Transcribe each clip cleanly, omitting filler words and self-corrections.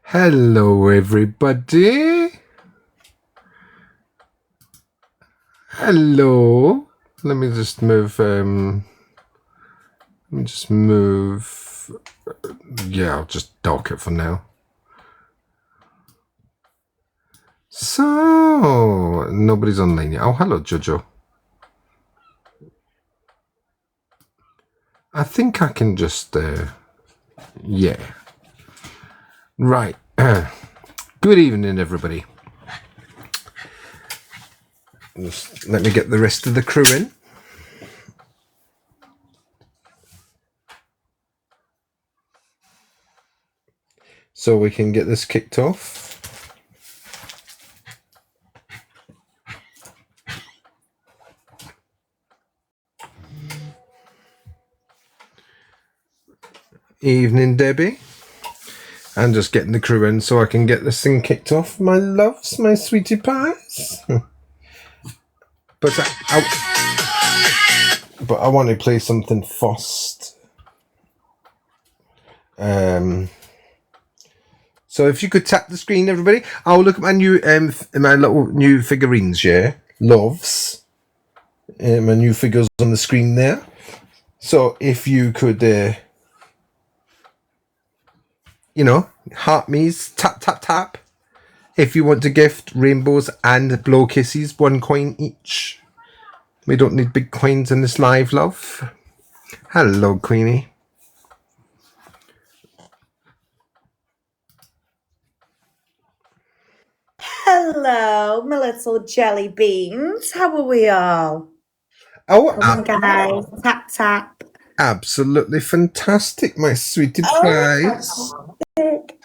Hello, everybody. Hello. Let me just move. Yeah, I'll just dock it for now. So nobody's online yet. Oh, hello, Jojo. I think I can just. Yeah. Right. Good evening, everybody. Just let me get the rest of the crew in. So we can get this kicked off. Evening, Debbie. I'm just getting the crew in so I can get this thing kicked off. My loves, my sweetie pies. But I want to play something first. So if you could tap the screen, everybody. I'll look at my new my little new figurines, yeah? Loves. My new figures on the screen there. So if you could, heart me's, tap, tap, tap. If you want to gift rainbows and blow kisses, 1 coin each. We don't need big coins in this live, love. Hello, Queenie. Hello, my little jelly beans. How are we all? Oh, guys. Tap, tap. Absolutely fantastic, my sweetie pies.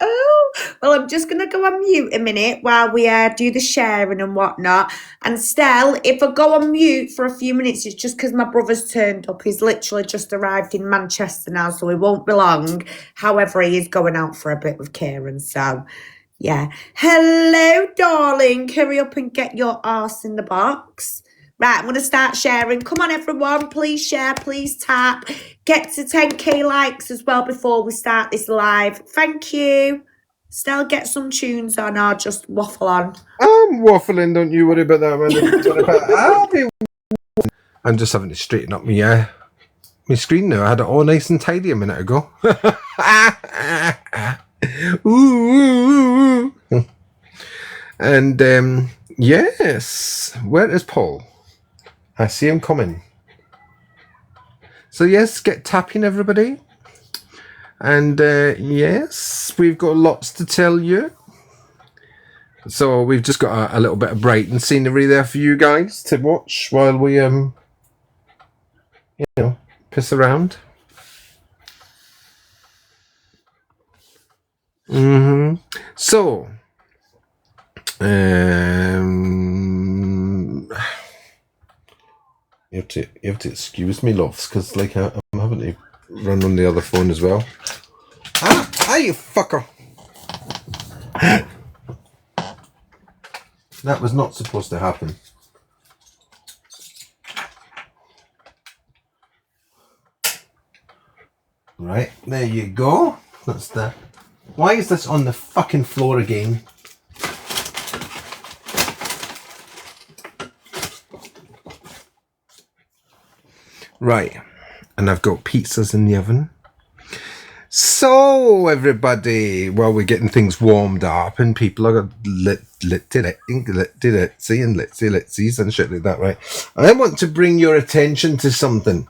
Oh, well, I'm just going to go on mute a minute while we do the sharing and whatnot. And Stell, if I go on mute for a few minutes, it's just because my brother's turned up. He's literally just arrived in Manchester now, so he won't be long. However, he is going out for a bit with Kieran, so yeah. Hello, darling. Hurry up and get your arse in the box. Right, I'm going to start sharing. Come on, everyone. Please share. Please tap. Get to 10k likes as well before we start this live. Thank you. Still get some tunes on or just waffle on. I'm waffling. Don't you worry about that, man. I'm just having to straighten up my screen now. I had it all nice and tidy a minute ago. Ooh. And yes, where is Paul? I see him coming. So yes, get tapping, everybody. And yes, we've got lots to tell you. So we've just got a little bit of Brighton scenery there for you guys to watch while we piss around. So you have to excuse me, loves, because like I'm having to run on the other phone as well. You fucker! That was not supposed to happen. Right, there you go. That's that. Why is this on the fucking floor again? Right, and I've got pizzas in the oven. So everybody, while we're getting things warmed up and people are let's see and shit like that, right? I want to bring your attention to something.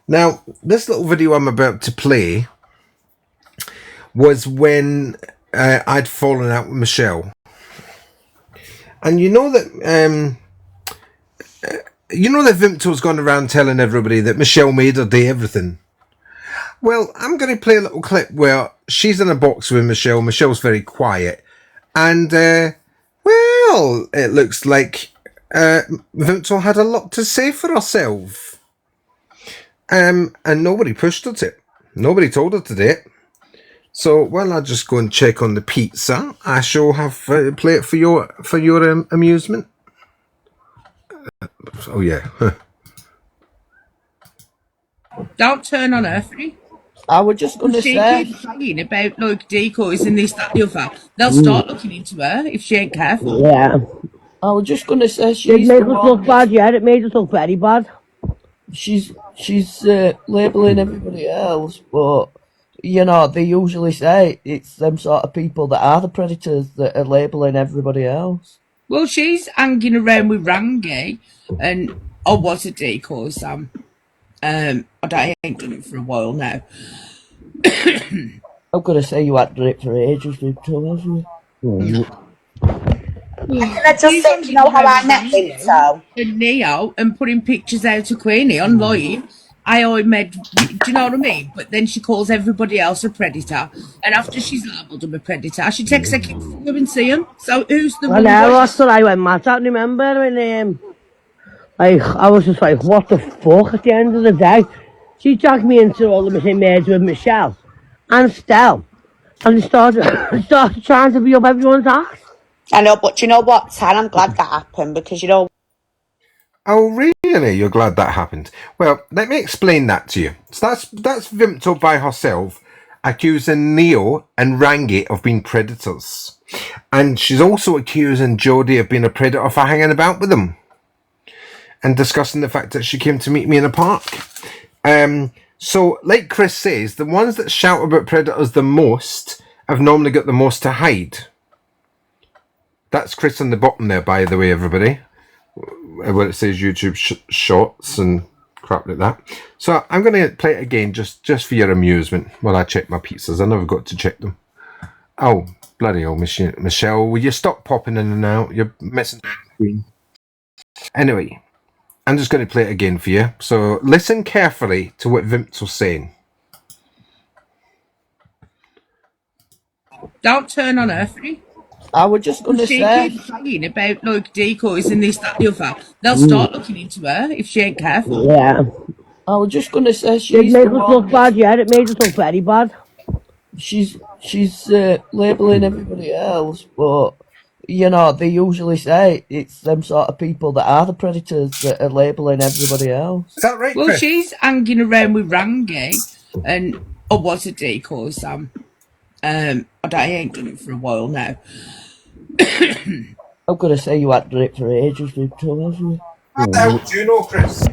Now, this little video I'm about to play was when I'd fallen out with Michelle, and you know that Vimto's gone around telling everybody that Michelle made her day everything. Well, I'm going to play a little clip where she's in a box with Michelle. Michelle's very quiet. And, well, it looks like Vimto had a lot to say for herself. And nobody pushed her to it. Nobody told her to do it. So, while I just go and check on the pizza, I shall have play it for your amusement. Oh, yeah. Don't turn on her, Free. I was just going to She say, keeps saying about like decoys and this, that, the other. They'll start looking into her if she ain't careful. Yeah. I was just going to say, It she's made the us one look that's bad, yeah. It made us look very bad. she's labelling everybody else, but you know they usually say it's them sort of people that are the predators that are labelling everybody else. Well, she's hanging around with Rangi, and I was a decoy, Sam. I ain't done it for a while now. I'm gonna say you had done it for ages, Victor, haven't you? Can I just She's say, do you hanging know how around I with met Rangi Vinto? and Neo and putting pictures out of Queenie online. I made, do you know what I mean? But then she calls everybody else a predator, and after she's labelled them a predator, she takes their kids to go and see them. So who's the I wrong know, one? that's what I went mad at, remember? When, like, I was just like, what the fuck at the end of the day? She dragged me into all of the same marriage with Michelle and Stell. And they started, started trying to be up everyone's ass. I know, but do you know what, Tan? I'm glad that happened because you know. Oh, really? You're glad that happened? Well, let me explain that to you. So that's Vimto by herself accusing Neo and Rangi of being predators. And she's also accusing Jodie of being a predator for hanging about with them. And discussing the fact that she came to meet me in a park. So, like Chris says, the ones that shout about predators the most have normally got the most to hide. That's Chris on the bottom there, by the way, everybody. Where it says YouTube shorts and crap like that. So I'm going to play it again just for your amusement while I check my pizzas. I never got to check them. Oh, bloody hell, Michelle, will you stop popping in and out? You're messing up the screen. Anyway, I'm just going to play it again for you. So listen carefully to what Vimps was saying. Don't turn on her, Freddie. I was just gonna She say, keeps saying about like decoys and this, that, the other. They'll start looking into her if she ain't careful. Yeah. I was just gonna say, It she's made the us one look that's bad, yeah. It made us look very bad. she's labelling everybody else, but you know they usually say it's them sort of people that are the predators that are labelling everybody else. Is that right, Well, Chris? she's hanging around with Rangi, and I was a decoy, Sam. I ain't done it for a while now. I'm gonna say you had done it for ages, Victor, haven't you? How the hell do you know, Chris?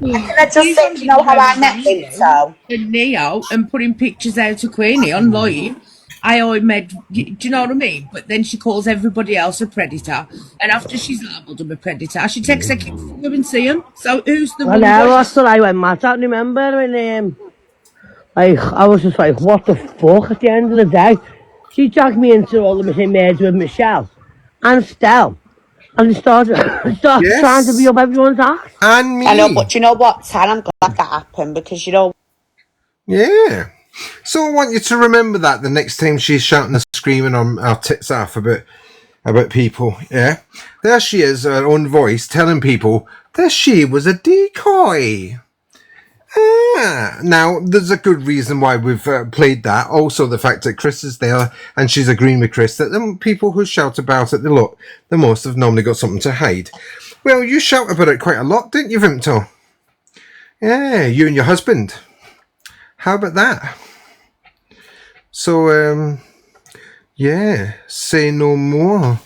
Can I just She's say, do you hanging know how around I with met Rangi Vinto? and Neo and putting pictures out of Queenie online. I made, do you know what I mean? But then she calls everybody else a predator, and after she's labelled them a predator, she takes their kids to go and see them. So who's the I wrong know, one? that's what I went mad at, remember? When, like, I was just like, what the fuck at the end of the day? She dragged me into all of the same marriage with Michelle and Stell. And they started, started trying to be Yes. up everyone's ass. And I know, me. but do you know what, Tan? I'm glad that happened because you know. Yeah. So I want you to remember that the next time she's shouting and screaming on our tits off about people, yeah? There she is, her own voice, telling people that she was a decoy. Now, there's a good reason why we've played that. Also, the fact that Chris is there and she's agreeing with Chris that the people who shout about it the most have normally got something to hide. Well, you shout about it quite a lot, didn't you, Vimto? Yeah, you and your husband. How about that? So, yeah, say no more.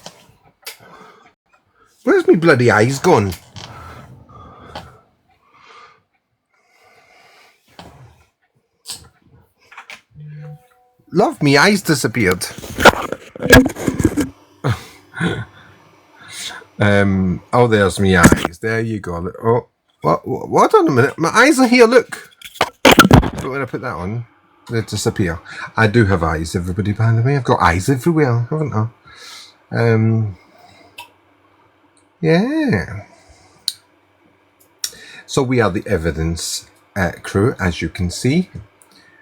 Where's my bloody eyes gone? Love, me eyes disappeared. Oh, there's me eyes. There you go. Oh, what on a minute. My eyes are here, look. But when I put that on, they disappear. I do have eyes, everybody, by the way. I've got eyes everywhere, haven't I? Yeah. So we are the evidence crew, as you can see.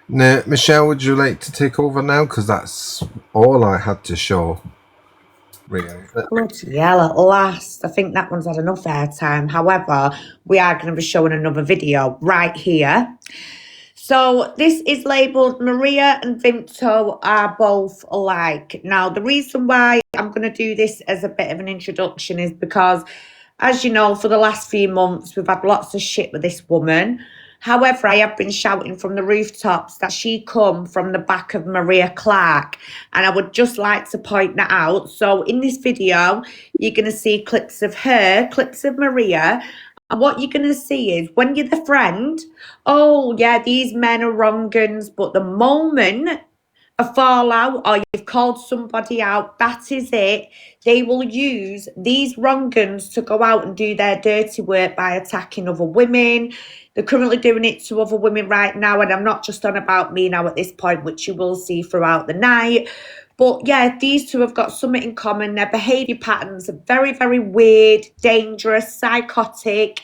Now, Michelle, would you like to take over now? Because that's all I had to show. Really. Bloody hell, at last. I think that one's had enough airtime. However, we are going to be showing another video right here. So this is labelled Maria and Vinto are both alike. Now, the reason why I'm going to do this as a bit of an introduction is because, as you know, for the last few months, we've had lots of shit with this woman. However, I have been shouting from the rooftops that she come from the back of Maria Clarke, and I would just like to point that out. So in this video, you're going to see clips of her, clips of Maria, and what you're going to see is when you're the friend, oh yeah, these men are wrong uns, but the moment a fallout or you've called somebody out, that is it. They will use these wrong uns to go out and do their dirty work by attacking other women. They're currently doing it to other women right now, and I'm not just on about me now at this point, which you will see throughout the night. But yeah, these two have got something in common. Their behaviour patterns are very, very weird, dangerous, psychotic.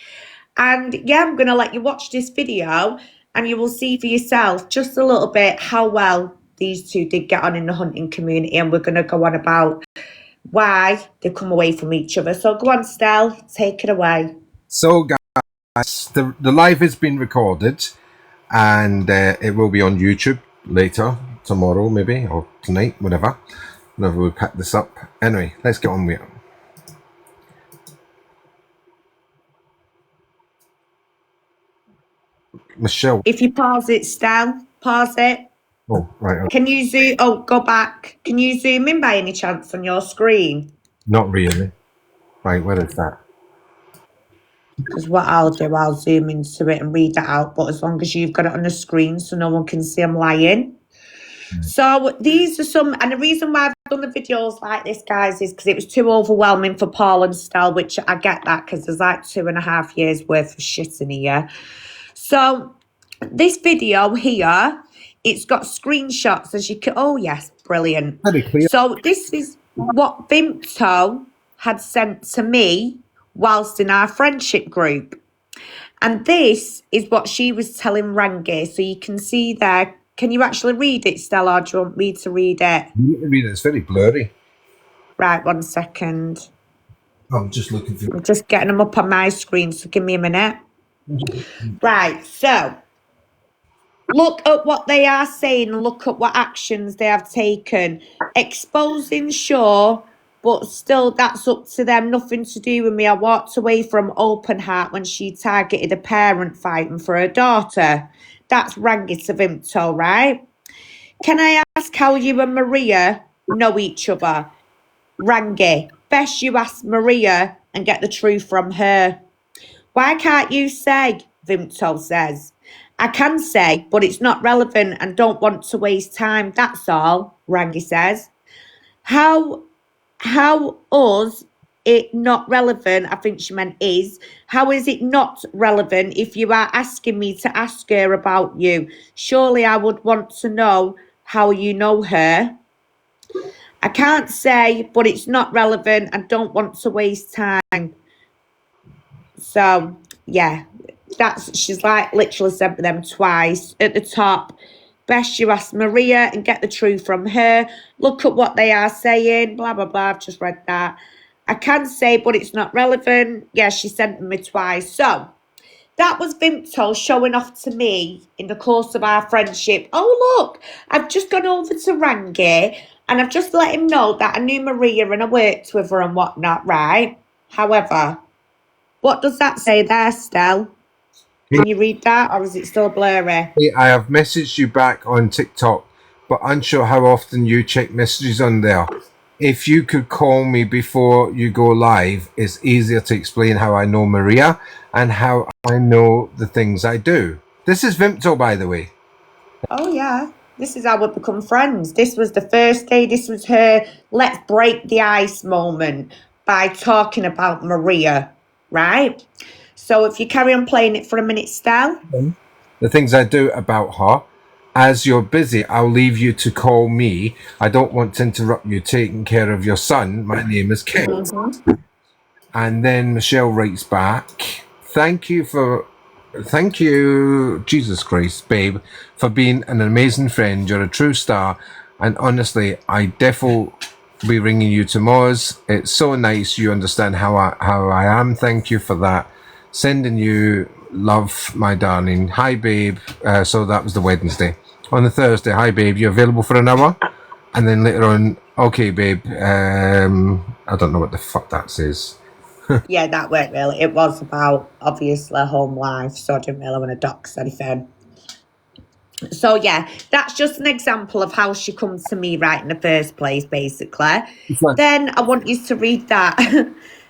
And yeah, I'm going to let you watch this video and you will see for yourself just a little bit how well these two did get on in the hunting community. And we're going to go on about why they come away from each other. So go on, Stel, take it away. So, guys, the live has been recorded, and it will be on YouTube later, tomorrow maybe, or tonight, whenever we pack this up. Anyway, let's get on with it. Michelle. If you pause it, Stel, pause it. Oh, right. Can you zoom? Oh, go back. Can you zoom in by any chance on your screen? Not really. Right, where is that? Because what I'll do, I'll zoom into it and read it out. But as long as you've got it on the screen so no one can see I'm lying. So these are some, and the reason why I've done the videos like this, guys, is because it was too overwhelming for Paul and Stel, which I get that because there's like 2.5 years worth of shit in here. So this video here, it's got screenshots as you can, oh yes, brilliant. Very clear. So this is what Vimto had sent to me whilst in our friendship group. And this is what she was telling Rangi. So you can see there. Can you actually read it, Stella, or do you want me to read it? You need to read it. It's very blurry. Right, 1 second. I'm just looking for I'm just getting them up on my screen, so give me a minute. Right, so look at what they are saying. Look at what actions they have taken. Exposing, sure, but still that's up to them. Nothing to do with me. I walked away from open heart when she targeted a parent fighting for her daughter. That's Rangi to Vimto, right? Can I ask how you and Maria know each other? Rangi, best you ask Maria and get the truth from her. Why can't you say? Vimto says. I can say, but it's not relevant and don't want to waste time, that's all, Rangi says. How us it not relevant, I think she meant is, how is it not relevant if you are asking me to ask her about you? Surely I would want to know how you know her. I can't say, but it's not relevant and don't want to waste time. So, yeah, she's like literally said them twice at the top. Best you ask Maria and get the truth from her. Look at what they are saying. Blah, blah, blah. I've just read that. I can say, but it's not relevant. Yeah, she sent me twice. So, that was Vimto showing off to me in the course of our friendship. Oh, look, I've just gone over to Rangi and I've just let him know that I knew Maria and I worked with her and whatnot, right? However, what does that say there, Stel? Can you read that, or is it still blurry? I have messaged you back on TikTok, but unsure how often you check messages on there. If you could call me before you go live, it's easier to explain how I know Maria and how I know the things I do. This is Vimto, by the way. Oh, yeah. This is how we become friends. This was the first day. This was her let's break the ice moment by talking about Maria, right? So if you carry on playing it for a minute, Stel. The things I do about her. As you're busy, I'll leave you to call me. I don't want to interrupt you taking care of your son. My name is Kate. And then Michelle writes back, thank you, Jesus Christ, babe, for being an amazing friend. You're a true star. And honestly, I defo be ringing you tomorrow. It's so nice you understand how I am. Thank you for that. Sending you love, my darling. Hi, babe. So that was the Wednesday. On the Thursday, hi, babe. You available for an hour? And then later on, okay, babe. I don't know what the fuck that says. Yeah, that weren't really. It was about, obviously, home life, so I didn't really want to dox anything. So, yeah, that's just an example of how she comes to me right in the first place, basically. Then I want you to read that.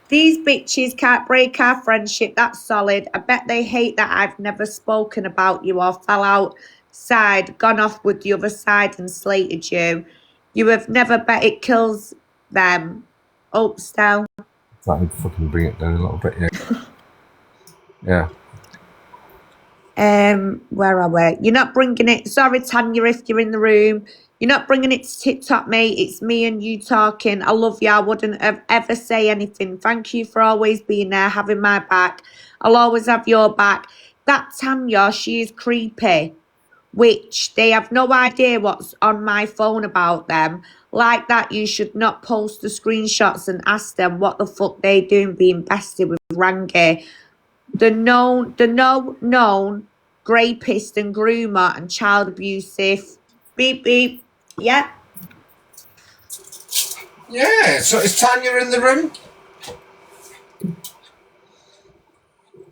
These bitches can't break our friendship. That's solid. I bet they hate that I've never spoken about you or fell outside, gone off with the other side and slated you. You have never bet it kills them. Oh, Stell. I'd fucking bring it down a little bit, yeah. Where are we? You're not bringing it. Sorry, Tanya, if you're in the room. You're not bringing it to TikTok, mate. It's me and you talking. I love you. I wouldn't have ever say anything. Thank you for always being there, having my back. I'll always have your back. That Tanya, she is creepy. Which they have no idea what's on my phone about them. Like that, you should not post the screenshots and ask them what the fuck they doing being bested with Rangi. The known rapist and groomer and child abusive. Beep beep. Yeah. Yeah, so is Tanya in the room?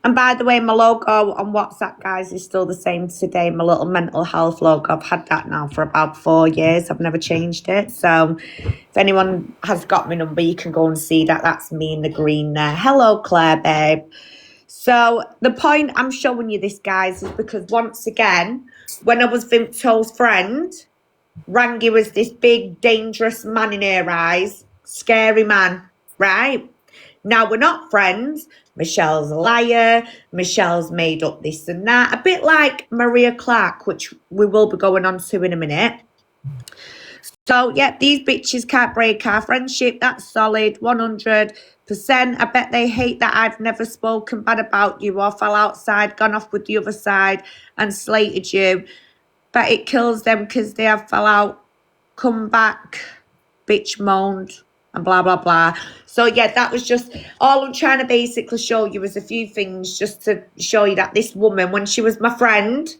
And by the way, my logo on WhatsApp, guys, is still the same today. My little mental health logo. I've had that now for about 4 years. I've never changed it. So if anyone has got my number, you can go and see that. That's me in the green there. Hello, Claire, babe. So the point I'm showing you this, guys, is because once again, when I was Vimto's friend, Rangi was this big, dangerous man in her eyes. Scary man, right? Now we're not friends. Michelle's a liar. Michelle's made up this and that. A bit like Maria Clarke, which we will be going on to in a minute. So, yeah, these bitches can't break our friendship. That's solid, 100%. I bet they hate that I've never spoken bad about you or fell outside, gone off with the other side and slated you. But it kills them because they have fell out, come back, bitch moaned, and blah, blah, blah. So, yeah, that was just all I'm trying to basically show you was a few things just to show you that this woman, when she was my friend,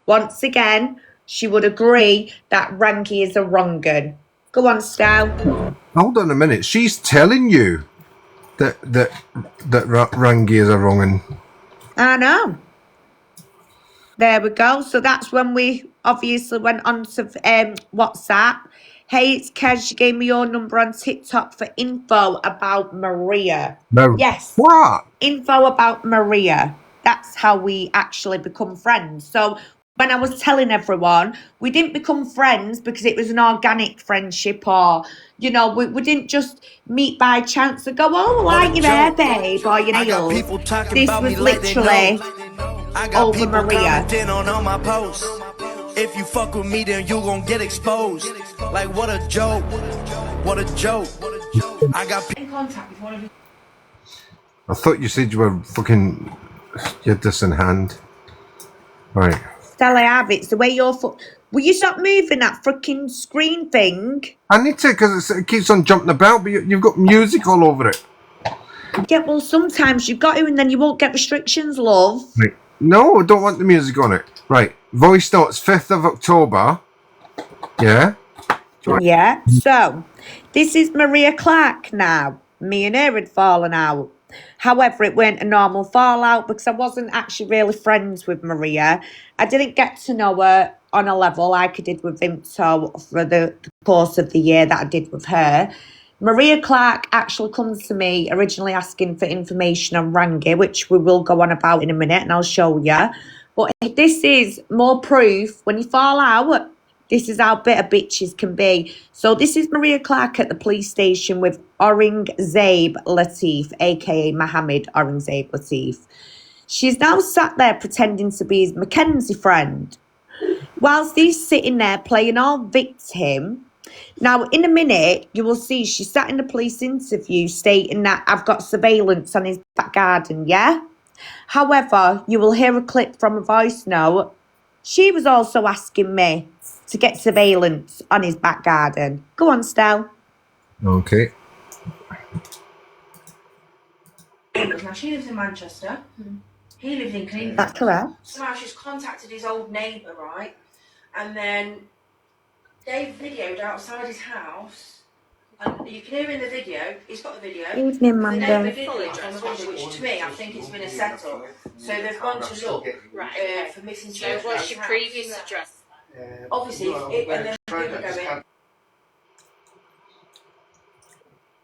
once again, she would agree that Rangi is a wrong gun. Go on, Stal. Hold on a minute. She's telling you that Rangi is a wrong un. I know. There we go. So that's when we obviously went on to WhatsApp. Hey, it's Kez. You gave me your number on TikTok for info about Maria. No. Yes. What? Info about Maria. That's how we actually become friends. So when I was telling everyone, we didn't become friends because it was an organic friendship or, you know, we didn't just meet by chance and go, oh, I like your hair, babe, or your nails. This was literally over Maria. On my post. If you fuck with me, then you gon' get exposed. Like what a joke. What a joke. I got In contact with one of his I thought you said you were fucking. You had this in hand. Right. Stella, I have it. It's the way your foot. Will you stop moving that freaking screen thing? I need to because it keeps on jumping about, but you've got music all over it. Yeah, well, sometimes you've got to, and then you won't get restrictions, love. Right. No, I don't want the music on it. Right. Voice notes, 5th of October. Yeah. Yeah. So, this is Maria Clarke now. Me and her had fallen out. However, it weren't a normal fallout because I wasn't actually really friends with Maria. I didn't get to know her on a level like I did with Vimto for the course of the year that I did with her. Maria Clarke actually comes to me originally asking for information on Rangi, which we will go on about in a minute and I'll show you. But this is more proof when you fall out. This is how bitter bitches can be. So this is Maria Clarke at the police station with Aurangzeb Latif, aka Mohammed Aurangzeb Latif. She's now sat there pretending to be his Mackenzie friend. Whilst he's sitting there playing all victim. Now, in a minute, you will see she sat in the police interview stating that I've got surveillance on his back garden, yeah? However, you will hear a clip from a voice note. She was also asking me to get surveillance on his back garden. Go on, Stel. Okay. Now she lives in Manchester. He lives in Cleveland. That's correct. Somehow she's contacted his old neighbour, right? And then they videoed outside his house And you can hear in the video, he's got the video. Evening, The Manda. neighbour did live on the window, which to me, I think it's been a settle. So they've gone to look for missing children. So what's your previous address? Obviously, and then people go in.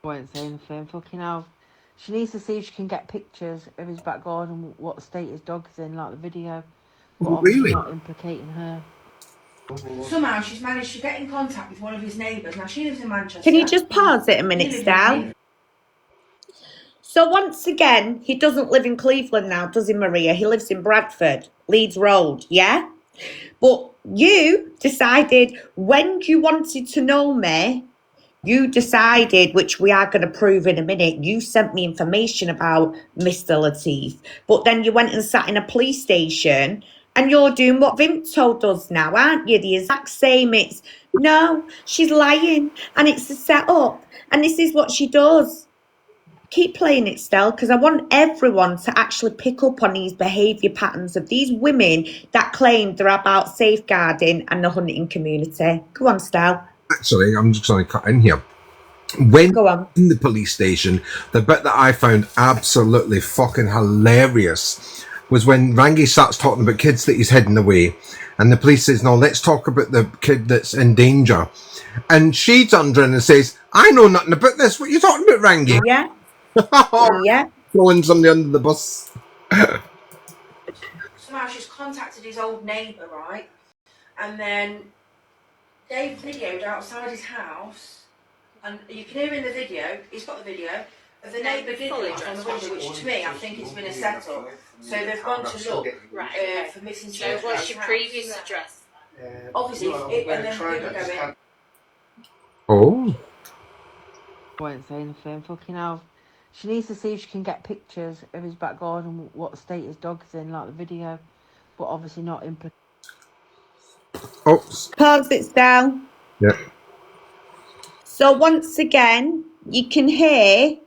I won't say anything. Fucking hell. She needs to see if she can get pictures of his back garden, what state his dog's in, like the video. But obviously Really? not implicating her. Somehow she's managed to get in contact with one of his neighbours. Now she lives in Manchester. Can you just pause it a minute, Stal? So once again, he doesn't live in Cleveland now, does he, Maria? He lives in Bradford, Leeds Road, yeah? But you decided when you wanted to know me, you decided, which we are going to prove in a minute, you sent me information about Mr. Latif. But then you went and sat in a police station and you're doing what Vimto does now, aren't you? The exact same. It's, no, she's lying and it's a setup and this is what she does. Keep playing it still, because I want everyone to actually pick up on these behaviour patterns of these women that claim they're about safeguarding and the hunting community. Go on, Stel. Actually, I'm just going to cut in here. When Go on. in the police station, the bit that I found absolutely fucking hilarious was when Rangi starts talking about kids that he's hidden away, and the police says, no, let's talk about the kid that's in danger. And she turns around and says, I know nothing about this. What are you talking about, Rangi? Yeah. Yeah. Throwing somebody under the bus. Somehow she's contacted his old neighbour, right? And then they've videoed outside his house. And you can hear in the video, he's got the video, of the neighbour did live on the window, which to me, I think it's been a settle. So they've gone to look for missing So children. what's your previous address? Obviously, and then people go in. Oh. I won't say anything. Fucking hell. She needs to see if she can get pictures of his back garden, what state his dog's in, like the video. But obviously not implicating. Oops. Pause it down. Yeah. So once again, you can hear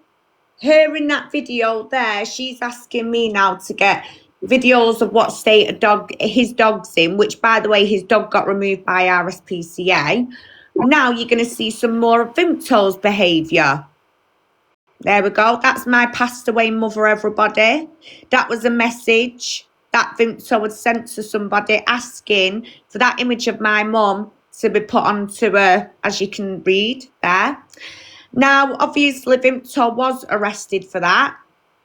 her in that video there. She's asking me now to get videos of what state his dog's in, which, by the way, his dog got removed by RSPCA. Now you're going to see some more of Vimto's behaviour. There we go. That's my passed away mother, everybody. That was a message that Vimto had sent to somebody asking for that image of my mum to be put onto her, as you can read there. Now, obviously, Vimto was arrested for that.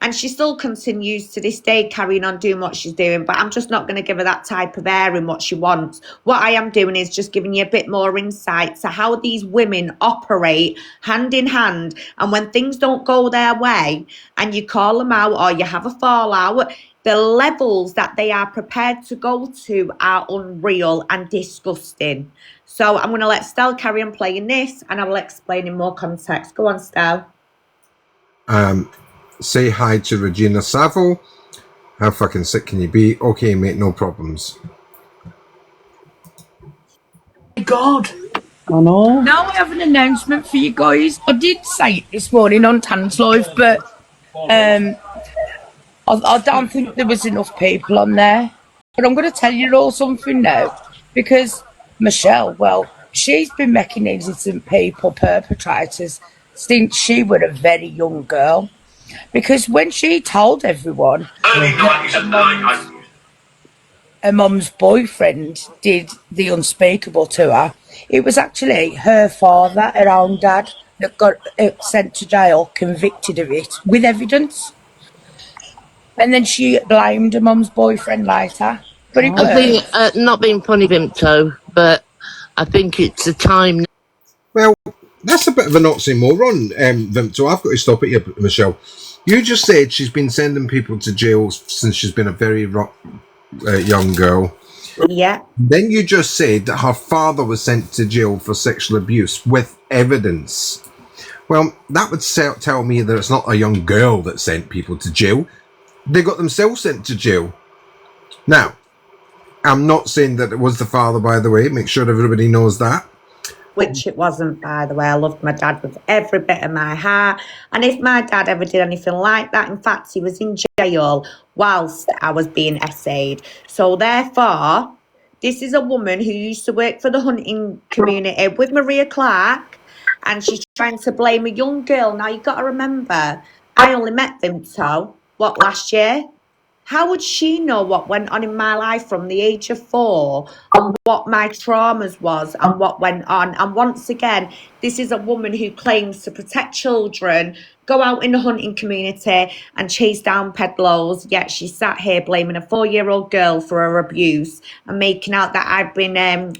And she still continues to this day carrying on doing what she's doing. But I'm just not going to give her that type of airing what she wants. What I am doing is just giving you a bit more insight to how these women operate hand in hand. And when things don't go their way and you call them out or you have a fallout, the levels that they are prepared to go to are unreal and disgusting. So I'm going to let Stel carry on playing this and I will explain in more context. Go on, Stel. Say hi to Regina Saville. How fucking sick can you be? Okay, mate, no problems. God. I know. Now I have an announcement for you guys. I did say it this morning on Tan's Live, but I don't think there was enough people on there. But I'm going to tell you all something now, because Michelle, well, she's been making innocent people perpetrators since she was a very young girl. Because when she told everyone that her mum's boyfriend did the unspeakable to her, it was actually her father, her own dad, that got sent to jail, convicted of it, with evidence. And then she blamed her mum's boyfriend later. But it I think, not being funny, Vimto, but I think it's a time. Well, that's a bit of an oxymoron, Vimto. I've got to stop it here, Michelle. You just said she's been sending people to jail since she's been a very young girl. Yeah. Then you just said that her father was sent to jail for sexual abuse with evidence. Well, that would tell me that it's not a young girl that sent people to jail. They got themselves sent to jail. Now, I'm not saying that it was the father, by the way. Make sure everybody knows that. Which it wasn't, by the way. I loved my dad with every bit of my heart. And if my dad ever did anything like that, in fact, he was in jail whilst I was being essayed. So therefore, this is a woman who used to work for the hunting community with Maria Clarke. and she's trying to blame a young girl. Now, you've got to remember, I only met Vimto, last year? How would she know what went on in my life from the age of 4 and what my traumas was and what went on? And once again, this is a woman who claims to protect children, go out in the hunting community and chase down peddlers, yet she sat here blaming a 4-year-old girl for her abuse and making out that I've been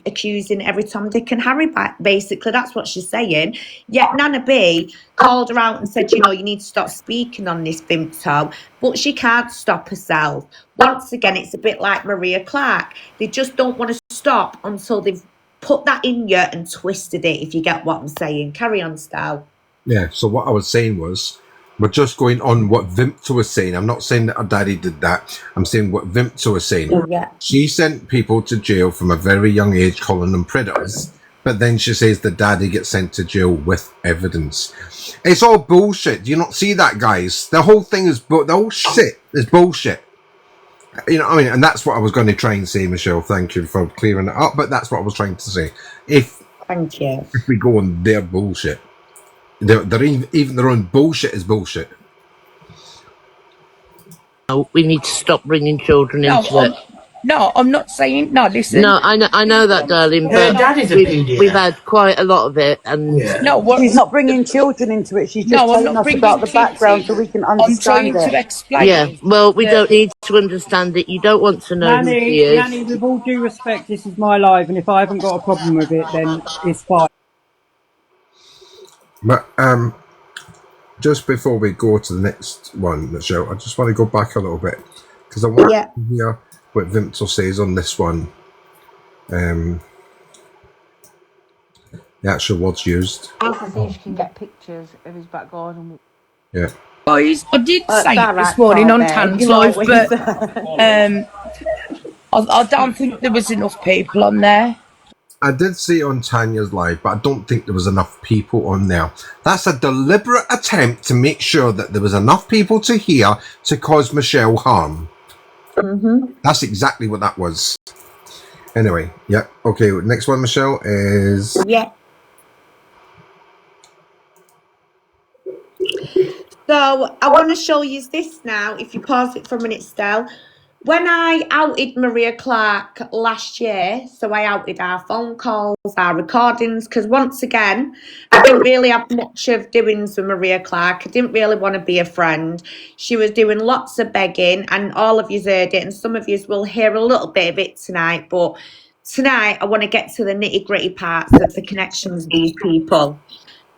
accusing every Tom, Dick and Harry. Basically, that's what she's saying. Yet Nana B called her out and said, you need to stop speaking on this, Vimto, but she can't stop herself. Once again, it's a bit like Maria Clarke. They just don't want to stop until they've put that in you and twisted it, if you get what I'm saying. Carry on, Stal. Yeah, so what I was saying was, we're just going on what Vimto was saying. I'm not saying that her daddy did that. I'm saying what Vimto was saying. Yeah. She sent people to jail from a very young age, calling them predators. But then she says the daddy gets sent to jail with evidence. It's all bullshit. Do you not see that, guys? The whole thing is, the whole shit is bullshit. And that's what I was going to try and say, Michelle. Thank you for clearing it up. But that's what I was trying to say. Thank you. If we go on their bullshit, even their own bullshit is bullshit. We need to stop bringing children into it. No, I'm not saying. No, listen. No, I know that, darling. Her But dad is a paedia. we've had quite a lot of it, and No, what? She's not bringing children into it. She's just No, I'm telling not us bringing about the kids background so in. we can I'm understand trying to it. explain. yeah. Well, we don't need to understand it. You don't want to know who she is. Yanni, with all due respect, this is my life, and if I haven't got a problem with it, then it's fine. But just before we go to the next one, Michelle, I just want to go back a little bit because I want to hear what Vimto says on this one. The actual words used. She needs to see if she can get pictures of his back garden. Yeah. Guys, I did say it this right, morning on Clarke, Tan's you're live, always but I don't think there was enough people on there. I did see it on Tanya's live, but I don't think there was enough people on there. That's a deliberate attempt to make sure that there was enough people to hear to cause Michelle harm. Mm-hmm. That's exactly what that was. Anyway, yeah. Okay, next one, Michelle, is... Yeah. So I want to show you this now. If you pause it for a minute, Stel. When I outed Maria Clarke last year, so I outed our phone calls, our recordings, because once again, I didn't really have much of doings with Maria Clarke. I didn't really want to be a friend. She was doing lots of begging, and all of you heard it, and some of you will hear a little bit of it tonight. But tonight, I want to get to the nitty-gritty parts of the connections with these people.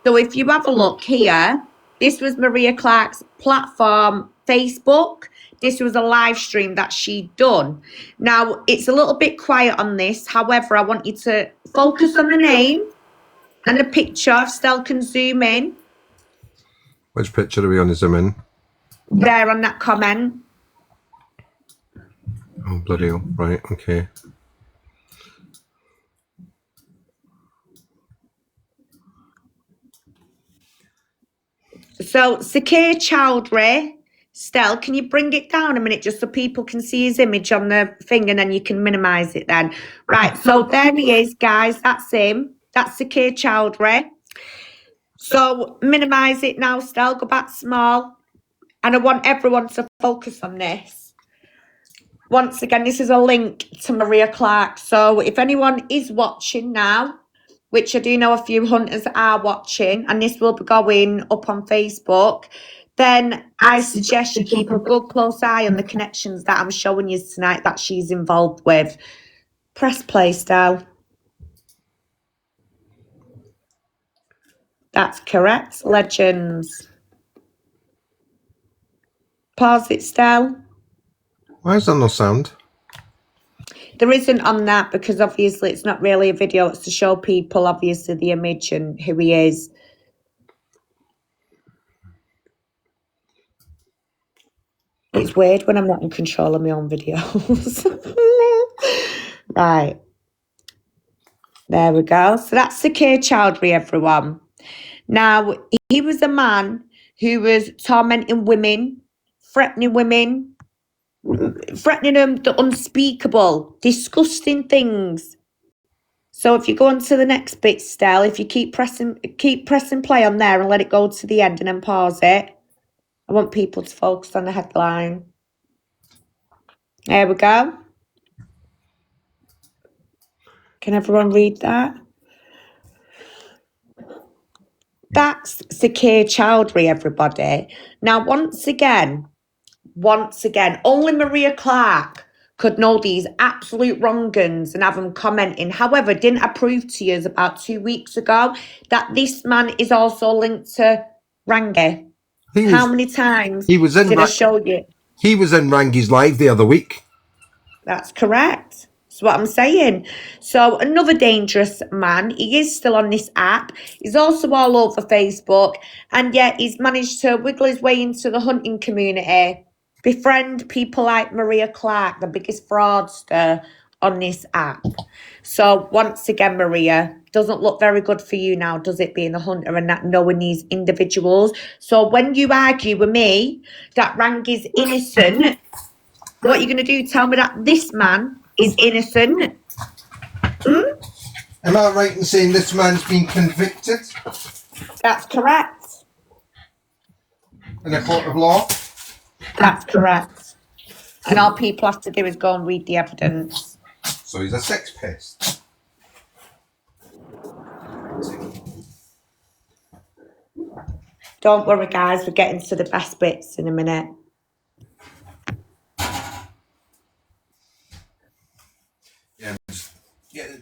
So if you have a look here, this was Maria Clarke's platform, Facebook. This was a live stream that she'd done. Now, it's a little bit quiet on this. However, I want you to focus on the name and the picture. If Stel can zoom in. Which picture are we on to zoom in? There on that comment. Oh, bloody hell. Right, okay. So, Sakir Chowdhury. Stel, can you bring it down a minute just so people can see his image on the thing and then you can minimise it then? Right, so there he is, guys. That's him. That's Sakir Chowdhury. So minimise it now, Stel. Go back small. And I want everyone to focus on this. Once again, this is a link to Maria Clarke. So if anyone is watching now, which I do know a few hunters are watching, and this will be going up on Facebook, then I suggest you keep a good close eye on the connections that I'm showing you tonight that she's involved with. Press play, Stel. That's correct. Legends. Pause it, Stel. Why is there no sound? There isn't on that because obviously it's not really a video. It's to show people obviously the image and who he is. It's weird when I'm not in control of my own videos. Right. There we go. So that's Sakir Chowdhury, everyone. Now, he was a man who was tormenting women, threatening them, the unspeakable, disgusting things. So if you go on to the next bit, Stell, if you keep pressing play on there and let it go to the end and then pause it. I want people to focus on the headline. There we go. Can everyone read that? That's Sakir Chowdhury, everybody. Now, once again, only Maria Clarke could know these absolute wrong-uns and have them commenting. However, didn't I prove to you about 2 weeks ago that this man is also linked to Rangi? How many times He was in did I show you? He was in Rangi's live the other week. That's correct. That's what I'm saying. So another dangerous man. He is still on this app. He's also all over Facebook. And yet he's managed to wiggle his way into the hunting community. Befriend people like Maria Clarke, the biggest fraudster on this app. So once again, Maria, doesn't look very good for you now, does it, being a hunter and not knowing these individuals? So when you argue with me that Rangi's innocent, what are you going to do? Tell me that this man is innocent? Am I right in saying this man's been convicted That's correct. in a court of law? That's correct. And all people have to do is go and read the evidence. So he's a sex pest. Don't worry, guys. We're getting to the best bits in a minute. Yeah,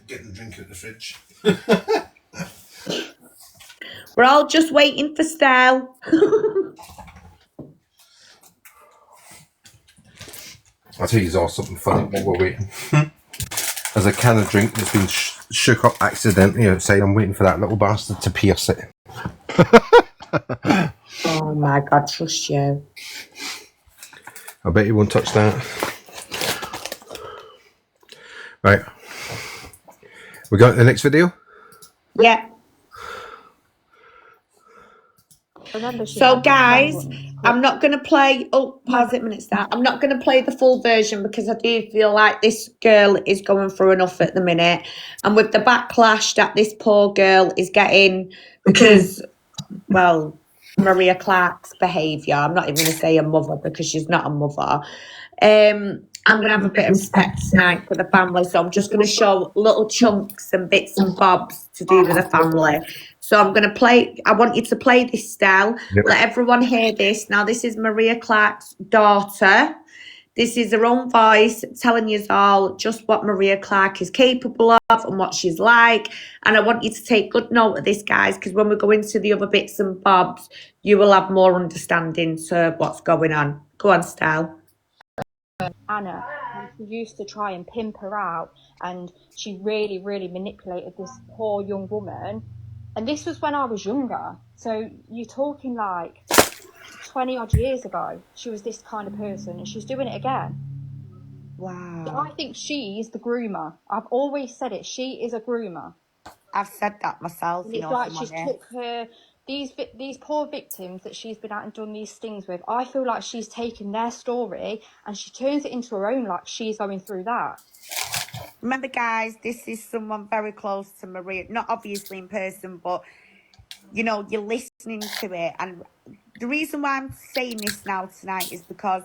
getting a drink out the fridge. We're all just waiting for Stell. I'll tell you all something funny while we're waiting. There's a can of drink that's been shook up accidentally outside. I'm waiting for that little bastard to pierce it. Oh my God, trust you. I bet you won't touch that. Right. We got the next video? Yeah. So guys, I'm not going to play, pause it a minute, Start. I'm not going to play the full version because I do feel like this girl is going through enough at the minute. And with the backlash that this poor girl is getting because, well, Maria Clarke's behaviour, I'm not even going to say a mother because she's not a mother. I'm going to have a bit of respect tonight for the family. So I'm just going to show little chunks and bits and bobs to do with the family. So I'm going to play, I want you to play this, Stell. Yep. Let everyone hear this. Now, this is Maria Clarke's daughter. This is her own voice telling you all just what Maria Clarke is capable of and what she's like. And I want you to take good note of this, guys, because when we go into the other bits and bobs, you will have more understanding to what's going on. Go on, Stell. Anna, and she used to try and pimp her out, and she really, really manipulated this poor young woman. And this was when I was younger. So you're talking like 20 odd years ago. She was this kind of person, and she's doing it again. Wow. So I think she's the groomer. I've always said it. She is a groomer. I've said that myself. And it's like she's took her. These poor victims that she's been out and done these things with, I feel like she's taken their story and she turns it into her own, like she's going through that. Remember, guys, this is someone very close to Maria, not obviously in person, but, you know, you're listening to it. And the reason why I'm saying this now tonight is because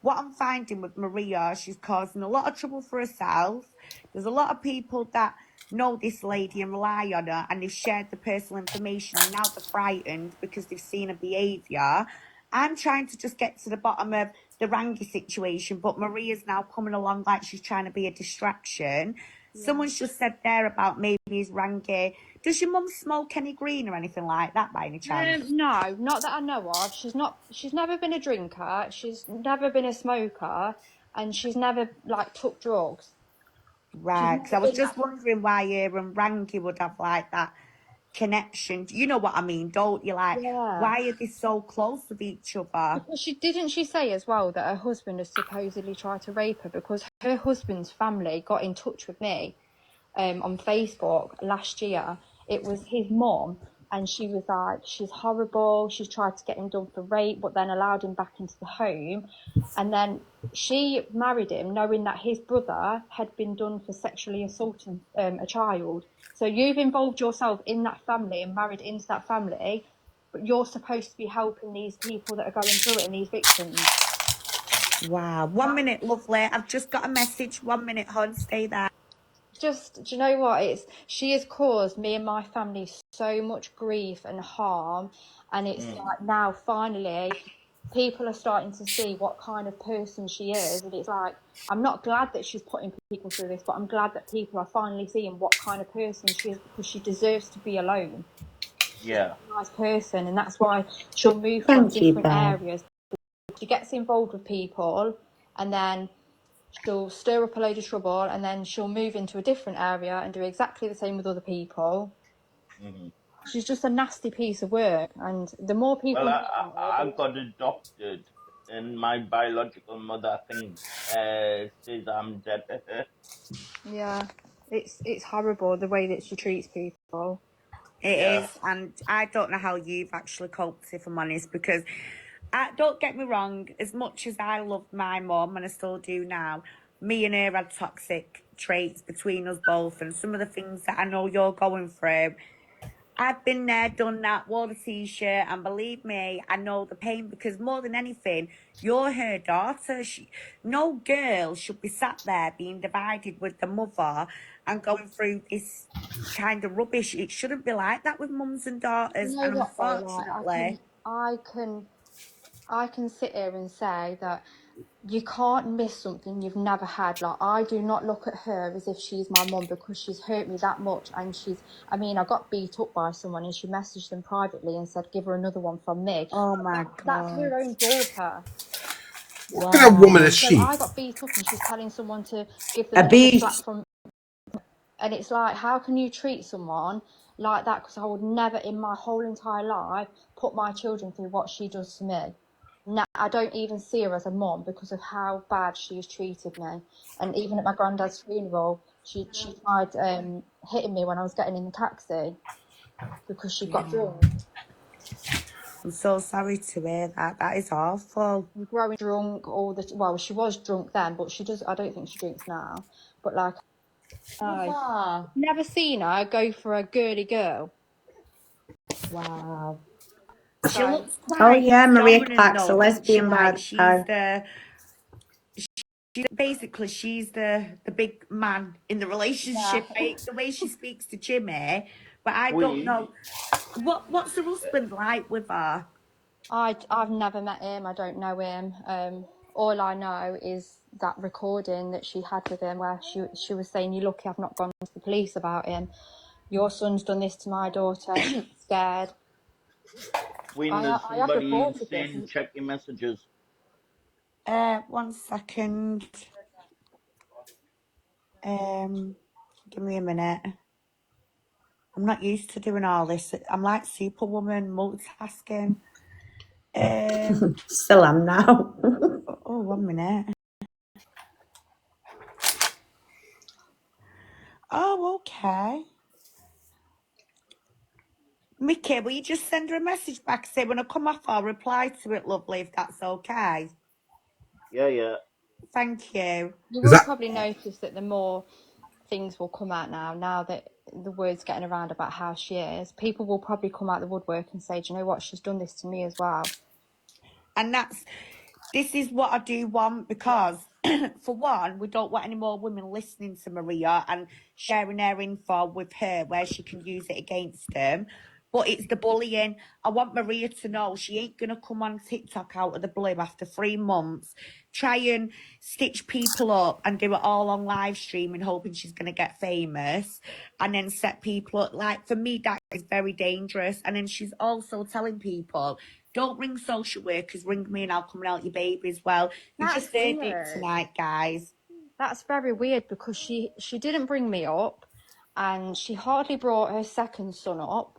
what I'm finding with Maria, she's causing a lot of trouble for herself. There's a lot of people that know this lady and rely on her, and they've shared the personal information, and now they're frightened because they've seen her behaviour. I'm trying to just get to the bottom of the Rangi situation, but Maria's now coming along like she's trying to be a distraction. Yeah. Someone's just said there about maybe his Rangi. Does your mum smoke any green or anything like that by any chance? No, not that I know of. She's never been a drinker. She's never been a smoker, and she's never like took drugs. Right, because I was just wondering why her and Rangi would have like that connection. You know what I mean, don't you? Like, yeah. Why are they so close with each other? Because she say as well that her husband has supposedly tried to rape her, because her husband's family got in touch with me on Facebook last year. It was his mom and she was like, she's horrible. She's tried to get him done for rape, but then allowed him back into the home. And then she married him knowing that his brother had been done for sexually assaulting a child. So you've involved yourself in that family and married into that family, but you're supposed to be helping these people that are going through it and these victims. Wow. 1 minute, lovely. I've just got a message. 1 minute, hon. Stay there. Just, do you know what? She has caused me and my family so much grief and harm, and it's like now finally people are starting to see what kind of person she is, and it's like I'm not glad that she's putting people through this, but I'm glad that people are finally seeing what kind of person she is, because she deserves to be alone. Yeah. She's a nice person, and that's why she'll move from Thank you, different babe. areas. She gets involved with people, and then she'll stir up a load of trouble, and then she'll move into a different area and do exactly the same with other people. Mm-hmm. She's just a nasty piece of work, and the more people Well, know about her, I got adopted, and my biological mother thinks says I'm dead. yeah, it's horrible the way that she treats people. It Yeah. is, and I don't know how you've actually coped, if I'm honest, because don't get me wrong, as much as I loved my mum, and I still do now, me and her had toxic traits between us both, and some of the things that I know you're going through, I've been there, done that, wore the t-shirt, and believe me, I know the pain, because more than anything, you're her daughter. No girl should be sat there being divided with the mother and going through this kind of rubbish. It shouldn't be like that with mums and daughters, You know and what though, like unfortunately... I can sit here and say that you can't miss something you've never had. Like, I do not look at her as if she's my mum, because she's hurt me that much, and I mean, I got beat up by someone and she messaged them privately and said, give her another one from me. Oh my That's God. her own daughter. What kind of woman is So she? I got beat up and she's telling someone to give them another slap Abuse. from, and it's like, how can you treat someone like that? Because I would never in my whole entire life put my children through what she does to me. Now, I don't even see her as a mum because of how bad she's treated me. And even at my granddad's funeral, she tried hitting me when I was getting in the taxi because she got drunk. I'm so sorry to hear that. That is awful. Growing drunk well, she was drunk then, but I don't think she drinks now. But like, I've never seen her go for a girly girl. Wow. She So looks Oh quite yeah, Maria dominant Clarke's a though, doesn't she? lesbian, by Like the way. she's the big man in the yeah, relationship. The way she speaks to Jimmy, but I don't We know what's her husband like with her. I've never met him. I don't know him. All I know is that recording that she had with him, where she was saying, "You're lucky I've not gone to the police about him. Your son's done this to my daughter. She's scared." There's I have somebody reported this. insane. Check your messages. 1 second. Give me a minute. I'm not used to doing all this. I'm like Superwoman, multitasking. Still am now. Oh, 1 minute. Oh, okay. Mickey, will you just send her a message back? Say when I come off, I'll reply to it, lovely, if that's okay. Yeah. Thank you. You Is will that probably notice that the more things will come out now that the word's getting around about how she is, people will probably come out the woodwork and say, do you know what, she's done this to me as well. And this is what I do want, because for one, we don't want any more women listening to Maria and sharing her info with her where she can use it against them. But it's the bullying. I want Maria to know she ain't going to come on TikTok out of the blue after 3 months, try and stitch people up and do it all on live streaming, hoping she's going to get famous, and then set people up. Like, for me, that is very dangerous. And then she's also telling people, don't ring social workers, ring me and I'll come and help your baby as well. You That's just heard it weird. tonight, guys. That's very weird, because she didn't bring me up, and she hardly brought her second son up.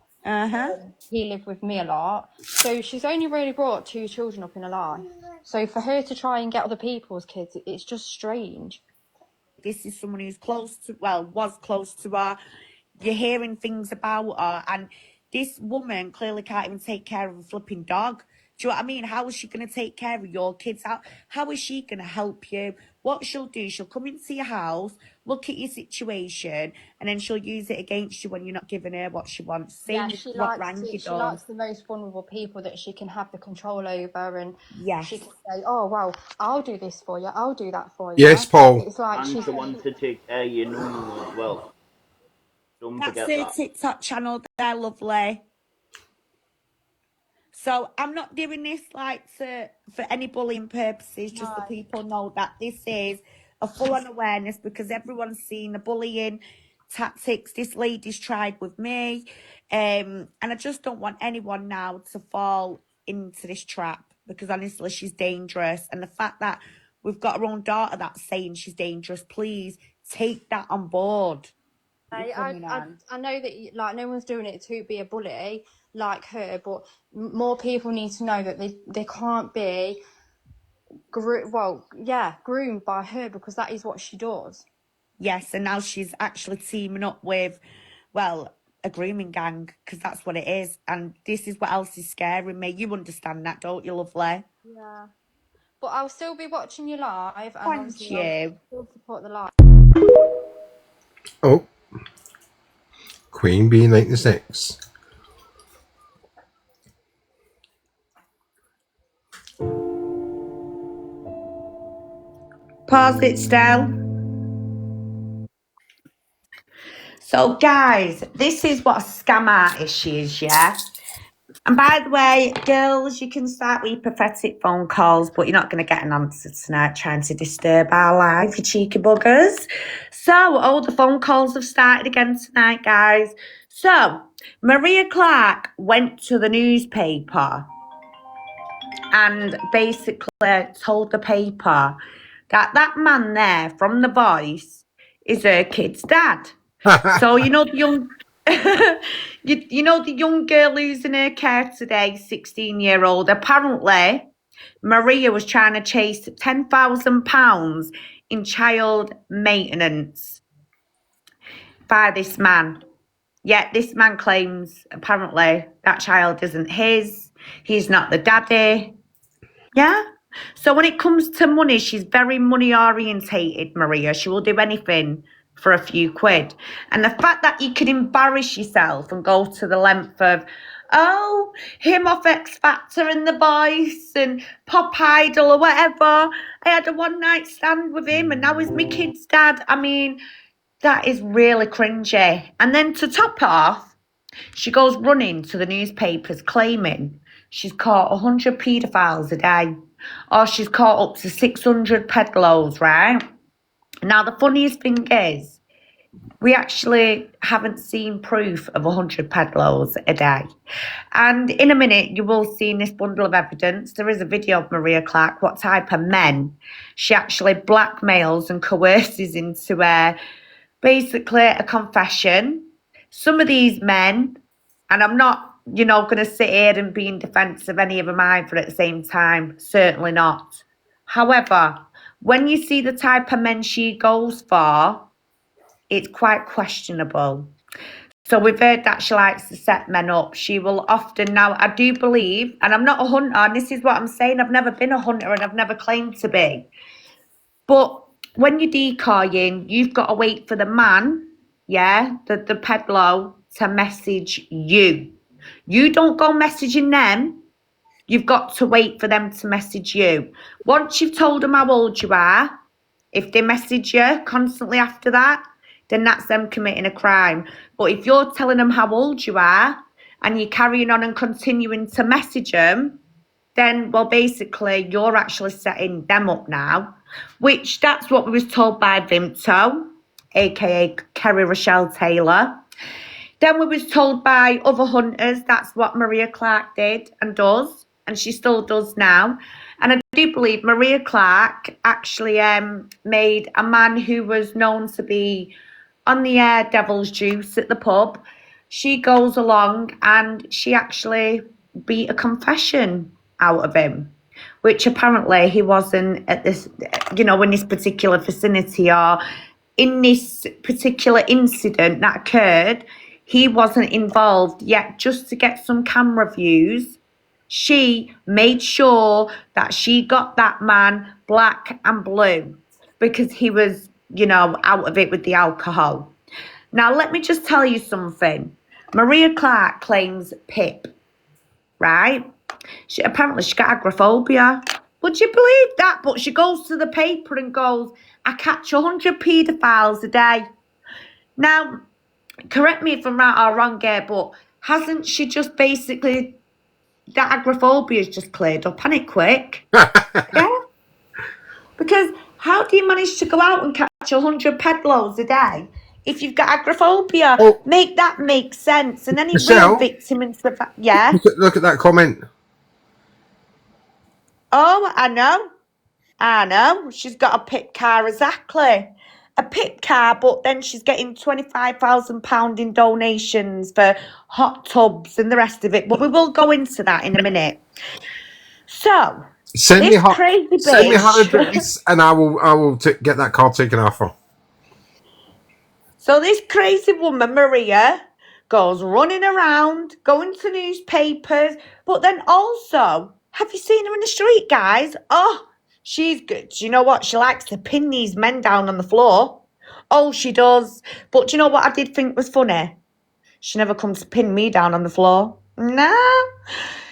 He lived with me a lot, so she's only really brought 2 children up in her life. So for her to try and get other people's kids, it's just strange. This is someone who's was close to her. You're hearing things about her, and This woman clearly can't even take care of a flipping dog. Do you know what I mean? How is she going to take care of your kids? How is she going to help you? What she'll do, she'll come into your house, look at your situation, and then she'll use it against you when you're not giving her what she wants. Same Yeah, with what Ranky she done. likes the most vulnerable people that she can have the control over, and Yes. she can say, "Oh well, I'll do this for you, I'll do that for you." Yes, Paul. It's like And she's she wants to take care of your nunu as well. Don't That's forget her that. TikTok channel. They're lovely. So I'm not doing this like for any bullying purposes, just so people know that this is a full-on awareness because everyone's seen the bullying tactics this lady's tried with me. And I just don't want anyone now to fall into this trap because honestly she's dangerous. And the fact that we've got our own daughter that's saying she's dangerous, please take that on board. I know that like no one's doing it to be a bully like her, but more people need to know that they can't be groomed by her because that is what she does. Yes, and now she's actually teaming up with, well, a grooming gang because that's what it is. And this is what else is scaring me. You understand that, don't you, lovely? Yeah. But I'll still be watching you live, and Thank obviously I'll you. still support the live. Oh, Queen B96. Pause it still. So, guys, this is what a scam artist she is, yeah? And by the way, girls, you can start with pathetic phone calls, but you're not going to get an answer tonight trying to disturb our life, you cheeky buggers. So, all the phone calls have started again tonight, guys. So, Maria Clarke went to the newspaper and basically told the paper that that man there from The Voice is her kid's dad. So you know the young you know the young girl who's in her care today, 16-year-old. Apparently, Maria was trying to chase £10,000 in child maintenance by this man. Yet this man claims apparently that child isn't his. He's not the daddy. Yeah. So when it comes to money, she's very money orientated, Maria. She will do anything for a few quid. And the fact that you can embarrass yourself and go to the length of, oh, him off X Factor and The Voice and Pop Idol or whatever. I had a one night stand with him and now he's my kid's dad. I mean, that is really cringy. And then to top it off, she goes running to the newspapers claiming she's caught 100 paedophiles a day, or she's caught up to 600 peddlers, right? Now, the funniest thing is, we actually haven't seen proof of 100 peddlers a day. And in a minute, you will see in this bundle of evidence, there is a video of Maria Clarke, what type of men she actually blackmails and coerces into basically a confession. Some of these men, and I'm not, going to sit here and be in defence of any of them either at the same time. Certainly not. However, when you see the type of men she goes for, it's quite questionable. So we've heard that she likes to set men up. She will often, now I do believe, and I'm not a hunter, and this is what I'm saying, I've never been a hunter and I've never claimed to be. But when you're decoying, you've got to wait for the man, the peddler, to message you. You don't go messaging them. You've got to wait for them to message you. Once you've told them how old you are, if they message you constantly after that, then that's them committing a crime. But if you're telling them how old you are and you're carrying on and continuing to message them, then, well, basically, you're actually setting them up now, which that's what we was told by Vimto, aka Kerry Rochelle Taylor. Then we was told by other hunters that's what Maria Clarke did and does, and she still does now. And I do believe Maria Clarke actually made a man who was known to be on the air devil's juice at the pub. She goes along and she actually beat a confession out of him, which apparently he wasn't at this, in this particular vicinity or in this particular incident that occurred. he wasn't involved, yet just to get some camera views, she made sure that she got that man black and blue because he was, you know, out of it with the alcohol. Now, let me just tell you something. Maria Clarke claims Pip, right? Apparently she got agoraphobia. Would you believe that? But she goes to the paper and goes, I catch 100 paedophiles a day. Now, correct me if I'm right or wrong here, but hasn't she just basically, that agoraphobia is just cleared up, hasn't it, quick? Yeah? Because how do you manage to go out and catch 100 peddlers a day if you've got agoraphobia? Oh. Make that make sense. And any Michelle? real victim and stuff. Yeah? Look at that comment. Oh, I know. She's got a pit car, exactly. A pit car, but then she's getting £25,000 in donations for hot tubs and the rest of it. But we will go into that in a minute. So, Send me this crazy bitch. Send me her address, and I will get that car taken off her. So this crazy woman, Maria, goes running around, going to newspapers, but then also, have you seen her in the street, guys? Oh, she's good. Do you know what? She likes to pin these men down on the floor. Oh, she does. But do you know what I did think was funny? She never comes to pin me down on the floor. No.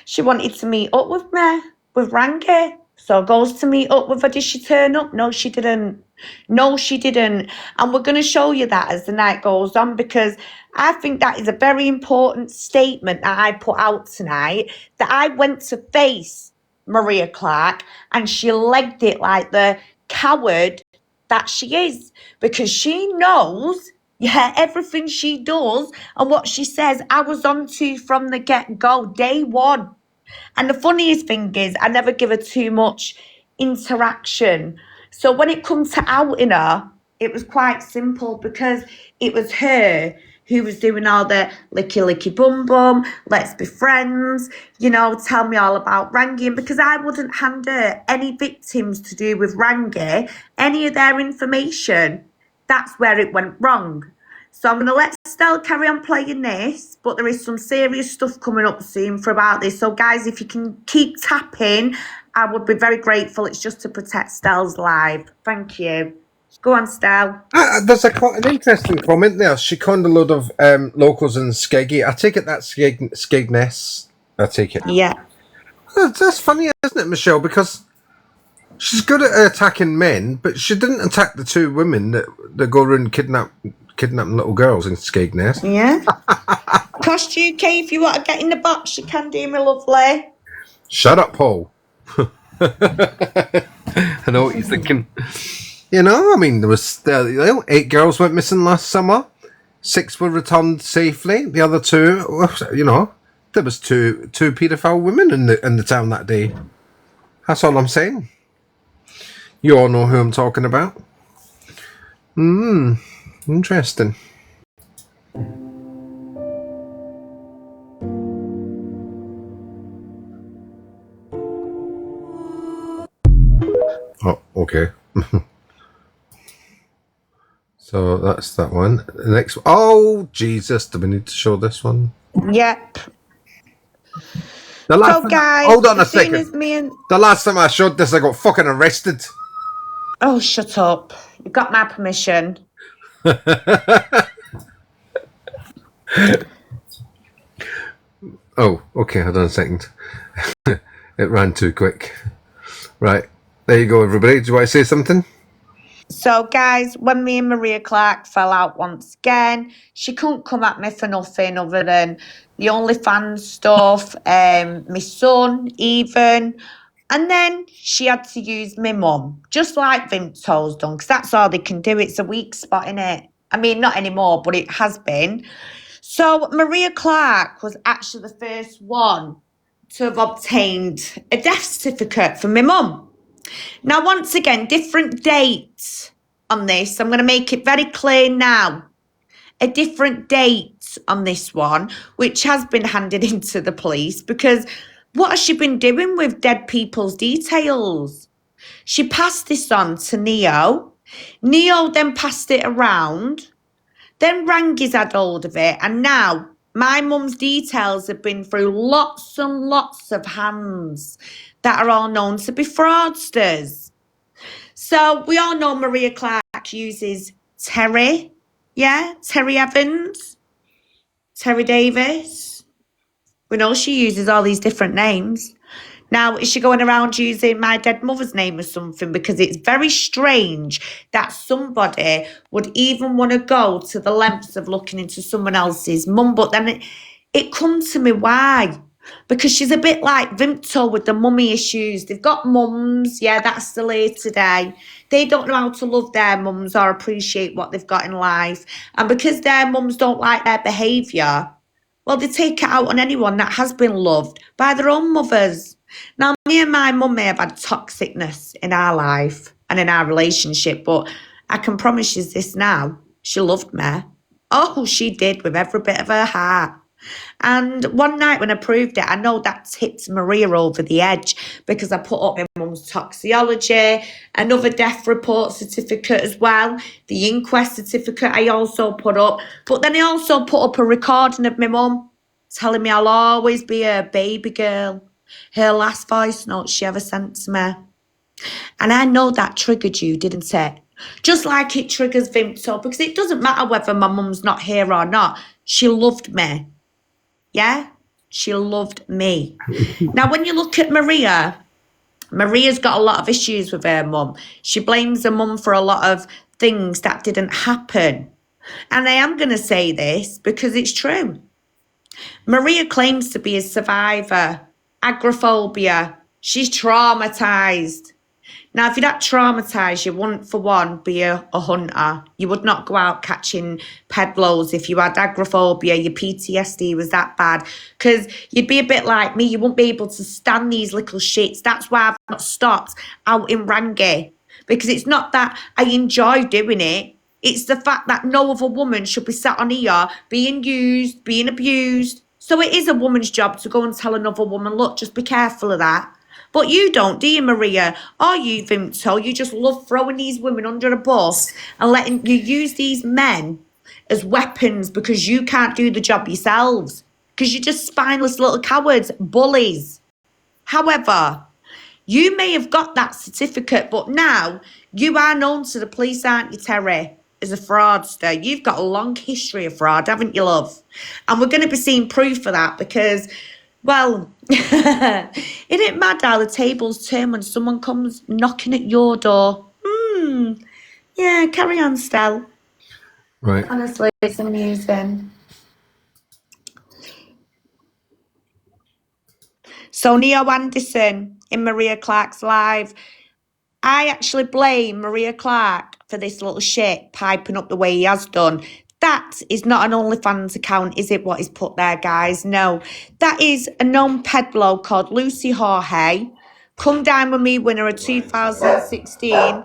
She wanted to meet up with me, with Ranky. So goes to meet up with her. Did she turn up? No, she didn't. No, she didn't. And we're going to show you that as the night goes on, because I think that is a very important statement that I put out tonight, that I went to face Maria Clarke and she legged it like the coward that she is, because she knows, yeah, everything she does and what she says, I was on to from the get-go, day one. And the funniest thing is, I never give her too much interaction. So when it comes to outing her, it was quite simple, because it was her who was doing all the licky licky bum bum, let's be friends, you know, tell me all about Rangi. And because I wouldn't hand her any victims to do with Rangi, any of their information, that's where it went wrong. So I'm going to let Stell carry on playing this, but there is some serious stuff coming up soon for about this. So guys, if you can keep tapping, I would be very grateful. It's just to protect Stell's life. Thank you. Go on, Stell. There's an interesting comment there. She conned a load of locals in Skeggy. I take it that's Skegness. I take it. Yeah. That's funny, isn't it, Michelle? Because she's good at attacking men, but she didn't attack the two women that go around kidnapping little girls in Skegness. Yeah. Cost UK, if you want to get in the box, you can do, my lovely. Shut up, Paul. I know what you're thinking. You know, I mean, there was 8 girls went missing last summer. 6 were returned safely. The other 2, you know, there was two paedophile women in the town that day. That's all I'm saying. You all know who I'm talking about. Interesting. Oh, okay. So that's that one. The next. Oh, Jesus! Do we need to show this one? Yep. The last So, guys, hold on a as soon second. as me and... The last time I showed this, I got fucking arrested. Oh, shut up. You got my permission. Oh, okay. Hold on a second. It ran too quick. Right. There you go, everybody. Do you want to say something? So, guys, when me and Maria Clarke fell out once again, she couldn't come at me for nothing other than the OnlyFans stuff, my son, even. And then she had to use my mum, just like Vimto's done, because that's all they can do. It's a weak spot, innit? I mean, not anymore, but it has been. So, Maria Clarke was actually the first one to have obtained a death certificate from my mum. Now, once again, different dates on this. I'm going to make it very clear now. A different date on this one, which has been handed into the police, because what has she been doing with dead people's details? She passed this on to Neo. Neo then passed it around Then Rangi's had hold of it, and now my mum's details have been through lots and lots of hands that are all known to be fraudsters. So we all know Maria Clarke uses Terry, yeah, Terry Evans, Terry Davis. We know she uses all these different names. Now, is she going around using my dead mother's name or something? Because it's very strange that somebody would even want to go to the lengths of looking into someone else's mum. But then it comes to me, why? Because she's a bit like Vimto with the mummy issues. They've got mums, yeah, that's still here today. They don't know how to love their mums or appreciate what they've got in life. And because their mums don't like their behaviour, well, they take it out on anyone that has been loved by their own mothers. Now, me and my mum may have had toxicness in our life and in our relationship, but I can promise you this now. She loved me. Oh, she did, with every bit of her heart. And one night when I proved it, I know that tipped Maria over the edge because I put up my mum's toxicology, another death report certificate as well, the inquest certificate I also put up. But then I also put up a recording of my mum telling me I'll always be her baby girl. Her last voice note she ever sent to me. And I know that triggered you, didn't it? Just like it triggers Vimto, because it doesn't matter whether my mum's not here or not. She loved me. Yeah? She loved me. Now, when you look at Maria, Maria's got a lot of issues with her mum. She blames her mum for a lot of things that didn't happen. And I am going to say this because it's true. Maria claims to be a survivor. Agoraphobia. She's traumatised. Now, if you're that traumatised, you wouldn't, for one, be a hunter. You would not go out catching pedlos if you had agoraphobia, your PTSD was that bad. Because you'd be a bit like me. You wouldn't be able to stand these little shits. That's why I've not stopped out in Rangi. Because it's not that I enjoy doing it. It's the fact that no other woman should be sat on here being used, being abused. So it is a woman's job to go and tell another woman, look, just be careful of that. But you don't, do you, Maria? Or you, Vimto? You just love throwing these women under a bus and letting you use these men as weapons because you can't do the job yourselves. Because you're just spineless little cowards, bullies. However, you may have got that certificate, but now you are known to the police, aren't you, Terry? As a fraudster. You've got a long history of fraud, haven't you, love? And we're going to be seeing proof of that because, well, isn't it mad how the tables turn when someone comes knocking at your door? Yeah, carry on, Stel. Right. Honestly, it's amusing. So Neo Anderson in Maria Clarke's live. I actually blame Maria Clarke for this little shit piping up the way he has done. That is not an OnlyFans account, is it, what he's put there, guys? No. That is a known pedlo called Lucy Jorge. Come Down With Me winner of 2016.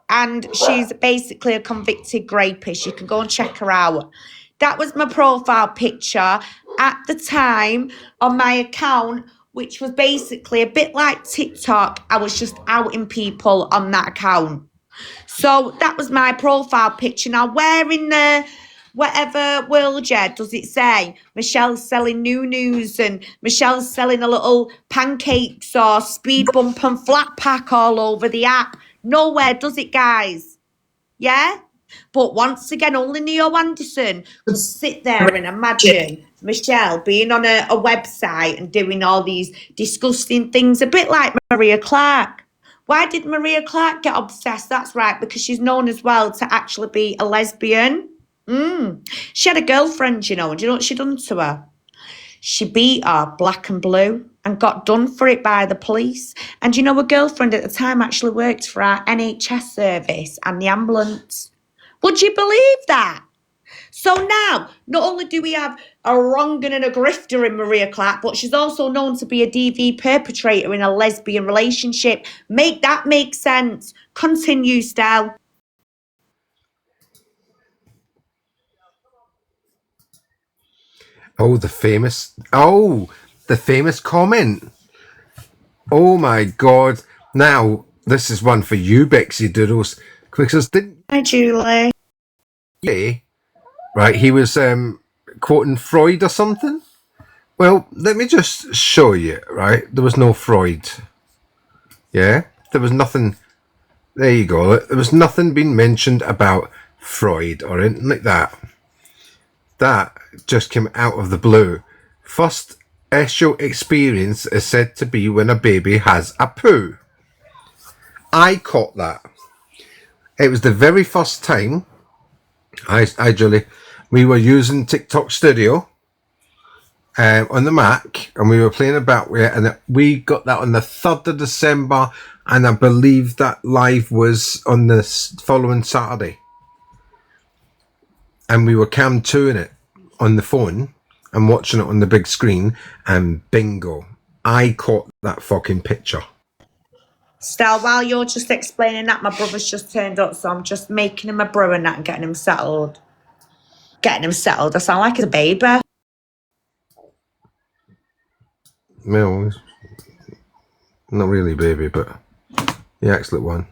And she's basically a convicted rapist. You can go and check her out. That was my profile picture at the time on my account, which was basically a bit like TikTok. I was just outing people on that account. So that was my profile picture. Now, where in the whatever world, yeah, does it say Michelle's selling new news and Michelle's selling a little pancakes or speed bump and flat pack all over the app? Nowhere does it, guys. Yeah? But once again, only Neo Anderson could sit there and imagine Michelle being on a website and doing all these disgusting things, a bit like Maria Clarke. Why did Maria Clarke get obsessed? That's right, because she's known as well to actually be a lesbian. She had a girlfriend, you know, and do you know what she done to her? She beat her black and blue and got done for it by the police. And you know, her girlfriend at the time actually worked for our NHS service and the ambulance. Would you believe that? So now, not only do we have a wrong'un and a grifter in Maria Clarke, but she's also known to be a DV perpetrator in a lesbian relationship. Make that make sense. Continue, Stel. Oh, the famous comment. Oh my God. Now, this is one for you, Bexy Doodles. Because didn't Hi, Julie. you right? He was quoting Freud or something. Well, let me just show you, right? There was no Freud. Yeah? There was nothing. There you go. There was nothing being mentioned about Freud or anything like that. That just came out of the blue. First actual experience is said to be when a baby has a poo. I caught that. It was the very first time Julie, we were using TikTok Studio on the Mac, and we were playing about with it, and we got that on the 3rd of December, and I believe that live was on the following Saturday. And we were cam 2ing it on the phone and watching it on the big screen, and bingo, I caught that fucking picture. Stell, while you're just explaining that, my brother's just turned up, so I'm just making him a brew and that and getting him settled. I sound like a baby. No, not really, baby, but the excellent one.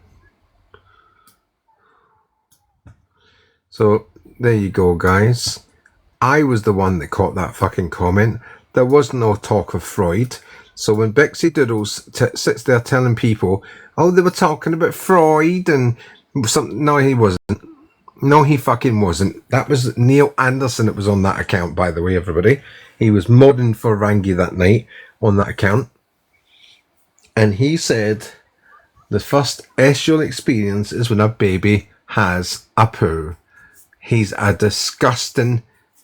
So there you go, guys. I was the one that caught that fucking comment. There was no talk of Freud. So when Bexy Doodles sits there telling people, oh, they were talking about Freud and something, no, he wasn't. No, he fucking wasn't. That was Neil Anderson that was on that account, by the way, everybody. He was modding for Rangi that night on that account. And he said the first actual experience is when a baby has a poo. He's a disgusting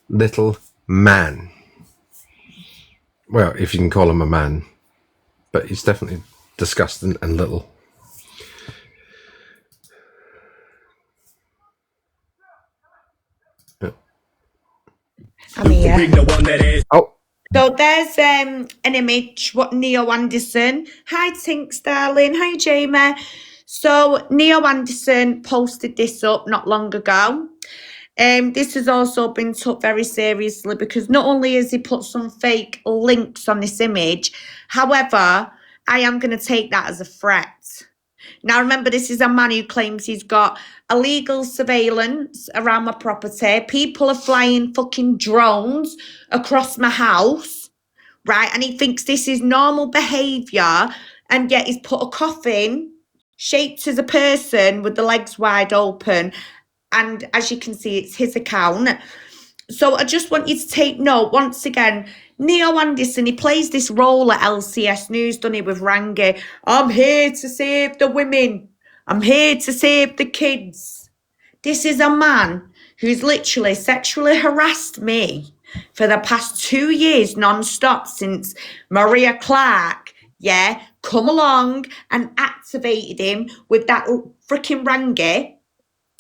little man. Well, if you can call him a man. But he's definitely disgusting and little. I'm here. Oh. So there's an image, what Neo Anderson. Hi Tinks, darling. Hi Jamie. So Neo Anderson posted this up not long ago. This has also been took very seriously because not only has he put some fake links on this image, however, I am going to take that as a threat. Now, remember, this is a man who claims he's got illegal surveillance around my property. People are flying fucking drones across my house, right? And he thinks this is normal behaviour, and yet he's put a coffin shaped as a person with the legs wide open. And as you can see, it's his account. So I just want you to take note, once again, Neo Anderson, he plays this role at LCS News, doesn't he, with Rangi. I'm here to save the women. I'm here to save the kids. This is a man who's literally sexually harassed me for the past 2 years non-stop since Maria Clarke, yeah, come along and activated him with that freaking Rangi.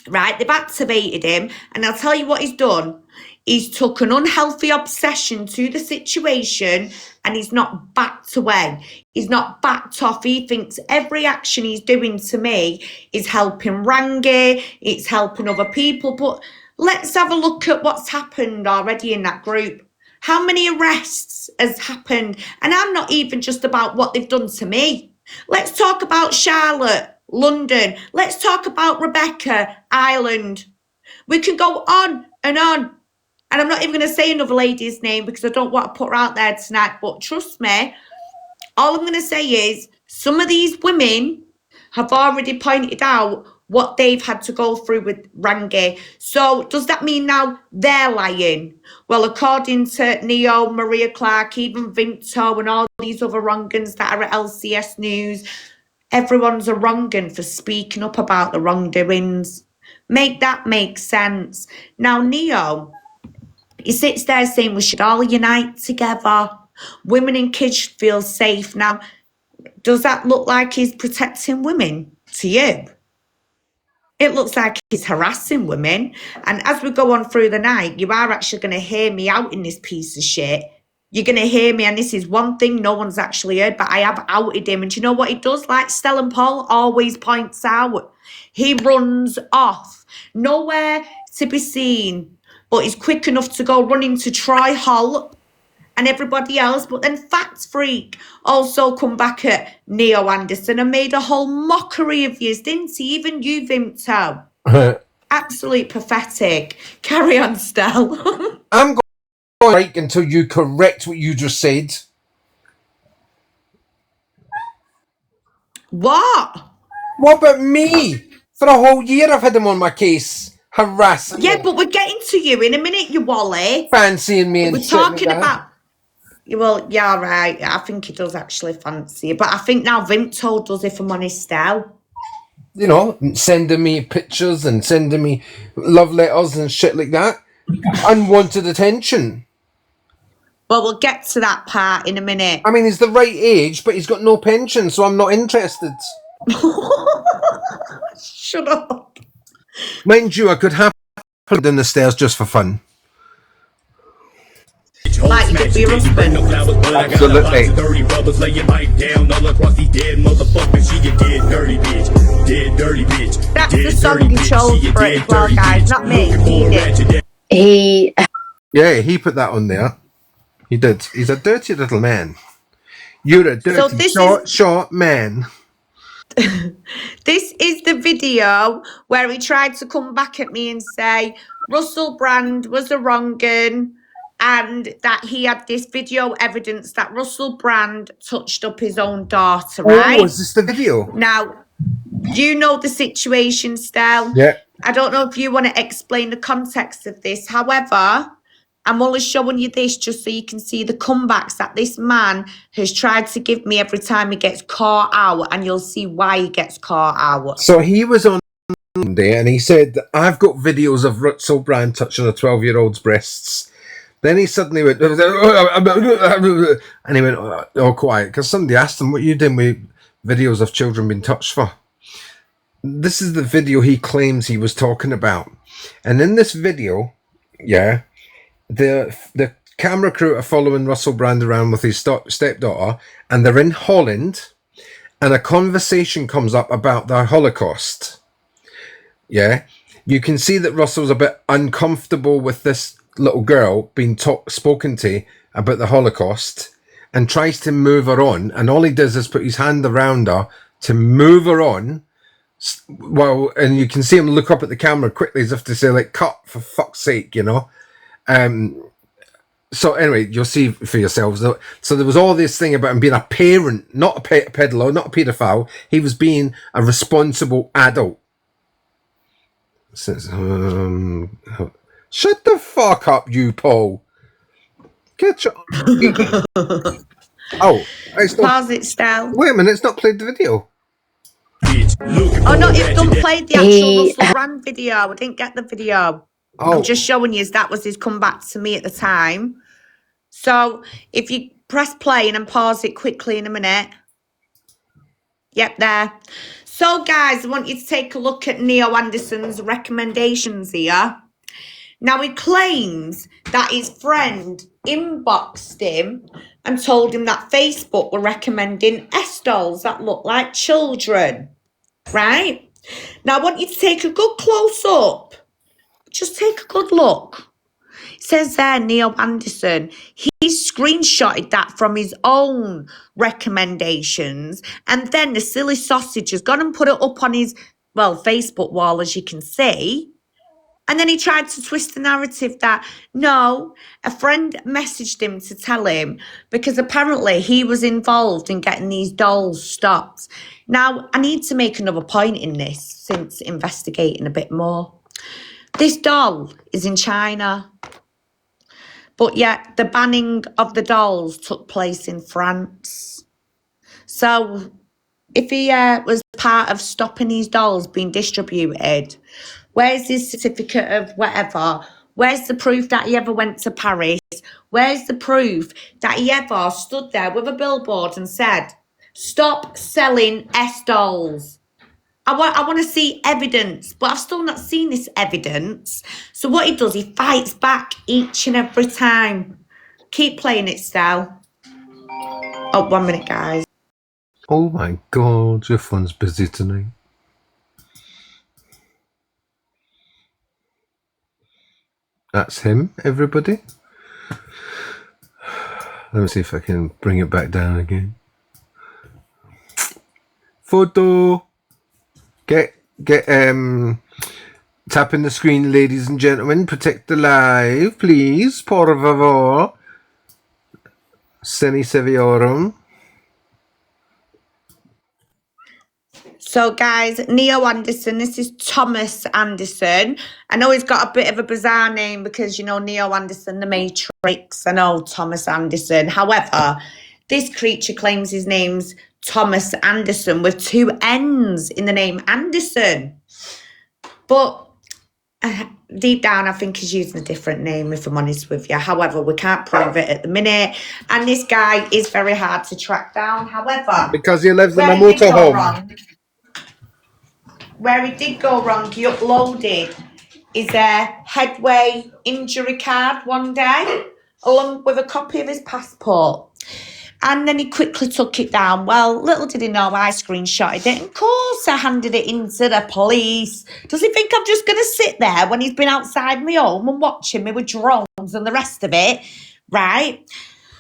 Right, they've activated him, and I'll tell you what he's done. He's took an unhealthy obsession to the situation, and he's not backed away. He's not backed off. He thinks every action he's doing to me is helping Rangi, it's helping other people. But let's have a look at what's happened already in that group. How many arrests has happened? And I'm not even just about what they've done to me. Let's talk about Charlotte, London. Let's talk about Rebecca, Ireland. We can go on and on. And I'm not even going to say another lady's name because I don't want to put her out there tonight. But trust me, all I'm going to say is some of these women have already pointed out what they've had to go through with Rangi. So does that mean now they're lying? Well, according to Neo, Maria Clarke, even Vinto and all these other wrong'uns that are at LCS News, everyone's a wrong'un for speaking up about the wrongdoings. Make that make sense. Now, Neo, he sits there saying we should all unite together. Women and kids feel safe. Now, does that look like he's protecting women to you? It looks like he's harassing women. And as we go on through the night, you are actually going to hear me out in this piece of shit. You're going to hear me, and this is one thing no one's actually heard, but I have outed him. And do you know what he does? Like Stella and Paul always points out, he runs off. Nowhere to be seen, but he's quick enough to go running to Troy Holt and everybody else. But then Fact Freak also come back at Neo Anderson and made a whole mockery of you, didn't he? Even you, Vimto. Absolute pathetic. Carry on, Stel. I'm going to break until you correct what you just said. What? What about me? For a whole year I've had him on my case, harassing Yeah, me, but we're getting to you in a minute, you wally. fancying me and We're shit like talking that. about... Well, yeah, right. I think he does actually fancy you. But I think now Vimto does, if I'm honest, Stel. You know, sending me pictures and sending me love letters and shit like that. Unwanted attention. Well, we'll get to that part in a minute. I mean, he's the right age, but he's got no pension, so I'm not interested. Shut up. Mind you, I could happily down the stairs just for fun. Like you did with your husband. Absolutely. That's the song he chose for it as well, guys. Not me. He Yeah, he put that on there. He did. He's a dirty little man. You're a dirty, short man. This is the video where he tried to come back at me and say Russell Brand was a wrong-un and that he had this video evidence that Russell Brand touched up his own daughter, right? Oh, is this the video? Now, you know the situation, Stel. Yeah. I don't know if you want to explain the context of this. However, I'm only showing you this just so you can see the comebacks that this man has tried to give me every time he gets caught out, and you'll see why he gets caught out. So he was on Monday and he said, I've got videos of Russell Brand touching a 12-year-old's breasts. Then he suddenly went, and he went, oh, quiet, because somebody asked him, what are you doing with videos of children being touched for? This is the video he claims he was talking about. And in this video, yeah, the camera crew are following Russell Brand around with his stepdaughter, and they're in Holland, and a conversation comes up about the Holocaust. Yeah, you can see that Russell's a bit uncomfortable with this little girl being spoken to about the Holocaust, and tries to move her on, and all he does is put his hand around her to move her on. Well, and you can see him look up at the camera quickly as if to say, like, cut, for fuck's sake, you know. So anyway, you'll see for yourselves. So there was all this thing about him being a parent, not a peddler, not a paedophile. He was being a responsible adult. Shut the fuck up, you Paul. Get your... Oh, it's not... Pause it, Stel. Wait a minute, it's not played the video. Oh no, it don't play the actual Russell Brand video. I didn't get the video. Oh. I'm just showing you that was his comeback to me at the time. So if you press play and then pause it quickly in a minute. Yep, there. So guys, I want you to take a look at Neo Anderson's recommendations here. Now he claims that his friend inboxed him and told him that Facebook were recommending S-dolls that look like children. Right? Now I want you to take a good close up. Just take a good look. It says there, Neil Anderson, he screenshotted that from his own recommendations, and then the silly sausage has gone and put it up on his, well, Facebook wall, as you can see. And then he tried to twist the narrative that, no, a friend messaged him to tell him because apparently he was involved in getting these dolls stopped. Now, I need to make another point in this since investigating a bit more. This doll is in China, but yet the banning of the dolls took place in France. So if he was part of stopping these dolls being distributed, where's his certificate of whatever? Where's the proof that he ever went to Paris? Where's the proof that he ever stood there with a billboard and said, stop selling S-dolls? I want to see evidence, but I've still not seen this evidence. So what he does, he fights back each and every time. Keep playing it, Stel. Oh, 1 minute, guys. Oh my God, your phone's busy tonight. That's him, everybody. Let me see if I can bring it back down again. Photo. Get Tapping the screen, ladies and gentlemen. Protect the live, please. Por favor. Seni seviyorum. So, guys, Neo Anderson, this is Thomas Anderson. I know he's got a bit of a bizarre name because, you know, Neo Anderson, The Matrix. I know Thomas Anderson. However, this creature claims his name's Thomas Anderson with 2 N's in the name Anderson. But deep down, I think he's using a different name, if I'm honest with you. However, we can't prove it at the minute. And this guy is very hard to track down. However, because he lives in a where he did go motorhome. wrong, where he did go wrong, he uploaded his headway injury card one day, along with a copy of his passport. And then he quickly took it down. Well, little did he know I screenshotted it. Of course, I handed it into the police. Does he think I'm just going to sit there when he's been outside my home and watching me with drones and the rest of it? Right?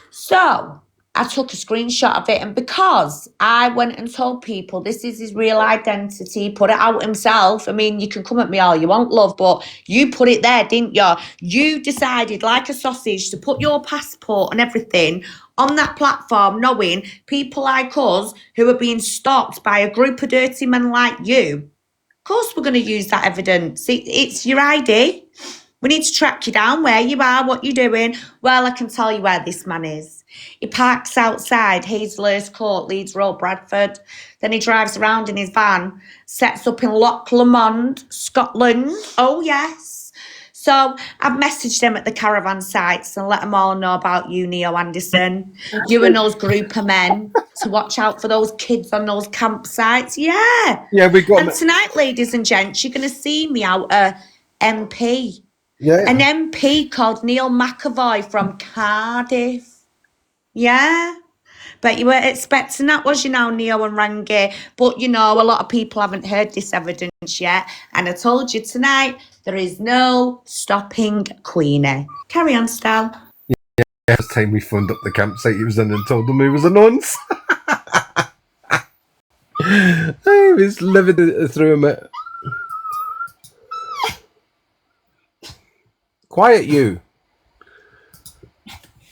So I took a screenshot of it. And because I went and told people this is his real identity, put it out himself. I mean, you can come at me all you want, love, but you put it there, didn't you? You decided, like a sausage, to put your passport and everything on that platform, knowing people like us who are being stalked by a group of dirty men like you. Of course we're going to use that evidence. It's your ID. We need to track you down, where you are, what you're doing. Well, I can tell you where this man is. He parks outside Hazelhurst Court, Leeds Road, Bradford. Then he drives around in his van, sets up in Loch Lomond, Scotland. Oh, yes. So I've messaged them at the caravan sites and let them all know about you, Neo Anderson. You and those group of men to watch out for those kids on those campsites. Yeah. Yeah, we got. And tonight, ladies and gents, you're going to see me out at MP. Yeah. An MP called Neil McAvoy from Cardiff. Yeah. Bet you weren't expecting that, was you now, Neo and Rangi? But, you know, a lot of people haven't heard this evidence yet. And I told you tonight, there is no stopping Queenie. Carry on, Stal. Yeah, last time we phoned up the campsite he was in and told them he was a nonce. I was living through him. Quiet you.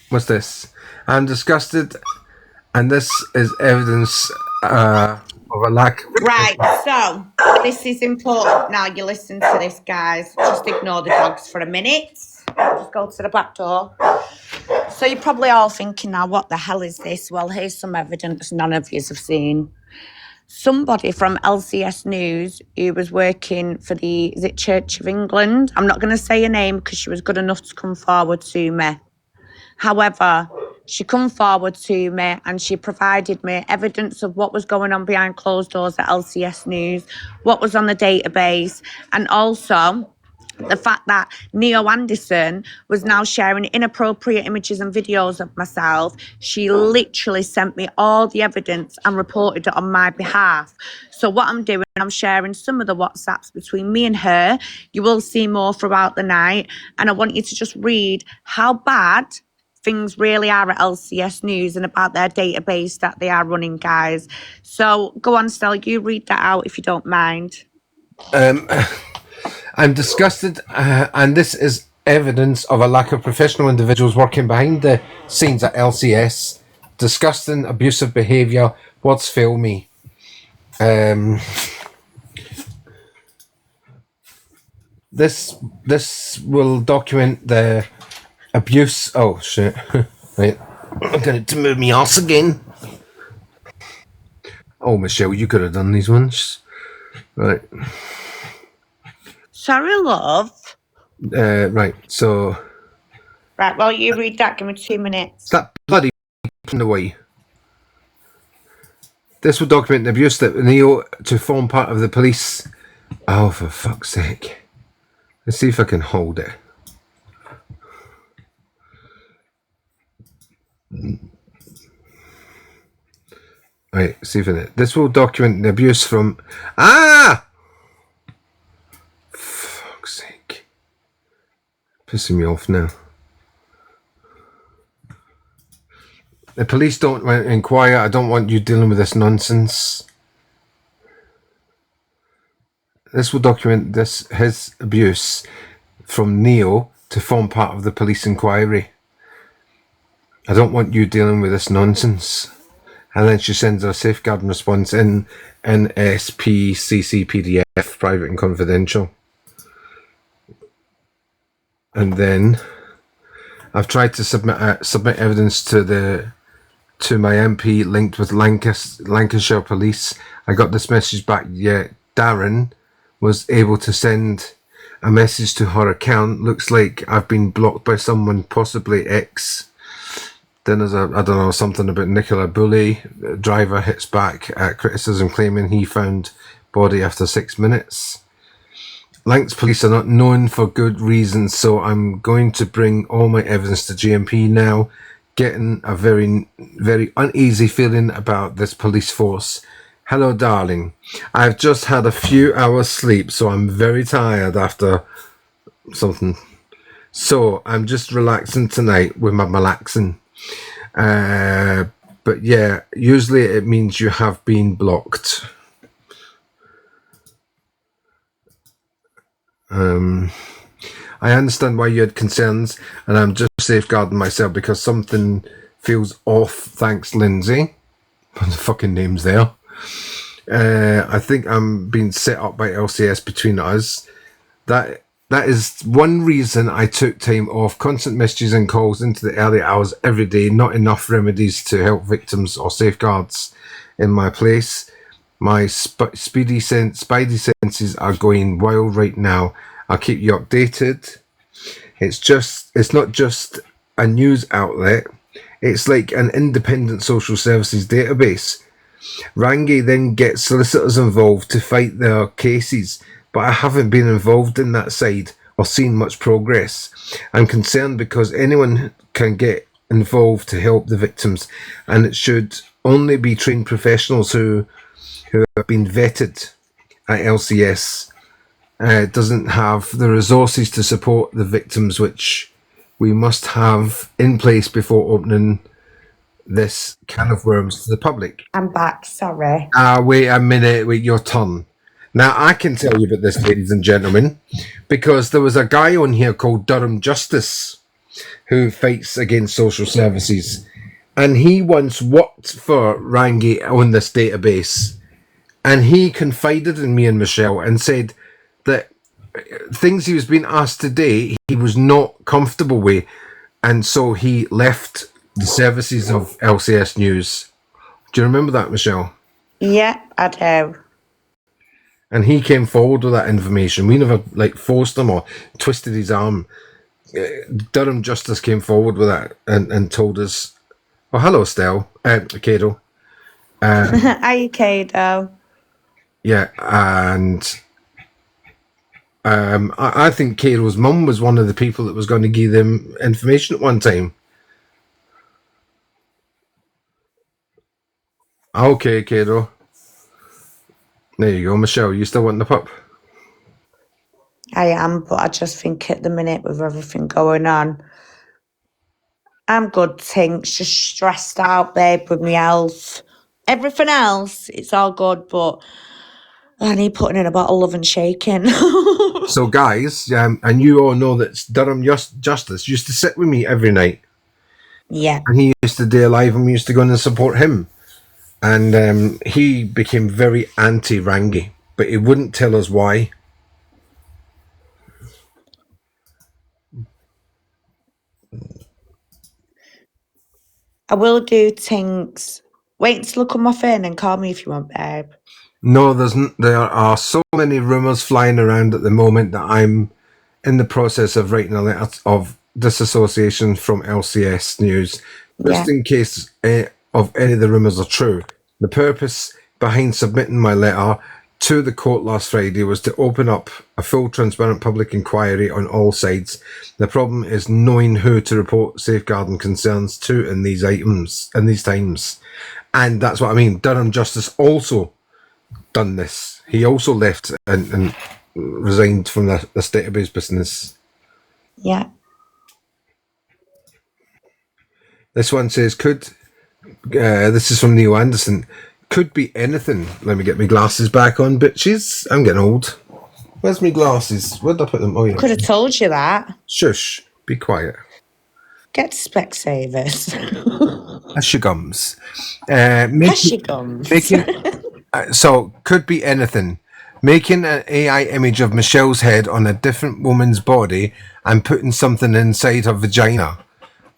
What's this? I'm disgusted, and this is evidence of a lack. Right, so this is important. Now you listen to this, guys. Just ignore the dogs for a minute. Just go to the back door. So you're probably all thinking now, what the hell is this? Well, here's some evidence none of you have seen. Somebody from LCS News who was working for the Church of England. I'm not going to say her name because she was good enough to come forward to me. However, she come forward to me and she provided me evidence of what was going on behind closed doors at LCS News, what was on the database, and also the fact that Neo Anderson was now sharing inappropriate images and videos of myself. She literally sent me all the evidence and reported it on my behalf. So what I'm doing, I'm sharing some of the WhatsApps between me and her. You will see more throughout the night. And I want you to just read how bad things really are at LCS News and about their database that they are running, guys. So go on, Stella, you read that out if you don't mind. I'm disgusted, and this is evidence of a lack of professional individuals working behind the scenes at LCS. Disgusting, abusive behaviour. What's fail me? This will document the abuse. Oh shit! Right, I'm going to move me arse again. Oh, Michelle, you could have done these ones, right? Sorry, love. Right. So. Right. Well, you read that. Give me 2 minutes. That bloody in the way. This will document the abuse that Neo to form part of the police. Oh, for fuck's sake! Let's see if I can hold it. Right, see if it. This will document the abuse from. Fuck's sake! Pissing me off now. The police don't inquire. I don't want you dealing with this nonsense. This will document his abuse from Neo to form part of the police inquiry. I don't want you dealing with this nonsense. And then she sends her safeguarding response in NSPCC PDF, private and confidential. And then I've tried to submit evidence to my MP linked with Lancashire Police. I got this message back. Yeah, Darren was able to send a message to her account. Looks like I've been blocked by someone, possibly X. Then there's something about Nicola Bully. Driver hits back at criticism, claiming he found body after 6 minutes. Lancs police are not known for good reasons, so I'm going to bring all my evidence to GMP now. Getting a very, very uneasy feeling about this police force. Hello, darling. I've just had a few hours sleep, so I'm very tired after something. So I'm just relaxing tonight with my malaxing. But yeah, usually it means you have been blocked. I understand why you had concerns, and I'm just safeguarding myself because something feels off. Thanks, Lindsay. The fucking name's there. I think I'm being set up by LCS between us. That is one reason I took time off. Constant messages and calls into the early hours every day. Not enough remedies to help victims or safeguards in my place. My spidey senses are going wild right now. I'll keep you updated. It's not just a news outlet. It's like an independent social services database. Rangi then gets solicitors involved to fight their cases, but I haven't been involved in that side or seen much progress. I'm concerned because anyone can get involved to help the victims, and it should only be trained professionals who have been vetted at LCS. Doesn't have the resources to support the victims, which we must have in place before opening this can of worms to the public. I'm back, sorry. Wait a minute, wait your turn. Now I can tell you about this, ladies and gentlemen, because there was a guy on here called Durham Justice who fights against social services, and he once worked for Rangi on this database, and he confided in me and Michelle and said that things he was being asked today he was not comfortable with, and so he left the services of LCS News. Do you remember that, Michelle? Yeah, I do. And he came forward with that information. We never forced him or twisted his arm. Durham Justice came forward with that and told us. Oh, hello, Stell. Kato. Hi, Kato. Yeah, and I think Kato's mum was one of the people that was going to give them information at one time. Okay, Kato. There you go, Michelle. You still want the pup? I am, but I just think at the minute with everything going on, I'm good, thanks. Just stressed out, babe, with my health. Everything else, it's all good, but I need putting in a bottle of and shaking. So, guys, and you all know that Durham Justice used to sit with me every night. Yeah. And he used to do live, and we used to go in and support him. And he became very anti-Rangi, but he wouldn't tell us why. I will do things. Wait until I come off in and call me if you want, babe. No, there are so many rumours flying around at the moment that I'm in the process of writing a letter of disassociation from LCS News, just in case of any of the rumours are true. The purpose behind submitting my letter to the court last Friday was to open up a full, transparent public inquiry on all sides. The problem is knowing who to report safeguarding concerns to in these times. And that's what I mean. Durham Justice also done this. He also left and resigned from this database business. Yeah. This one says, this is from Neil Anderson, could be anything. Let me get my glasses back on, bitches. I'm getting old. Where's my glasses? Where did I put them? Oh, yeah. Could have told you that. Shush. Be quiet. Get Specsavers. Hush your gums. Hush your gums. So, could be anything. Making an AI image of Michelle's head on a different woman's body and putting something inside her vagina.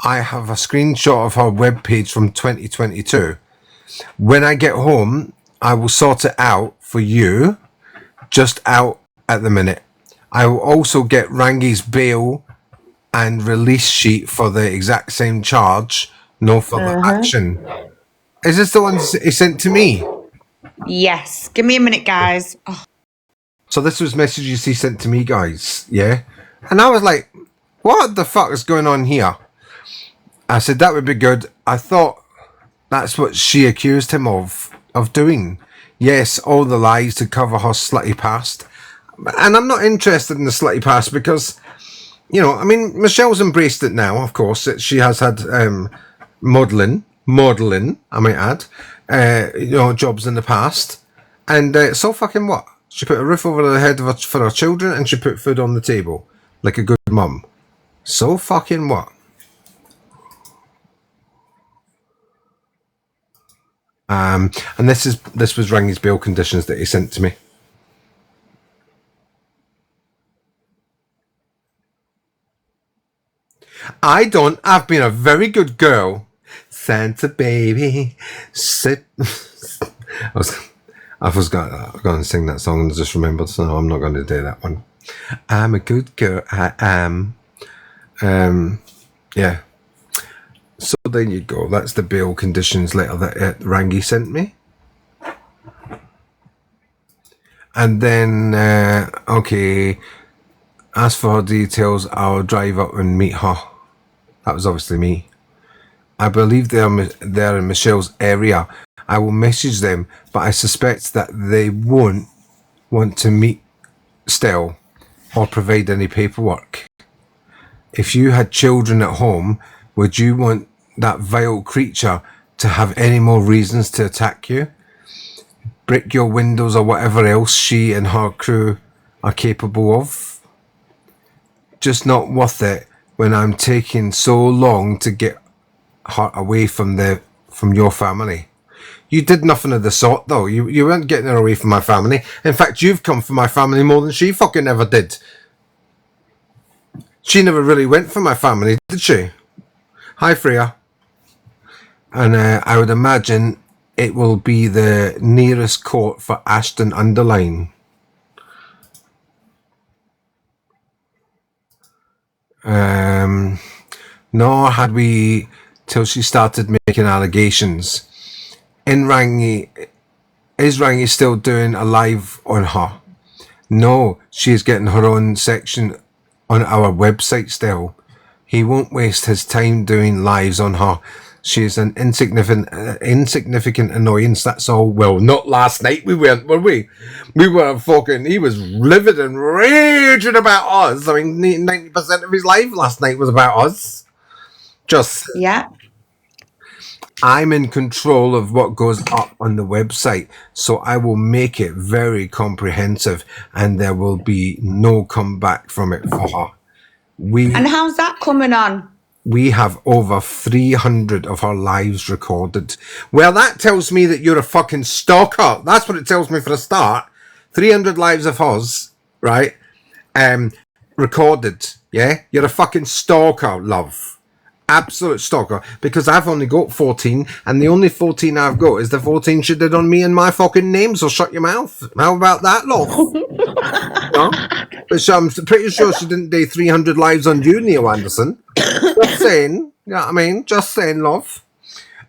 I have a screenshot of her webpage from 2022. When I get home, I will sort it out for you. Just out at the minute. I will also get Rangi's bail and release sheet for the exact same charge. No further action. Is this the one he sent to me? Yes. Give me a minute, guys. Oh. So this was messages he sent to me, guys. Yeah. And I was like, what the fuck is going on here? I said, that would be good. I thought that's what she accused him of doing. Yes, all the lies to cover her slutty past. And I'm not interested in the slutty past because, you know, I mean, Michelle's embraced it now, of course. She has had modelling, I might add, you know, jobs in the past. And so fucking what? She put a roof over the head for her children and she put food on the table like a good mum. So fucking what? And this was Rangi's bail conditions that he sent to me. I've been a very good girl. Santa baby, sit. I was going to sing that song and I just remembered, so no, I'm not going to do that one. I'm a good girl, I am. Yeah. So there you go. That's the bail conditions letter that Rangi sent me. And then, okay, as for her details, I'll drive up and meet her. That was obviously me. I believe they're in Michelle's area. I will message them, but I suspect that they won't want to meet still or provide any paperwork. If you had children at home, would you want that vile creature to have any more reasons to attack you? Break your windows or whatever else she and her crew are capable of? Just not worth it when I'm taking so long to get her away from your family. You did nothing of the sort, though. You weren't getting her away from my family. In fact, you've come for my family more than she fucking ever did. She never really went for my family, did she? Hi, Freya. And I would imagine it will be the nearest court for Ashton Underline. Nor had we till she started making allegations. Is Rangi still doing a live on her? No, she is getting her own section on our website still. He won't waste his time doing lives on her. She is an insignificant annoyance, that's all. Well, not last night we weren't, were we? We were fucking, he was livid and raging about us. I mean, 90% of his life last night was about us. Just... Yeah. I'm in control of what goes up on the website, so I will make it very comprehensive and there will be no comeback from it for her. And how's that coming on? We have over 300 of her lives recorded. Well, that tells me that you're a fucking stalker. That's what it tells me for a start. 300 lives of hers, right? Recorded, yeah? You're a fucking stalker, love. Absolute stalker, because I've only got 14 and the only 14 I've got is the 14 she did on me and my fucking name, so shut your mouth. How about that, love? No? But I'm pretty sure she didn't do 300 lives on you, Neil Anderson. Just saying, you know what I mean? Just saying, love.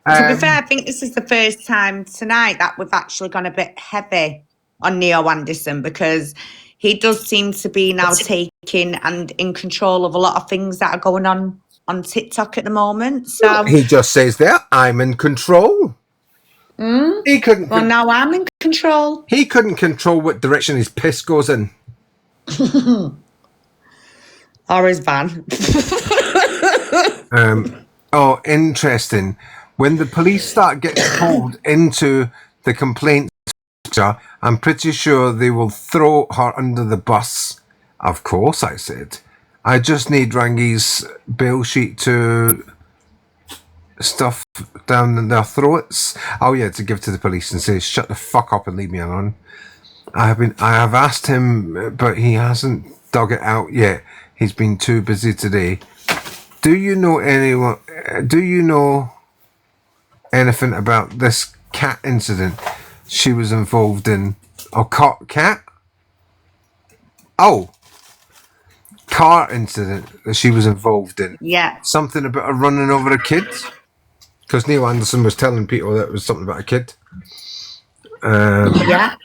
To be fair, I think this is the first time tonight that we've actually gone a bit heavy on Neo Anderson, because he does seem to be now taking and in control of a lot of things that are going on TikTok at the moment. So he just says there, I'm in control. He couldn't. Well, now I'm in control. He couldn't control what direction his piss goes in. Or his van. Oh, interesting. When the police start getting called into the complaints I'm pretty sure they will throw her under the bus. Of course, I said. I just need Rangi's bail sheet to stuff down their throats. Oh yeah, to give to the police and say, shut the fuck up and leave me alone. I have asked him, but he hasn't dug it out yet. He's been too busy today. Do you know anything about this cat incident she was involved in? Or cat? Oh, car incident that she was involved in. Yeah. Something about her running over a kid? Because Neil Anderson was telling people that it was something about a kid. Yeah.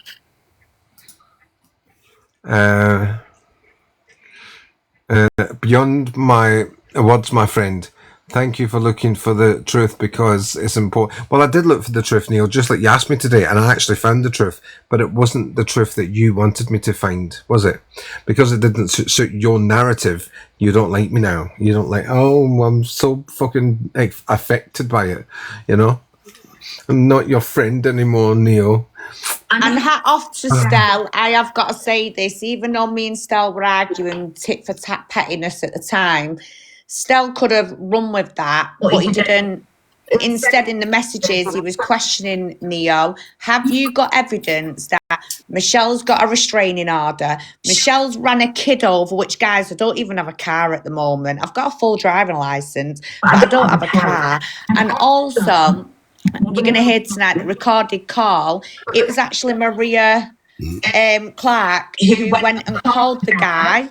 Beyond my words, my friend, thank you for looking for the truth because it's important. Well, I did look for the truth, Neil, just like you asked me today, and I actually found the truth, but it wasn't the truth that you wanted me to find, was it? Because it didn't suit your narrative. You don't like me now. You don't like, oh, I'm so fucking affected by it, you know? I'm not your friend anymore, Neil. And hat off to Stell. I have got to say this, even though me and Stell were arguing tit for tat pettiness at the time, Stell could have run with that, but he didn't. Instead, in the messages, he was questioning Neo. Have you got evidence that Michelle's got a restraining order? Michelle's ran a kid over, which, guys, I don't even have a car at the moment. I've got a full driving license, but I don't have a car. And also, you're going to hear tonight the recorded call. It was actually Maria Clarke who went and called the guy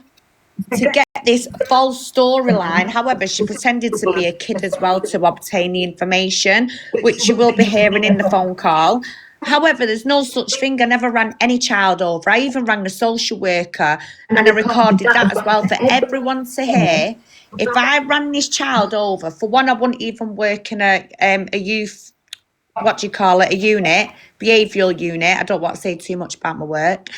to get this false storyline. However, she pretended to be a kid as well to obtain the information, which you will be hearing in the phone call. However, there's no such thing. I never ran any child over. I even rang the social worker and I recorded that as well for everyone to hear. If I ran this child over, for one, I wouldn't even work in a youth, what do you call it, a unit, behavioural unit. I don't want to say too much about my work.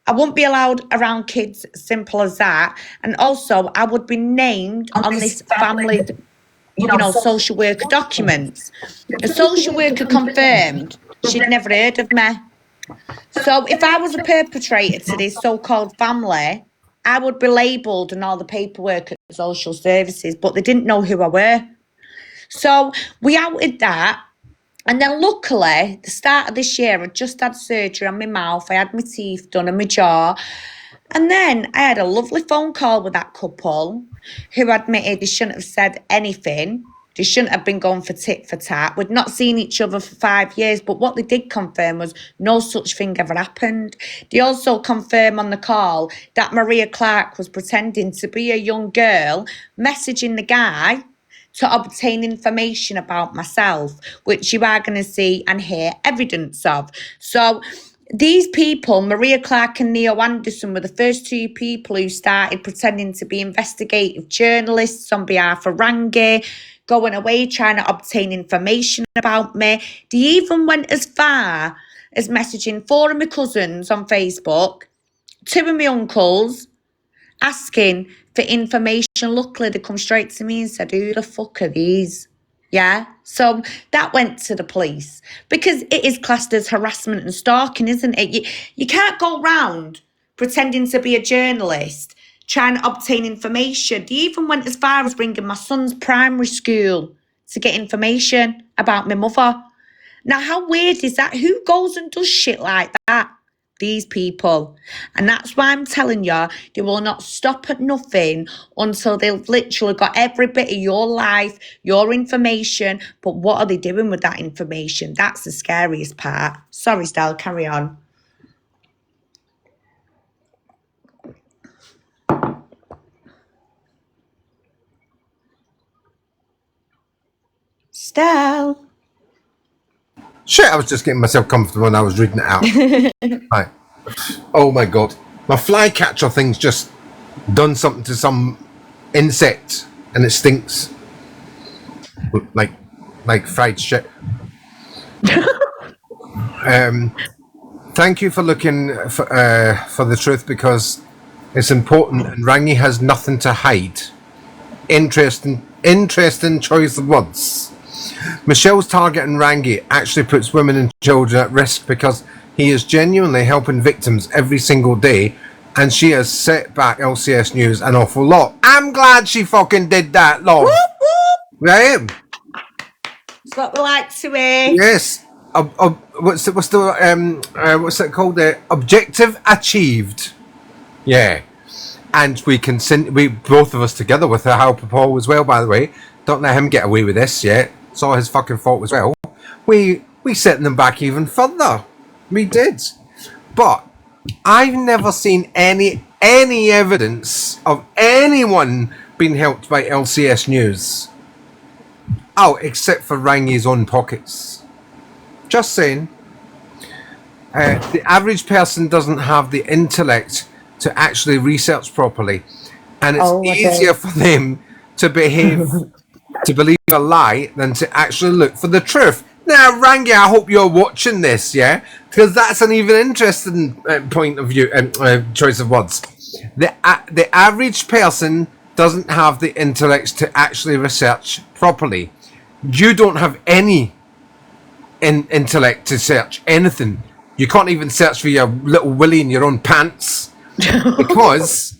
I wouldn't be allowed around kids, simple as that. And also, I would be named on this family, social worker documents. A social worker confirmed she'd never heard of me. So if I was a perpetrator to this so-called family, I would be labelled and all the paperwork at social services, but they didn't know who I were. So we outed that. And then luckily, the start of this year, I just had surgery on my mouth. I had my teeth done and my jaw. And then I had a lovely phone call with that couple who admitted they shouldn't have said anything. They shouldn't have been going for tit for tat. We'd not seen each other for 5 years, but what they did confirm was no such thing ever happened. They also confirmed on the call that Maria Clarke was pretending to be a young girl, messaging the guy to obtain information about myself, which you are going to see and hear evidence of. So these people, Maria Clarke and Neo Anderson, were the first two people who started pretending to be investigative journalists on behalf of Rangi, going away trying to obtain information about me. They even went as far as messaging 4 of my cousins on Facebook, 2 of my uncles, asking for information. Luckily, they come straight to me and said, who the fuck are these? Yeah. So that went to the police because it is classed as harassment and stalking, isn't it? You can't go round pretending to be a journalist, trying to obtain information. They even went as far as bringing my son's primary school to get information about my mother. Now, how weird is that? Who goes and does shit like that? These people. And that's why I'm telling you, they will not stop at nothing until they've literally got every bit of your life, your information. But what are they doing with that information? That's the scariest part. Sorry, Stell, carry on. Stell. Shit, I was just getting myself comfortable and I was reading it out. Right. Oh my god. My flycatcher thing's just done something to some insect and it stinks. Like fried shit. Thank you for looking for the truth because it's important and Rangi has nothing to hide. Interesting choice of words. Michelle's targeting Rangi actually puts women and children at risk because He is genuinely helping victims every single day, and she has set back LCS News an awful lot. I'm glad she fucking did that, love. Whoop, whoop. Right? It's what we like to hear. Yes. What's it called? Objective achieved. Yeah. And we can we both of us together with the help of Paul as well, by the way. Don't let him get away with this yet. It's all his fucking fault as well. We set them back even further. We did. But I've never seen any evidence of anyone being helped by LCS News. Oh, except for Rangi's own pockets. Just saying. The average person doesn't have the intellect to actually research properly, and it's easier for them to believe a lie than to actually look for the truth. Now, Rangi, I hope you're watching this, yeah, because that's an even interesting point of view and choice of words. The average person doesn't have the intellect to actually research properly. You don't have any intellect to search anything. You can't even search for your little willy in your own pants. Because,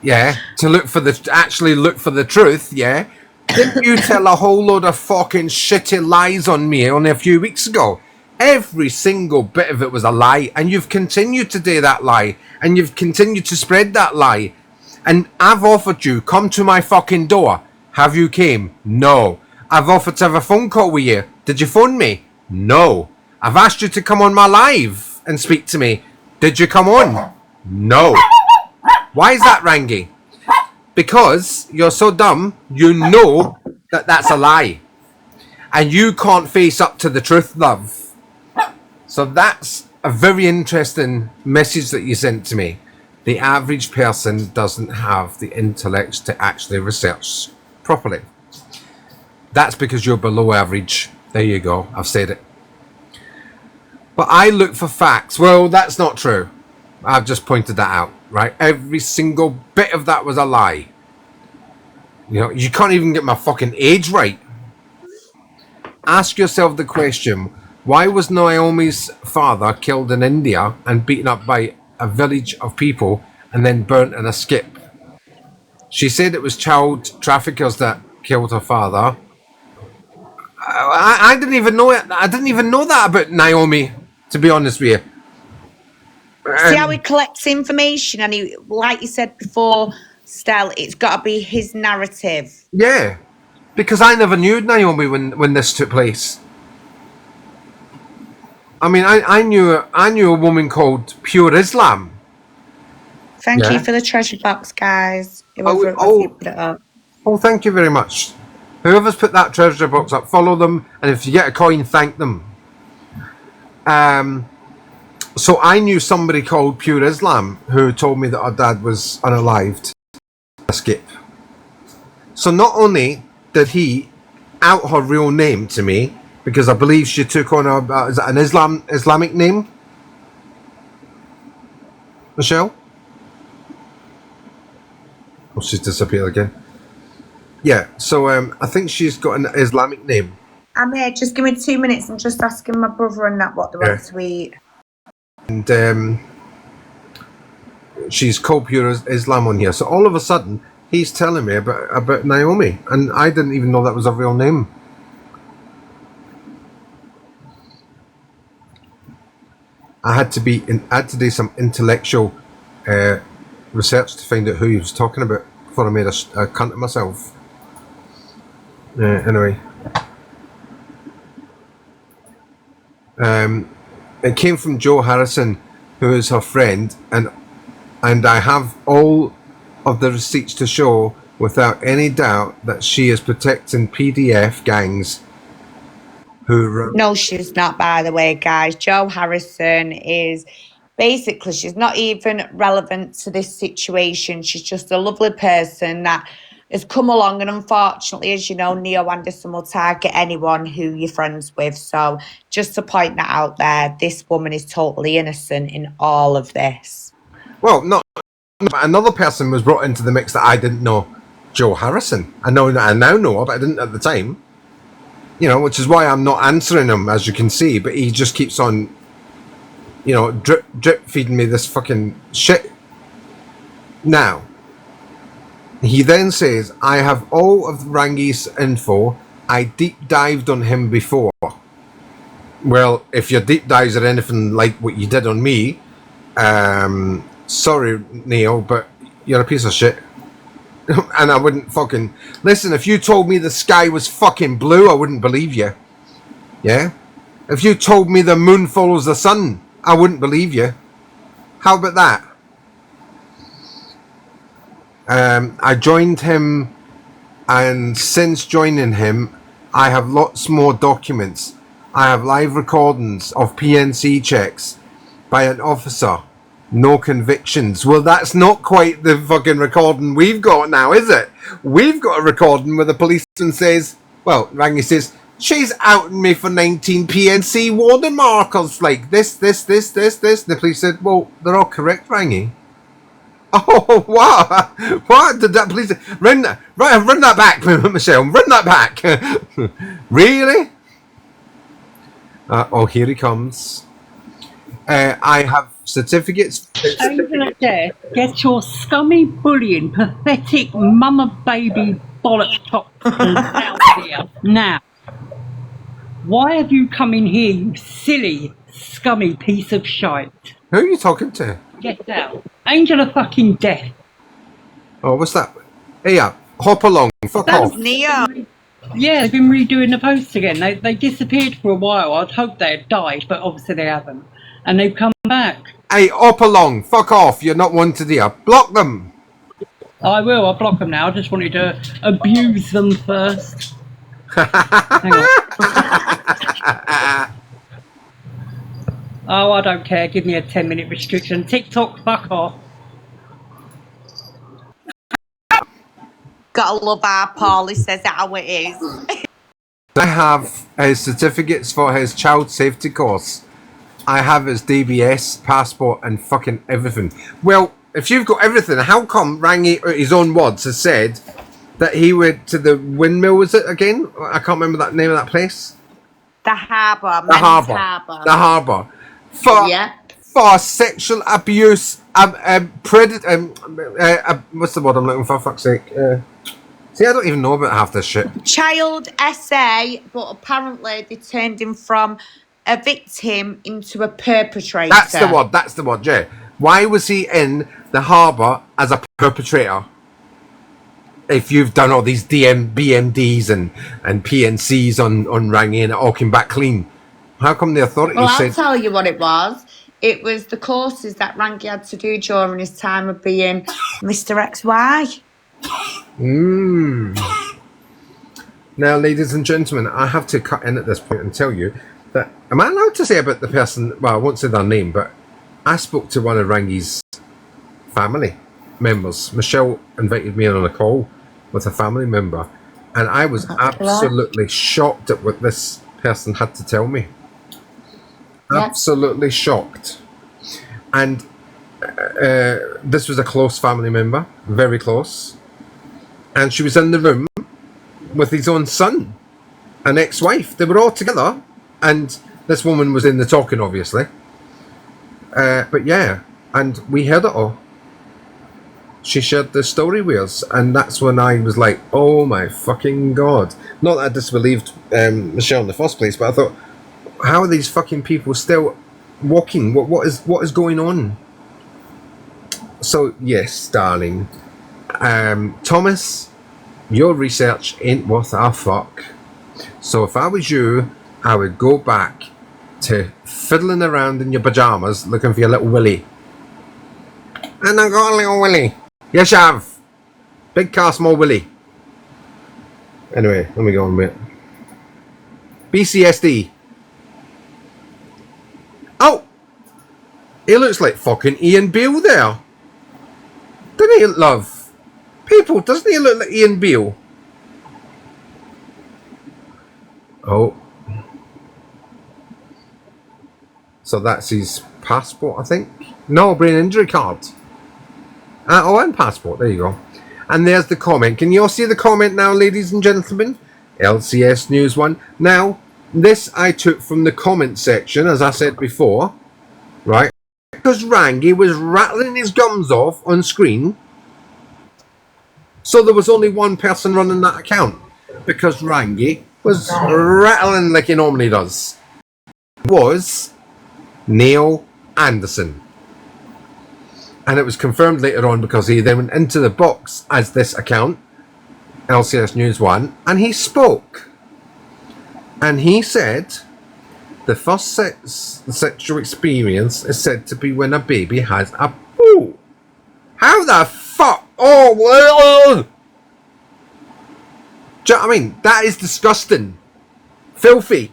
yeah, to actually look for the truth, yeah. Didn't you tell a whole load of fucking shitty lies on me only a few weeks ago? Every single bit of it was a lie, and you've continued to do that lie, and you've continued to spread that lie. And I've offered you, come to my fucking door. Have you came? No. I've offered to have a phone call with you. Did you phone me? No. I've asked you to come on my live and speak to me. Did you come on? No. Why is that, Rangi? Because you're so dumb, you know that that's a lie. And you can't face up to the truth, love. So that's a very interesting message that you sent to me. The average person doesn't have the intellect to actually research properly. That's because you're below average. There you go. I've said it. But I look for facts. Well, that's not true. I've just pointed that out, right? Every single bit of that was a lie. You know, you can't even get my fucking age right. Ask yourself the question, why was Naomi's father killed in India and beaten up by a village of people and then burnt in a skip? She said it was child traffickers that killed her father. I didn't even know it. I didn't even know that about Naomi, to be honest with you. See how he collects information, and he, like you said before, Stel, it's got to be his narrative. Yeah, because I never knew Naomi when this took place. I mean, I knew a woman called Pure Islam. Thank you for the treasure box, guys. Whoever put it up. Oh, thank you very much. Whoever's put that treasure box up, follow them, and if you get a coin, thank them. So I knew somebody called Pure Islam who told me that her dad was unalived. A skip. So not only did he out her real name to me, because I believe she took on is that an Islamic name? Michelle? Oh, she's disappeared again. Yeah, so I think she's got an Islamic name. I'm here. Just give me 2 minutes. I'm just asking my brother and that what they want to eat. And she's called Pure Islam on here. So all of a sudden, he's telling me about Naomi, and I didn't even know that was a real name. I had to do some intellectual research to find out who he was talking about before I made a cunt of myself. Anyway. It came from Joe Harrison, who is her friend, and I have all of the receipts to show without any doubt that she is protecting PDF gangs who... No, she's not, by the way, guys. Joe Harrison is... Basically, she's not even relevant to this situation. She's just a lovely person that has come along, and unfortunately, as you know, Neo Anderson will target anyone who you're friends with. So just to point that out there, this woman is totally innocent in all of this. Well, not another person was brought into the mix that I didn't know. Joe Harrison. I now know, but I didn't at the time. You know, which is why I'm not answering him, as you can see. But he just keeps on you know, drip feeding me this fucking shit. Now, he then says, I have all of Rangi's info. I deep dived on him before. Well, if your deep dives are anything like what you did on me, sorry, Neil, but you're a piece of shit. And I wouldn't fucking... Listen, if you told me the sky was fucking blue, I wouldn't believe you. Yeah? If you told me the moon follows the sun, I wouldn't believe you. How about that? I joined him, and since joining him, I have lots more documents. I have live recordings of PNC checks by an officer. No convictions. Well, that's not quite the fucking recording we've got now, is it? We've got a recording where the policeman says, well, Rangi says, she's outing me for 19 PNC warning markers, like this. And the police said, well, they're all correct, Rangi. Oh, what? What did that police say? Run that back, Michelle. Run that back. Really? Oh, here he comes. I have certificates. Angela Death, get your scummy, bullying, pathetic mama baby bollock top out of here now. Why have you come in here, you silly, scummy piece of shite? Who are you talking to? Get out. Angela fucking Death. Oh, what's that? Hey, hop along. Fuck off. Neo. Yeah, they've been redoing the posts again. They disappeared for a while. I'd hoped they had died, but obviously they haven't. And they've come back. Hey, hop along. Fuck off. You're not wanted here. Block them. I will. I'll block them now. I just wanted to abuse them first. Hang on. Oh, I don't care. Give me a 10-minute restriction. TikTok, fuck off. Gotta love our Paul. He says it how it is. I have his certificates for his child safety course. I have his DBS, passport, and fucking everything. Well, if you've got everything, how come Rangi, his own words, has said that he went to the windmill, was it again? I can't remember that name of that place. The harbour. The harbour. The harbour. For sexual abuse, what's the word I'm looking for fuck's sake? See, I don't even know about half this shit. Child SA, but apparently they turned him from a victim into a perpetrator. That's the word, yeah. Why was he in the harbour as a perpetrator? If you've done all these BMDs and PNCs on Rangi and it all came back clean, how come the authorities said... I'll tell you what it was. It was the courses that Rangi had to do during his time of being Mr. XY. Now, ladies and gentlemen, I have to cut in at this point and tell you that... Am I allowed to say about the person... Well, I won't say their name, but I spoke to one of Rangi's family members. Michelle invited me in on a call with a family member, and I was absolutely shocked at what this person had to tell me. Absolutely shocked. And this was a close family member, very close, and she was in the room with his own son and ex-wife. They were all together, and this woman was in the talking, obviously. But yeah, and we heard it all. She shared the story with us, and that's when I was like, oh my fucking god. Not that I disbelieved Michelle in the first place, but I thought, how are these fucking people still walking? What is going on? So yes, darling, Thomas, your research ain't worth a fuck. So if I was you, I would go back to fiddling around in your pajamas looking for your little willy. And I got a little willy. Yes, you have. Big car, small willy. Anyway, let me go on with it. BCSD. Oh! He looks like fucking Ian Beale there. Doesn't he, love? People, doesn't he look like Ian Beale? Oh. So that's his passport, I think. No, brain injury card. Oh, and passport. There you go. And there's the comment. Can you all see the comment now, ladies and gentlemen? LCS News 1. Now, this I took from the comment section, as I said before. right? Because Rangi was rattling his gums off on screen. So there was only one person running that account. Because Rangi was rattling like he normally does. It was Neil Anderson. And it was confirmed later on because he then went into the box as this account, LCS News 1, and he spoke. And he said the first sexual experience is said to be when a baby has a poo. How the fuck? Oh, well. Do you know what I mean? That is disgusting. Filthy.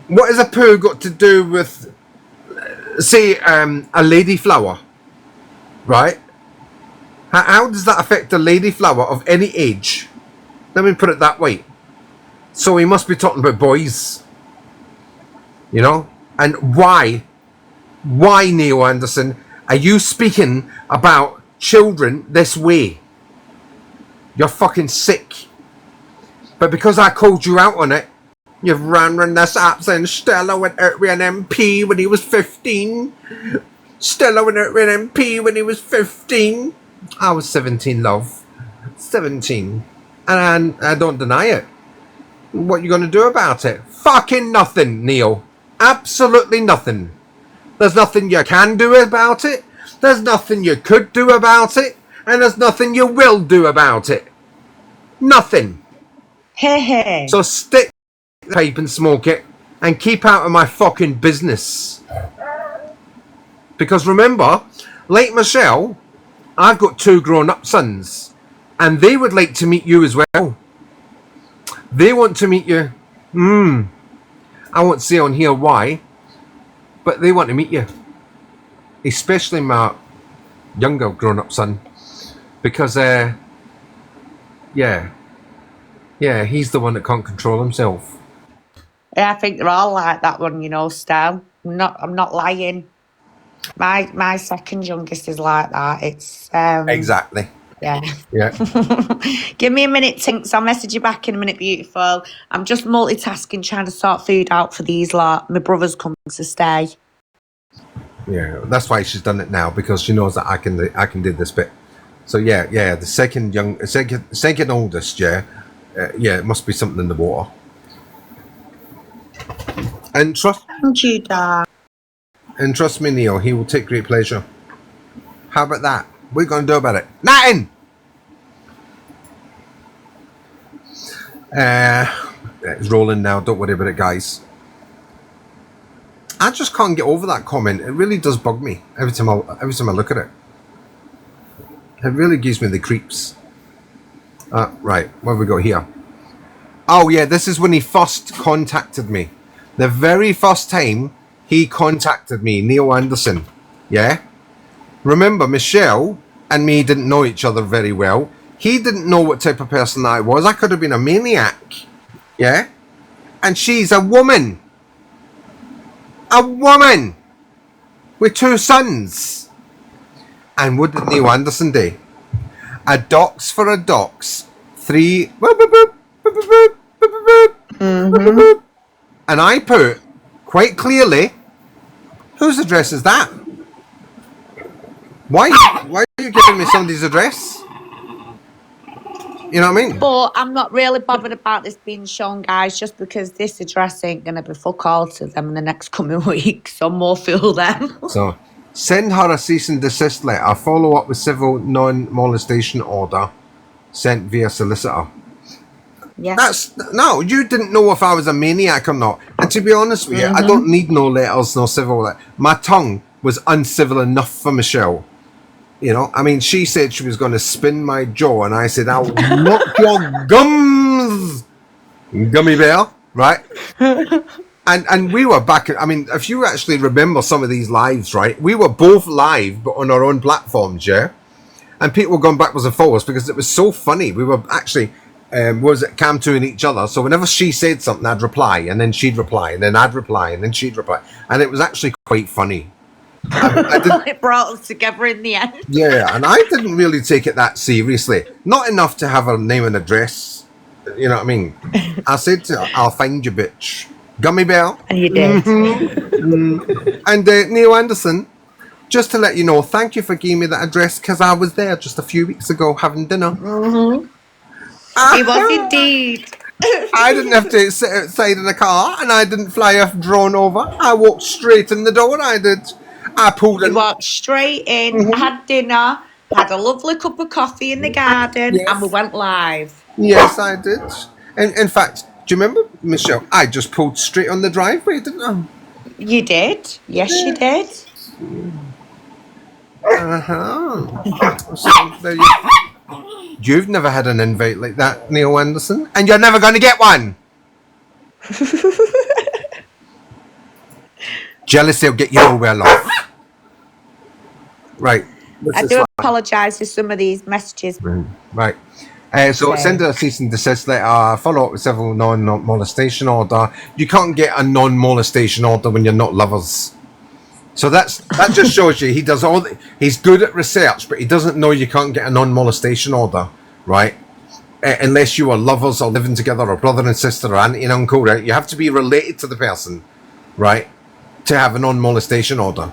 What has a poo got to do with, say, a lady flower? Right? How does that affect a lady flower of any age? Let me put it that way. So he must be talking about boys. You know? And why? Why, Neil Anderson, are you speaking about children this way? You're fucking sick. But because I called you out on it, you've ran this up saying Stella went out with an MP when he was 15. Stella went out with an MP when he was 15. I was 17, love. 17. And I don't deny it. What you going to do about it? Fucking nothing, Neil. Absolutely nothing. There's nothing you can do about it. There's nothing you could do about it. And there's nothing you will do about it. Nothing. Hey, hey. So stick the pipe and smoke it and keep out of my fucking business. Because remember, like Michelle, I've got 2 grown-up sons. And they would like to meet you as well. They want to meet you. I won't say on here why, but they want to meet you. Especially my younger grown-up son. Because, yeah, he's the one that can't control himself. Yeah, I think they're all like that one, you know, Stel. I'm not lying. My second youngest is like that. It's Exactly. Yeah. Yeah. Give me a minute, Tinks. I'll message you back in a minute, beautiful. I'm just multitasking, trying to sort food out for these lot. My brother's coming to stay. Yeah, that's why she's done it now, because she knows that I can do this bit. So yeah, the second oldest, it must be something in the water. And trust me, Neil, he will take great pleasure. How about that? What are you going to do about it? Nothing! It's rolling now, don't worry about it, guys. I just can't get over that comment. It really does bug me every time I look at it. It really gives me the creeps. Right, what have we got here? Oh yeah, this is when he first contacted me. The very first time he contacted me, Neil Anderson. Yeah? Remember, Michelle and me didn't know each other very well. He didn't know what type of person I was. I could have been a maniac. Yeah? And she's a woman. A woman! With 2 sons. And what did Neil Anderson do? A dox for a dox. 3... And I put, quite clearly, whose address is that? Why are you giving me somebody's address? You know what I mean? But I'm not really bothered about this being shown, guys, just because this address ain't going to be fuck all to them in the next coming week. So more fool them. So, send her a cease and desist letter. Follow up with civil non-molestation order sent via solicitor. Yes. No, you didn't know if I was a maniac or not. And to be honest with you, I don't need no letters, no civil. My tongue was uncivil enough for Michelle. You know, I mean, she said she was going to spin my jaw, and I said, I'll knock your gums, gummy bear, right? And we were back, I mean, if you actually remember some of these lives, right? We were both live, but on our own platforms, yeah? And people were going backwards and forwards because it was so funny. We were actually, cam to each other. So whenever she said something, I'd reply, and then she'd reply, and then I'd reply, and then she'd reply. And it was actually quite funny. It brought us together in the end. Yeah, and I didn't really take it that seriously. Not enough to have her name and address. You know what I mean? I said to her, I'll find you, bitch. Gummy Bear. And you did. And Neil Anderson, just to let you know, thank you for giving me that address because I was there just a few weeks ago having dinner. He was indeed. I didn't have to sit outside in a car and I didn't fly off drone over. I walked straight in the door. I did. I pulled in. You walked straight in, had dinner, had a lovely cup of coffee in the garden, and we went live. Yes, I did. And in fact, do you remember, Michelle? I just pulled straight on the driveway, didn't I? You did. Yes, you did. So there you've never had an invite like that, Neil Anderson, and you're never going to get one. Jealousy will get you nowhere, love. Right. I do apologise for some of these messages. Right. So send a cease and desist letter, follow up with civil non-molestation order. You can't get a non-molestation order when you're not lovers. So that just shows you he does he's good at research, but he doesn't know you can't get a non-molestation order, right? Unless you are lovers or living together or brother and sister or auntie and uncle, right? You have to be related to the person, right, to have a non-molestation order.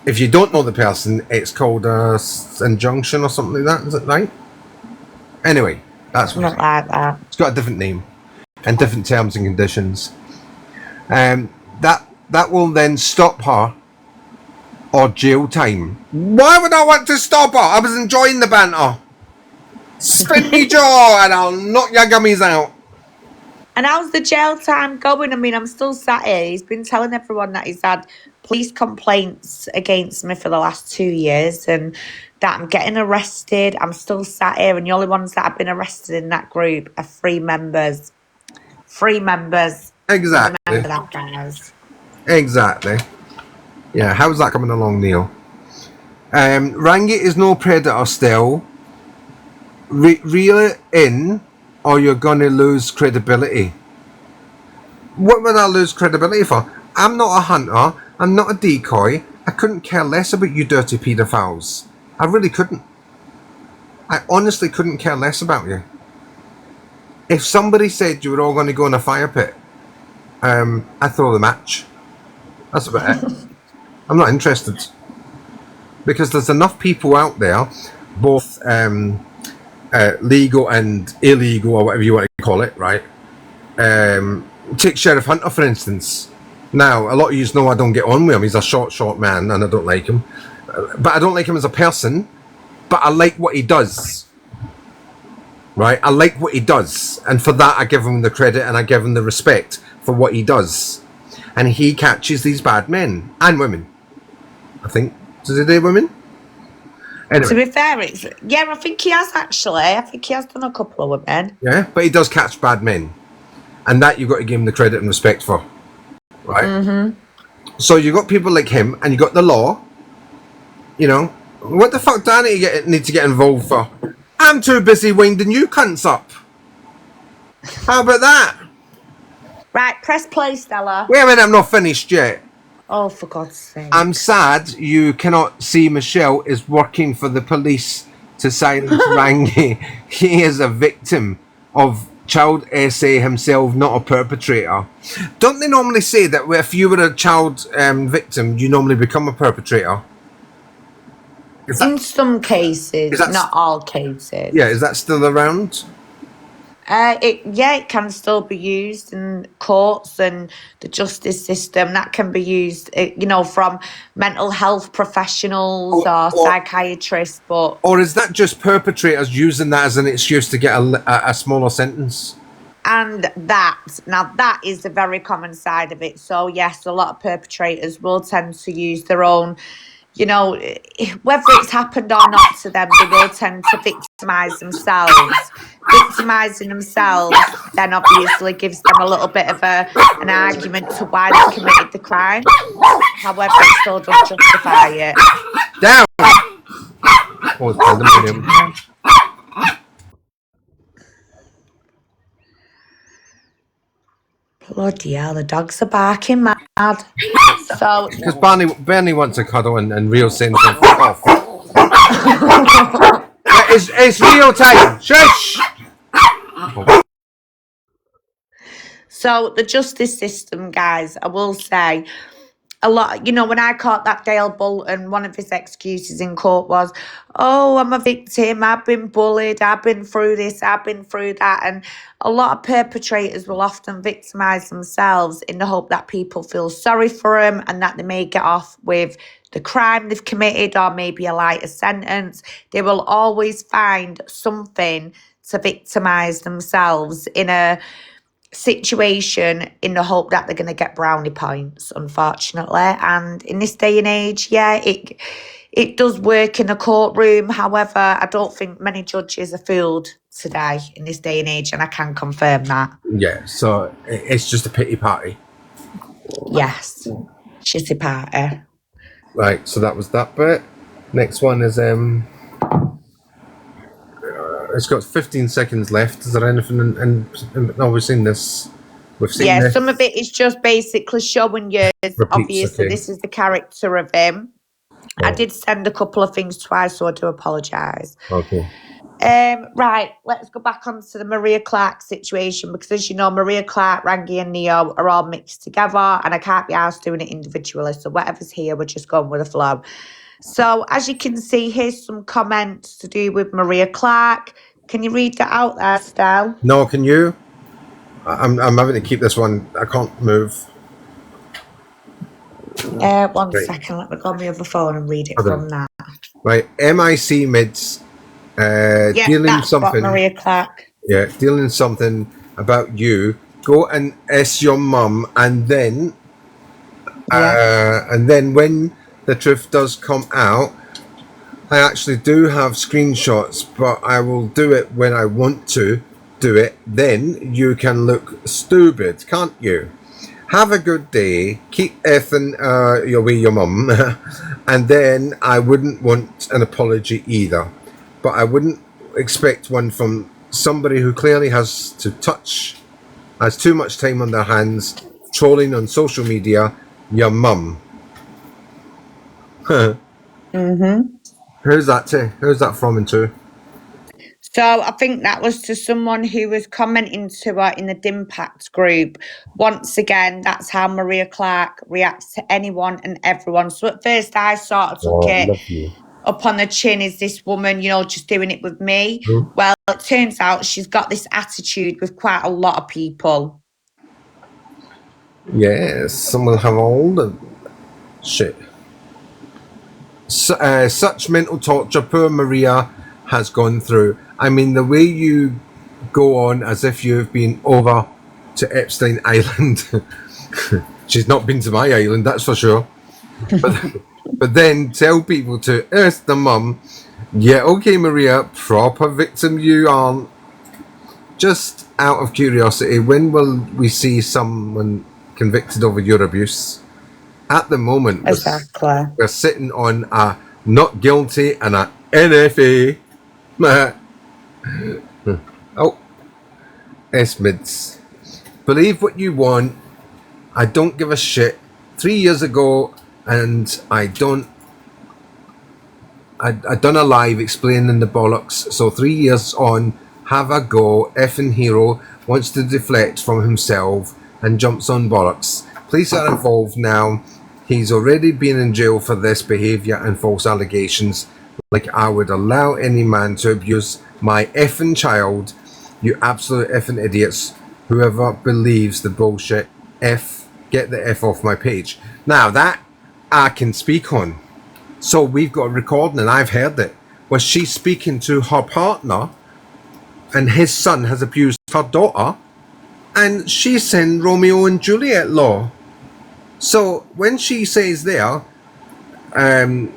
If you don't know the person, it's called a injunction or something like that. Is it right? Anyway, that's not like that. It's got a different name and different terms and conditions. That will then stop her or jail time. Why would I want to stop her? I was enjoying the banter. Spin me jaw and I'll knock your gummies out. And how's the jail time going? I mean, I'm still sat here. He's been telling everyone that he's had police complaints against me for the last 2 years and that I'm getting arrested. I'm still sat here, and the only ones that have been arrested in that group are 3 members. 3 members. Exactly. Remember that, guys. Exactly. Yeah, how's that coming along, Neil? Rangi is no predator still. Reel it in or you're going to lose credibility. What would I lose credibility for? I'm not a hunter. I'm not a decoy. I couldn't care less about you dirty paedophiles. I really couldn't. I honestly couldn't care less about you. If somebody said you were all going to go in a fire pit, I'd throw the match. That's about it. I'm not interested. Because there's enough people out there, both legal and illegal, or whatever you want to call it, right? Take Sheriff Hunter, for instance. Now, a lot of you know I don't get on with him. He's a short man, and I don't like him. But I don't like him as a person, but I like what he does. Right? I like what he does. And for that, I give him the credit and I give him the respect for what he does. And he catches these bad men and women. I think. Does he do women? Anyway. To be fair, I think he has actually. I think he has done a couple of women. Yeah, but he does catch bad men. And that you've got to give him the credit and respect for. Right? Mm-hmm. So you've got people like him and you've got the law. You know, what the fuck do I need to get involved for? I'm too busy winding you cunts up. How about that? Right, press play, Stella. Wait a minute, I'm not finished yet. Oh, for God's sake. I'm sad you cannot see Michelle is working for the police to silence Rangi. He is a victim of child SA himself, not a perpetrator. Don't they normally say that if you were a child victim, you normally become a perpetrator? In some cases, not all cases. Yeah, is that still around? It can still be used in courts and the justice system. That can be used, from mental health professionals or psychiatrists. Or is that just perpetrators using that as an excuse to get a smaller sentence? And that is the very common side of it. So yes, a lot of perpetrators will tend to use their own, whether it's happened or not to them, they will tend to victimise themselves. Victimising themselves then obviously gives them a little bit of an argument to why they committed the crime. However, it still does justify it. Down! Oh, pandemonium. Bloody hell, the dogs are barking mad. So because Bernie wants a cuddle and Rio sends him off. It's Rio time. Shush. So the justice system, guys, I will say, a lot, when I caught that Dale Bolton, one of his excuses in court was, oh, I'm a victim, I've been bullied, I've been through this, I've been through that. And a lot of perpetrators will often victimise themselves in the hope that people feel sorry for them and that they may get off with the crime they've committed or maybe a lighter sentence. They will always find something to victimise themselves in a situation in the hope that they're going to get brownie points, unfortunately. And in this day and age, it does work in a courtroom. However, I don't think many judges are fooled today in this day and age, and I can confirm that. Yeah, so it's just a pity party. Yes, shitty party. Right, so that was that bit. Next one is it's got 15 seconds left. Is there anything we've seen this? We've seen this. Some of it is just basically showing you, obviously, this is the character of him. I did send a couple of things twice, so I do apologise. Okay. Right, let's go back onto the Maria Clarke situation, because as you know, Maria Clarke, Rangi and Neo are all mixed together and I can't be asked doing it individually, so whatever's here, we're just going with the flow. So as you can see, here's some comments to do with Maria Clarke. Can you read that out there, Stel? No, can you? I'm having to keep this one. I can't move. One second, let me go on my other phone and read it from that. Right, MIC mids dealing that's something. Maria Clarke. Yeah, dealing something about you. Go and S your mum, and then when the truth does come out, I actually do have screenshots, but I will do it when I want to do it. Then you can look stupid, can't you? Have a good day. Keep effing your mum, and then I wouldn't want an apology either. But I wouldn't expect one from somebody who clearly has too much time on their hands, trolling on social media. Your mum. Who's that to? Who's that from and to? So I think that was to someone who was commenting to her in the Dimpact group. Once again, that's how Maria Clarke reacts to anyone and everyone. So at first I sort of took it up on the chin, is this woman, just doing it with me? Well, it turns out she's got this attitude with quite a lot of people. Yes, some will have all the shit. Such mental torture poor Maria has gone through. I mean, the way you go on as if you've been over to Epstein Island. She's not been to my island, that's for sure. But then tell people to earth the mum. Yeah, okay, Maria, proper victim you aren't. Just out of curiosity, when will we see someone convicted over your abuse? At the moment, we're sitting on a not guilty and a NFA. Oh, S-mids. Believe what you want. I don't give a shit. 3 years ago, and I done a live explaining the bollocks. So 3 years on, have a go. Effing hero wants to deflect from himself and jumps on bollocks. Police are involved now. He's already been in jail for this behaviour and false allegations. Like I would allow any man to abuse my effing child. You absolute effing idiots. Whoever believes the bullshit, get the F off my page. Now that I can speak on. So we've got a recording and I've heard it, where she's speaking to her partner and his son has abused her daughter, and she's saying Romeo and Juliet law. So when she says there, you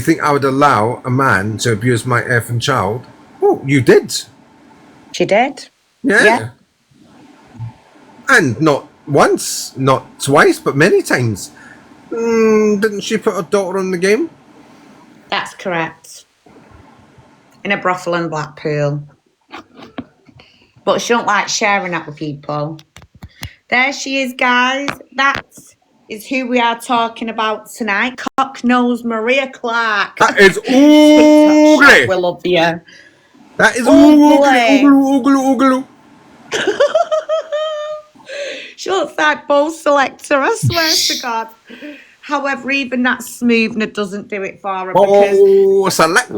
think I would allow a man to abuse my effing child? Oh, you did. She did. Yeah. And not once, not twice, but many times. Didn't she put her daughter on the game? That's correct. In a brothel in Blackpool. But she don't like sharing that with people. There she is, guys. That is who we are talking about tonight. Cock Nose Maria Clarke. That is ugly. We love you. That is ugly. She looks like Bo Selector, I swear to God. However, even that smoothness doesn't do it for her because Oh, selector.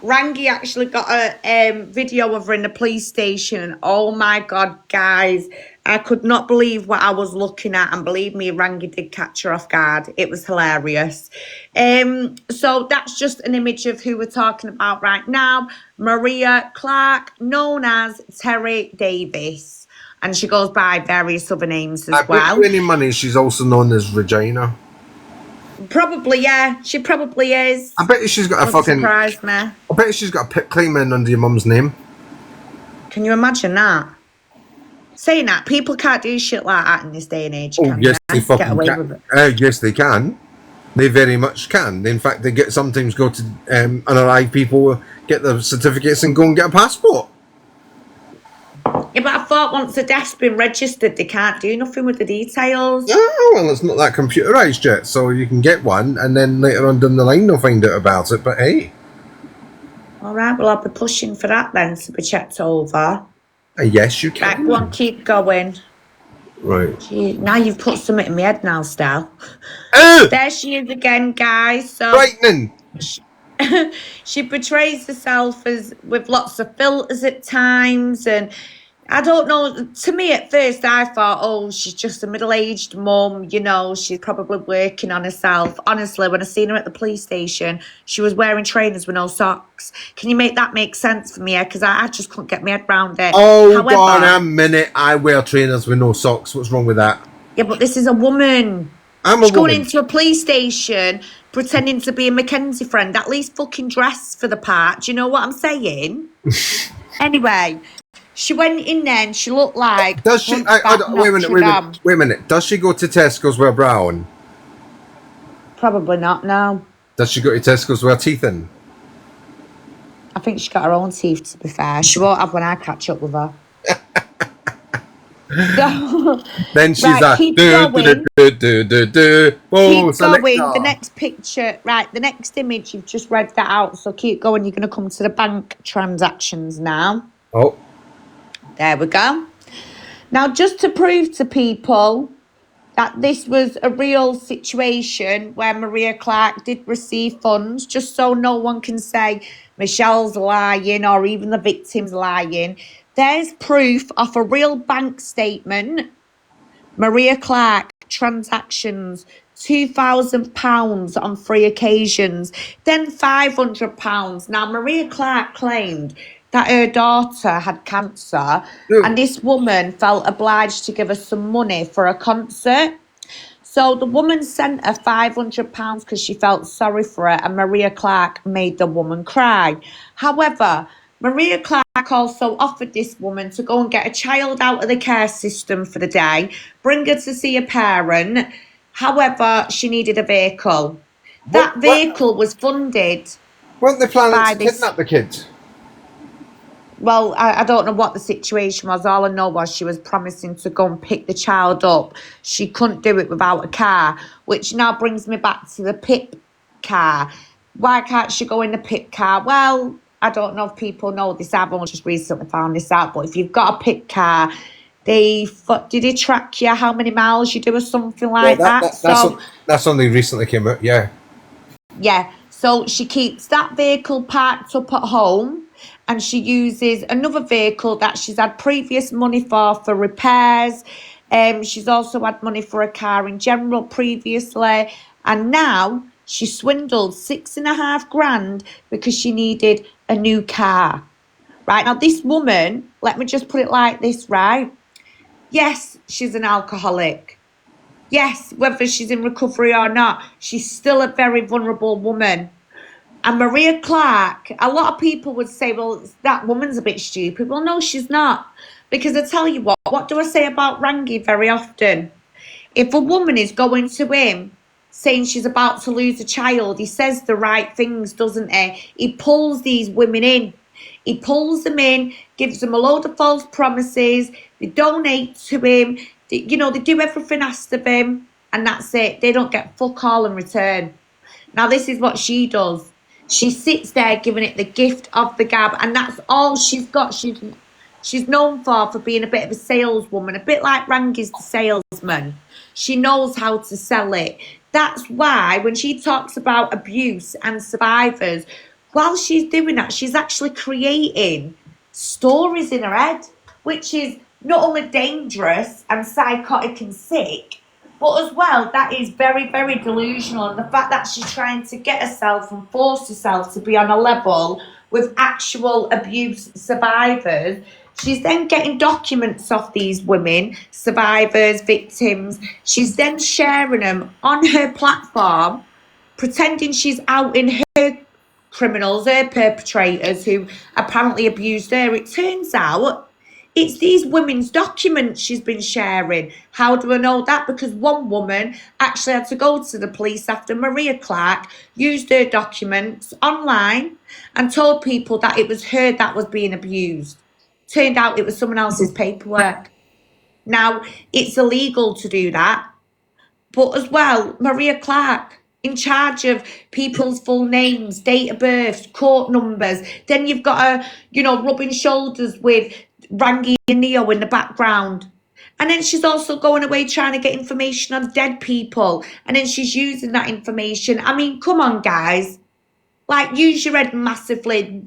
Rangi actually got a video of her in the police station. Oh my God, guys. I could not believe what I was looking at. And believe me, Rangi did catch her off guard. It was hilarious. So that's just an image of who we're talking about right now. Maria Clarke, known as Terry Davis. And she goes by various other names I as bet well. you any money she's also known as Regina. Probably, yeah. She probably is. I bet you she's got a Wouldn't fucking... surprise me. I bet you she's got a pit claim in under your mum's name. Can you imagine that? Saying that, people can't do shit like that in this day and age, Oh, can yes, they? they fucking Get away can. with it. Yes, they can. They very much can. In fact, they get sometimes go to unalive people, get their certificates and go and get a passport. Yeah, but I thought once the death's been registered, they can't do nothing with the details. Oh, well, it's not that computerised yet, so you can get one, and then later on down the line they'll find out about it, but hey. All right, well, I'll be pushing for that then to be checked over. Yes, you can. Right, go on, keep going. Right. Gee, now you've put something in my head now, Stel. There she is again, guys. So frightening. She portrays herself as with lots of filters at times, and I don't know. To me, at first, I thought, oh, she's just a middle-aged mum. You know, she's probably working on herself. Honestly, when I seen her at the police station, she was wearing trainers with no socks. Can you make that make sense for me? Because I just couldn't get my head around it. Hold on a minute. I wear trainers with no socks. What's wrong with that? Yeah, but this is a woman. She's going into a police station pretending to be a Mackenzie friend. At least fucking dress for the part. Do you know what I'm saying? Anyway, she went in there and she looked like... Does she... wait a minute. Does she go to Tesco's with brown? Probably not, no. Does she go to Tesco's with her teeth in? I think she got her own teeth, to be fair. She won't have when I catch up with her. Then she's right, like... keep going. Keep going. The next picture... Right, the next image, you've just read that out. So keep going. You're going to come to the bank transactions now. Oh. There we go. Now, just to prove to people that this was a real situation where Maria Clarke did receive funds, just so no one can say Michelle's lying or even the victim's lying, there's proof of a real bank statement. Maria Clarke transactions, £2,000 on 3 occasions, then £500. Now, Maria Clarke claimed that her daughter had cancer and this woman felt obliged to give her some money for a concert. So the woman sent her £500 because she felt sorry for her, and Maria Clarke made the woman cry. However, Maria Clarke also offered this woman to go and get a child out of the care system for the day, bring her to see a parent. However, she needed a vehicle. That vehicle was funded. Weren't they planning to kidnap the kids? Well, I don't know what the situation was. All I know was she was promising to go and pick the child up. She couldn't do it without a car, which now brings me back to the PIP car. Why can't she go in the PIP car? Well, I don't know if people know this. I've only just recently found this out. But if you've got a PIP car, did they track you how many miles you do or something like that? That's only recently came out, yeah. Yeah, so she keeps that vehicle parked up at home and she uses another vehicle that she's had previous money for repairs. She's also had money for a car in general previously. And now she swindled $6,500 because she needed a new car. Right, now this woman, let me just put it like this, right? Yes, she's an alcoholic. Yes, whether she's in recovery or not, she's still a very vulnerable woman. And Maria Clarke, a lot of people would say, well, that woman's a bit stupid. Well, no, she's not. Because I tell you what do I say about Rangi very often? If a woman is going to him saying she's about to lose a child, he says the right things, doesn't he? He pulls these women in. He pulls them in, gives them a load of false promises. They donate to him. They do everything asked of him. And that's it. They don't get fuck all in return. Now, this is what she does. She sits there giving it the gift of the gab, and that's all she's got. She's she's known for being a bit of a saleswoman, a bit like Rangi's the salesman. She knows how to sell it. That's why when she talks about abuse and survivors, while she's doing that, she's actually creating stories in her head, which is not only dangerous and psychotic and sick, but as well, that is very, very delusional. And the fact that she's trying to get herself and force herself to be on a level with actual abuse survivors. She's then getting documents off these women, survivors, victims. She's then sharing them on her platform, pretending she's outing her criminals, her perpetrators who apparently abused her. It turns out it's these women's documents she's been sharing. How do I know that? Because one woman actually had to go to the police after Maria Clarke used her documents online and told people that it was her that was being abused. Turned out it was someone else's paperwork. Now, it's illegal to do that. But as well, Maria Clarke, in charge of people's full names, date of births, court numbers. Then you've got her, rubbing shoulders with Rangi and Neo in the background. And then she's also going away trying to get information on dead people. And then she's using that information. I mean, come on, guys. Like, use your head massively.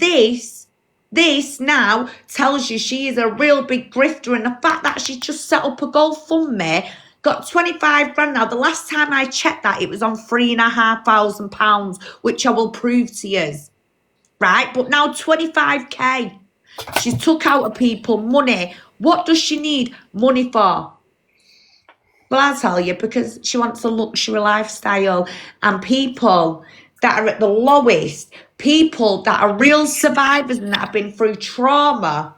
This now tells you she is a real big grifter. And the fact that she just set up a GoFundMe, got 25 grand now. The last time I checked that, it was on £3,500, which I will prove to you. Right? But now 25k. She's took out of people money. What does she need money for? Well, I'll tell you, because she wants a luxury lifestyle. And people that are at the lowest, people that are real survivors and that have been through trauma,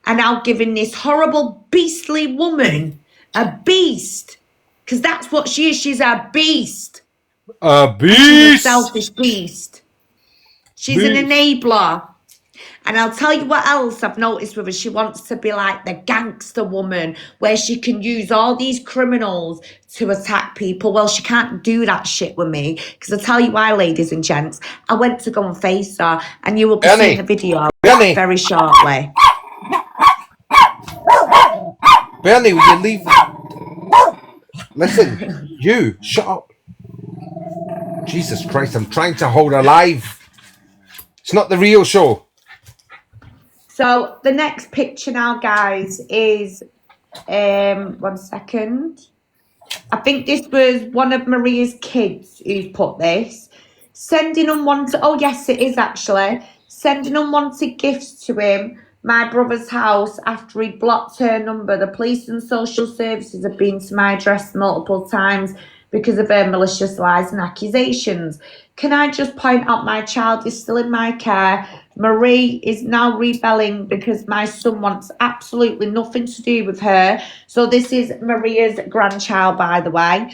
are now giving this horrible, beastly woman a beast. Because that's what she is. She's a beast. A beast. She's a selfish beast. She's an enabler. And I'll tell you what else I've noticed with her. She wants to be like the gangster woman where she can use all these criminals to attack people. Well, she can't do that shit with me. Because I'll tell you why, ladies and gents. I went to go and face her. And you will be seeing the video very shortly. Bernie, will you leave? Listen, you, shut up. Jesus Christ, I'm trying to hold her live. It's not the real show. So the next picture now, guys, is 1 second. I think this was one of Maria's kids who's put this. Sending unwanted, oh yes it is actually, sending unwanted gifts to him, my brother's house, after he blocked her number. The police and social services have been to my address multiple times because of her malicious lies and accusations. Can I just point out my child is still in my care? Marie is now rebelling because my son wants absolutely nothing to do with her. So this is Maria's grandchild, by the way.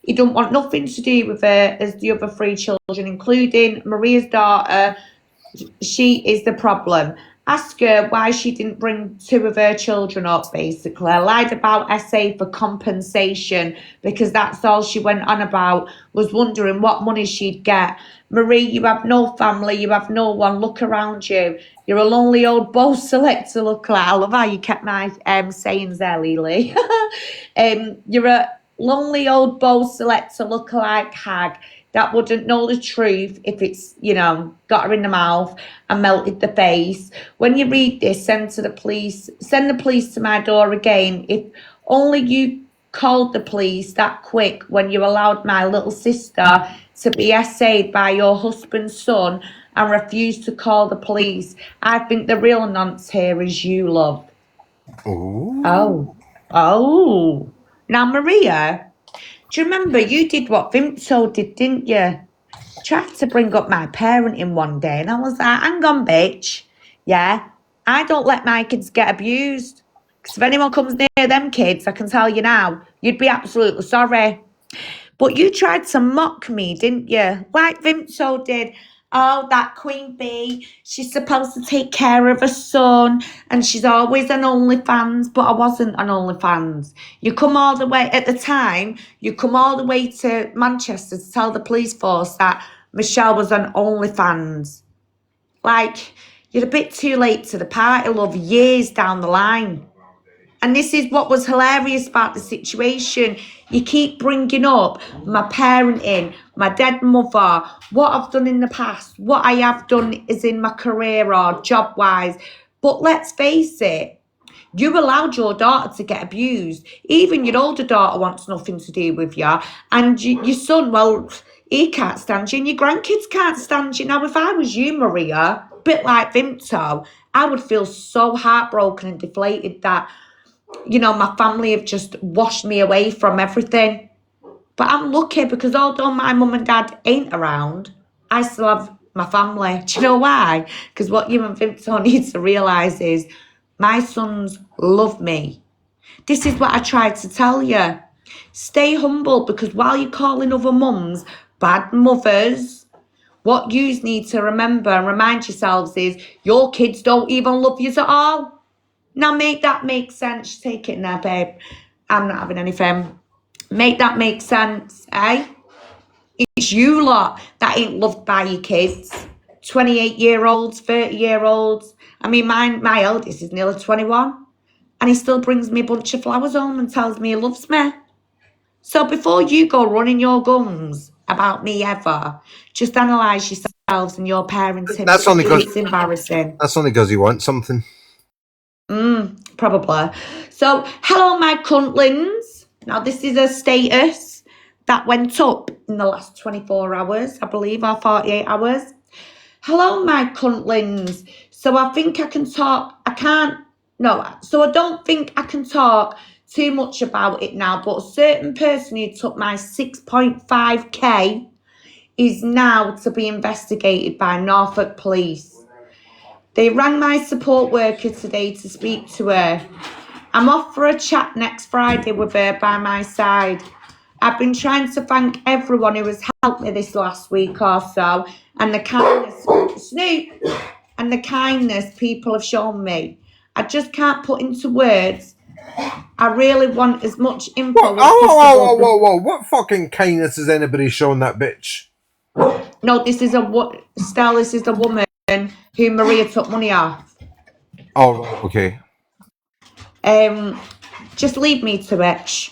He don't want nothing to do with her as the other 3 children, including Maria's daughter. She is the problem. Ask her why she didn't bring 2 of her children up, basically. I lied about SA for compensation because that's all she went on about, was wondering what money she'd get. Marie, you have no family, you have no one. Look around you. You're a lonely old bow selector, look like. I love how you kept my sayings there, Lily. You're a lonely old bow selector lookalike hag that wouldn't know the truth if it's, got her in the mouth and melted the face. When you read this, send the police to my door again. If only you called the police that quick when you allowed my little sister to be essayed by your husband's son and refused to call the police. I think the real nonce here is you, love. Oh. Now, Maria, do you remember you did what Vimto did, didn't you? Tried to bring up my parenting one day, and I was like, hang on, bitch. Yeah, I don't let my kids get abused. Because if anyone comes near them kids, I can tell you now, you'd be absolutely sorry. But you tried to mock me, didn't you? Like Vimto did. Oh, that Queen Bee, she's supposed to take care of her son and she's always on OnlyFans, but I wasn't on OnlyFans. You come all the way, at the time, you come all the way to Manchester to tell the police force that Michelle was on OnlyFans. Like, You're a bit too late to the party, love, years down the line. And this is what was hilarious about the situation. You keep bringing up my parenting, my dead mother, what I've done in the past, what I have done is in my career or job-wise. But let's face it, you allowed your daughter to get abused. Even your older daughter wants nothing to do with you. And your son, well, he can't stand you and your grandkids can't stand you. Now, if I was you, Maria, a bit like Vimto, I would feel so heartbroken and deflated that, you know, my family have just washed me away from everything. But I'm lucky because although my mum and dad ain't around, I still have my family. Do you know why? Because what you and Vimto need to realise is my sons love me. This is what I tried to tell you. Stay humble, because while you're calling other mums bad mothers, what you need to remember and remind yourselves is your kids don't even love you at all. Now make that make sense. Take it now, babe. I'm not having anything. Make that make sense, eh? It's you lot that ain't loved by your kids. 28-year-olds, 30-year-olds. I mean, my eldest is nearly 21. And he still brings me a bunch of flowers home and tells me he loves me. So before you go running your guns about me ever, just analyse yourselves and your parenting. That's only because it's embarrassing. That's only because he wants something. Probably. So, hello, my cuntlings. Now, this is a status that went up in the last 24 hours, I believe, or 48 hours. Hello, my cuntlings. So, I think I can talk. So I don't think I can talk too much about it now, but a certain person who took my 6.5k is now to be investigated by Norfolk Police. They rang my support worker today to speak to her. I'm off for a chat next Friday with her by my side. I've been trying to thank everyone who has helped me this last week or so, and the kindness people have shown me. I just can't put into words. I really want as much info as possible. Whoa. What fucking kindness has anybody shown that bitch? No, this is a woman who Maria took money off. Oh, okay. Just leave me to it.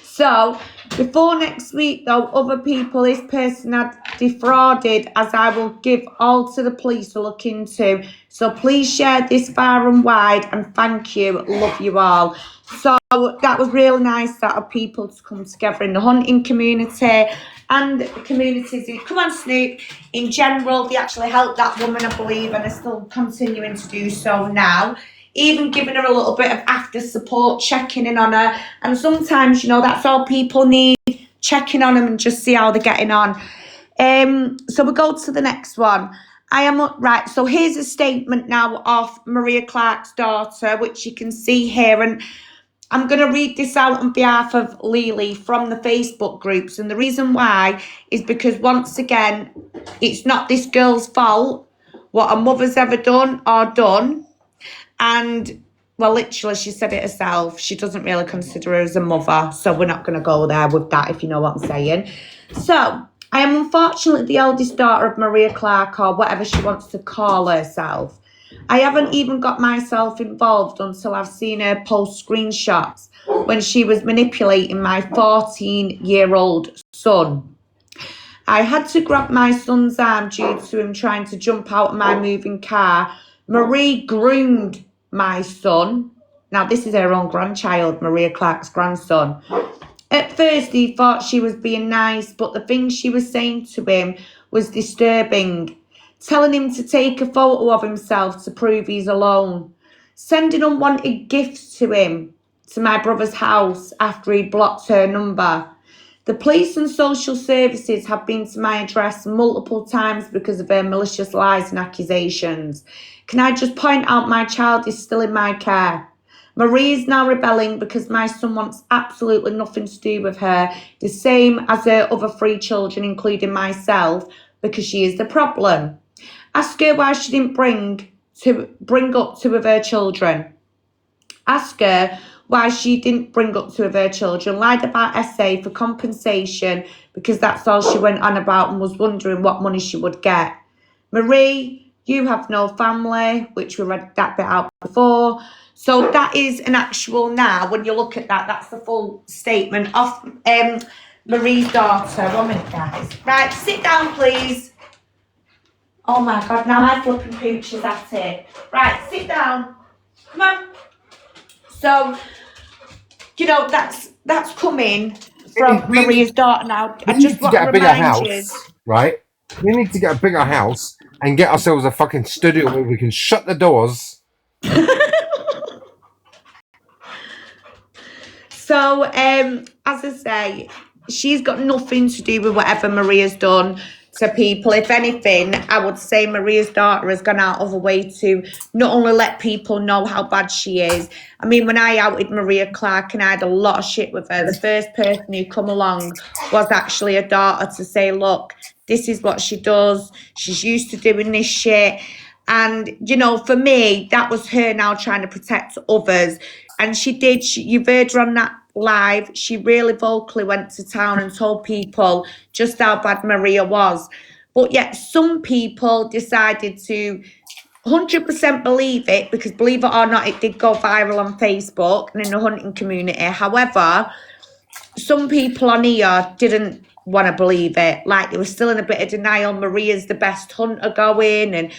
So, before next week, though, other people this person had defrauded, as I will give all to the police to look into. So please share this far and wide, and thank you. Love you all. So that was really nice that of people to come together in the hunting community and the communities who, come on Snoop, in general, they actually helped that woman, I believe, and are still continuing to do so now. Even giving her a little bit of after support, checking in on her. And sometimes, you know, that's all people need, checking on them and just see how they're getting on. So we go to the next one. Right, so here's a statement now of Maria Clarke's daughter, which you can see here. And I'm going to read this out on behalf of Lily from the Facebook groups. And the reason why is because, once again, it's not this girl's fault what her mother's ever done or done. And, well, literally, she said it herself. She doesn't really consider her as a mother. So we're not going to go there with that, if you know what I'm saying. So, I am unfortunately the eldest daughter of Maria Clarke, or whatever she wants to call herself. I haven't even got myself involved until I've seen her post screenshots when she was manipulating my 14-year-old son. I had to grab my son's arm due to him trying to jump out of my moving car. Marie groomed my son. Now, this is her own grandchild, Maria Clarke's grandson. At first, he thought she was being nice, but the things she was saying to him was disturbing. Telling him to take a photo of himself to prove he's alone. Sending unwanted gifts to him, to my brother's house, after he blocked her number. The police and social services have been to my address multiple times because of her malicious lies and accusations. Can I just point out my child is still in my care? Marie is now rebelling because my son wants absolutely nothing to do with her, the same as her other 3 children, including myself, because she is the problem. Ask her why she didn't bring up 2 of her children. Ask her why she didn't bring up 2 of her children, lied about SA for compensation because that's all she went on about and was wondering what money she would get. Marie, You have no family, which we read that bit out before. So that is an actual now, when you look at that, that's the full statement of Marie's daughter. 1 minute, guys. Right, sit down, please. Oh my God, now my flipping pooch is at it. Right, sit down. Come on. So, you know, that's coming from Maria's daughter now. I We just need to want to get a bigger remind you. house, right? We need to get a bigger house and get ourselves a fucking studio where we can shut the doors. So, as I say, she's got nothing to do with whatever Maria's done to people. If anything, I would say Maria's daughter has gone out of her way to not only let people know how bad she is. I mean, when I outed Maria Clarke and I had a lot of shit with her, the first person who come along was actually her daughter to say, look, this is what she does. She's used to doing this shit. And, you know, for me, that was her now trying to protect others. And she did. You've heard her on that live. She really vocally went to town and told people just how bad Maria was. But yet some people decided to 100% believe it, because believe it or not, it did go viral on Facebook and in the hunting community. However, some people on here didn't want to believe it. Like, they were still in a bit of denial. Maria's the best hunter going, and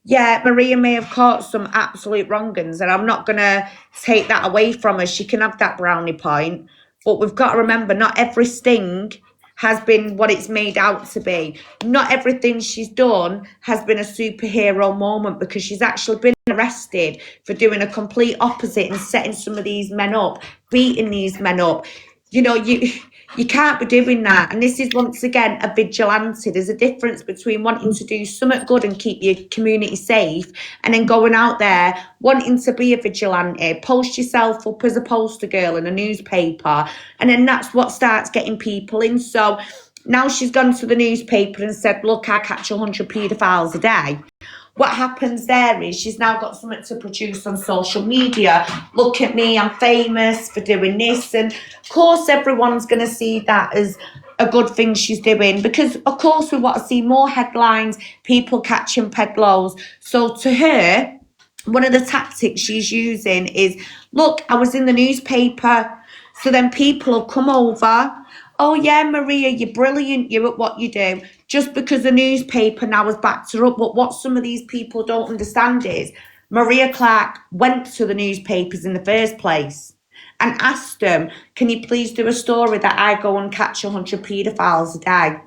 yeah, Maria may have caught some absolute wrong-uns, and I'm not going to take that away from her. She can have that brownie point. But we've got to remember, not every sting has been what it's made out to be. Not everything she's done has been a superhero moment, because she's actually been arrested for doing a complete opposite and setting some of these men up, beating these men up. You know, you can't be doing that. And this is, once again, a vigilante. There's a difference between wanting to do something good and keep your community safe, and then going out there wanting to be a vigilante, post yourself up as a poster girl in a newspaper, and then that's what starts getting people in. So now she's gone to the newspaper and said, look, I catch 100 paedophiles a day. What happens there is she's now got something to produce on social media. Look at me, I'm famous for doing this. And of course, everyone's going to see that as a good thing she's doing, because of course we want to see more headlines, people catching peddlers. So to her, one of the tactics she's using is, look, I was in the newspaper. So then people will come over. Oh yeah, Maria, you're brilliant, you're at what you do. Just because the newspaper now has backed her up. But what some of these people don't understand is Maria Clarke went to the newspapers in the first place and asked them, can you please do a story that I go and catch 100 paedophiles a day?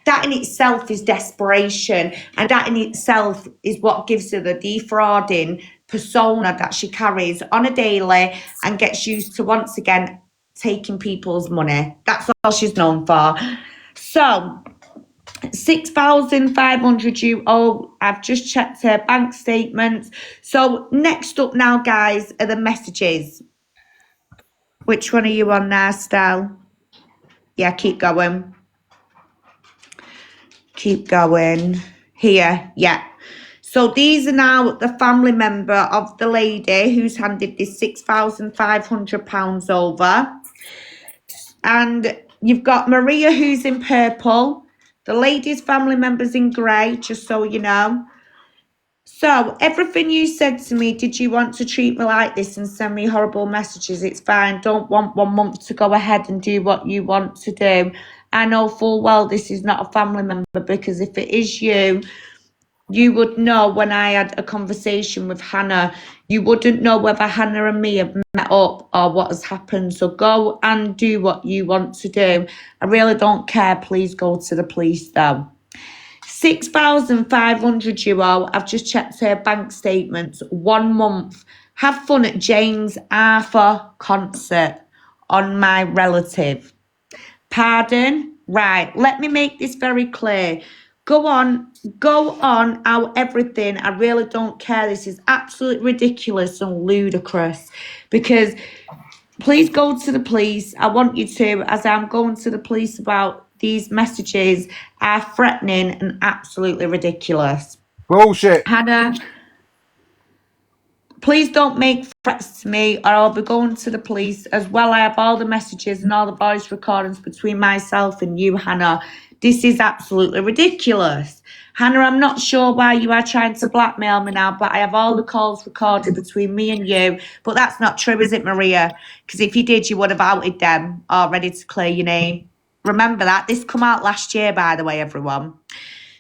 That in itself is desperation, and that in itself is what gives her the defrauding persona that she carries on a daily and gets used to, once again, taking people's money. That's all she's known for. So 6,500 you owe. I've just checked her bank statements. So next up now, guys, are the messages. Which one are you on now, Stel? Yeah, keep going. Keep going. Here, yeah. So these are now the family member of the lady who's handed this £6,500 over. And you've got Maria, who's in purple. The lady's family member's in grey, just so you know. So everything you said to me, did you want to treat me like this and send me horrible messages? It's fine. Don't want 1 month to go ahead and do what you want to do. I know full well this is not a family member, because if it is you, you would know when I had a conversation with Hannah. You wouldn't know whether Hannah and me have met up or what has happened. So go and do what you want to do. I really don't care. Please go to the police though. 6,500 you owe. I've just checked her bank statements. 1 month. Have fun at James Arthur concert on my relative. Pardon? Right, let me make this very clear. Go on out everything. I really don't care. This is absolutely ridiculous and ludicrous, because please go to the police. I want you to, as I'm going to the police about these messages are threatening and absolutely ridiculous. Bullshit. Hannah, Please don't make threats to me or I'll be going to the police. As well, I have all the messages and all the voice recordings between myself and you, Hannah. This is absolutely ridiculous. Hannah, I'm not sure why you are trying to blackmail me now, but I have all the calls recorded between me and you. But that's not true, is it, Maria? Because if you did, you would have outed them already to clear your name. Remember that. This come out last year, by the way, everyone.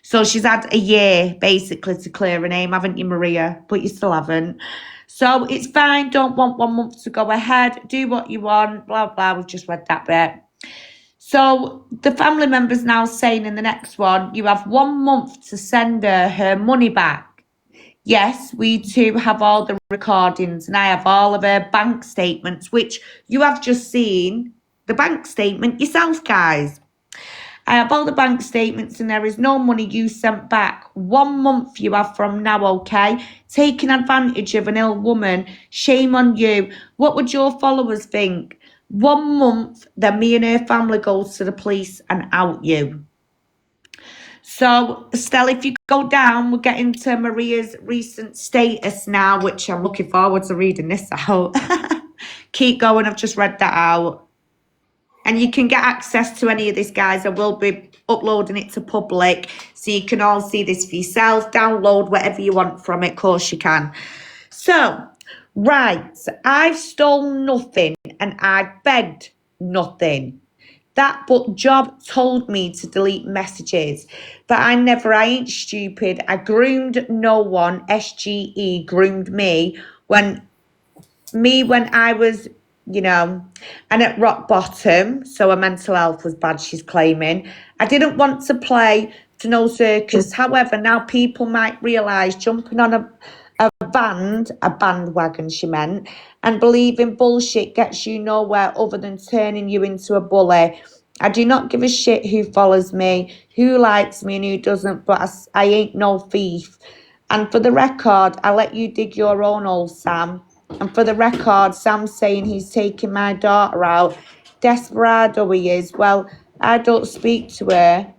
So she's had a year, basically, to clear her name, haven't you, Maria? But you still haven't. So it's fine. Don't want 1 month to go ahead. Do what you want. Blah, blah. We've just read that bit. So the family member's now saying in the next one, you have 1 month to send her money back. Yes, we too have all the recordings and I have all of her bank statements, which you have just seen the bank statement yourself, guys. I have all the bank statements and there is no money you sent back. 1 month you have from now, okay? Taking advantage of an ill woman. Shame on you. What would your followers think? 1 month, then me and her family goes to the police and out you. So, Estelle, if you go down, we're getting to Maria's recent status now, which I'm looking forward to reading this out. Keep going, I've just read that out. And you can get access to any of this, guys. I will be uploading it to public so you can all see this for yourself. Download whatever you want from it, of course you can. So, right, I've stolen nothing and I begged nothing. That but job told me to delete messages, but I ain't stupid. I groomed no one. SGE groomed me when I was, and at rock bottom, so her mental health was bad, she's claiming. I didn't want to play to no circus. However, now people might realise jumping on a bandwagon, she meant, and believing bullshit gets you nowhere other than turning you into a bully. I do not give a shit who follows me, who likes me and who doesn't, but I ain't no thief. And for the record, I let you dig your own hole, Sam. And for the record, Sam's saying he's taking my daughter out. Desperado he is. Well, I don't speak to her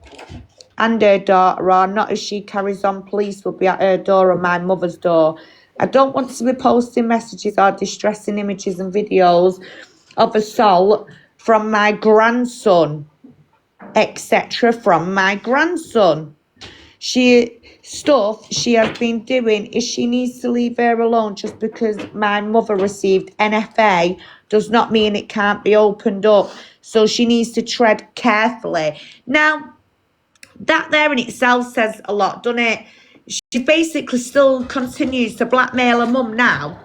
and her daughter, or not as she carries on. Police will be at her door and my mother's door. I don't want to be posting messages or distressing images and videos of assault from my grandson, etc. from my grandson. Stuff she has been doing is she needs to leave her alone. Just because my mother received NFA does not mean it can't be opened up. So she needs to tread carefully. Now, that there in itself says a lot, doesn't it? She basically still continues to blackmail her mum now.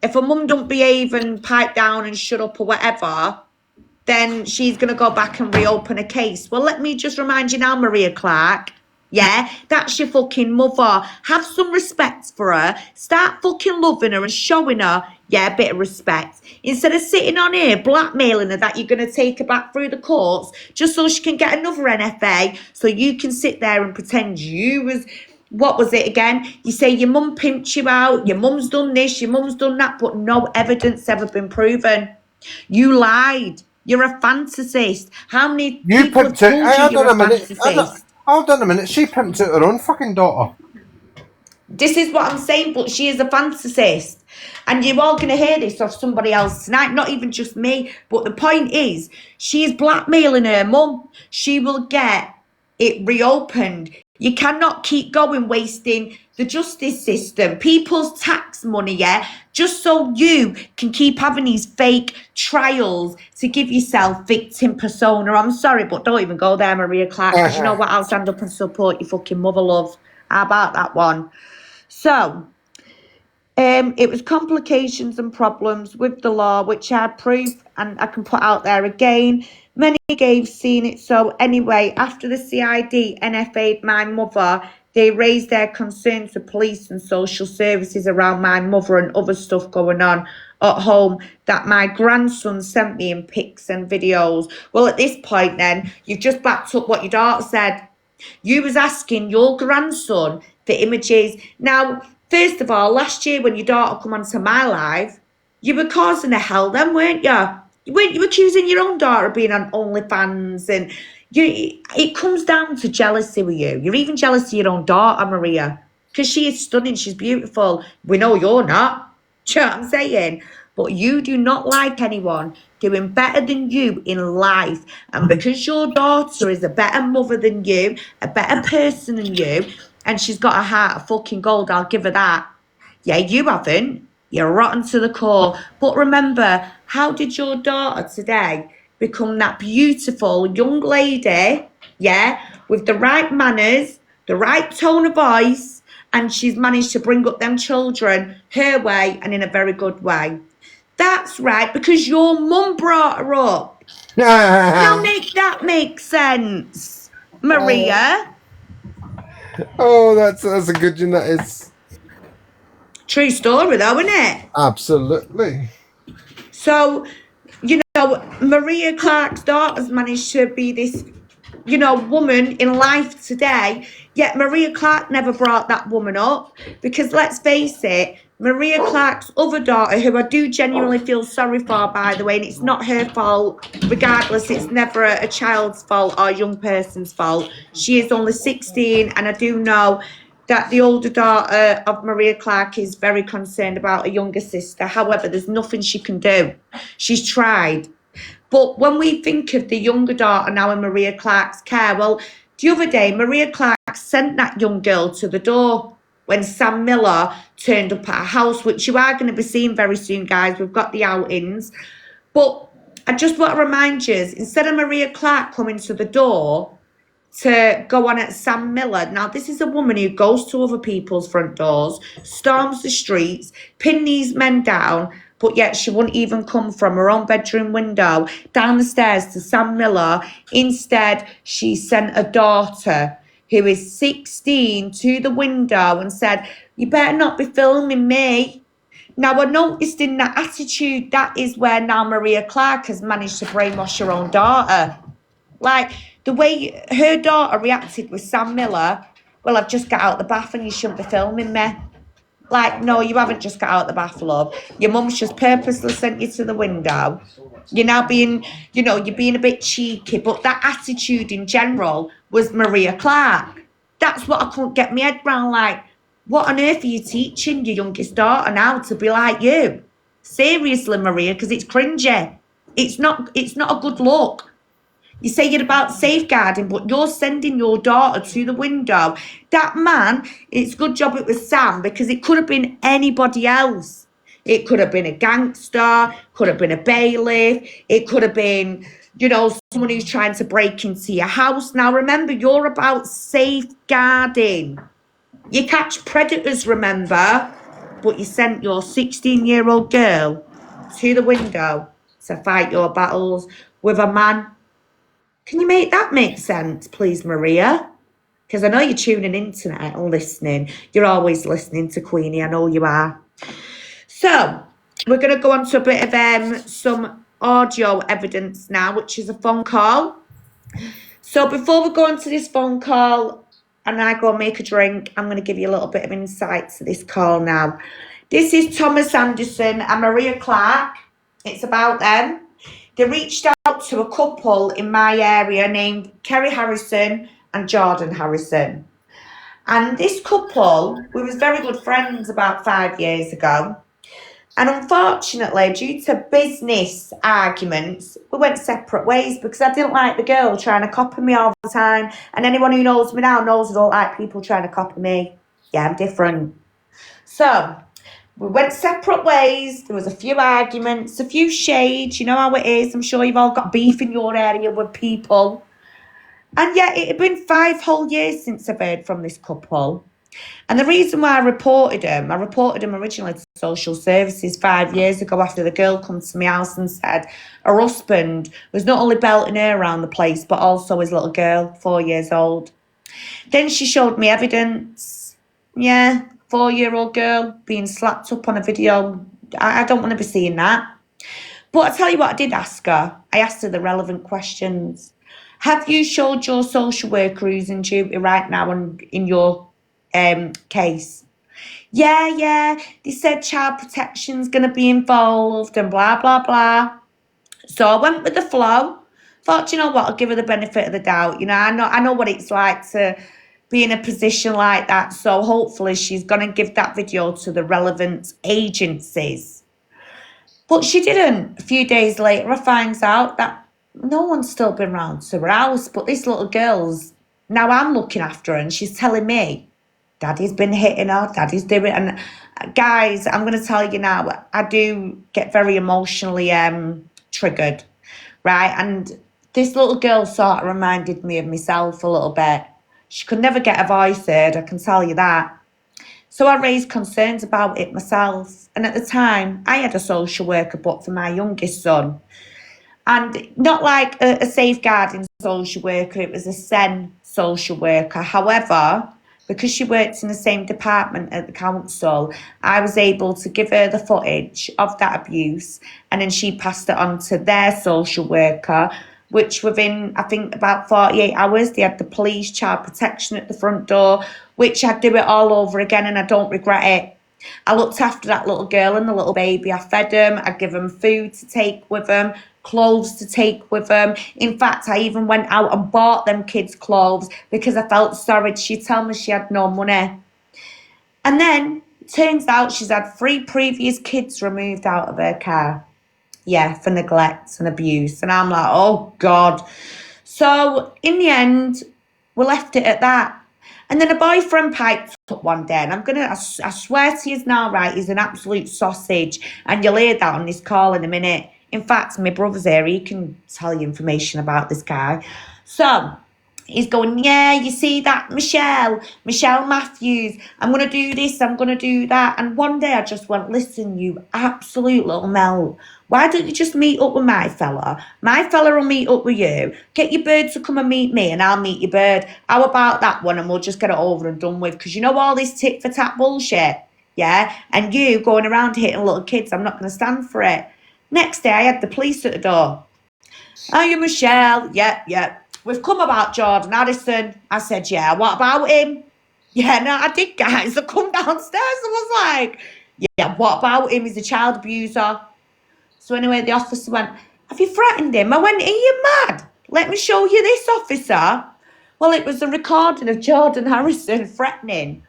If her mum don't behave and pipe down and shut up or whatever, then she's going to go back and reopen a case. Well, let me just remind you now, Maria Clarke. Yeah, that's your fucking mother. Have some respect for her. Start fucking loving her and showing her, a bit of respect. Instead of sitting on here blackmailing her that you're going to take her back through the courts just so she can get another NFA so you can sit there and pretend you was... What was it again? You say your mum pimped you out, your mum's done this, your mum's done that, but no evidence ever been proven. You lied. You're a fantasist. How many You people have pimped it. told Hey, you you're a fantasist? Hold on a minute. She pimped it her own fucking daughter. This is what I'm saying, but she is a fantasist. And you're all going to hear this off somebody else tonight, not even just me. But the point is, she is blackmailing her mum. She will get it reopened. You cannot keep going wasting the justice system, people's tax money, just so you can keep having these fake trials to give yourself victim persona. I'm sorry, but don't even go there, Maria Clarke, because you know what? I'll stand up and support your fucking mother, love. How about that one? So, it was complications and problems with the law, which I had proof and I can put out there again. Many gave seen it. So anyway, after the CID NFA'd my mother, they raised their concerns to police and social services around my mother and other stuff going on at home that my grandson sent me in pics and videos. Well, at this point then, you've just backed up what your daughter said. You was asking your grandson for images. Now, first of all, last year when your daughter come onto my live, you were causing a hell then, weren't you? Weren't you accusing your own daughter of being on OnlyFans? And it comes down to jealousy with you. You're even jealous of your own daughter, Maria, because she is stunning. She's beautiful. We know you're not. Do you know what I'm saying? But you do not like anyone doing better than you in life. And because your daughter is a better mother than you, a better person than you, and she's got a heart of fucking gold, I'll give her that. Yeah, you haven't. You're rotten to the core. But remember, how did your daughter today become that beautiful young lady, yeah, with the right manners, the right tone of voice, and she's managed to bring up them children her way and in a very good way. That's right, because your mum brought her up. Now make that make sense, Maria. Oh, that's a good one. That is True story though, isn't it? absolutely. So, you know, Maria Clarke's daughter's managed to be this, you know, woman in life today, yet Maria Clarke never brought that woman up, because let's face it, Maria Clarke's other daughter, who I do genuinely feel sorry for, by the way, and it's not her fault, regardless, it's never a child's fault or a young person's fault. She is only 16, and I do know that the older daughter of Maria Clarke is very concerned about a younger sister. However, there's nothing she can do. She's tried. But when we think of the younger daughter now in Maria Clarke's care, well, the other day, Maria Clarke sent that young girl to the door when Sam Miller turned up at her house, which you are going to be seeing very soon, guys. We've got the outings. But I just want to remind you, instead of Maria Clarke coming to the door to go on at Sam Miller. Now, this is a woman who goes to other people's front doors, storms the streets, pin these men down, but yet she wouldn't even come from her own bedroom window down the stairs to Sam Miller. Instead, she sent a daughter who is 16 to the window and said, "You better not be filming me." Now, I noticed in that attitude, that is where now Maria Clarke has managed to brainwash her own daughter. Like, the way her daughter reacted with Sam Miller, "Well, I've just got out the bath and you shouldn't be filming me." Like, no, you haven't just got out the bath, love. Your mum's just purposely sent you to the window. You're now being, you know, you're being a bit cheeky, but that attitude in general was Maria Clarke. That's what I couldn't get my head round. Like, what on earth are you teaching your youngest daughter now to be like you? Seriously, Maria, because it's cringy. It's not a good look. You say you're about safeguarding, but you're sending your daughter to the window. That man, it's a good job it was Sam, because it could have been anybody else. It could have been a gangster, could have been a bailiff, it could have been, you know, someone who's trying to break into your house. Now, remember, you're about safeguarding. You catch predators, remember, but you sent your 16-year-old girl to the window to fight your battles with a man. Can you make that make sense, please, Maria? Because I know you're tuning in tonight and listening. You're always listening to Queenie. I know you are. So, we're going to go on to a bit of some audio evidence now, which is a phone call. So, before we go on to this phone call and I go and make a drink, I'm going to give you a little bit of insight to this call now. This is Thomas Anderson and Maria Clarke. It's about them. They reached out to a couple in my area named Kerry Harrison and Jordan Harrison. And this couple, we was very good friends about 5 years ago. And unfortunately, due to business arguments, we went separate ways because I didn't like the girl trying to copy me all the time. And anyone who knows me now knows I don't like people trying to copy me. Yeah, I'm different. So, we went separate ways. There was a few arguments, a few shades. You know how it is. I'm sure you've all got beef in your area with people. And yet, it had been 5 whole years since I've heard from this couple. And the reason why I reported them originally to social services 5 years ago after the girl comes to my house and said her husband was not only belting her around the place, but also his little girl, 4 years old. Then she showed me evidence. Yeah, 4-year-old girl being slapped up on a video. I don't want to be seeing that. But I tell you what I did ask her. I asked her the relevant questions. Have you showed your social worker who's in duty right now in your case? Yeah, they said child protection's going to be involved and blah, blah, blah. So I went with the flow. Thought, you know what, I'll give her the benefit of the doubt. You know, I know what it's like to be in a position like that. So hopefully she's going to give that video to the relevant agencies. But she didn't. A few days later, I finds out that no one's still been round to her house, but this little girl's, now I'm looking after her and she's telling me, Daddy's been hitting her, Daddy's doing it. And guys, I'm going to tell you now, I do get very emotionally triggered, right? And this little girl sort of reminded me of myself a little bit. She could never get a voice heard, I can tell you that. So I raised concerns about it myself. And at the time, I had a social worker booked for my youngest son. And not like a safeguarding social worker, it was a SEN social worker. However, because she worked in the same department at the council, I was able to give her the footage of that abuse, and then she passed it on to their social worker, which within, I think, about 48 hours, they had the police, child protection at the front door, which I'd do it all over again, and I don't regret it. I looked after that little girl and the little baby. I fed them, I give them food to take with them, clothes to take with them. In fact, I even went out and bought them kids clothes because I felt sorry. She'd tell me she had no money. And then it turns out she's had 3 previous kids removed out of her car. Yeah, for neglect and abuse. And I'm like, oh God. So in the end, we left it at that. And then a boyfriend piped up one day, and I swear to you now, right, he's an absolute sausage. And you'll hear that on this call in a minute. In fact, my brother's here, he can tell you information about this guy. So he's going, yeah, you see that, Michelle Matthews, I'm going to do this, I'm going to do that. And one day I just went, listen, you absolute little melt. Why don't you just meet up with my fella? My fella will meet up with you. Get your bird to come and meet me and I'll meet your bird. How about that one? And we'll just get it over and done with. Because you know all this tit for tat bullshit? Yeah? And you going around hitting little kids, I'm not going to stand for it. Next day I had the police at the door. Are you Michelle? Yeah. We've come about Jordan Addison. I said, yeah, what about him? Yeah, no, I did, guys. I come downstairs and was like, yeah, what about him? He's a child abuser. So anyway, the officer went, have you threatened him? I went, are you mad? Let me show you this, officer. Well, it was a recording of Jordan Harrison threatening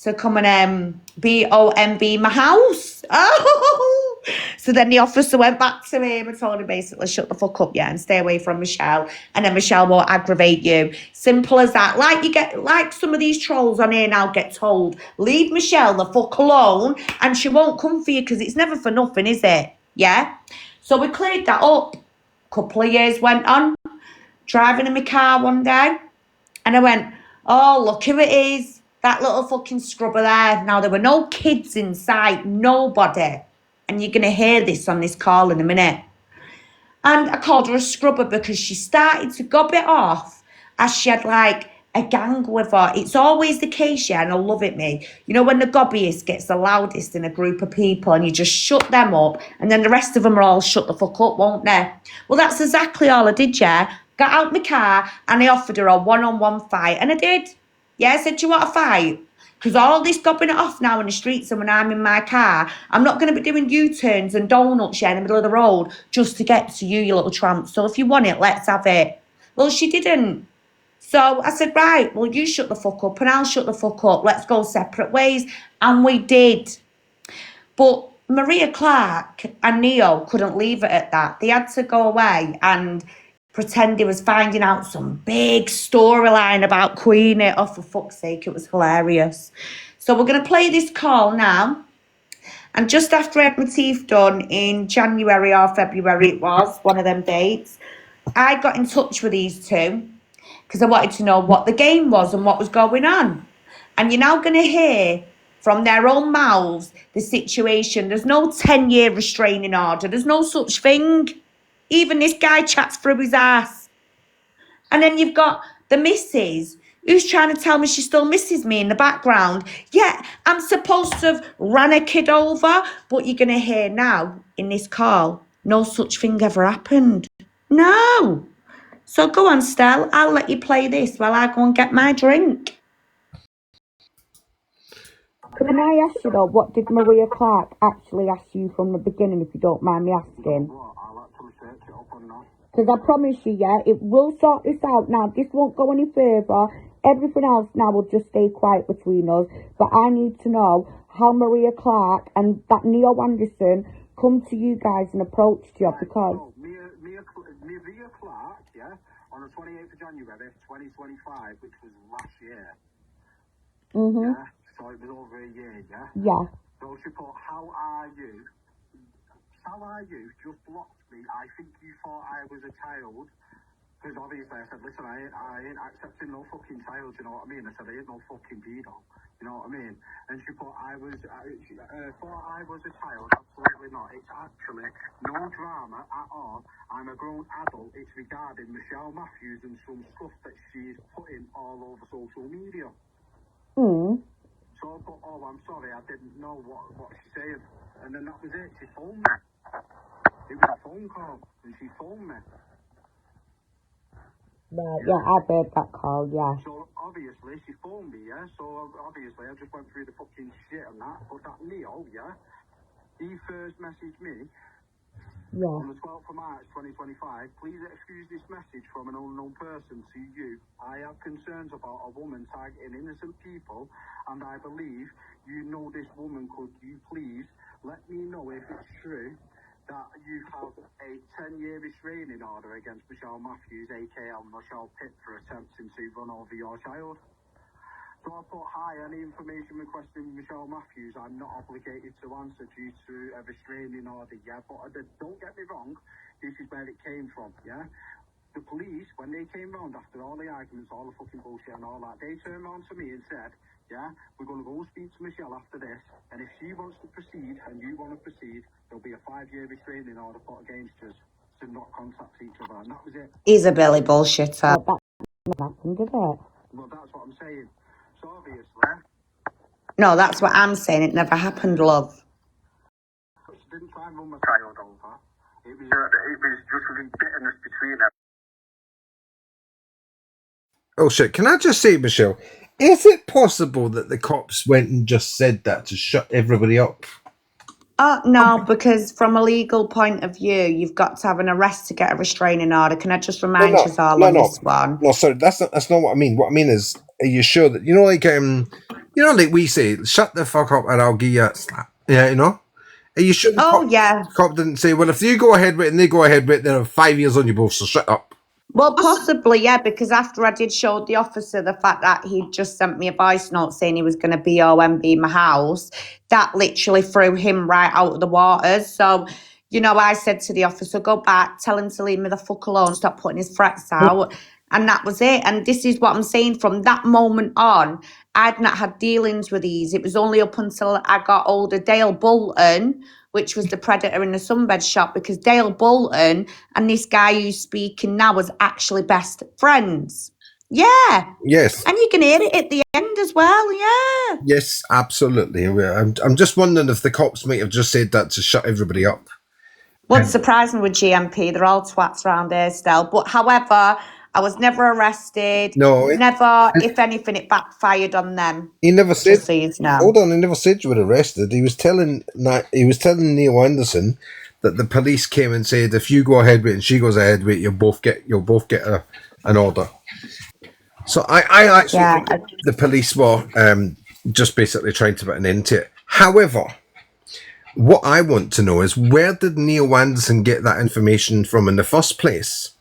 to come and BOMB my house. Oh! So then the officer went back to him and told him basically, shut the fuck up, yeah, and stay away from Michelle. And then Michelle won't aggravate you. Simple as that. Like some of these trolls on here now get told, leave Michelle the fuck alone and she won't come for you because it's never for nothing, is it? Yeah? So we cleared that up. A couple of years went on. Driving in my car one day. And I went, oh, look who it is. That little fucking scrubber there. Now, there were no kids inside. Nobody. And you're going to hear this on this call in a minute. And I called her a scrubber because she started to gob it off as she had like a gang with her. It's always the case, yeah, and I love it, me. You know when the gobbiest gets the loudest in a group of people and you just shut them up and then the rest of them are all shut the fuck up, won't they? Well, that's exactly all I did, yeah. Got out my car and I offered her a one-on-one fight. And I did. Yeah, I said, do you want a fight? Because all this gobbing it off now in the streets and when I'm in my car, I'm not going to be doing U-turns and donuts, yeah, in the middle of the road just to get to you little tramp. So if you want it, let's have it. Well, she didn't. So I said, right, well, you shut the fuck up and I'll shut the fuck up. Let's go separate ways. And we did. But Maria Clarke and Neo couldn't leave it at that. They had to go away and pretend he was finding out some big storyline about Queenie. Oh, for fuck's sake, it was hilarious. So we're going to play this call now. And just after I had my teeth done in January or February, it was one of them dates, I got in touch with these two because I wanted to know what the game was and what was going on. And you're now going to hear from their own mouths the situation. There's no 10-year restraining order. There's no such thing. Even this guy chats through his ass. And then you've got the missus who's trying to tell me she still misses me in the background. Yeah, I'm supposed to have ran a kid over, but you're going to hear now in this call, no such thing ever happened. No. So go on, Stell. I'll let you play this while I go and get my drink. Can I ask you though, what did Maria Clarke actually ask you from the beginning, if you don't mind me asking? Because I promise you, yeah, it will sort this out now. This won't go any further. Everything else now will just stay quiet between us. But I need to know how Maria Clarke and that Neo Anderson come to you guys and approached you, because... So, Maria Clarke, yeah, on the 28th of January 2025, which was last year. Yeah, so it was over a year, yeah? Yeah. So she put, how are you? How are you? Just blocked me. I think you thought I was a child. Because obviously I said, listen, I ain't accepting no fucking child, you know what I mean? I said, I ain't no fucking pedo, you know what I mean? And she thought I was a child. Absolutely not. It's actually no drama at all. I'm a grown adult. It's regarding Michelle Matthews and some stuff that she's putting all over social media. So I put, oh, I'm sorry, I didn't know what she's saying. And then that was it. She phoned me. It was a phone call, and she phoned me. Right, yeah, I've heard that call, yeah. So obviously she phoned me, yeah. So obviously I just went through the fucking shit and that. But that Neo, yeah, he first messaged me on the 12th of March 2025. Please excuse this message from an unknown person to you. I have concerns about a woman targeting innocent people, and I believe you know this woman. Could you please let me know if it's true that you have a 10-year restraining order against Michelle Matthews, aka Michelle Pitt, for attempting to run over your child? So I put, hi, any information requesting Michelle Matthews, I'm not obligated to answer due to a restraining order, yeah? But don't get me wrong, this is where it came from, yeah? The police, when they came round after all the arguments, all the fucking bullshit and all that, they turned around to me and said, yeah, we're going to go speak to Michelle after this, and if she wants to proceed and you want to proceed, there'll be a 5-year restraining order put against us to not contact each other, and that was it. He's a Billy bullshitter. But that never happened, did it? Well, that's what I'm saying. So obviously... No, that's what I'm saying. It never happened, love. She didn't try and run my child over. It was just a bitterness between them. Oh shit, can I just say, Michelle, is it possible that the cops went and just said that to shut everybody up? Oh, no, because from a legal point of view, you've got to have an arrest to get a restraining order. Can I just remind you all on this one? No, sorry, that's not what I mean. What I mean is, are you sure that, like we say, shut the fuck up and I'll give you a slap. Yeah, you know? Are you sure the cop didn't say, well, if you go ahead with it and they go ahead with it, they're 5 years on you both, so shut up? Well, possibly, yeah, because after I did show the officer the fact that he'd just sent me a voice note saying he was going to BOMB my house, that literally threw him right out of the waters. So, I said to the officer, go back, tell him to leave me the fuck alone, stop putting his threats out. And that was it. And this is what I'm saying, from that moment on, I'd not had dealings with these. It was only up until I got older, Dale Bolton, which was the predator in the sunbed shop, because Dale Bolton and this guy who's speaking now was actually best friends. Yeah. Yes. And you can hear it at the end as well, yeah. Yes, absolutely. I'm just wondering if the cops might have just said that to shut everybody up. What's surprising with GMP, they're all twats around here still. But however, I was never arrested. No. If anything, it backfired on them. He never said. Just so you know. Hold on, he never said you were arrested. He was telling Neil Anderson that the police came and said, if you go ahead with it and she goes ahead with it, you'll both get an order. So I actually think the police were just basically trying to put an end to it. However, what I want to know is, where did Neil Anderson get that information from in the first place?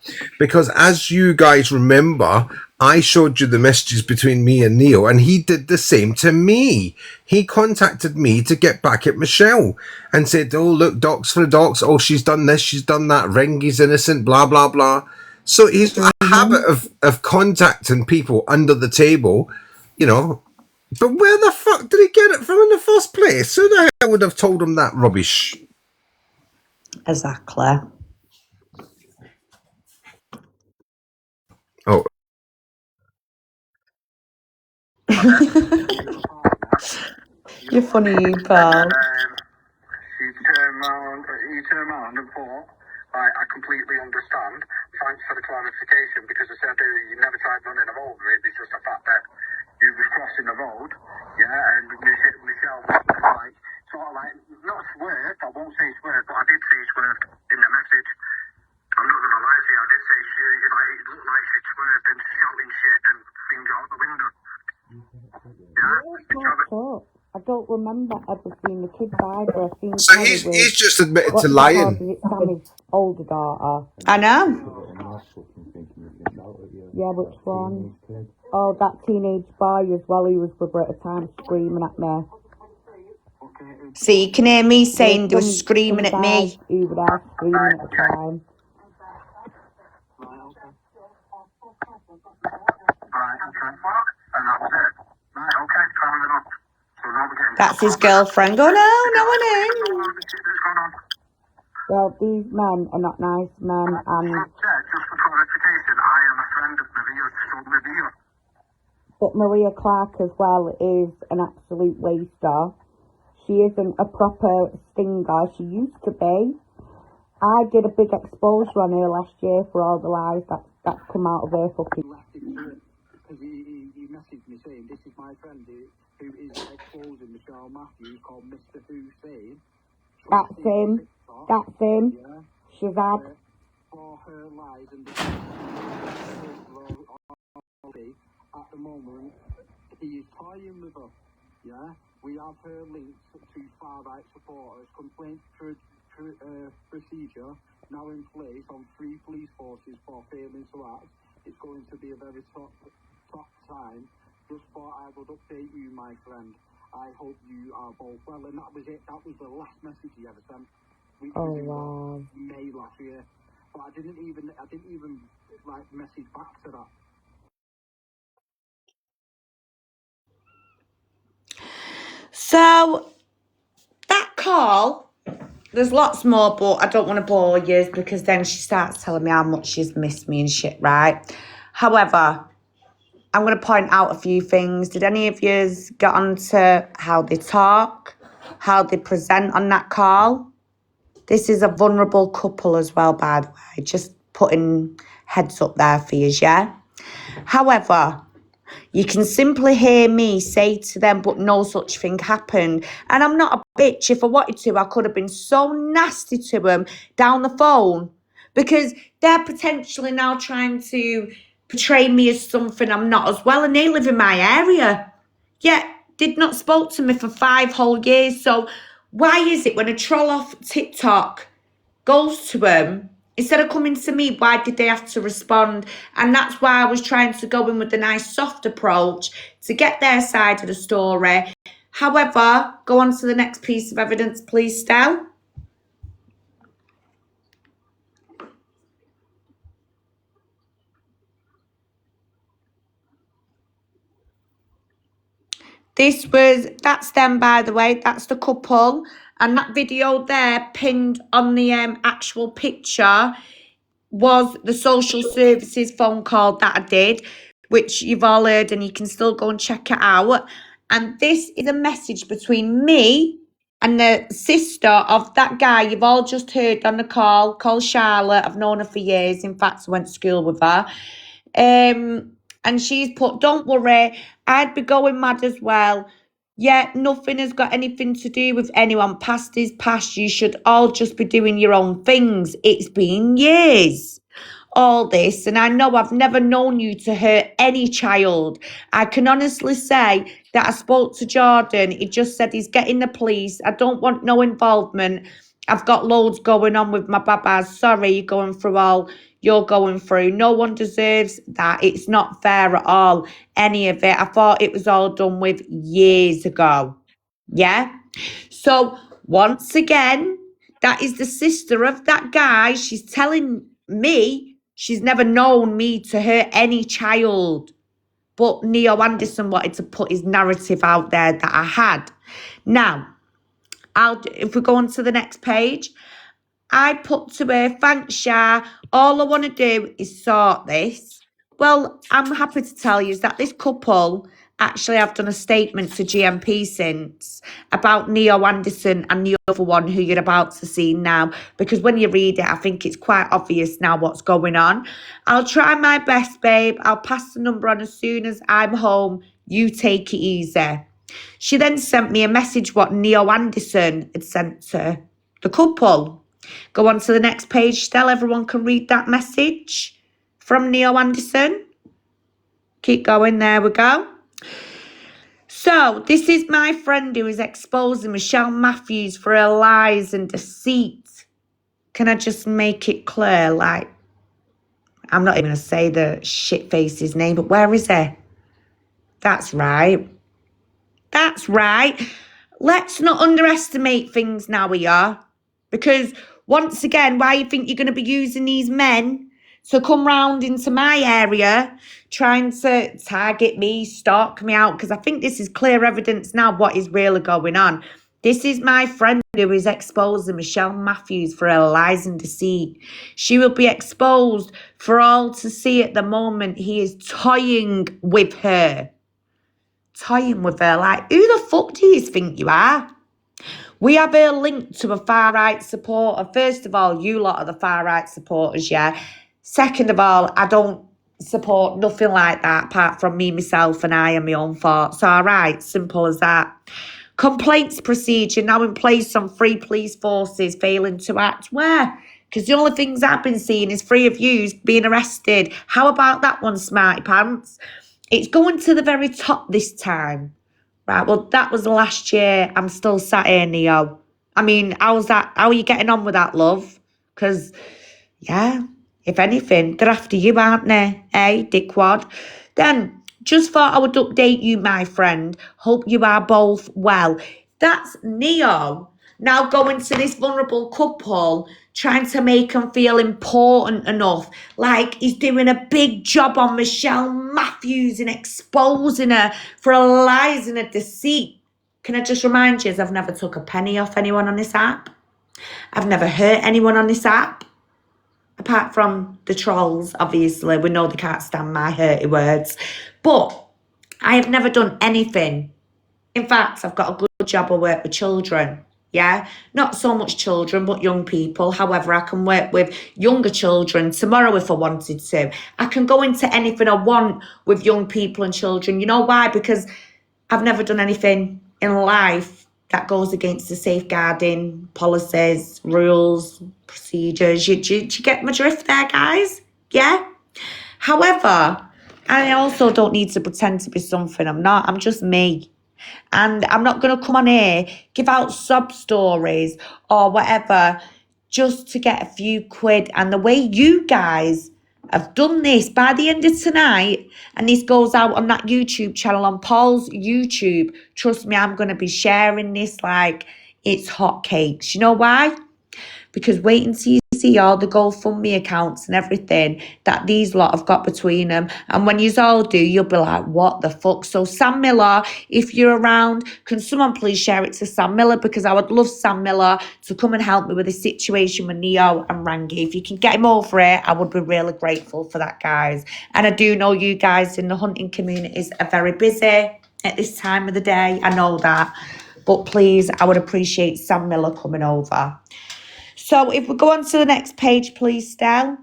Because as you guys remember, I showed you the messages between me and Neil, and he did the same to me. He contacted me to get back at Michelle and said, oh, look, docs for the docs. Oh, she's done this, she's done that. Rengi's innocent, blah, blah, blah. So he's got a habit of contacting people under the table, But where the fuck did he get it from in the first place? Who the hell would have told him that rubbish? Exactly. Oh. You're funny, you pal. He turned around and thought, right, I completely understand. Thanks for the clarification, because I said you never tried running a road. It was just the fact that you was crossing the road, yeah, and Michelle was like, sort of like, not swerved, I won't say swerved, but I did say swerved in the message. I'm not going to lie to you, I did say she, it looked like she swerved and shouting shit and things out the window. I don't remember ever seeing the kids either. I've seen So Kelly he's with, just admitted what to is it called? lying. Is it Sammy's older daughter? I know. Yeah, which one? Oh, that teenage boy as well who was with her at the time screaming at me. So you can hear me saying they were screaming at me. Who were there screaming at the time. That's his girlfriend. Go, no one in. Well, these men are not nice men, and but Maria Clarke as well is an absolute waster. She isn't a proper stinger. She used to be. I did a big exposure on her last year for all the lies that's come out of her fucking. Because he messaged me saying, this is my friend who is exposing Michelle Matthews called Mr. Hussein. That's him. That's him. Yeah. Shazad. For her lies and at the moment, he is toying with her. Yeah. We have her links to far-right supporters. Complaint procedure now in place on 3 police forces for failing to act. It's going to be a very tough time. Just thought I would update you, my friend. I hope you are both well. And that was it. That was the last message he ever sent. Which was in May last year. But I didn't even like message back to that. So that call, there's lots more, but I don't want to bore you because then she starts telling me how much she's missed me and shit, right? However, I'm going to point out a few things. Did any of you get on to how they talk, how they present on that call? This is a vulnerable couple as well, by the way. Just putting heads up there for you, yeah? However, you can simply hear me say to them, but no such thing happened. And I'm not a bitch. If I wanted to, I could have been so nasty to them down the phone because they're potentially now trying to portray me as something I'm not as well. And they live in my area. Yet did not spoke to me for 5 whole years. So why is it when a troll off TikTok goes to them, instead of coming to me, why did they have to respond? And that's why I was trying to go in with a nice soft approach to get their side of the story. However, go on to the next piece of evidence, please, Stel. That's them, by the way, that's the couple. And that video there pinned on the actual picture was the social services phone call that I did, which you've all heard and you can still go and check it out. And this is a message between me and the sister of that guy you've all just heard on the call, called Charlotte. I've known her for years. In fact, I went to school with her. And she's put, don't worry, I'd be going mad as well. Yeah, nothing has got anything to do with anyone. Past is past. You should all just be doing your own things. It's been years, all this, and I know I've never known you to hurt any child. I can honestly say that I spoke to Jordan. He just said he's getting the police. I don't want no involvement. I've got loads going on with my babas. Sorry, you're going through all you're going through. No one deserves that. It's not fair at all, any of it. I thought it was all done with years ago. Yeah? So, once again, that is the sister of that guy. She's telling me she's never known me to hurt any child. But Neo Anderson wanted to put his narrative out there that I had. Now, if we go on to the next page, I put to her, thanks, Shah. All I want to do is sort this. Well, I'm happy to tell you is that this couple actually have done a statement to GMP since about Neo Anderson and the other one who you're about to see now. Because when you read it, I think it's quite obvious now what's going on. I'll try my best, babe. I'll pass the number on as soon as I'm home. You take it easy. She then sent me a message what Neo Anderson had sent to the couple. Go on to the next page, Stell. Everyone can read that message from Neo Anderson. Keep going. There we go. So, this is my friend who is exposing Michelle Matthews for her lies and deceit. Can I just make it clear? Like, I'm not even going to say the shitface's name, but where is he? That's right. That's right. Let's not underestimate things now, we are. Because, once again, why you think you're going to be using these men to come round into my area, trying to target me, stalk me out, because I think this is clear evidence now what is really going on. This is my friend who is exposing Michelle Matthews for her lies and deceit. She will be exposed for all to see at the moment. He is toying with her. Toying with her. Like, who the fuck do you think you are? We have her linked to a far-right supporter. First of all, you lot are the far-right supporters, yeah? Second of all, I don't support nothing like that apart from me, myself, and I and my own thoughts. All right, simple as that. Complaints procedure now in place on 3 police forces failing to act. Where? Because the only things I've been seeing is 3 of yous being arrested. How about that one, smarty pants? It's going to the very top this time. Right, well, that was last year. I'm still sat here, Neo. I mean, how's that? How are you getting on with that, love? Because, yeah, if anything, they're after you, aren't they? Eh, dickwad? Then, just thought I would update you, my friend. Hope you are both well. That's Neo now going to this vulnerable couple, trying to make them feel important enough. Like he's doing a big job on Michelle Matthews and exposing her for her lies and her deceit. Can I just remind you, I've never took a penny off anyone on this app. I've never hurt anyone on this app. Apart from the trolls, obviously. We know they can't stand my hurty words. But I have never done anything. In fact, I've got a good job. I work with children. Yeah, not so much children, but young people. However, I can work with younger children tomorrow if I wanted to. I can go into anything I want with young people and children. You know why? Because I've never done anything in life that goes against the safeguarding policies, rules, procedures. Do you get my drift there, guys? Yeah? However, I also don't need to pretend to be something I'm not. I'm just me. And I'm not going to come on here, give out sob stories or whatever just to get a few quid. And the way you guys have done this by the end of tonight, and this goes out on that YouTube channel, on Paul's YouTube, trust me, I'm going to be sharing this like it's hotcakes. You know why? Because wait until you see all the GoFundMe accounts and everything that these lot have got between them. And when you all do, you'll be like, what the fuck? So Sam Miller, if you're around, can someone please share it to Sam Miller? Because I would love Sam Miller to come and help me with this situation with Neo and Rangi. If you can get him over it, I would be really grateful for that, guys. And I do know you guys in the hunting communities are very busy at this time of the day. I know that. But please, I would appreciate Sam Miller coming over. So if we go on to the next page, please, Stel.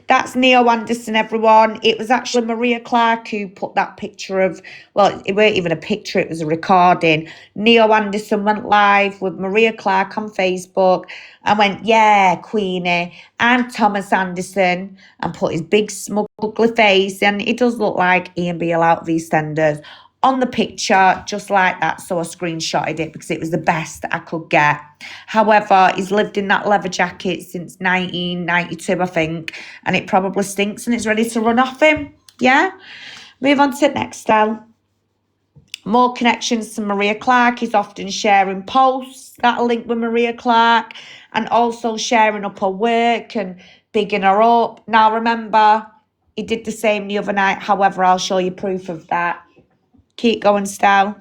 That's Neo Anderson, everyone. It was actually Maria Clarke who put that picture of, well, it weren't even a picture, it was a recording. Neo Anderson went live with Maria Clarke on Facebook and went, yeah, Queenie, I'm Thomas Anderson, and put his big smug ugly face, and it does look like Ian Beale out of EastEnders on the picture, just like that. So I screenshotted it because it was the best I could get. However, he's lived in that leather jacket since 1992, I think, and it probably stinks and it's ready to run off him. Yeah? Move on to the next style. More connections to Maria Clarke. He's often sharing posts that are linked with Maria Clarke and also sharing up her work and bigging her up. Now, remember, he did the same the other night. However, I'll show you proof of that. Keep going, Stal.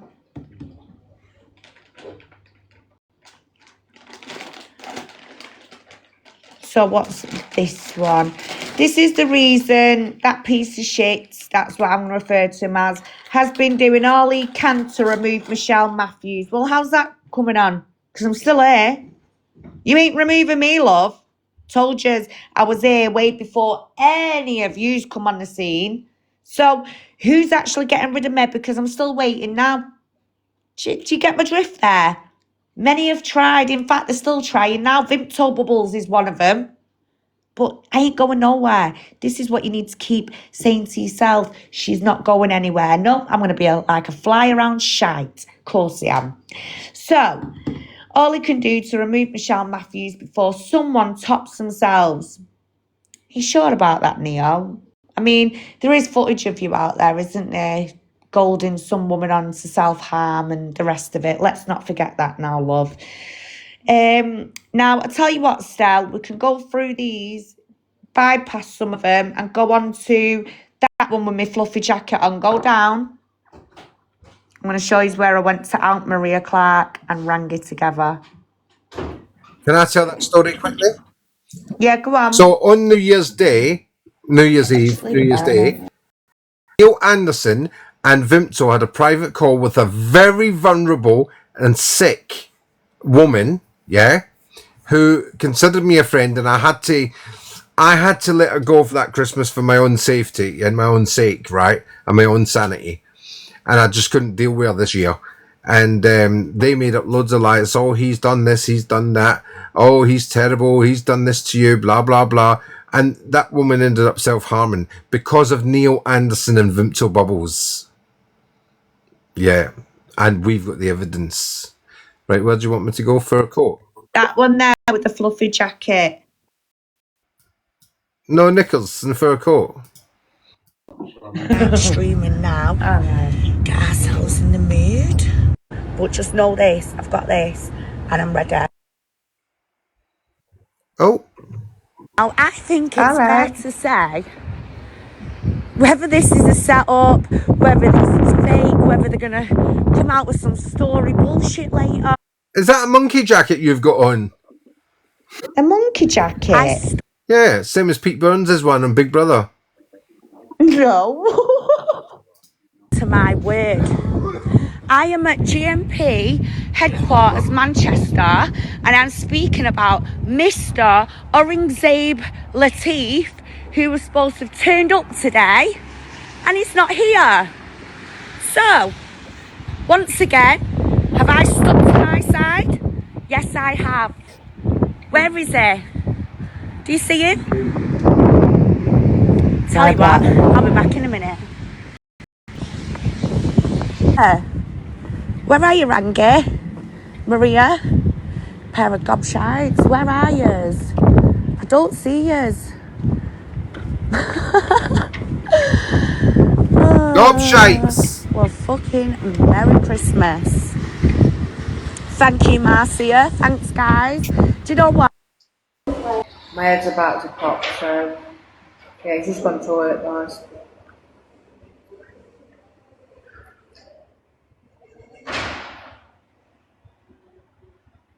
So what's this one? This is the reason that piece of shit, that's what I'm going to refer to him as, has been doing all he can to remove Michelle Matthews. Well, how's that coming on? Because I'm still here. You ain't removing me, love. Told you I was here way before any of yous come on the scene. So who's actually getting rid of me? Because I'm still waiting now. Do you get my drift there? Many have tried. In fact, they're still trying now. Vimto Bubbles is one of them. But I ain't going nowhere. This is what you need to keep saying to yourself. She's not going anywhere. No, I'm going to be like a fly around shite. Of course I am. So, all he can do to remove Michelle Matthews before someone tops themselves. You sure about that, Neo? I mean, there is footage of you out there, isn't there? Golding some woman on to self-harm and the rest of it. Let's not forget that now, love. Now, I'll tell you what, Stell, we can go through these, bypass some of them, and go on to that one with my fluffy jacket on. Go down. I'm going to show you where I went to Aunt Maria Clarke and Rangi together. Can I tell that story quickly? Yeah, go on. So on New Year's Day, New Year's Eve, New Year's Day, Neil Anderson and Vimto had a private call with a very vulnerable and sick woman, yeah, who considered me a friend, and I had to let her go for that Christmas for my own safety and my own sake, right, and my own sanity, and I just couldn't deal with her this year. And they made up loads of lies. Oh, he's done this, he's done that. Oh, he's terrible, he's done this to you, blah, blah, blah. And that woman ended up self-harming because of Neil Anderson and Vimto Bubbles. Yeah, and we've got the evidence. Right, where do you want me to go for a quote? That one there with the fluffy jacket. No, Nichols, and for a quote. Streaming now. Get ourselves in the mood. But just know this, I've got this, and I'm ready. Oh. Oh, I think it's fair to say, whether this is a setup, whether this is fake, whether they're going to come out with some story bullshit later. Is that a monkey jacket you've got on? A monkey jacket? Yeah, same as Pete Burns' one on Big Brother. No. To my word. I am at GMP headquarters Manchester, and I'm speaking about Mr. Aurangzeb Latif, who was supposed to have turned up today, and he's not here. So, once again, have I stuck to my side? Yes, I have. Where is he? Do you see him? Tell you what, I'll be back in a minute. Where are you, Rangi? Maria? Pair of gobshites. Where are yous? I don't see yous. Gobshites! Well, fucking Merry Christmas. Thank you, Marcia. Thanks, guys. Do you know what? My head's about to pop, so yeah, he's just gone to work, guys.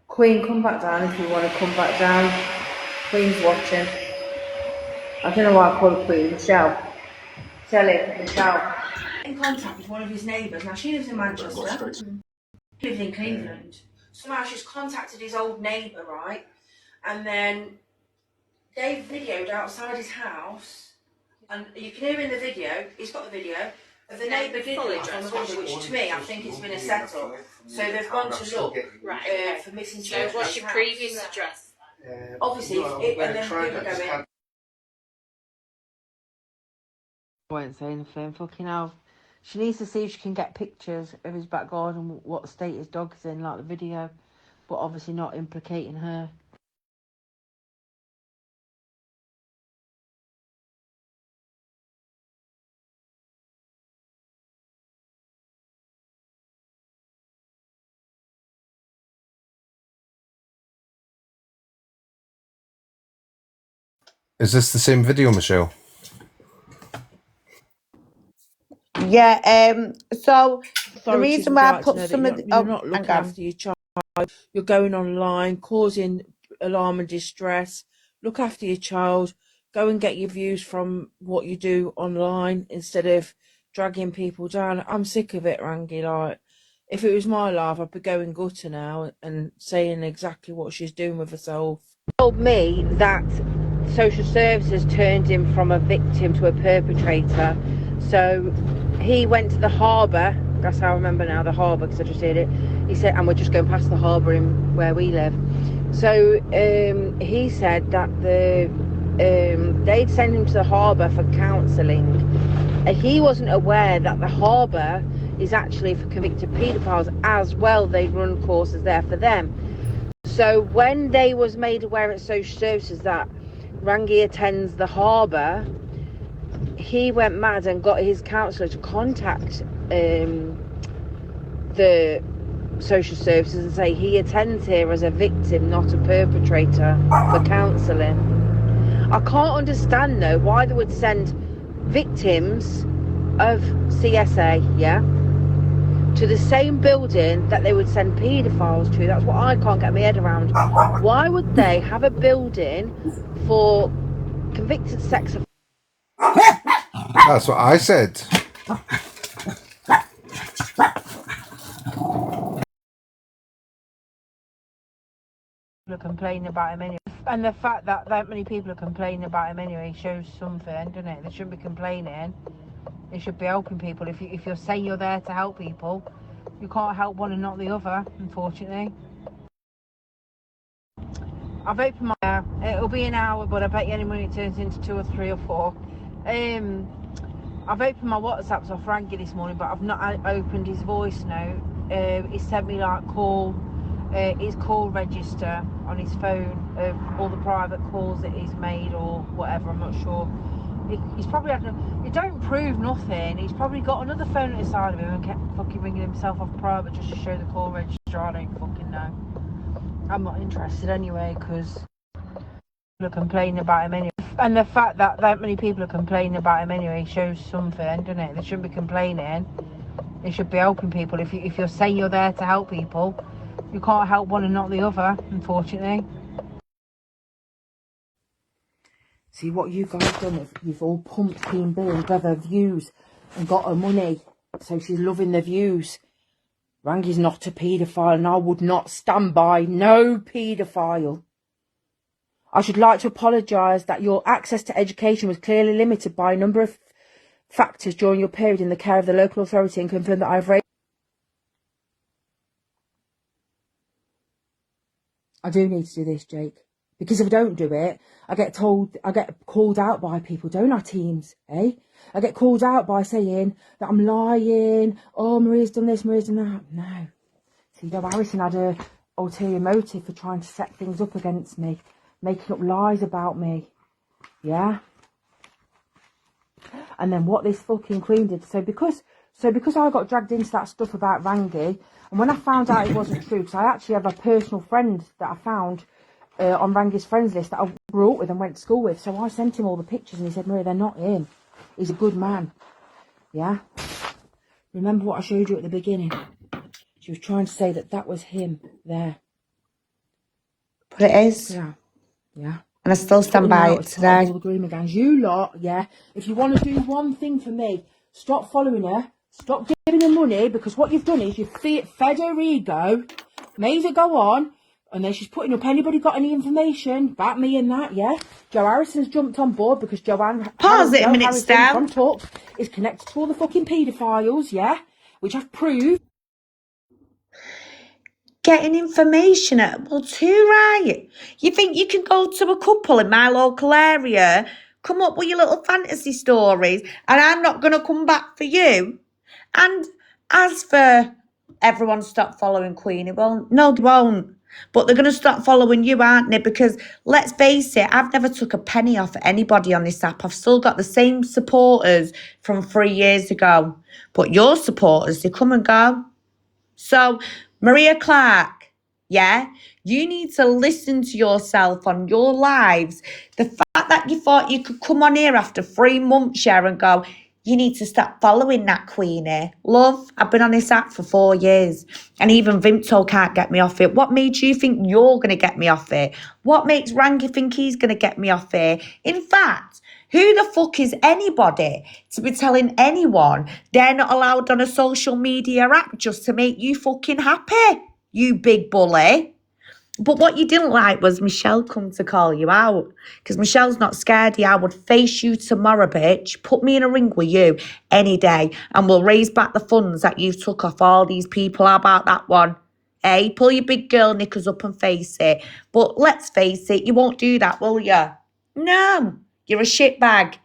Queen, come back down if you want to come back down. Queen's watching. I don't know why I call her Queen. Michelle. Michelle. In contact with one of his neighbours. Now, she lives in Manchester. He lives in Cleveland. Somehow she's contacted his old neighbour, right? And then they've videoed outside his house. And you can hear in the video, he's got the video, of the neighbour digging on the window, which to me, I think it's been a setup. So they've gone to look for missing children. So what's your previous address? Obviously, and then people go in. I won't say anything. Fucking hell. She needs to see if she can get pictures of his back garden, what state his dog's in, like the video, but obviously not implicating her. Is this the same video, Michelle? Yeah, so the Authorities reason would why I like put to know that some of the... you're not looking after your child. You're going online, causing alarm and distress. Look after your child. Go and get your views from what you do online instead of dragging people down. I'm sick of it, Rangi. Like, if it was my life, I'd be going gutter now and saying exactly what she's doing with herself. Told me that social services turned him from a victim to a perpetrator. So he went to the harbour. That's how I remember now, the harbour, because I just heard it. He said, and we're just going past the harbour in where we live. So he said that the they'd send him to the harbour for counselling, and he wasn't aware that the harbour is actually for convicted paedophiles as well. They run courses there for them. So when they was made aware at social services that Rangi attends the harbour, he went mad and got his counsellor to contact the social services and say he attends here as a victim, not a perpetrator, for counselling. I can't understand though why they would send victims of CSA, yeah, to the same building that they would send paedophiles to. That's what I can't get my head around. Why would they have a building for convicted sex offenders? That's what I said. Are complaining about him anyway, and the fact that that many people are complaining about him anyway shows something, doesn't it? They shouldn't be complaining. They should be helping people. If you're saying you're there to help people, you can't help one and not the other, unfortunately. I've opened my... it'll be an hour, but I bet you any money it turns into 2 or 3 or 4. I've opened my WhatsApps off Rangi this morning, but I've not opened his voice note. He sent me like his call register on his phone of all the private calls that he's made or whatever, I'm not sure. He's probably had it don't prove nothing. He's probably got another phone at the side of him and kept fucking ringing himself off private just to show the call register. I don't fucking know. I'm not interested anyway, because people are complaining about him anyway. And the fact that that many people are complaining about him anyway shows something, doesn't it? They shouldn't be complaining. They should be helping people. If you're saying you're there to help people, you can't help one and not the other, unfortunately. See what you guys done, you've all pumped Queen Bee and got her views and got her money, so she's loving the views. Rangi's not a paedophile and I would not stand by no paedophile. I should like to apologise that your access to education was clearly limited by a number of factors during your period in the care of the local authority, and confirm that I've raised... I do need to do this, Jake. Because if I don't do it, I get called out by people, don't I, teams, eh? I get called out by saying that I'm lying, oh, Maria's done this, Maria's done that. No. See, Joe Harrison had a ulterior motive for trying to set things up against me, making up lies about me, yeah? And then what this fucking Queen did, so because I got dragged into that stuff about Rangi, and when I found out it wasn't true, because I actually have a personal friend that I found on Rangi's friends list that I grew up with and went to school with, so I sent him all the pictures and he said, Maria, they're not him. He's a good man. Yeah? Remember what I showed you at the beginning? She was trying to say that that was him there. But it is. Yeah. Yeah. And I still stand by it today. All the grooming gangs. You lot, yeah. If you want to do one thing for me, stop following her. Stop giving her money, because what you've done is you've fed her ego, made her go on, and then she's putting up, anybody got any information about me and that, yeah? Joe Harrison's jumped on board because Joanne... Pause it a minute, Stan. From Talks is connected to all the fucking paedophiles, yeah? Which I've proved. Getting information at, well, too right. You think you can go to a couple in my local area, come up with your little fantasy stories, and I'm not going to come back for you? And as for everyone stop following Queenie, well, no, they won't. But they're going to stop following you, aren't they? Because let's face it, I've never took a penny off anybody on this app. I've still got the same supporters from 3 years ago. But your supporters, they come and go. So, Maria Clarke, yeah, you need to listen to yourself on your lives. The fact that you thought you could come on here after 3 months, yeah, and go, you need to stop following that Queenie. Love, I've been on this app for 4 years, and even Vimto can't get me off it. What made you think you're going to get me off it? What makes Rangi think he's going to get me off it? In fact, who the fuck is anybody to be telling anyone they're not allowed on a social media app just to make you fucking happy, you big bully? But what you didn't like was Michelle come to call you out, because Michelle's not scared. I would face you tomorrow, bitch. Put me in a ring with you any day, and we'll raise back the funds that you took off all these people. How about that one? Hey, pull your big girl knickers up and face it. But let's face it, you won't do that, will you? No, you're a shitbag.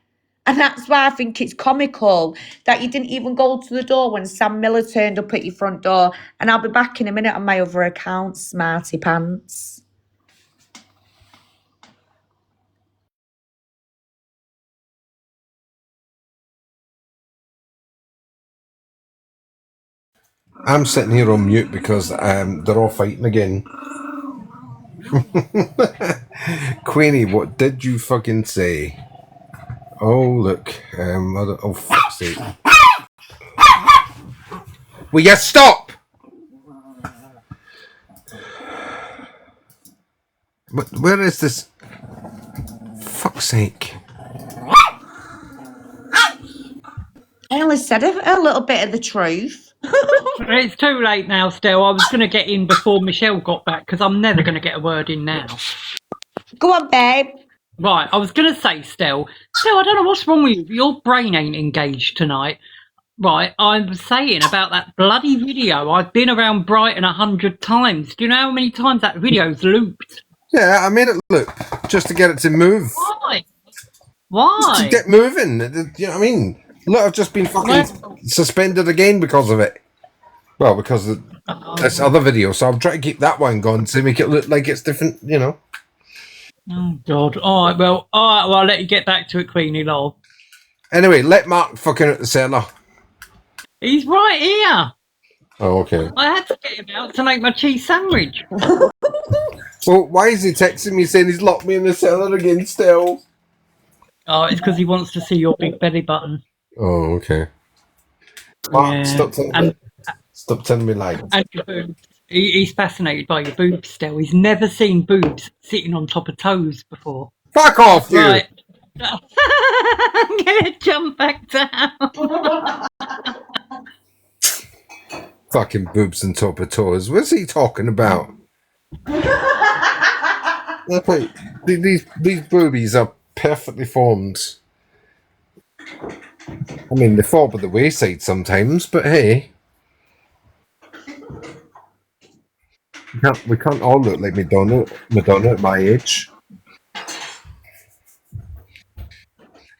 And that's why I think it's comical that you didn't even go to the door when Sam Miller turned up at your front door. And I'll be back in a minute on my other account, smarty pants. I'm sitting here on mute because they're all fighting again. Queenie, what did you fucking say? Oh, look. Oh, fuck's sake. Will you stop? Where is this? Fuck's sake. I only said a little bit of the truth. It's too late now, Stell. I was going to get in before Michelle got back because I'm never going to get a word in now. Go on, babe. Right, I was going to say, Stell, I don't know what's wrong with you. Your brain ain't engaged tonight. Right, I was saying about that bloody video. I've been around Brighton 100 times. Do you know how many times that video's looped? Yeah, I made it loop just to get it to move. Why? Why? To get moving. You know what I mean? Look, I've just been fucking suspended again because of it. Well, because of this other video. So I'm trying to keep that one going to make it look like it's different, you know. Oh, God. All right, well, I'll let you get back to it, Queenie, lol. Anyway, let Mark fucking out the cellar. He's right here. Oh, okay. I had to get him out to make my cheese sandwich. Well, why is he texting me saying he's locked me in the cellar again still? Oh, it's because he wants to see your big belly button. Oh, okay. Mark, Yeah. stop telling me lies. And your boobs. He's fascinated by your boobs still. He's never seen boobs sitting on top of toes before. Fuck off, you! Right. I'm gonna jump back down. Fucking boobs and top of toes. What's he talking about? These boobies are perfectly formed. I mean, they fall by the wayside sometimes, but hey. We can't all look like Madonna at my age.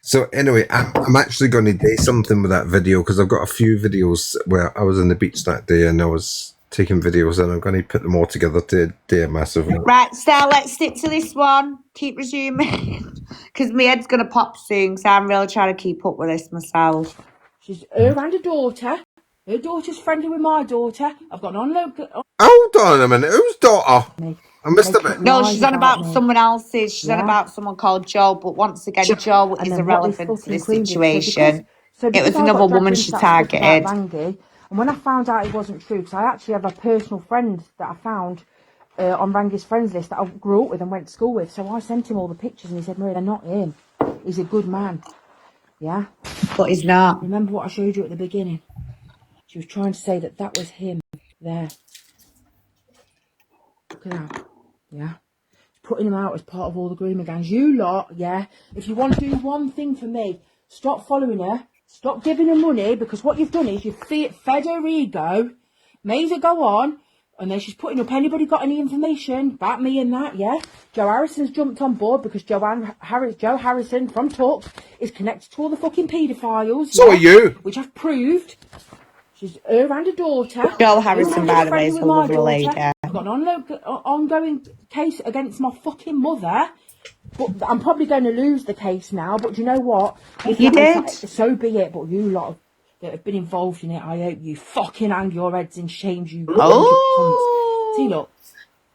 So anyway, I'm actually going to do something with that video because I've got a few videos where I was on the beach that day and I was taking videos and I'm going to put them all together to do a massive one. Right, Stella, let's stick to this one. Keep resuming. Because my head's going to pop soon, so I'm really trying to keep up with this myself. She's her and her daughter. Her daughter's friendly with my daughter. I've got an on. Hold on a minute. Whose daughter? I missed a bit. No, she's on about someone else's. She's on about someone called Joe, but once again, Joe is irrelevant to this situation. It was another woman she targeted. And when I found out it wasn't true, because I actually have a personal friend that I found on Rangi's friends list that I grew up with and went to school with, so I sent him all the pictures and he said, Maria, they're not him. He's a good man. Yeah? But he's not. Remember what I showed you at the beginning? She was trying to say that was him there. Look at that. Yeah? Putting him out as part of all the grooming gangs. You lot, yeah, if you want to do one thing for me, stop following her, stop giving her money, because what you've done is you've fed her ego, made her go on, and then she's putting up, anybody got any information about me and that, yeah? Joe Harrison's jumped on board because Joe Harrison from Talks is connected to all the fucking paedophiles. So are you. Which I've proved. She's her and her daughter. Joe Harrison, by the way, is a lovely lady. I've got an ongoing case against my fucking mother. But I'm probably going to lose the case now. But do you know what? You did. So be it. But you lot that have been involved in it, I hope you fucking hang your heads in shame, you cunts. See, look.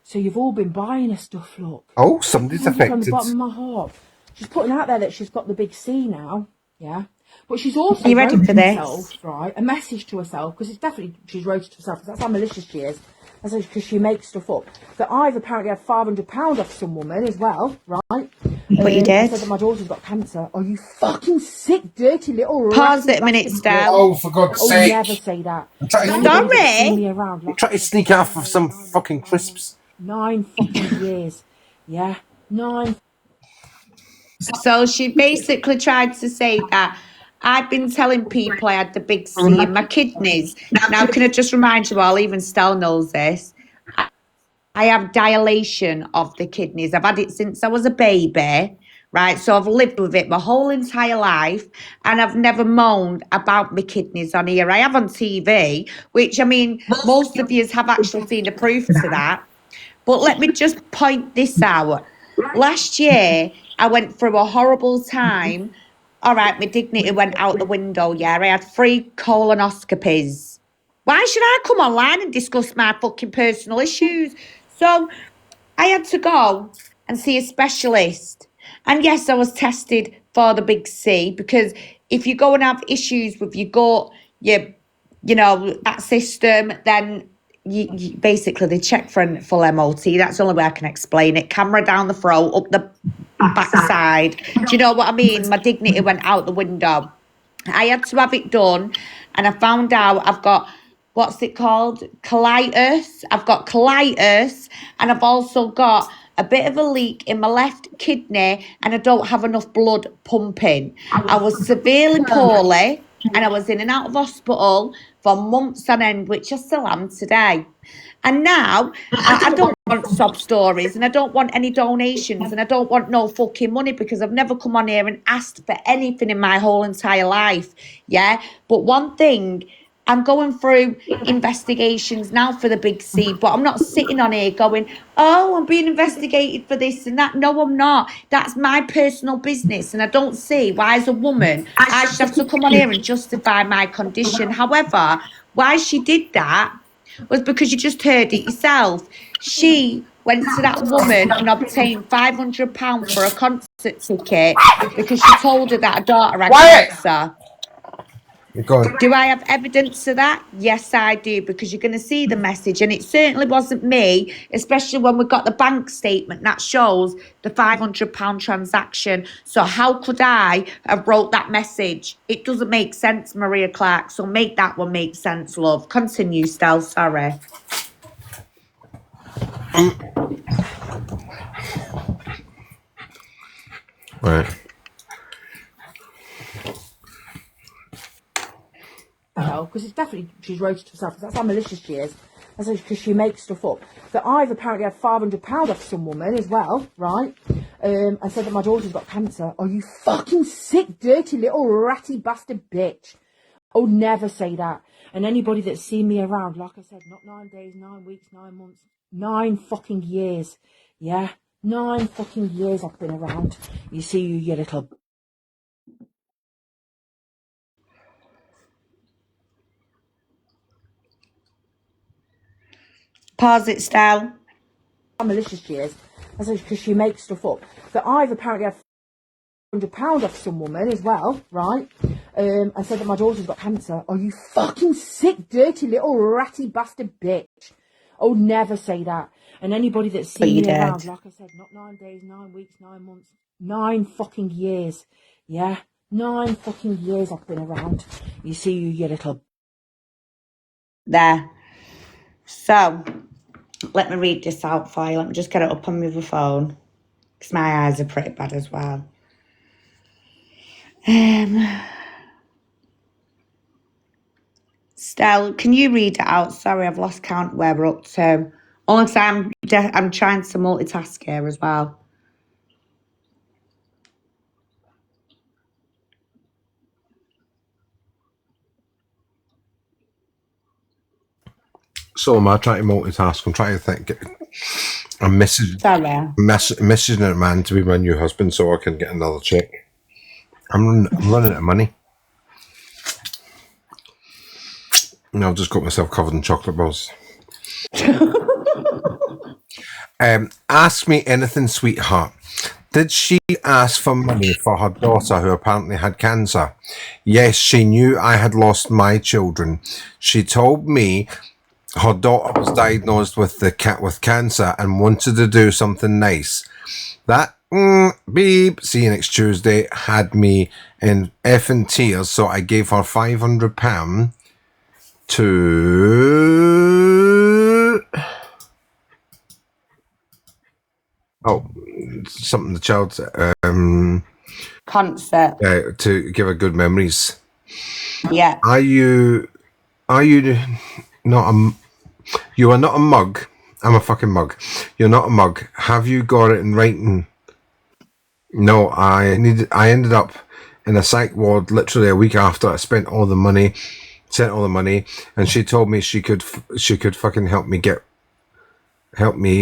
So you've all been buying her stuff, look. Oh, somebody's affected. From the bottom of my heart. She's putting out there that she's got the big C now. Yeah. But she's also Are you ready for this? herself, right, a message to herself, because it's definitely, she's wrote it to herself, because that's how malicious she is, because she makes stuff up. That I've apparently had £500 off some woman as well, right? But you did. I said that my daughter's got cancer. Are you fucking sick, dirty little Pause it a minute, Steph. Oh, for God's sake. Never say that. Sorry. Try to sneak off of some fucking crisps. 9 fucking years. Yeah. 9. So she basically tried to say that I've been telling people I had the big C in my kidneys. Now, can I just remind you all, even Stell knows this, I have dilation of the kidneys. I've had it since I was a baby, right? So I've lived with it my whole entire life, and I've never moaned about my kidneys on here. I have on TV, which I mean, most of you have actually seen the proof to that. But let me just point this out. Last year, I went through a horrible time. All right, my dignity went out the window, yeah. I had 3 colonoscopies. Why should I come online and discuss my fucking personal issues? So I had to go and see a specialist. And yes, I was tested for the big C, because if you go and have issues with your gut, that system, then you basically they check for a full MOT. That's the only way I can explain it. Camera down the throat, up the backside. Do you know what I mean? My dignity went out the window. I had to have it done, and I found out I've got, what's it called? Colitis. I've got colitis, and I've also got a bit of a leak in my left kidney, and I don't have enough blood pumping. I was severely poorly, and I was in and out of hospital for months on end, which I still am today. And now I don't want sob stories, and I don't want any donations, and I don't want no fucking money, because I've never come on here and asked for anything in my whole entire life. Yeah. But one thing, I'm going through investigations now for the big C, but I'm not sitting on here going, oh, I'm being investigated for this and that. No, I'm not. That's my personal business. And I don't see why, as a woman, I should have to come on here and justify my condition. However, why she did that was because you just heard it yourself. She went to that woman and obtained £500 for a concert ticket because she told her that her daughter had cancer. Go on. Do I have evidence of that? Yes, I do, because you're going to see the message, and it certainly wasn't me, especially when we got the bank statement that shows the £500 transaction. So how could I have wrote that message? It doesn't make sense, Maria Clarke. So make that one make sense, love. Continue, Stel. Sorry. Right. Because it's definitely, she's wrote it herself. That's how malicious she is. That's because she makes stuff up. That I've apparently had £500 off some woman as well, right? And said that my daughter's got cancer. Are you fucking sick, dirty little ratty bastard bitch? Oh, never say that. And anybody that's seen me around, like I said, not 9 days, 9 weeks, 9 months, 9 fucking years. Yeah, 9 fucking years I've been around. You see, you little... Pause it, Stel. How malicious she is. That's because she makes stuff up. That I've apparently had £100 off some woman as well, right? And said that my daughter's got cancer. Are you fucking sick, dirty little ratty bastard bitch? Oh, never say that. And anybody that's seen me around, like I said, not 9 days, 9 weeks, 9 months, 9 fucking years. Yeah, 9 fucking years I've been around. You see, you little... There. So, let me read this out for you. Let me just get it up on my other phone, because my eyes are pretty bad as well. Stel, can you read it out? Sorry, I've lost count where we're up to. Only because I'm trying to multitask here as well. So am I trying to multitask? I'm trying to think. I'm messaging a man to be my new husband so I can get another check. I'm running out of money. And I've just got myself covered in chocolate balls. Ask me anything, sweetheart. Did she ask for money for her daughter who apparently had cancer? Yes, she knew I had lost my children. She told me her daughter was diagnosed with cancer and wanted to do something nice. That beep, see you next Tuesday, had me in effing tears, so I gave her £500 to... Oh, something the child's... concert. To give her good memories. Yeah. Are you not a... You are not a mug. I'm a fucking mug. You're not a mug. Have you got it in writing? No, I ended up in a psych ward literally a week after I sent all the money, and she told me she could fucking help me,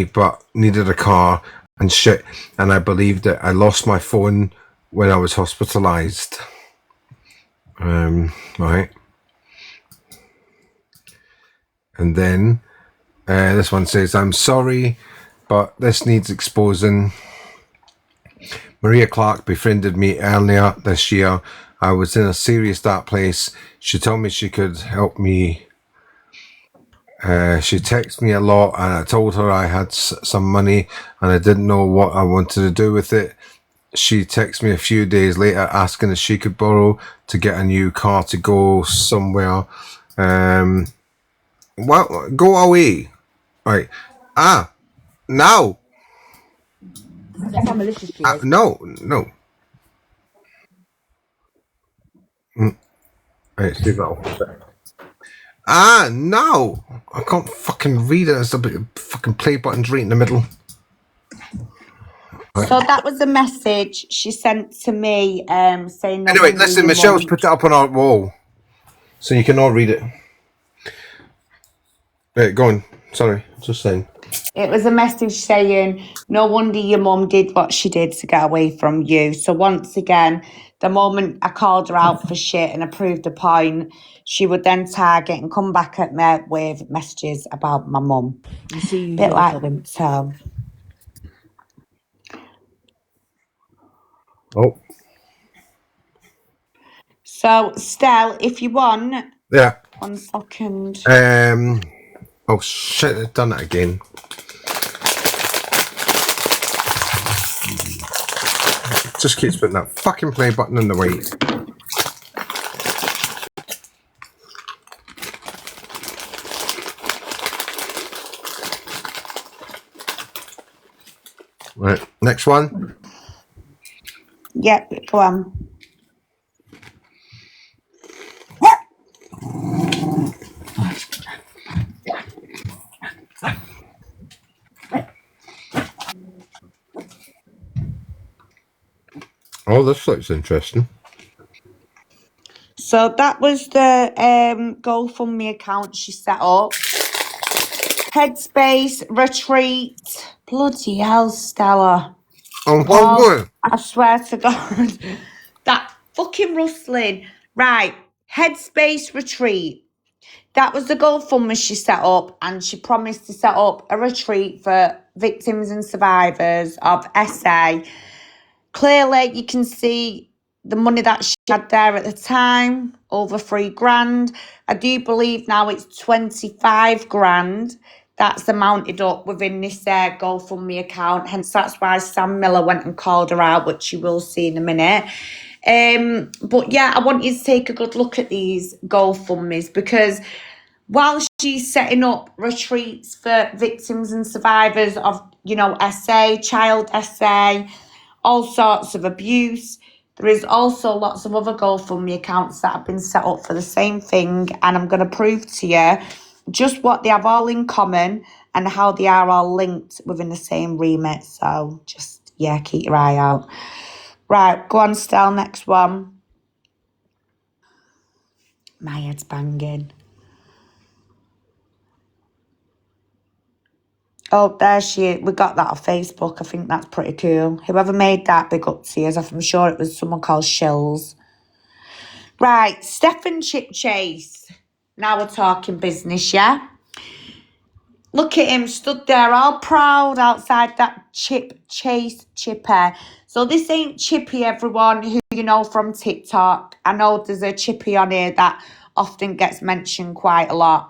but needed a car and shit. And I believed it. I lost my phone when I was hospitalized. Right. And then this one says, I'm sorry, but this needs exposing. Maria Clarke befriended me earlier this year. I was in a serious dark place. She told me she could help me. She texted me a lot, and I told her I had some money and I didn't know what I wanted to do with it. She texted me a few days later asking if she could borrow to get a new car to go somewhere. Well, go away. Right. No. That's how malicious she is. No. Right, leave that off a sec. No. I can't fucking read it. There's a bit of fucking play buttons right in the middle. Right. So that was a message she sent to me saying no. Anyway, listen, Michelle's put it up on our wall, so you can all read it. Right, go on. Sorry, just saying. It was a message saying, no wonder your mum did what she did to get away from you. So once again, the moment I called her out for shit and I proved a point, she would then target and come back at me with messages about my mum. You see, Bit like so. Oh. So, Stell, if you want... Yeah. 1 second. Oh, shit, I've done it again. Just keeps putting that fucking play button in the way. Right, next one. Yep, go on. Oh, this looks interesting. So that was the GoFundMe account she set up. Headspace, Retreat. Bloody hell, Stella. Oh, I swear to God. That fucking rustling. Right. Headspace, Retreat. That was the GoFundMe she set up, and she promised to set up a retreat for victims and survivors of SA. Clearly, you can see the money that she had there at the time, over £3,000. I do believe now it's 25 grand that's amounted up within this GoFundMe account. Hence, that's why Sam Miller went and called her out, which you will see in a minute. But yeah, I want you to take a good look at these GoFundMes, because while she's setting up retreats for victims and survivors of, SA, child SA, all sorts of abuse, there is also lots of other GoFundMe accounts that have been set up for the same thing, and I'm going to prove to you just what they have all in common and how they are all linked within the same remit. So just, keep your eye out. Right, go on, Stell, next one. My head's banging. Oh, there she is. We got that off Facebook. I think that's pretty cool. Whoever made that, big up to you. I'm sure it was someone called Shills. Right, Stephen Chip Chase. Now we're talking business, yeah? Look at him, stood there all proud outside that Chip Chase chipper. So this ain't Chippy, everyone, who you know from TikTok. I know there's a Chippy on here that often gets mentioned quite a lot.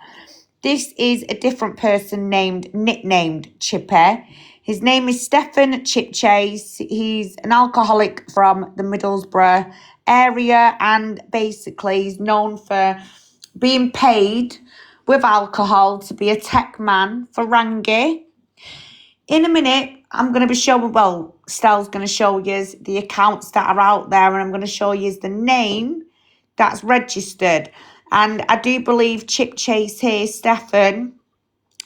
This is a different person nicknamed Chippy. His name is Stephen Chip Chase. He's an alcoholic from the Middlesbrough area, and basically he's known for being paid with alcohol to be a tech man for Rangi. In a minute, I'm going to be showing, Stell's going to show you the accounts that are out there, and I'm going to show you the name that's registered. And I do believe Chip Chase here, Stefan,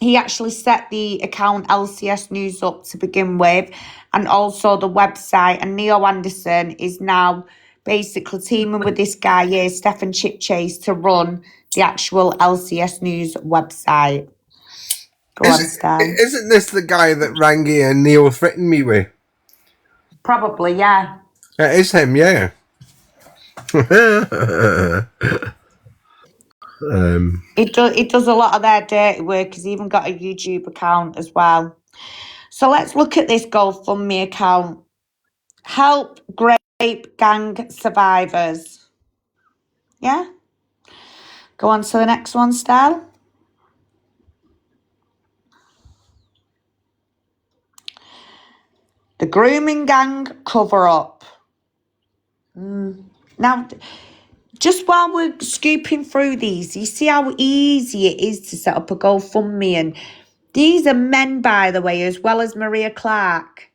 he actually set the account LCS News up to begin with, and also the website. And Neo Anderson is now basically teaming with this guy here, Stefan Chipchase, to run the actual LCS News website. Go on, Stan. Isn't this the guy that Rangi and Neil threatened me with? Probably, yeah. It is him, yeah. It does a lot of their dirty work. He's even got a YouTube account as well. So let's look at this GoFundMe account. Help Grape Gang Survivors. Yeah? Go on to the next one, Stel. The Grooming Gang Cover-Up. Now, just while we're scooping through these, you see how easy it is to set up a GoFundMe. And these are men, by the way, as well as Maria Clarke,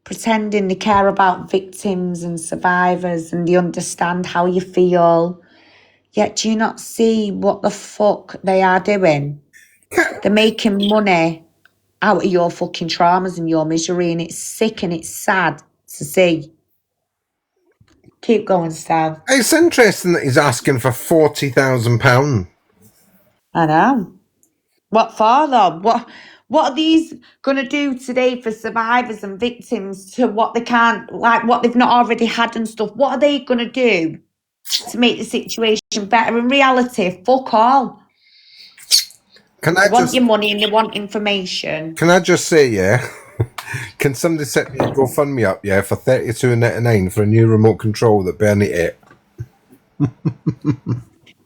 pretending they care about victims and survivors and they understand how you feel. Yet do you not see what the fuck they are doing? They're making money out of your fucking traumas and your misery, and it's sick and it's sad to see. Keep going, Stan. It's interesting that he's asking for £40,000. I know. What for, though? What are these going to do today for survivors and victims to what they can't, like what they've not already had and stuff? What are they going to do to make the situation better? In reality, fuck all. They want your money and they want information. Can I just say, yeah? Can somebody set me a GoFundMe up, yeah, for $32.99 for a new remote control that Bernie ate?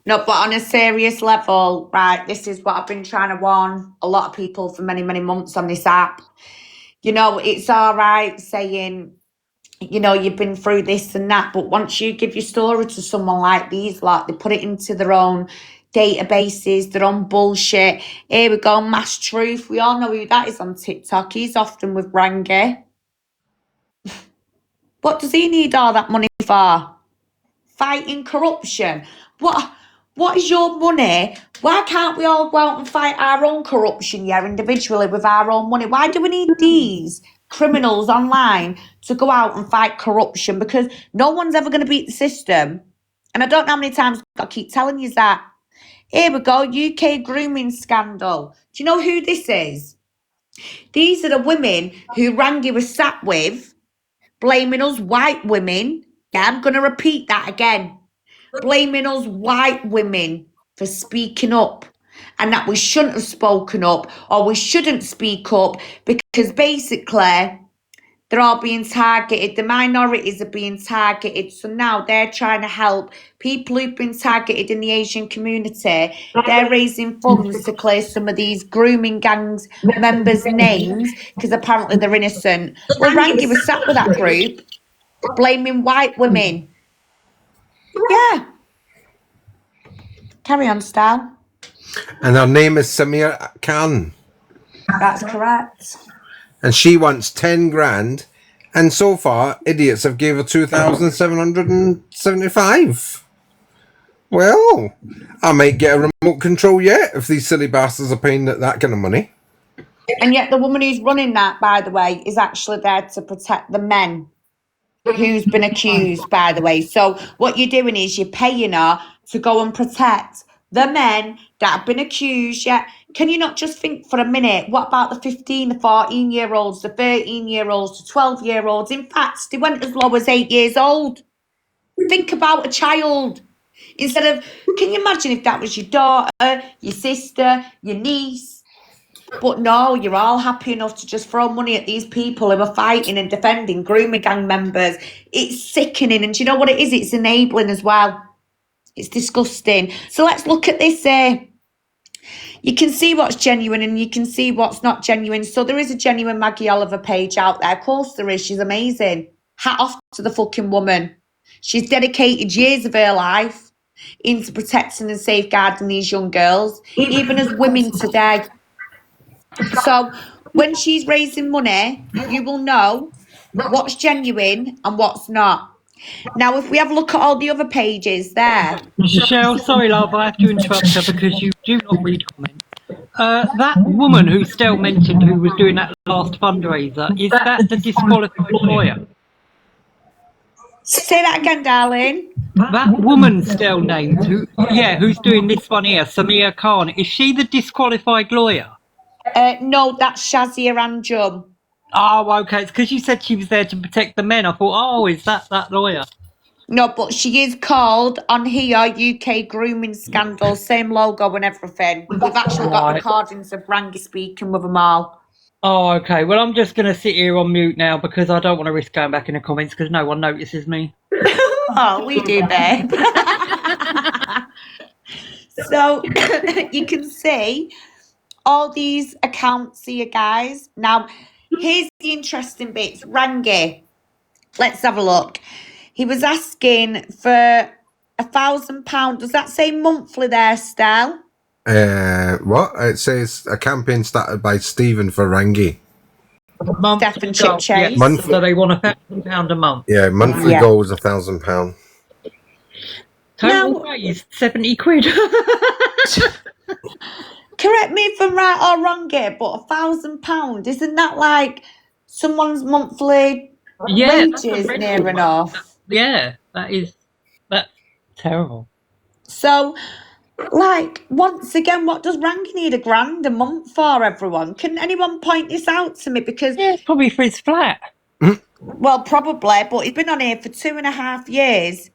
No, but on a serious level, right, this is what I've been trying to warn a lot of people for many, many months on this app. You know, it's all right saying, you know, you've been through this and that, but once you give your story to someone like these, like, they put it into their own databases, their own bullshit. Here we go, Mass Truth. We all know who that is on TikTok. He's often with Rangi. What does he need all that money for? Fighting corruption. What is your money? Why can't we all go out and fight our own corruption, yeah, individually with our own money? Why do we need these criminals online to go out and fight corruption? Because no one's ever going to beat the system. And I don't know how many times I keep telling you that. Here we go, UK grooming scandal. Do you know who this is? These are the women who Rangi was sat with, blaming us white women. Yeah, I'm going to repeat that again. Blaming us white women for speaking up and that we shouldn't have spoken up or we shouldn't speak up because basically they're all being targeted. The minorities are being targeted. So now they're trying to help people who've been targeted in the Asian community. They're raising funds to clear some of these grooming gangs members' names because apparently they're innocent. Well, Rangi was sat with that group blaming white women. Yeah. Carry on, Stan. And her name is Samir Khan. That's correct. And she wants 10 grand. And so far, idiots have gave her 2,775. Well, I might get a remote control yet if these silly bastards are paying that kind of money. And yet the woman who's running that, by the way, is actually there to protect the men who's been accused, by the way. So what you're doing is you're paying her to go and protect the men that have been accused. Yeah. Can you not just think for a minute, what about the 15, the 14-year-olds, the 13-year-olds, the 12-year-olds? In fact, they went as low as 8 years old. Think about a child. Instead of, can you imagine if that was your daughter, your sister, your niece? But no, you're all happy enough to just throw money at these people who are fighting and defending grooming gang members. It's sickening. And do you know what it is? It's enabling as well. It's disgusting. So let's look at this. You can see what's genuine and you can see what's not genuine. So there is a genuine Maggie Oliver page out there. Of course there is. She's amazing. Hat off to the fucking woman. She's dedicated years of her life into protecting and safeguarding these young girls, even as women today. So when she's raising money, you will know what's genuine and what's not. Now, if we have a look at all the other pages there. Michelle, sorry, love, I have to interrupt her because you do not read comments. That woman who Stell mentioned who was doing that last fundraiser, is that the disqualified lawyer? Say that again, darling. That woman Stell named, who's doing this one here, Samir Khan, is she the disqualified lawyer? No, that's Shazia Anjum. Oh, okay. It's because you said she was there to protect the men. I thought, oh, is that lawyer? No, but she is called on here UK grooming scandal, same logo and everything. We've actually got recordings of Rangi speaking with them all. Oh, okay. Well, I'm just going to sit here on mute now because I don't want to risk going back in the comments because no one notices me. Oh, we do, babe. So you can see all these accounts here, guys. Now, here's the interesting bits. Rangi, let's have a look. He was asking for £1,000. Does that say monthly there, Stell? What? It says a campaign started by Stephen for Rangi. Stephen Chip Chase. Yes, so they want £1,000 a month. Yeah, monthly goal is £1,000. Total raise, 70 quid. Correct me if I'm right or wrong here, but £1,000, isn't that like someone's monthly wages near enough? Yeah, that's terrible. So, like, once again, what does Rangi need £1,000 a month for, everyone? Can anyone point this out to me? Because it's probably for his flat. Well, probably, but he's been on here for 2.5 years,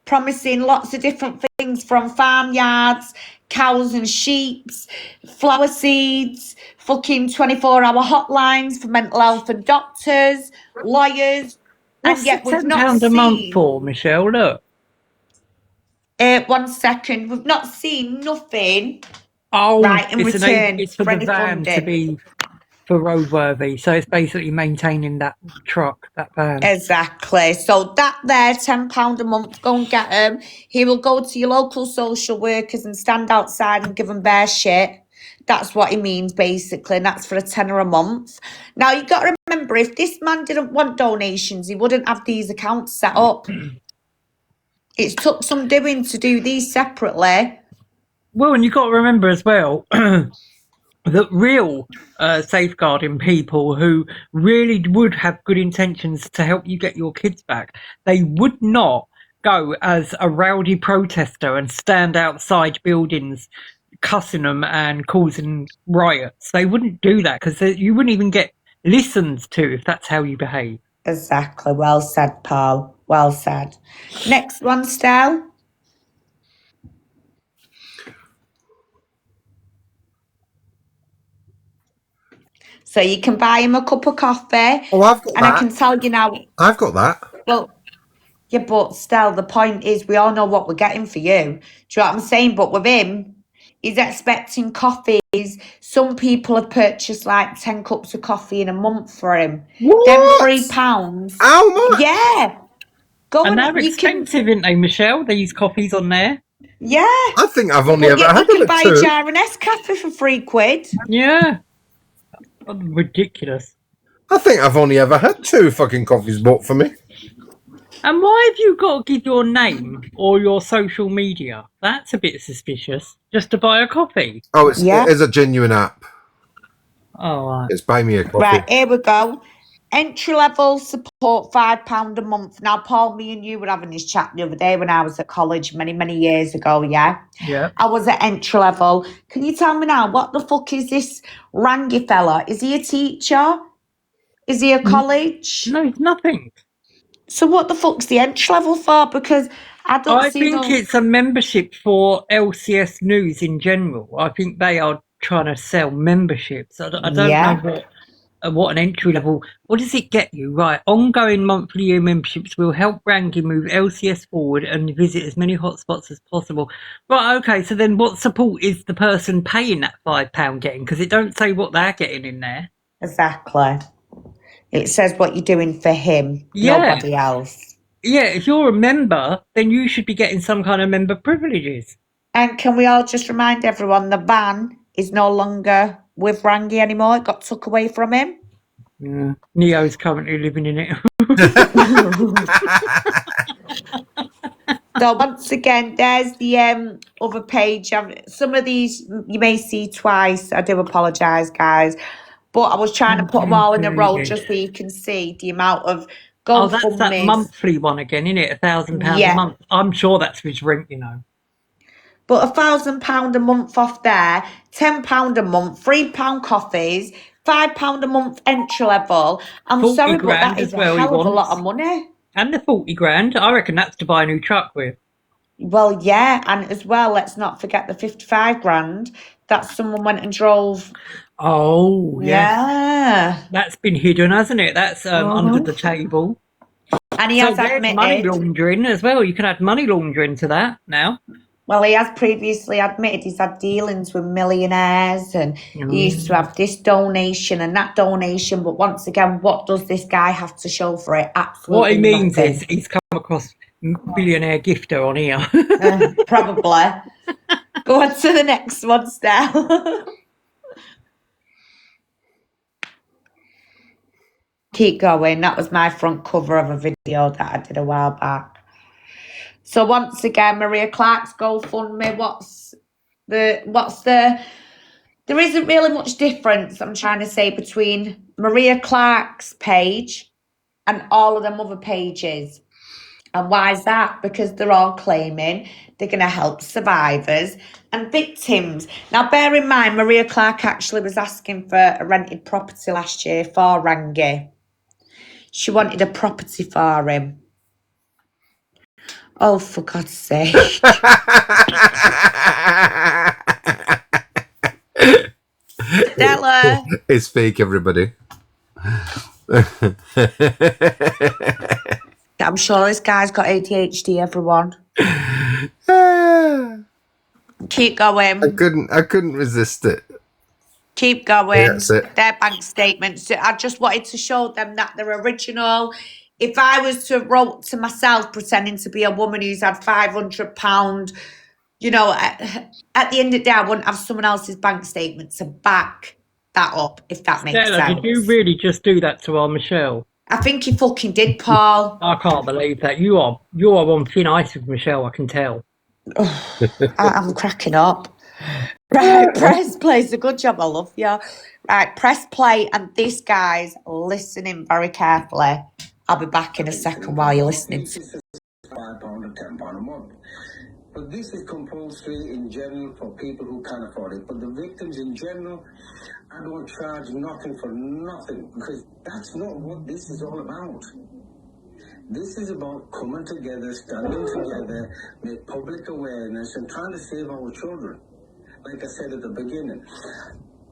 promising lots of different things from farmyards, cows and sheep, flower seeds, fucking 24-hour hotlines for mental health and doctors, lawyers, What's and yet we've not £10 a month seen... for, Michelle? Look. 1 second. We've not seen nothing in return it's for for the any van funding. to be for roadworthy. So it's basically maintaining that truck, that van. Exactly. So that there, £10 a month, go and get them. He will go to your local social workers and stand outside and give them bare shit. That's what he means, basically, and that's for £10 a month. Now, you've got to remember, if this man didn't want donations, he wouldn't have these accounts set up. It's took some doing to do these separately. Well, and you've got to remember as well that real safeguarding people who really would have good intentions to help you get your kids back, they would not go as a rowdy protester and stand outside buildings cussing them and causing riots. They wouldn't do that because you wouldn't even get listened to if that's how you behave. Exactly. Well said, Paul. Well said. Next one, Stell. So you can buy him a cup of coffee. Oh, I've got and that. I can tell you now. I've got that. Well, yeah, but Stell, the point is we all know what we're getting for you. Do you know what I'm saying? But with him, he's expecting coffees. Some people have purchased like 10 cups of coffee in a month for him. What? Then £3. How much? Yeah. Go and on. they're expensive, aren't they, Michelle? These coffees on there. Yeah. I think I've only ever You had can them buy at a two. jar of Nescafe for £3. Yeah. Ridiculous. I think I've only ever had 2 fucking coffees bought for me. And why have you got to give your name or your social media? That's a bit suspicious. Just to buy a coffee. Oh, it is a genuine app. Oh, right. It's buy me a coffee. Right, here we go. Entry level support, £5 a month. Now, Paul, me and you were having this chat the other day when I was at college many, many years ago, yeah? Yeah. I was at entry level. Can you tell me now, what the fuck is this Rangi fella? Is he a teacher? Is he a college? No, it's nothing. So what the fuck's the entry level for? Because I think it's a membership for LCS News in general. I think they are trying to sell memberships. I don't know what an entry level. What does it get you? Right, ongoing monthly year memberships will help Rangi move LCS forward and visit as many hotspots as possible. Right, okay. So then, what support is the person paying that £5 getting? Because it don't say what they're getting in there. Exactly. It says what you're doing for him, nobody else. Yeah, if you're a member, then you should be getting some kind of member privileges. And can we all just remind everyone, the van is no longer with Rangi anymore. It got took away from him. Yeah. Neo's currently living in it. So once again, there's the other page. Some of these you may see twice. I do apologise, guys. But I was trying to put them all in a row just so you can see the amount of Oh, that's that GoFundMes. monthly one again, isn't it? £1,000 a Yeah. month. I'm sure that's his rent, you know. But £1,000 a month off there, £10 a month, £3 coffees, £5 a month entry level. I'm 40 sorry, but grand that is as a well he hell of a lot wants. of money. And the 40 grand, I reckon that's to buy a new truck with. Well, yeah, and as well, let's not forget the 55 grand that someone went and drove. Oh, yes. Yeah. That's been hidden, hasn't it? That's under the table. And he So has there's money admitted. laundering as well. You can add money laundering to that now. Well, he has previously admitted he's had dealings with millionaires and he used to have this donation and that donation. But once again, what does this guy have to show for it? Absolutely What he means nothing. is he's come across billionaire gifter on here. Probably. Go on to the next one, Stell. Keep going. That was my front cover of a video that I did a while back. So once again, Maria Clarke's GoFundMe. There isn't really much difference, I'm trying to say, between Maria Clarke's page and all of them other pages. And why is that? Because they're all claiming they're going to help survivors and victims. Now, bear in mind, Maria Clarke actually was asking for a rented property last year for Rangi. She wanted a property for him. Oh, for God's sake. Stella. It's fake, everybody. I'm sure this guy's got ADHD, everyone. Keep going. I couldn't resist it. Keep going. Yeah, that's it. Their bank statements. I just wanted to show them that they're original. If I was to wrote to myself pretending to be a woman who's had £500, you know, at the end of the day, I wouldn't have someone else's bank statement to back that up, if that makes Stella, sense. did you really just do that to our Michelle? I think he fucking did, Paul. I can't believe that. You are on thin ice with Michelle, I can tell. I'm cracking up. Right, press play. It's a good job. I love you. Right, press play. And this guy's listening very carefully. I'll be back in a second while you're listening to £5 or £10 a month. But this is compulsory in general for people who can afford it. But the victims in general, I don't charge nothing for nothing because that's not what this is all about. This is about coming together, standing together, make public awareness and trying to save our children. Like I said at the beginning,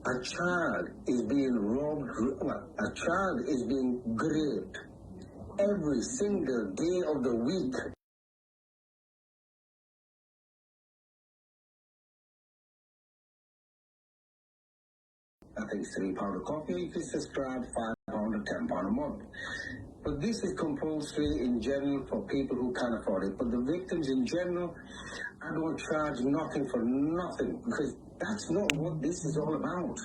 a child is being robbed, a child is being raped every single day of the week. I think it's £3 a copy. If you subscribe, £5 or £10 a month. But this is compulsory in general for people who can afford it. But the victims in general, I don't charge nothing for nothing because that's not what this is all about.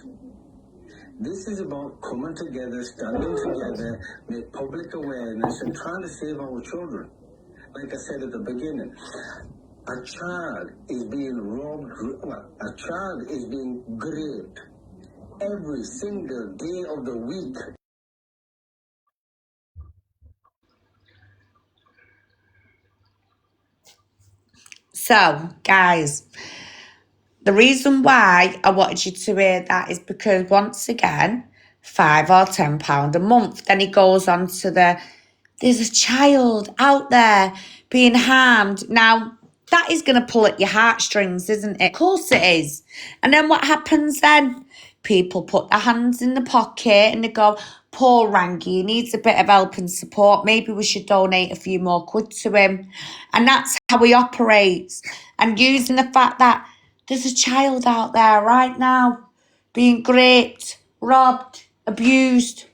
This is about coming together, standing together, make public awareness and trying to save our children. Like I said at the beginning, a child is being robbed, a child is being raped every single day of the week. So, guys, the reason why I wanted you to hear that is because once again, £5 or £10 a month. Then he goes on to there's a child out there being harmed. Now, that is going to pull at your heartstrings, isn't it? Of course it is. And then what happens then? People put their hands in the pocket and they go, poor Rangi, he needs a bit of help and support. Maybe we should donate a few more quid to him. And that's how he operates. And using the fact that there's a child out there right now being raped, robbed, abused.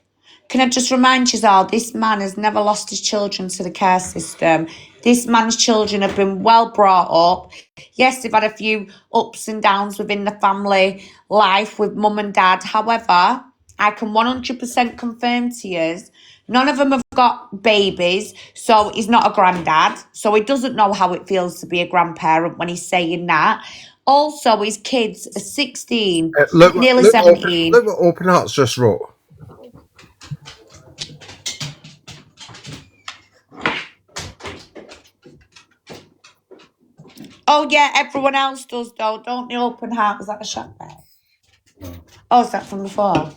Can I just remind you all, this man has never lost his children to the care system. This man's children have been well brought up. Yes, they've had a few ups and downs within the family life with mum and dad. However, I can 100% confirm to you None of them have got babies, so he's not a granddad. So he doesn't know how it feels to be a grandparent when he's saying that. Also, his kids are 16, Look, nearly look, 17. look what Open Hearts just wrote. Oh, yeah, everyone else does, though. Don't the Open Heart? Was that a shot there? No. Oh, is that from before?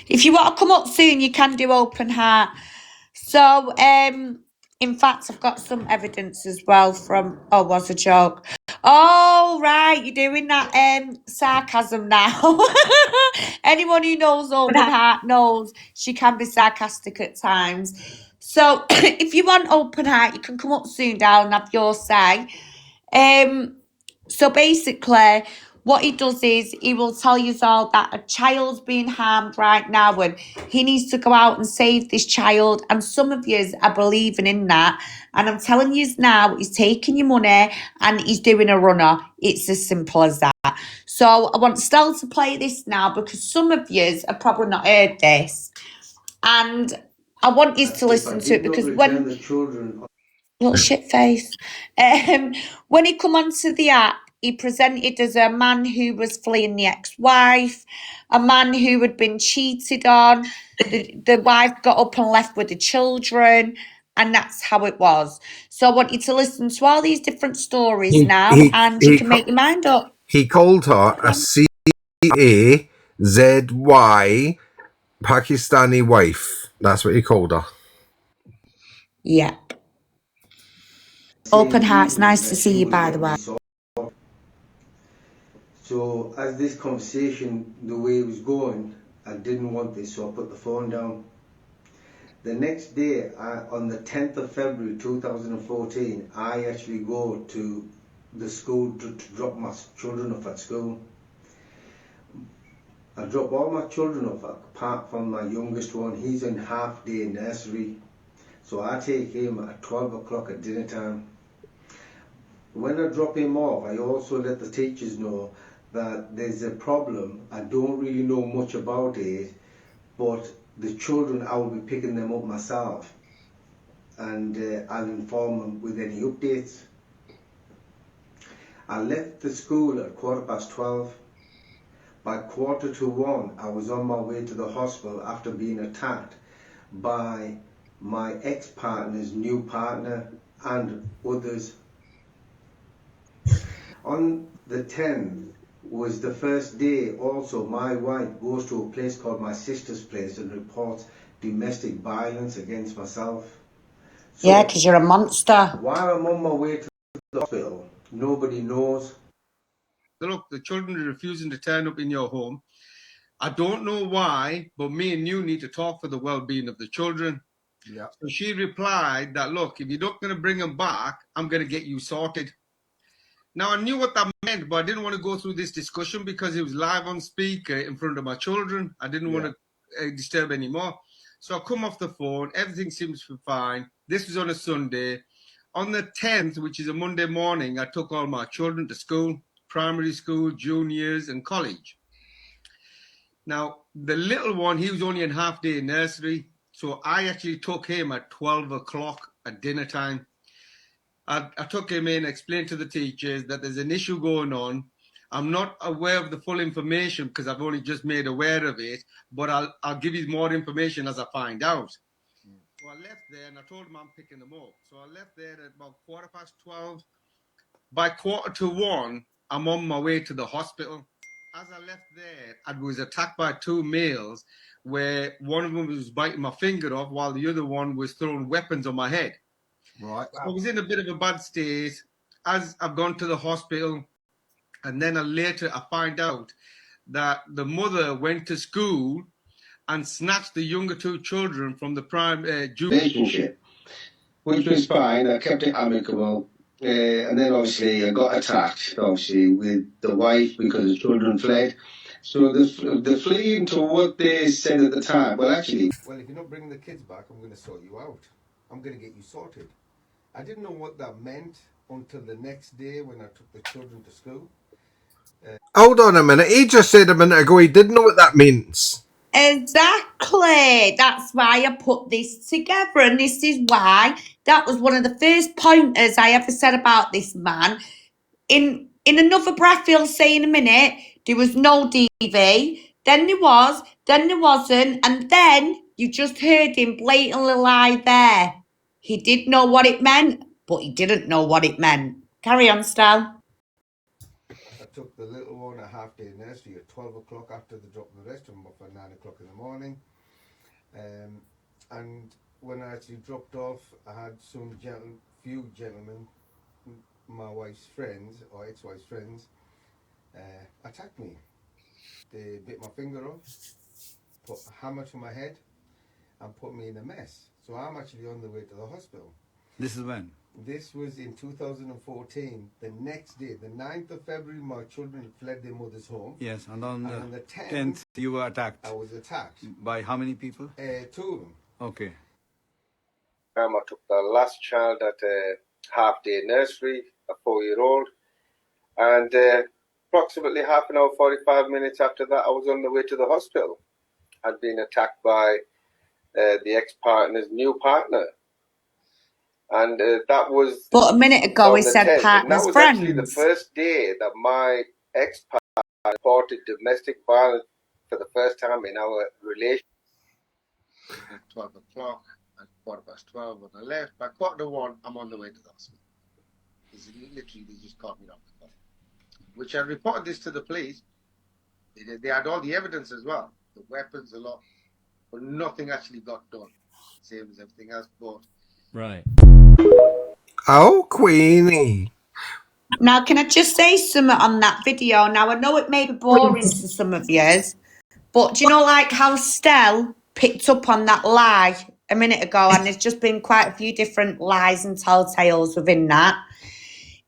If you want to come up soon, you can do Open Heart. So, in fact, I've got some evidence as well from. Oh, was a joke. Oh, right, you're doing that sarcasm now. Anyone who knows Open Heart knows she can be sarcastic at times. So, if you want Open Heart, you can come up soon, down and have your say. So basically, what he does is he will tell you all that a child's being harmed right now and he needs to go out and save this child. And some of you are believing in that. And I'm telling you now, he's taking your money and he's doing a runner. It's as simple as that. So I want Stella to play this now because some of you have probably not heard this. And I want you to listen to it because when the children little shit face. When he come onto the app, he presented as a man who was fleeing the ex-wife, a man who had been cheated on. The wife got up and left with the children, and that's how it was. So I want you to listen to all these different stories now, and you can make your mind up. He called her a CAZY Pakistani wife. That's what he called her. Yeah. Open Hearts, nice to see you, by the way. So as this conversation, the way it was going, I didn't want this, so I put the phone down. The next day, on the 10th of February 2014, I actually go to the school to drop my children off at school. I drop all my children off apart from my youngest one. He's in half-day nursery. So I take him at 12 o'clock at dinner time. When I drop him off, I also let the teachers know that there's a problem. I don't really know much about it, but the children, I will be picking them up myself, and I'll inform them with any updates. I left the school at 12:15. By 1:45, I was on my way to the hospital after being attacked by my ex-partner's new partner and others. On the 10th was the first day also my wife goes to a place called my sister's place and reports domestic violence against myself. So, yeah, because you're a monster. While I'm on my way to the hospital, nobody knows. Look, the children are refusing to turn up in your home. I don't know why, but me and you need to talk for the well-being of the children. Yeah. So she replied that, look, if you're not going to bring them back, I'm going to get you sorted. Now, I knew what that meant, but I didn't want to go through this discussion because it was live on speaker in front of my children. I didn't want to disturb anymore. So I come off the phone. Everything seems fine. This was on a Sunday. On the 10th, which is a Monday morning, I took all my children to school, primary school, juniors, and college. Now, the little one, he was only in half-day nursery, so I actually took him at 12 o'clock at dinner time. I took him in, explained to the teachers that there's an issue going on. I'm not aware of the full information because I've only just made aware of it, but I'll give you more information as I find out. So I left there and I told him I'm picking them up. So I left there at about 12:15. By 1:45, I'm on my way to the hospital. As I left there, I was attacked by two males where one of them was biting my finger off while the other one was throwing weapons on my head. Right. So I was in a bit of a bad state. As I've gone to the hospital, and then later I find out that the mother went to school and snatched the younger two children from the relationship, which was fine. I kept it amicable. And then obviously I got attacked, obviously, with the wife because the children fled. So the fleeing to what they said at the time, well, actually... Well, if you're not bringing the kids back, I'm going to sort you out. I'm going to get you sorted. I didn't know what that meant until the next day when I took the children to school. Hold on a minute. He just said a minute ago he didn't know what that means. Exactly. That's why I put this together, and this is why that was one of the first pointers I ever said about this man. In another breath, he'll say in a minute there was no DV, then there was, then there wasn't, and then you just heard him blatantly lie there. He did know what it meant, but he didn't know what it meant. Carry on, Stal. I took the little one at half day nursery at 12 o'clock after they dropped the rest of them off at 9 o'clock in the morning. And when I actually dropped off, I had few gentlemen, my wife's friends or ex-wife's friends, attacked me. They bit my finger off, put a hammer to my head, and put me in a mess. So I'm actually on the way to the hospital. This is when? This was in 2014. The next day, the 9th of February, my children fled their mother's home. Yes, and on the 10th, you were attacked. I was attacked. By how many people? 2 of them. Okay. I took the last child at half-day nursery, a 4-year-old, and approximately half an hour, 45 minutes after that, I was on the way to the hospital. I'd been attacked by the ex-partner's new partner. And that was... But a minute ago he said 10th. partner's And that was friends. actually the first day that my ex-partner reported domestic violence for the first time in our relationship. At 12 o'clock, at 12:15 when I left, by 1:45, I'm on the way to the hospital. Literally, they just caught me off the clock. Which I reported this to the police. They had all the evidence as well, the weapons, a lot, but nothing actually got done. Same as everything else, but... Right. Oh, Queenie. Now, can I just say something on that video? Now, I know it may be boring to some of you, but do you know, like how Stell picked up on that lie a minute ago, and there's just been quite a few different lies and telltales within that.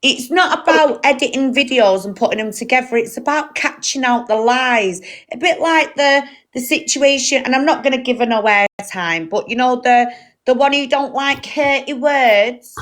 It's not about editing videos and putting them together. It's about catching out the lies. A bit like the situation, and I'm not going to give her no airtime, but you know, the one who don't like hurty words.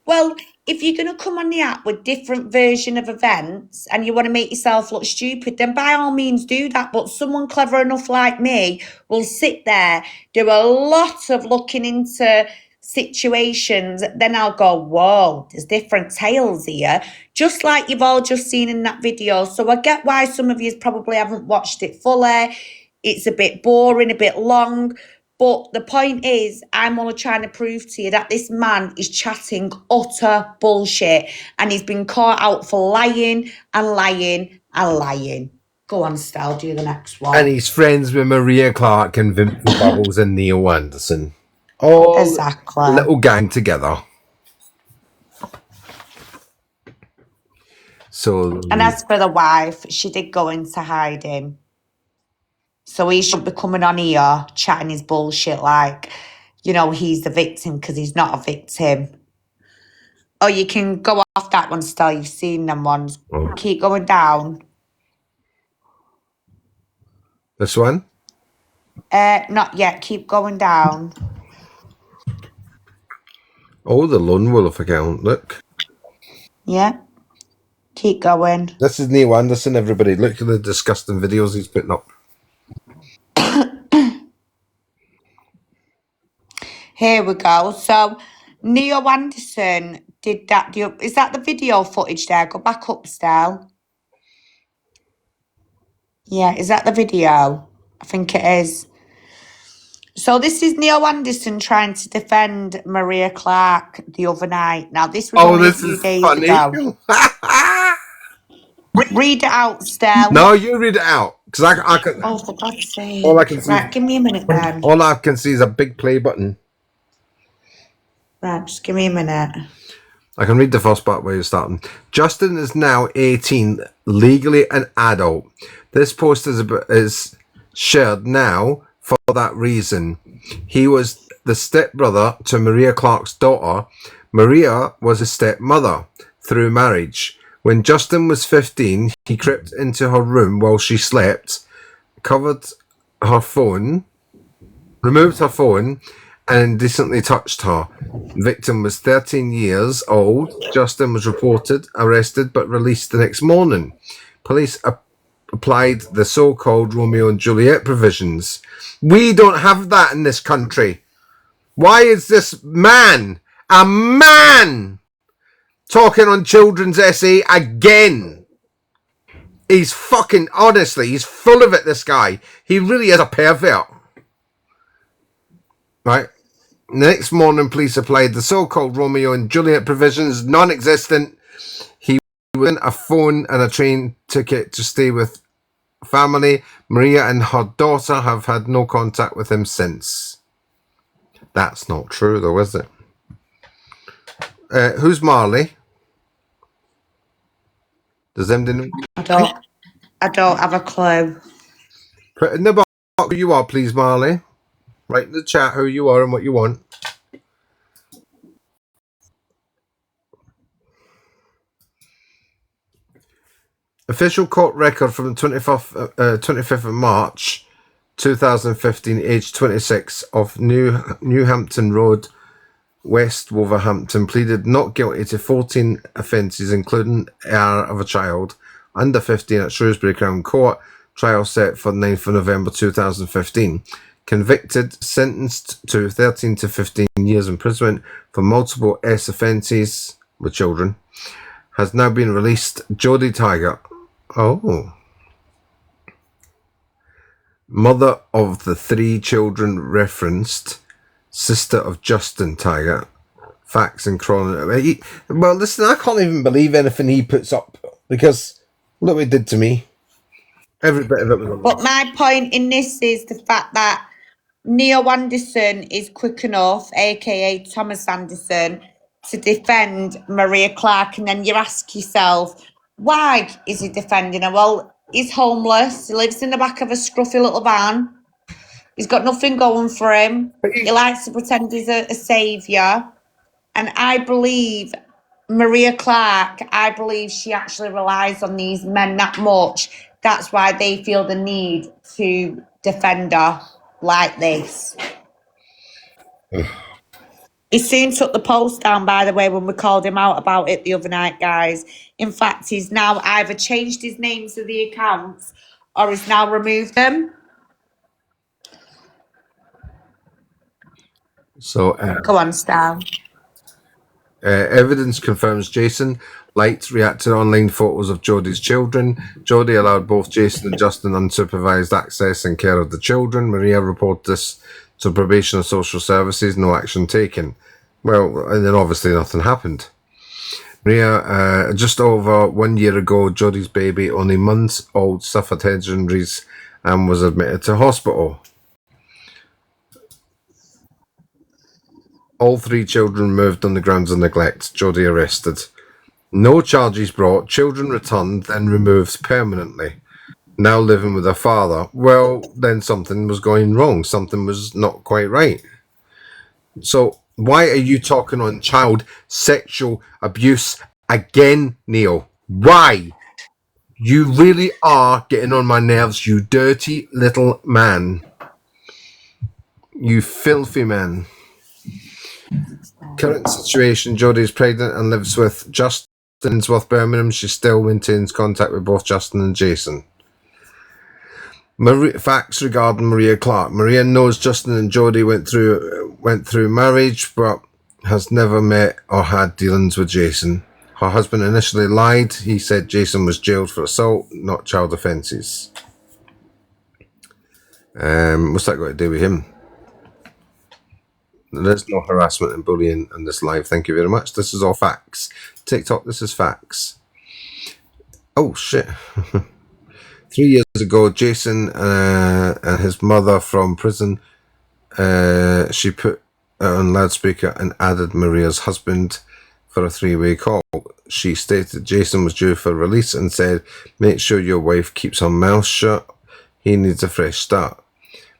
Well, if you're going to come on the app with different version of events and you want to make yourself look stupid, then by all means do that. But someone clever enough like me will sit there, do a lot of looking into situations, then I'll go, whoa, there's different tales here, just like you've all just seen in that video. So I get why some of you probably haven't watched it fully. It's a bit boring, a bit long. But the point is, I'm only trying to prove to you that this man is chatting utter bullshit and he's been caught out for lying and lying and lying. Go on, Stel, do the next one. And he's friends with Maria Clarke and Vincent Bubbles and Neil Anderson. All exactly. Little gang together. So, and as for the wife, she did go into hiding. So he shouldn't be coming on here chatting his bullshit like, you know, he's the victim, because he's not a victim. Oh, you can go off that one still. You've seen them ones. Oh. Keep going down. This one? Not yet. Keep going down. Oh, the Lone Wolf account. Look. Yeah. Keep going. This is Neil Anderson, everybody. Look at the disgusting videos he's putting up. Here we go. So, Neil Anderson did that. Is that the video footage there? Go back up, Stel. Yeah, is that the video? I think it is. So this is Neil Anderson trying to defend Maria Clarke the other night. Now, this was only a few days ago. Read it out, Stel. No, you read it out. Because I can. Oh, for God's sake. All I can see. Right, give me a minute then. All I can see is a big play button. Right, just give me a minute. I can read the first part where you're starting. Justin is now 18, legally an adult. This post is shared now for that reason. He was the stepbrother to Maria Clarke's daughter. Maria was a stepmother through marriage. When Justin was 15, he crept into her room while she slept, removed her phone, and indecently touched her. Victim was 13 years old. Justin was reported, arrested, but released the next morning. Police applied the so-called Romeo and Juliet provisions. We don't have that in this country. Why is this man, a man, talking on children's essay again? He's fucking, honestly, he's full of it, this guy. He really is a pervert. Right? The next morning, police applied the so-called Romeo and Juliet provisions, non-existent. He was in a phone and a train ticket to stay with family. Maria and her daughter have had no contact with him since. That's not true, though, is it? Who's Marley? Does anybody know? I don't have a clue. Put in the box who you are, please, Marley. Write in the chat who you are and what you want. Official court record from the 25th of March 2015, age 26, of Newhampton Road, West Wolverhampton, pleaded not guilty to 14 offences, including error of a child under 15 at Shrewsbury Crown Court. Trial set for 9th of November 2015. Convicted, sentenced to 13 to 15 years imprisonment for multiple S offences with children. Has now been released. Jodie Tiger. Oh. Mother of the 3 children referenced. Sister of Justin Tiger. Facts and chronology. Well, listen, I can't even believe anything he puts up, because look what he did to me. Every bit of it was. But my point in this is the fact that Neil Anderson is quick enough, aka Thomas Anderson, to defend Maria Clarke, and then you ask yourself, why is he defending her? Well, he's homeless, he lives in the back of a scruffy little van, he's got nothing going for him, he likes to pretend he's a saviour, and I believe Maria Clarke, I believe she actually relies on these men that much. That's why they feel the need to defend her like this. He soon took the post down, by the way, when we called him out about it the other night, guys. In fact, he's now either changed his names to the accounts or he's now removed them. So, go on, Stan. Evidence confirms Jason liked reacting to online photos of Jodie's children. Jodie allowed both Jason and Justin unsupervised access and care of the children. Maria reported this to probation and social services, no action taken. Well, and then obviously nothing happened. Maria, just over 1 year ago, Jodie's baby, only months old, suffered head injuries and was admitted to hospital. All 3 children moved on the grounds of neglect. Jodie arrested. No charges brought. Children returned, then removed permanently. Now living with her father. Well, then something was going wrong. Something was not quite right. So why are you talking on child sexual abuse again, Neil? Why? You really are getting on my nerves, you dirty little man. You filthy man. Current situation, Jodie is pregnant and lives with Justin in South Birmingham. She still maintains contact with both Justin and Jason. Facts regarding Maria Clarke. Maria knows Justin and Jodie went through marriage, but has never met or had dealings with Jason. Her husband initially lied. He said Jason was jailed for assault, not child offences. What's that got to do with him? There's no harassment and bullying in this live. Thank you very much. This is all facts. TikTok, this is facts. Oh, shit. 3 years ago, Jason and his mother from prison, she put on loudspeaker and added Maria's husband for a 3-way call. She stated Jason was due for release and said, make sure your wife keeps her mouth shut. He needs a fresh start.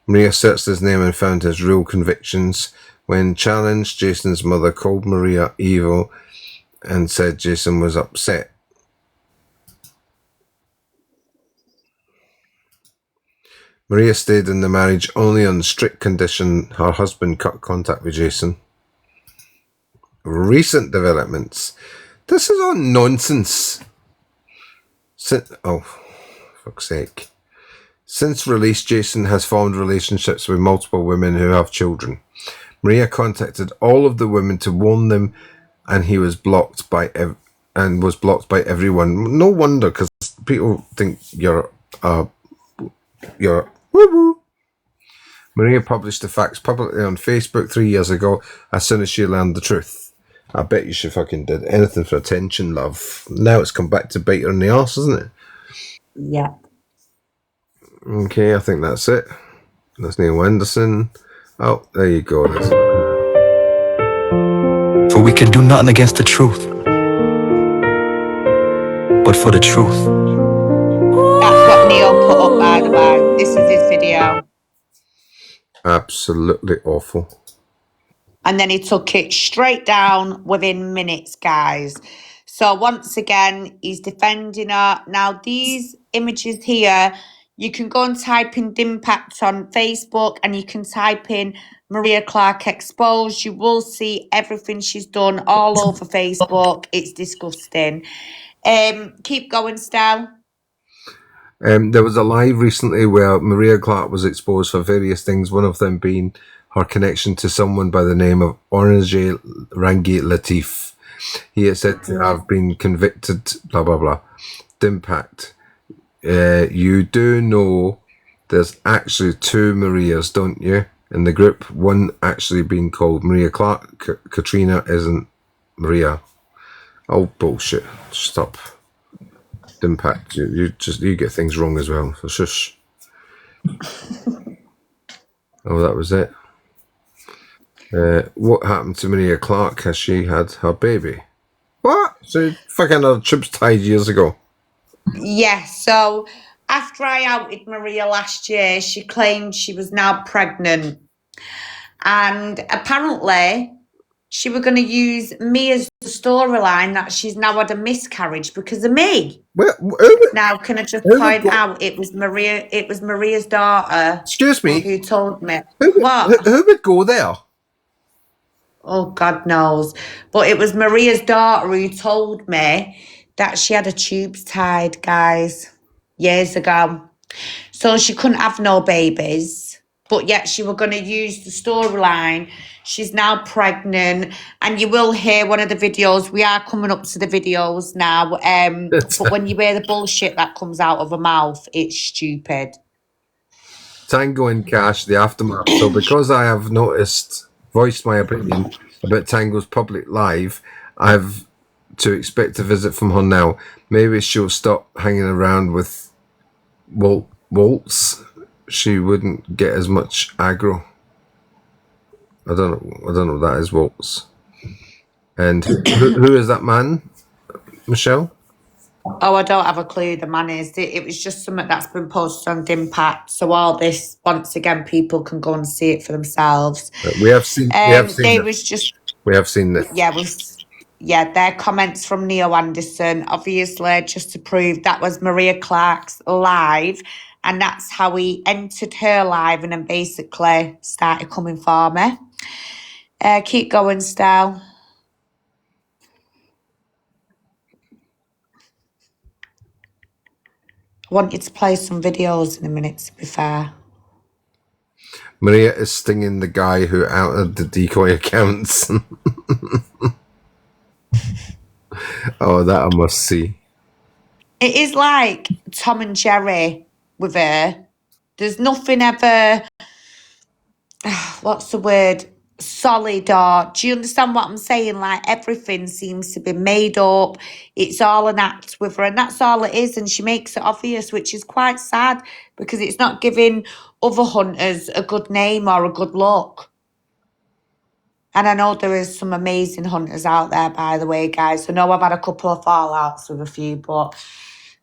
Maria searched his name and found his real convictions. When challenged, Jason's mother called Maria evil and said Jason was upset. Maria stayed in the marriage only on strict condition her husband cut contact with Jason. Recent developments. This is all nonsense. For Fuck's sake. Since release, Jason has formed relationships with multiple women who have children. Maria contacted all of the women to warn them, and he was blocked by everyone. No wonder, because people think you're woo-woo. Maria published the facts publicly on Facebook 3 years ago as soon as she learned the truth. I bet you she fucking did anything for attention, love. Now it's come back to bite her in the arse, isn't it? Yeah. Okay, I think that's it. That's Neil Anderson. Oh, there you go. For we can do nothing against the truth, but for the truth. That's what Neil put up, by the way. This is his video. Absolutely awful. And then he took it straight down within minutes, guys. So once again, he's defending her. Now, these images here, you can go and type in Dimpact on Facebook and you can type in Maria Clarke exposed. You will see everything she's done all over Facebook. It's disgusting. Keep going, Stel. There was a live recently where Maria Clarke was exposed for various things, one of them being her connection to someone by the name of Orange Rangi Latif. He is said to have been convicted, blah, blah, blah. Dimpact. You do know there's actually two Marias, don't you? In the group, one actually being called Maria Clarke. Katrina isn't Maria. Oh, bullshit. Stop. Impact. You get things wrong as well. So shush. Oh, that was it. What happened to Maria Clarke? Has she had her baby? What? So fucking her tubes tied years ago. Yes, so after I outed Maria last year, she claimed she was now pregnant. And apparently, she was going to use me as the storyline that she's now had a miscarriage because of me. Now, can I just point out it was Maria's daughter. Excuse me. Who told me. Who would go there? Oh, God knows. But it was Maria's daughter who told me that she had her tubes tied, guys, years ago. So she couldn't have no babies. But yet she was going to use the storyline. She's now pregnant. And you will hear one of the videos. We are coming up to the videos now. But when you hear the bullshit that comes out of her mouth, it's stupid. Tango and Cash, the aftermath. So because I have voiced my opinion about Tango's public live, I have to expect a visit from her now. Maybe she'll stop hanging around with Waltz. She wouldn't get as much aggro. I don't know what that is, Waltz. And who is that man, Michelle? Oh, I don't have a clue the man is. It was just something that's been posted on Dimpact. So all this, once again, people can go and see it for themselves. We have seen We have seen this. Yeah, their comments from Neil Anderson, obviously, just to prove that was Maria Clarke's live. And that's how he entered her live and then basically started coming for me. Keep going, Stel. I want you to play some videos in a minute, to be fair. Maria is stinging the guy who outed the decoy accounts. Oh, that I must see. It is like Tom and Jerry with her. There's nothing ever, what's the word, solid, or do you understand what I'm saying? Like everything seems to be made up. It's all an act with her, and that's all it is. And she makes it obvious, which is quite sad because it's not giving other hunters a good name or a good look. And I know there is some amazing hunters out there, by the way, guys. I know I've had a couple of fallouts with a few, but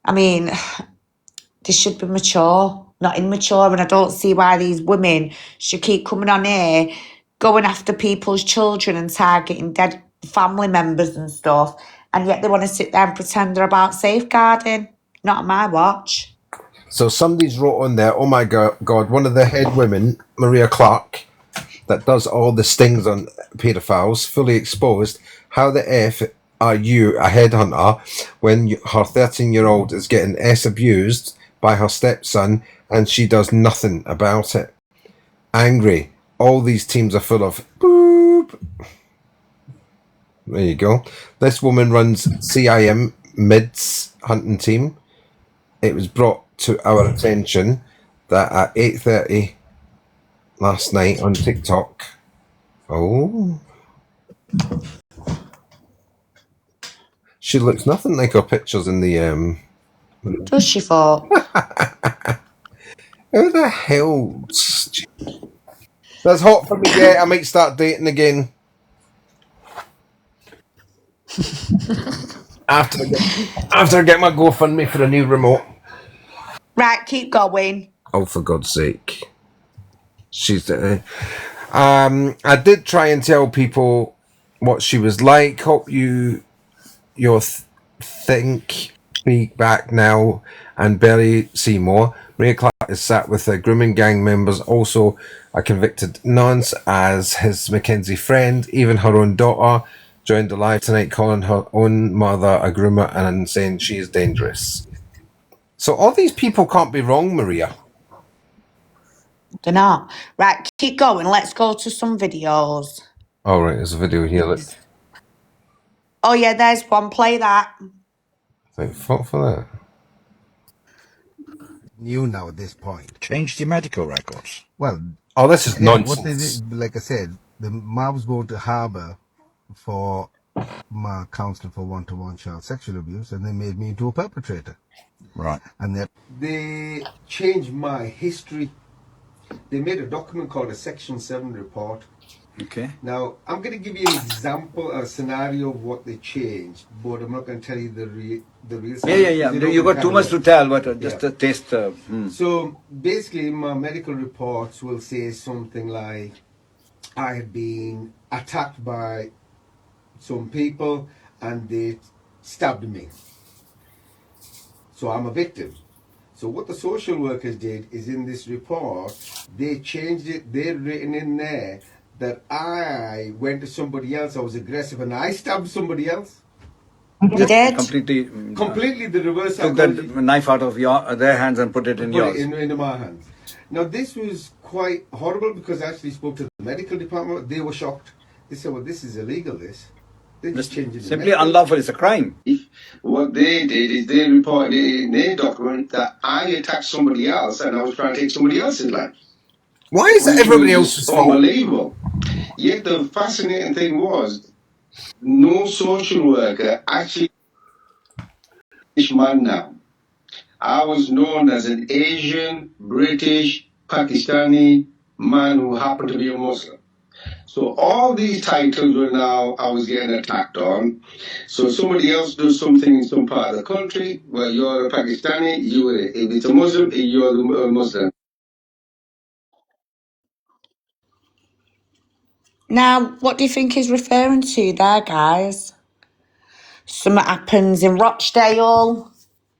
I mean, they should be mature, not immature. And I don't see why these women should keep coming on here, going after people's children and targeting dead family members and stuff. And yet they want to sit there and pretend they're about safeguarding. Not on my watch. So somebody's wrote on there, oh my God, one of the head women, Maria Clarke, that does all the stings on paedophiles, fully exposed. How the F are you, a headhunter, when her 13-year-old is getting abused by her stepson, and she does nothing about it. Angry. All these teams are full of boop. There you go. This woman runs CIM Mids hunting team. It was brought to our attention that at 8:30 last night on TikTok. Oh. She looks nothing like her pictures in the Does she, folk? Who the hell? That's hot for me, yeah. I might start dating again. after I get my GoFundMe for a new remote. Right, keep going. Oh, for God's sake. She's I did try and tell people what she was like. Hope you'll think speak back now and Barry Seymour. Maria Clarke is sat with the grooming gang members, also a convicted nonce as his Mackenzie friend. Even her own daughter joined the live tonight, calling her own mother a groomer and saying she is dangerous. So all these people can't be wrong, Maria. They're not. Right, keep going. Let's go to some videos. All right, there's a video here. Look. Oh, yeah, there's one. Play that. Thank fuck for that. New now at this point. Changed your medical records. Well, oh, this is nonsense. What they did, like I said, the mobs go to Harbour for my counselling for one-to-one child sexual abuse, and they made me into a perpetrator. Right. And they changed my history. They made a document called a Section 7 report. Okay. Now, I'm going to give you an example, a scenario of what they changed, but I'm not going to tell you the real story. Yeah. You got too much to tell, but just a taste. So, basically, my medical reports will say something like, I had been attacked by some people and they stabbed me. So, I'm a victim. So what the social workers did is in this report, they changed it, they've written in there that I went to somebody else, I was aggressive and I stabbed somebody else. You did? Completely the reverse. Took that knife out of their hands and put it in yours. Into my hands. Now this was quite horrible because I actually spoke to the medical department, they were shocked. They said, well, this is illegal, this. They just changed it. Simply unlawful, it's a crime. What they did is they reported in their document that I attacked somebody else and I was trying to take somebody else's life. Why is that everybody else's fault? Unbelievable. Yet the fascinating thing was, no social worker actually this man now. I was known as an Asian, British, Pakistani man who happened to be a Muslim. So all these titles were now I was getting attacked on. So somebody else does something in some part of the country, well, you're a Pakistani, if it's a Muslim, you're a Muslim. Now, what do you think he's referring to there, guys? Something happens in Rochdale.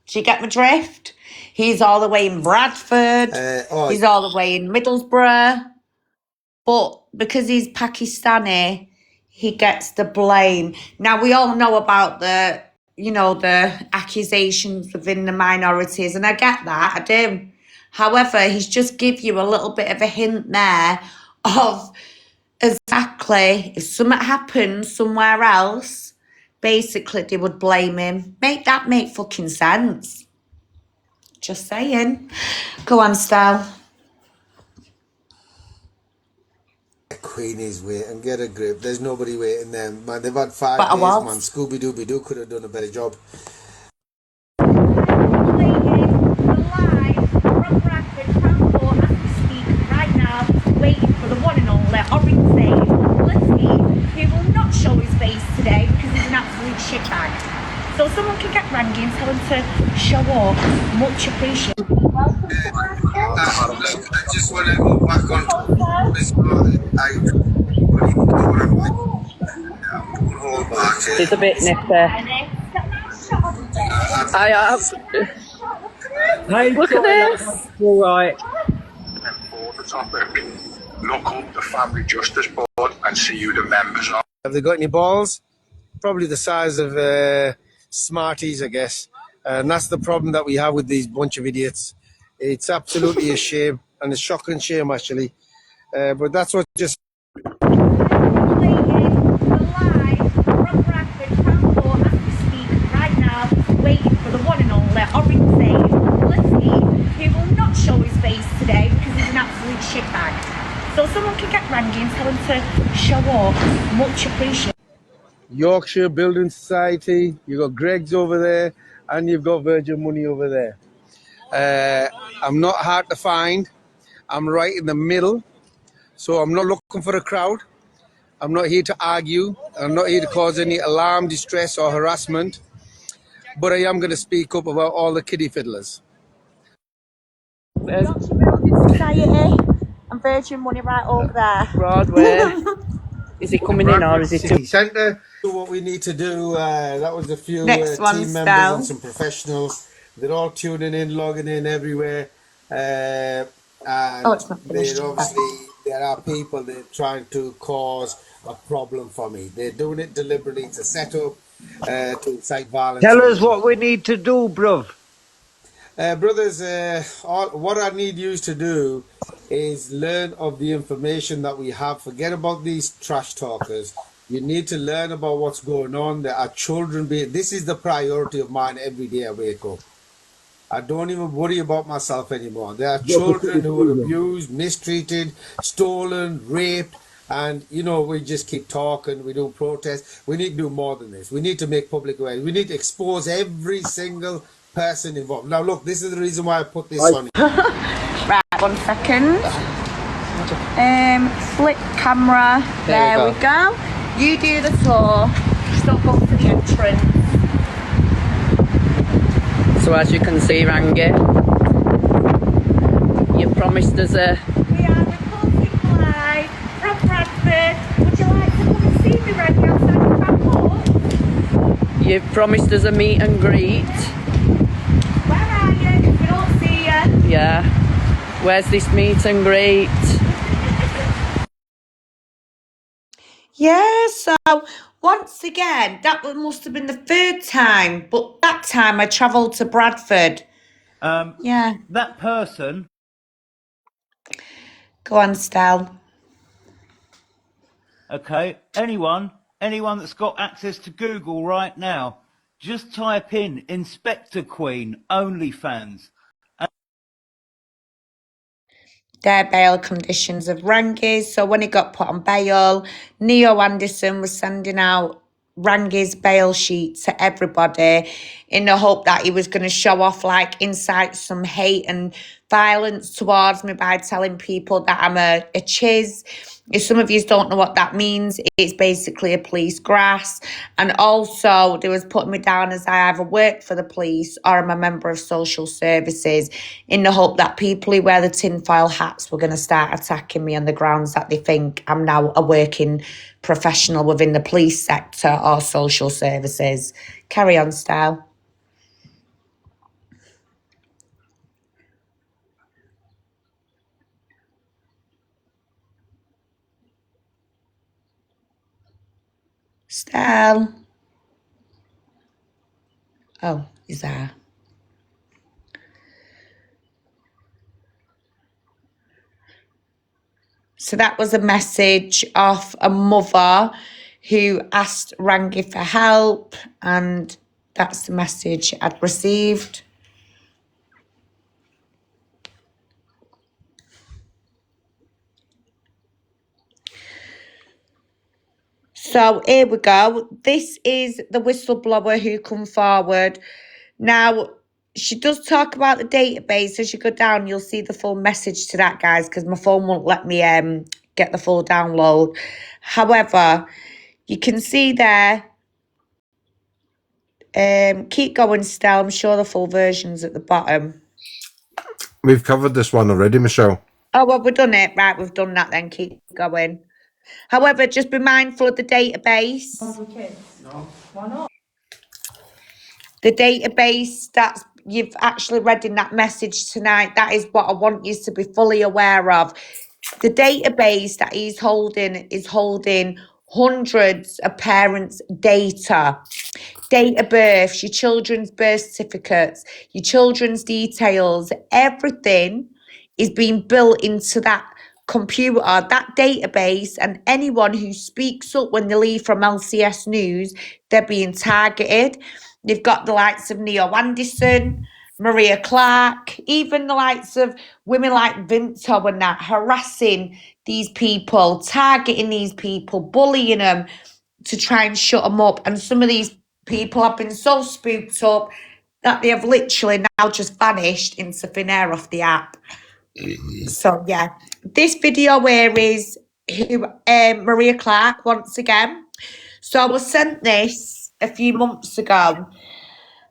Do you get my drift? He's all the way in Bradford. He's all the way in Middlesbrough. But because he's Pakistani, he gets the blame. Now, we all know about the accusations within the minorities, and I get that, I do. However, he's just give you a little bit of a hint there of exactly if something happens somewhere else, basically they would blame him. Make fucking sense. Just saying. Go on, Stel. Queenie's waiting, get a grip. There's nobody waiting them. Man, they've had 5 days, man. Scooby-Dooby-Doo could have done a better job. Waiting for the one and only Orange Sage. Let's see, he will not show his face today because he's an absolute shitbag. So someone can get Randy and tell him to show up. Much appreciated. Welcome to I just want to go back on It's a bit nifty. I have. Hey, look at this. All right. For the topic, look up the Family Justice Board and see who the members are. Have they got any balls? Probably the size of Smarties, I guess. And that's the problem that we have with these bunch of idiots. It's absolutely a shame, and a shocking shame, actually. But that's what just... Right now, waiting for the one and only orange face, who will not show his face today because he's an absolute shitbag. So someone can get Rangi and tell him to show up. Much appreciated. Yorkshire Building Society, you've got Greg's over there, and you've got Virgin Money over there. I'm not hard to find. I'm right in the middle, so I'm not looking for a crowd. I'm not here to argue. I'm not here to cause any alarm, distress, or harassment. But I am going to speak up about all the kiddie fiddlers. Yorkshire Building Society and Virgin Money right over there. Broadway. Is it coming in or is it City Centre? What we need to do, that was a few Next one, team members Stel. and some professionals. They're all tuning in, logging in everywhere. And It's not finished. obviously, there are people that are trying to cause a problem for me. They're doing it deliberately to set up, to incite violence. Tell us what we need to do, bruv. Brothers, what I need you to do is learn of the information that we have. Forget about these trash talkers. You need to learn about what's going on. There are children being... This is the priority of mine every day I wake up. I don't even worry about myself anymore. There are children who are abused, mistreated, stolen, raped, and, we just keep talking. We do protests. We need to do more than this. We need to make public awareness. We need to expose every single person involved. Now, look, this is the reason why I put this on. Right, 1 second. Flip camera. There we go. You do the tour. Just don't go to the entrance. So as you can see, Rangi, you promised us a... We are reporting live from Bradford. Would you like to come and see me, Rangi, outside the back door? You promised us a meet and greet. Where are you? We don't see you. Yeah. Where's this meet and greet? Yeah, so once again, that must have been the third time, but that time I travelled to Bradford. Yeah. That person, Go on, Stel. okay, anyone that's got access to Google right now, just type in Inspector Queen OnlyFans. Their bail conditions of Rangi's. So when he got put on bail, Neo Anderson was sending out Rangi's bail sheet to everybody in the hope that he was going to show off, incite some hate and violence towards me by telling people that I'm a chiz. If some of you don't know what that means, it's basically a police grass. And also, they was putting me down as I either work for the police or I'm a member of social services in the hope that people who wear the tinfoil hats were going to start attacking me on the grounds that they think I'm now a working professional within the police sector or social services. Carry on, Stel. Stel. Oh, he's there. So that was a message of a mother who asked Rangi for help, and that's the message I'd received. So here we go. This is the whistleblower who come forward. Now, she does talk about the database. As you go down, you'll see the full message to that, guys, because my phone won't let me get the full download. However, you can see there. Keep going, Stel. I'm sure the full version's at the bottom. We've covered this one already, Michelle. Oh, well, we've done it. Right, we've done that then. Keep going. However, just be mindful of the database. No. Why not? The database that you've actually read in that message tonight, that is what I want you to be fully aware of. The database that he's holding is holding hundreds of parents' data, date of birth, your children's birth certificates, your children's details, everything is being built into that computer, that database, and anyone who speaks up when they leave from LCS News, they're being targeted. They've got the likes of Neo Anderson, Maria Clarke, even the likes of women like Vinto and that, harassing these people, targeting these people, bullying them to try and shut them up. And some of these people have been so spooked up that they have literally now just vanished into thin air off the app. So yeah, this video here is who Maria Clarke once again. So I was sent this a few months ago,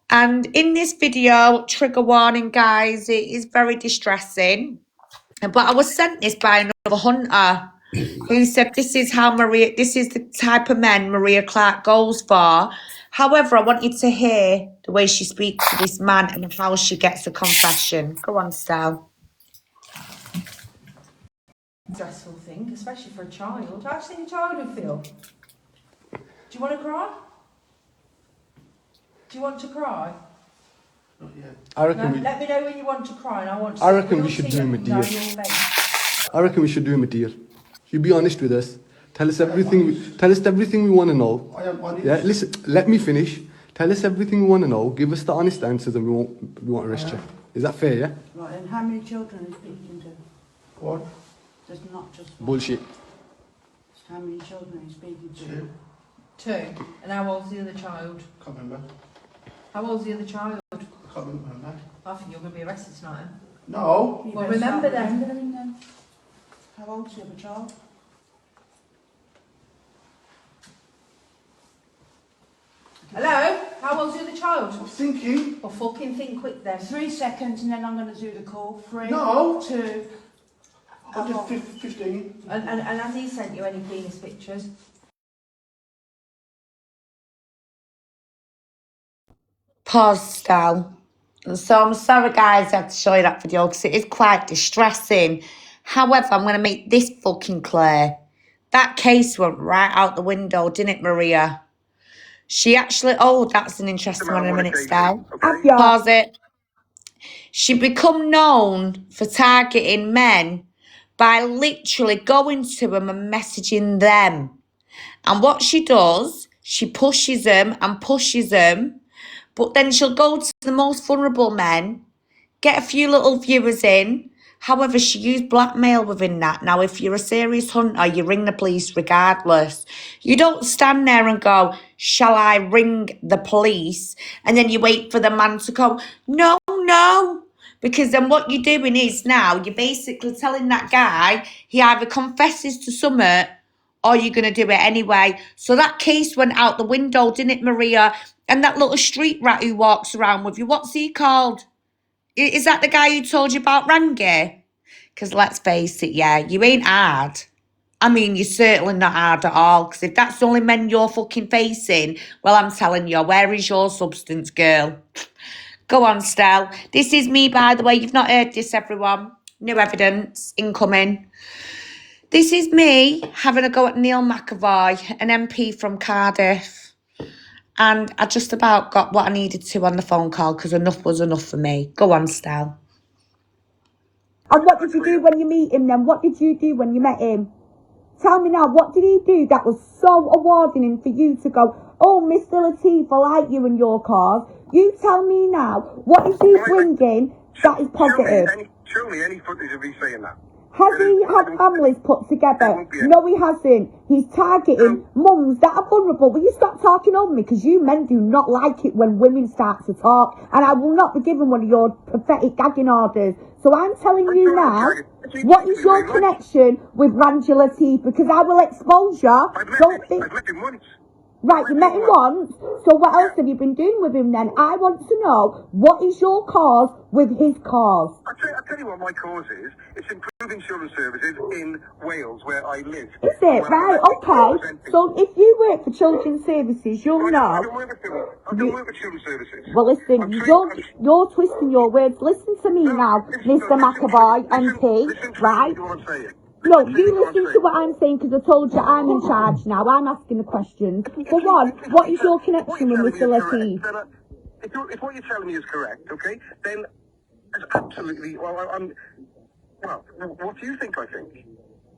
and in this video, trigger warning guys, it is very distressing. But I was sent this by another hunter who said this is the type of men Maria Clarke goes for. However, I want you to hear the way she speaks to this man and how she gets a confession. Go on, Stel. Stressful thing, especially for a child. How do you think a child would feel? Do you want to cry? Do you want to cry? Not yet. I reckon No, let me know when you want to cry, and I want to. I reckon we should do him a deal. I reckon we should do him a deal. You be honest with us. Tell us everything. Tell us everything we want to know. Yeah, listen. Let me finish. Tell us everything we want to know. Give us the honest answers, and we won't arrest you. Is that fair? Yeah. Right. And how many children are you speaking to? What? There's not just one. Bullshit. How many children are you speaking to? Two. And how old's the other child? Can't remember. How old's the other child? Can't remember. I think you're going to be arrested tonight. Then. No. Well, remember them. How old's the other child? Hello? How old's the other child? I'm thinking. Well, fucking think quick then. 3 seconds and then I'm going to do the call. 3, No. 2. I did 15. And has he sent you any penis pictures? Pause, Stel. So I'm sorry guys I had to show you that video because it is quite distressing. However, I'm going to make this fucking clear. That case went right out the window, didn't it, Maria? She actually... Oh, that's an interesting one in a minute, Stel. Okay. Pause it. She become known for targeting men by literally going to them and messaging them. And what she does, she pushes them and pushes them. But then she'll go to the most vulnerable men, get a few little viewers in. However, she used blackmail within that. Now, if you're a serious hunter, you ring the police regardless. You don't stand there and go, shall I ring the police? And then you wait for the man to go, no. Because then what you're doing is now you're basically telling that guy he either confesses to something or you're going to do it anyway. So that case went out the window, didn't it, Maria? And that little street rat who walks around with you, what's he called? Is that the guy who told you about Rangi? Because let's face it, yeah, you ain't hard. I mean, you're certainly not hard at all. Because if that's the only men you're fucking facing, well, I'm telling you, where is your substance, girl? Go on, Stel. This is me, by the way. You've not heard this, everyone. New evidence incoming. This is me having a go at Neil McAvoy, an MP from Cardiff. And I just about got what I needed to on the phone call because enough was enough for me. Go on, Stel. And what did you do when you meet him then? What did you do when you met him? Tell me now, what did he do that was so awarding for you to go, oh, Mr. Latif, I like you and your cars. You tell me now, what is he bringing that is positive? Show me any footage of me saying that. Has he had families put together? No, he hasn't. He's targeting mums that are vulnerable. Will you stop talking over me? Because you men do not like it when women start to talk. And I will not be given one of your pathetic gagging orders. So I'm telling you now, what is your connection with Rangi Latif? Because I will expose you. Don't think... Right, you met him once, so what else have you been doing with him then? I want to know, what is your cause with his cause? I'll tell you what my cause is. It's improving children's services in Wales, where I live. Is it? Right, okay. So if you work for children's services, you'll know... I don't work for children's services. Well, listen, you're twisting your words. Listen to me now, Mr. McAvoy, MP, right? No, you listen to what I'm saying because I told you I'm in charge now. I'm asking the questions. For one, what is your connection with Mr. Latif? If what you're telling me is correct, okay, then it's absolutely, well, what do you think I think?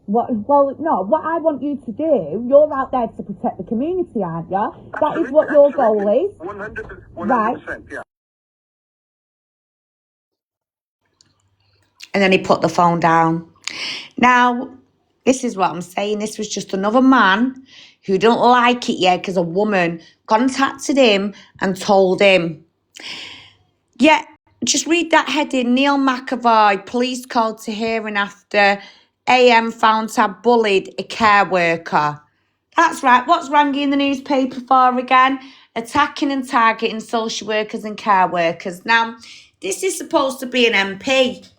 What I want you to do, you're out there to protect the community, aren't you? That is what your goal is. 100%, Right. yeah. And then he put the phone down. Now, this is what I'm saying. This was just another man who don't like it yet because a woman contacted him and told him. Yeah, just read that heading. Neil McAvoy, police called to hearing after AM found to have bullied a care worker. That's right. What's Rangi in the newspaper for again? Attacking and targeting social workers and care workers. Now, this is supposed to be an MP.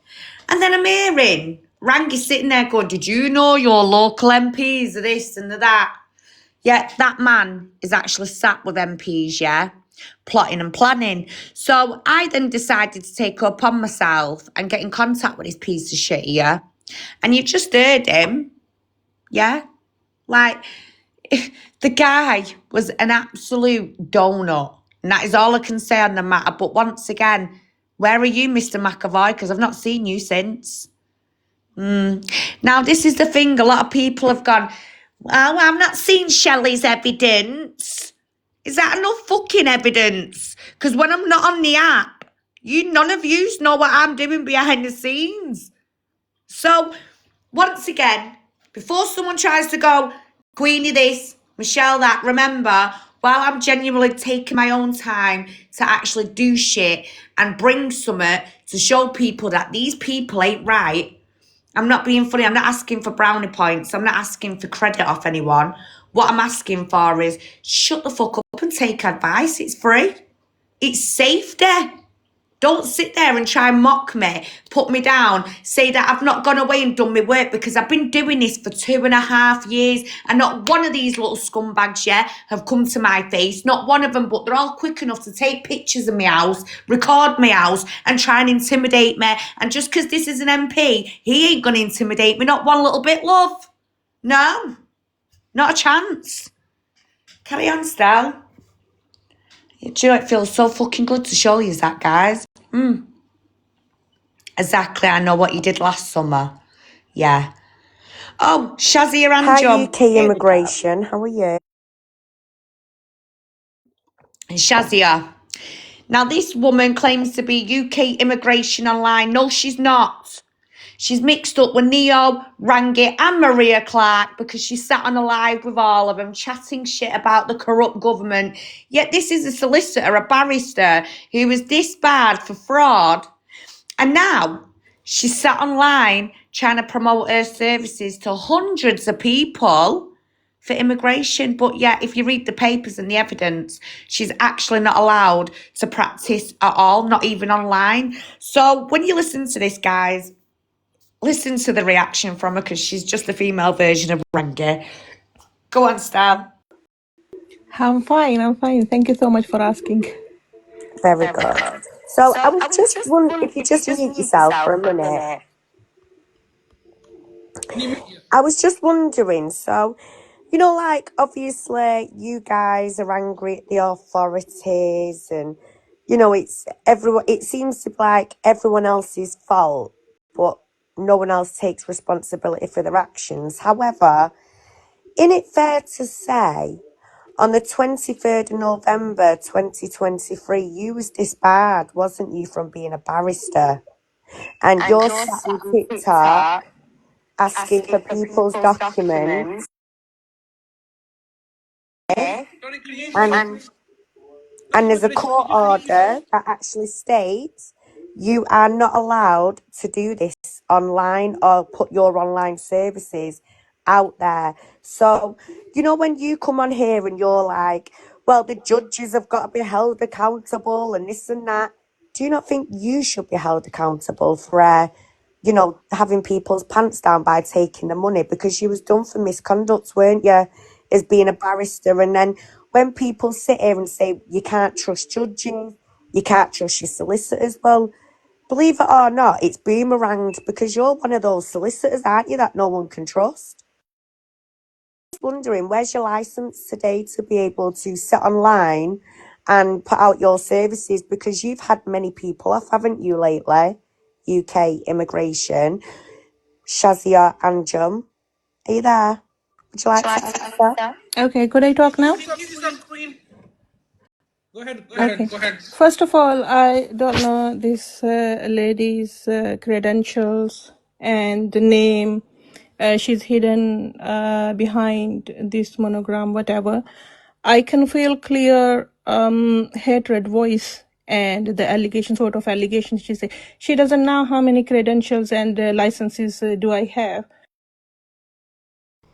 And then I'm hearing Rangi sitting there going, did you know your local MPs are this and are that? Yeah, that man is actually sat with MPs, yeah, plotting and planning. So I then decided to take up on myself and get in contact with this piece of shit here. And you just heard him, yeah? Like, the guy was an absolute donut. And that is all I can say on the matter. But once again, where are you, Mr. McAvoy? Because I've not seen you since. Now, this is the thing. A lot of people have gone, well, I've not seen Shelley's evidence. Is that enough fucking evidence? Because when I'm not on the app, none of yous know what I'm doing behind the scenes. So, once again, before someone tries to go, Queenie this, Michelle that, remember, while I'm genuinely taking my own time to actually do shit and bring something to show people that these people ain't right, I'm not being funny. I'm not asking for brownie points. I'm not asking for credit off anyone. What I'm asking for is shut the fuck up and take advice. It's free. It's safety. Don't sit there and try and mock me, put me down, say that I've not gone away and done my work because I've been doing this for 2.5 years and not one of these little scumbags yet have come to my face. Not one of them, but they're all quick enough to take pictures of my house, record my house and try and intimidate me. And just because this is an MP, he ain't going to intimidate me. Not one little bit, love. No, not a chance. Carry on, Stel. Do you know, it feels so fucking good to show you that, guys. Exactly, I know what you did last summer. Yeah. Oh, Shazia and Hi John. UK Immigration, how are you? Shazia. Now, this woman claims to be UK Immigration Online. No, she's not. She's mixed up with Neo, Rangi and Maria Clarke because she sat on a live with all of them chatting shit about the corrupt government. Yet this is a solicitor, a barrister who was disbarred for fraud. And now she's sat online trying to promote her services to hundreds of people for immigration. But yet, if you read the papers and the evidence, she's actually not allowed to practice at all, not even online. So when you listen to this, guys, listen to the reaction from her because she's just the female version of Rangi. Go on, Stan. I'm fine. Thank you so much for asking. Very good. So I was just wondering if you just mute yourself for a minute. I was just wondering, so, you know, like, obviously, you guys are angry at the authorities and, you know, it seems to be like everyone else's fault, but no one else takes responsibility for their actions. However, isn't it fair to say, on the 23rd of November 2023, you was disbarred, wasn't you, from being a barrister? And you're sat on TikTok asking for people's documents. And there's a court order that actually states you are not allowed to do this online or put your online services out there. So, you know, when you come on here and you're like, well, the judges have got to be held accountable and this and that, do you not think you should be held accountable for, you know, having people's pants down by taking the money? Because you was done for misconduct, weren't you, as being a barrister? And then when people sit here and say you can't trust judges, you can't trust your solicitors, well, Believe it or not, it's boomeranged because you're one of those solicitors, aren't you, that no one can trust? Just wondering, where's your license today to be able to sit online and put out your services? Because you've had many people off, haven't you, lately? UK immigration. Shazia Anjum, are you there? Would you like to answer? Okay, could I talk now? Go ahead. Okay. First of all, I don't know this lady's credentials and the name. She's hidden behind this monogram, whatever. I can feel clear hatred voice and the allegation, sort of allegations she say. She doesn't know how many credentials and licenses do I have.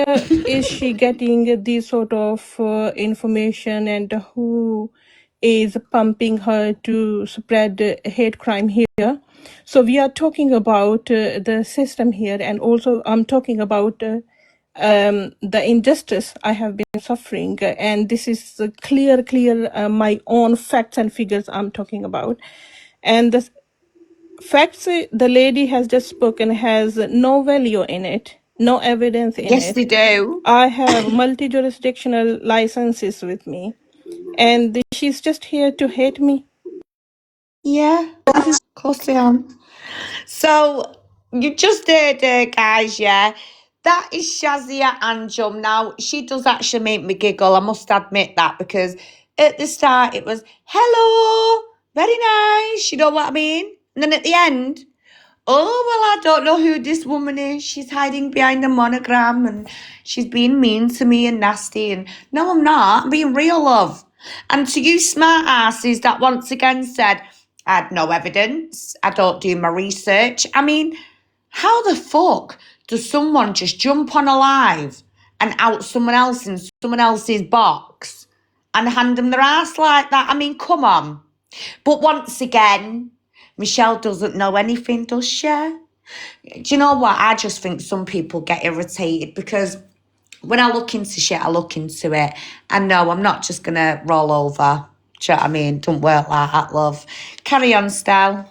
Is she getting this sort of information, and who is pumping her to spread hate crime here? So we are talking about the system here, and also I'm talking about the injustice I have been suffering, and this is clear, my own facts and figures I'm talking about. And the facts the lady has just spoken has no value in it, no evidence in Yes, it. they do. I have multi-jurisdictional licenses with me, and she's just here to hate me. Yeah, of course they are. So you just heard her, guys, yeah? That is Shazia Anjum. Now, she does actually make me giggle, I must admit that, because at the start it was, hello, very nice, you know what I mean? And then at the end, oh, well, I don't know who this woman is. She's hiding behind the monogram and she's being mean to me and nasty. And no, I'm not. I'm being real, love. And to you smart asses that once again said, I had no evidence, I don't do my research. I mean, how the fuck does someone just jump on a live and out someone else in someone else's box and hand them their ass like that? I mean, come on. But once again, Michelle doesn't know anything, does she? Do you know what? I just think some people get irritated because when I look into shit, I look into it. And no, I'm not just going to roll over. Do you know what I mean? Don't work like that, love. Carry on, Stell.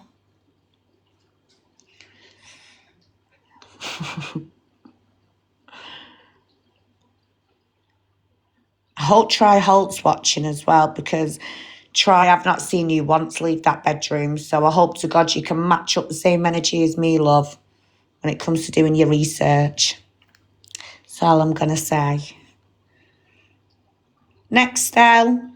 I hope Try Holt's watching as well, because Try, I've not seen you once leave that bedroom. So I hope to God you can match up the same energy as me, love, when it comes to doing your research. That's all I'm going to say. Next, Stell.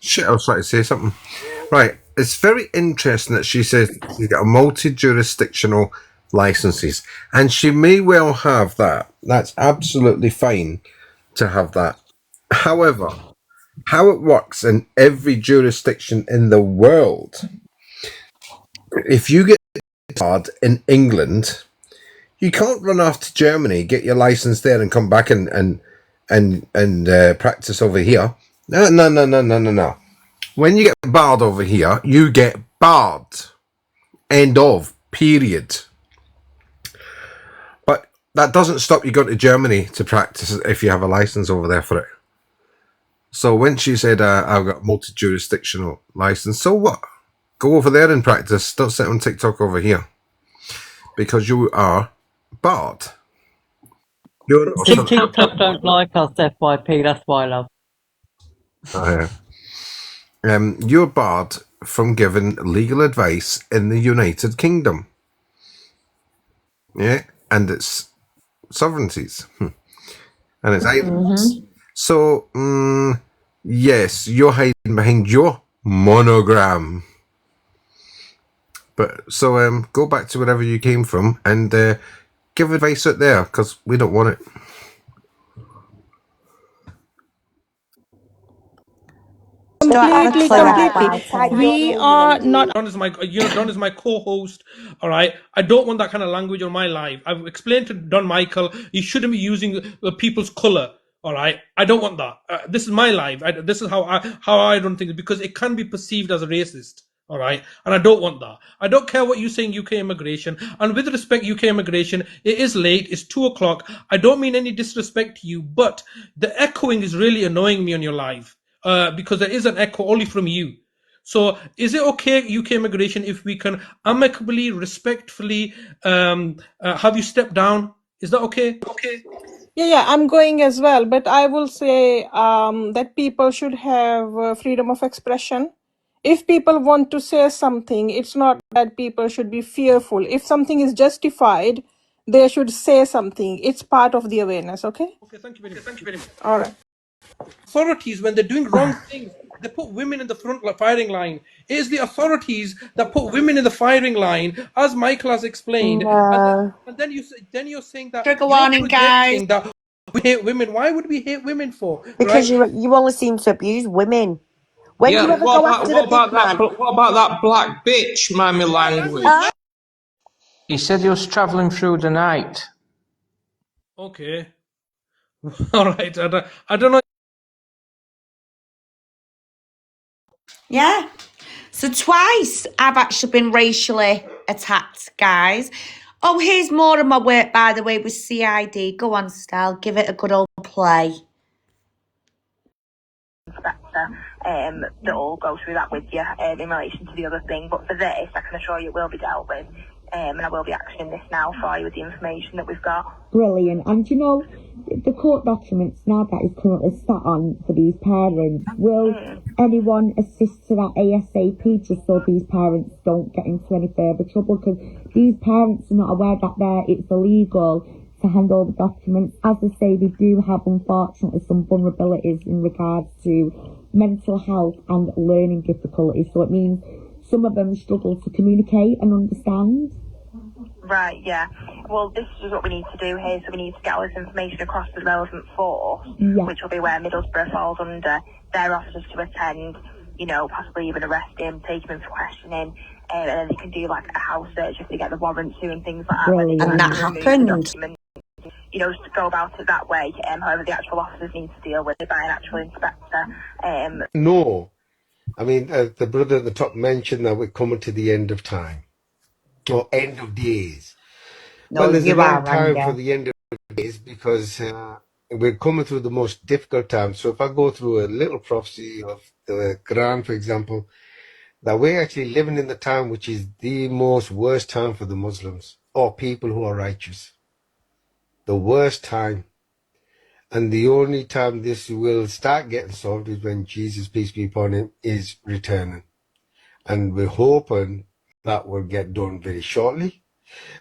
Shit, I was trying to say something. Right, it's very interesting that she says she's got a multi-jurisdictional licenses, and she may well have that. That's absolutely fine to have that. However, how it works in every jurisdiction in the world, if you get hard in England, you can't run off to Germany, get your license there, and come back and practice over here. No. When you get barred over here, you get barred. End of. Period. But that doesn't stop you going to Germany to practice if you have a license over there for it. So when she said, I've got multi-jurisdictional license, so what? Go over there and practice. Don't sit on TikTok over here. Because you are barred. You're not TikTok don't like us, FYP, that's why, love. You're barred from giving legal advice in the United Kingdom. Yeah, and its sovereignties. And its islands. So, yes, you're hiding behind your monogram. But, so, go back to wherever you came from and give advice out there, because we don't want it. Completely. We are not. Don is my, Don is my co-host. All right, I don't want that kind of language on my live. I've explained to Don Michael he shouldn't be using people's color. All right, I don't want that. This is my live. This is how I don't think it, because it can be perceived as a racist. All right, and I don't want that. I don't care what you're saying, UK immigration. And with respect, UK immigration, it is late. It's 2:00. I don't mean any disrespect to you, but the echoing is really annoying me on your live. because there is an echo only from you. So is it okay, UK Immigration, if we can amicably, respectfully have you step down? Is that okay? Yeah, I'm going as well, but I will say that people should have freedom of expression. If people want to say something, it's not that people should be fearful. If something is justified, they should say something. It's part of the awareness, okay? Okay, thank you very much. All right. Authorities, when they're doing wrong things, they put women in the front firing line. It is the authorities that put women in the firing line, as Michael has explained. No. And then you're saying that Trigger you're warning, guys. projecting that we hate women. Why would we hate women for? Because Right? you only seem to abuse women. When do you Yeah, ever go after the what big about that? man? What about that black bitch? Mind me language. Huh? He said he was traveling through the night. Okay. All right. I don't know. Yeah. So twice I've actually been racially attacked, guys. Oh, here's more of my work, by the way, with CID. Go on, Stel. Give it a good old play. That will go through that with you in relation to the other thing. But for this, I can assure you it will be dealt with. And I will be actioning this now for you with the information that we've got. Brilliant. And you know, the court documents now that is currently sat on for these parents, will anyone assist to that ASAP just so these parents don't get into any further trouble? Because these parents are not aware that it's illegal to hand over documents. As I say, they do have, unfortunately, some vulnerabilities in regards to mental health and learning difficulties. So it means some of them struggle to communicate and understand. Right, yeah. Well, this is what we need to do here. So we need to get all this information across the relevant force, which will be where Middlesbrough falls under. Their officers to attend, you know, possibly even arrest him, take him in for questioning, and then they can do like a house search if they get the warrant to and things like that. Brilliant. And that happened. You know, just go about it that way. However, the actual officers need to deal with it by an actual inspector. No. I mean, the brother at the top mentioned that we're coming to the end of time or end of days. No, Well, there's a you long are, time for Ranga. the end of days because we're coming through the most difficult time. So if I go through a little prophecy of the Quran, for example, that we're actually living in the time which is the most worst time for the Muslims or people who are righteous. The worst time. And the only time this will start getting solved is when Jesus, peace be upon him, is returning. And we're hoping that will get done very shortly,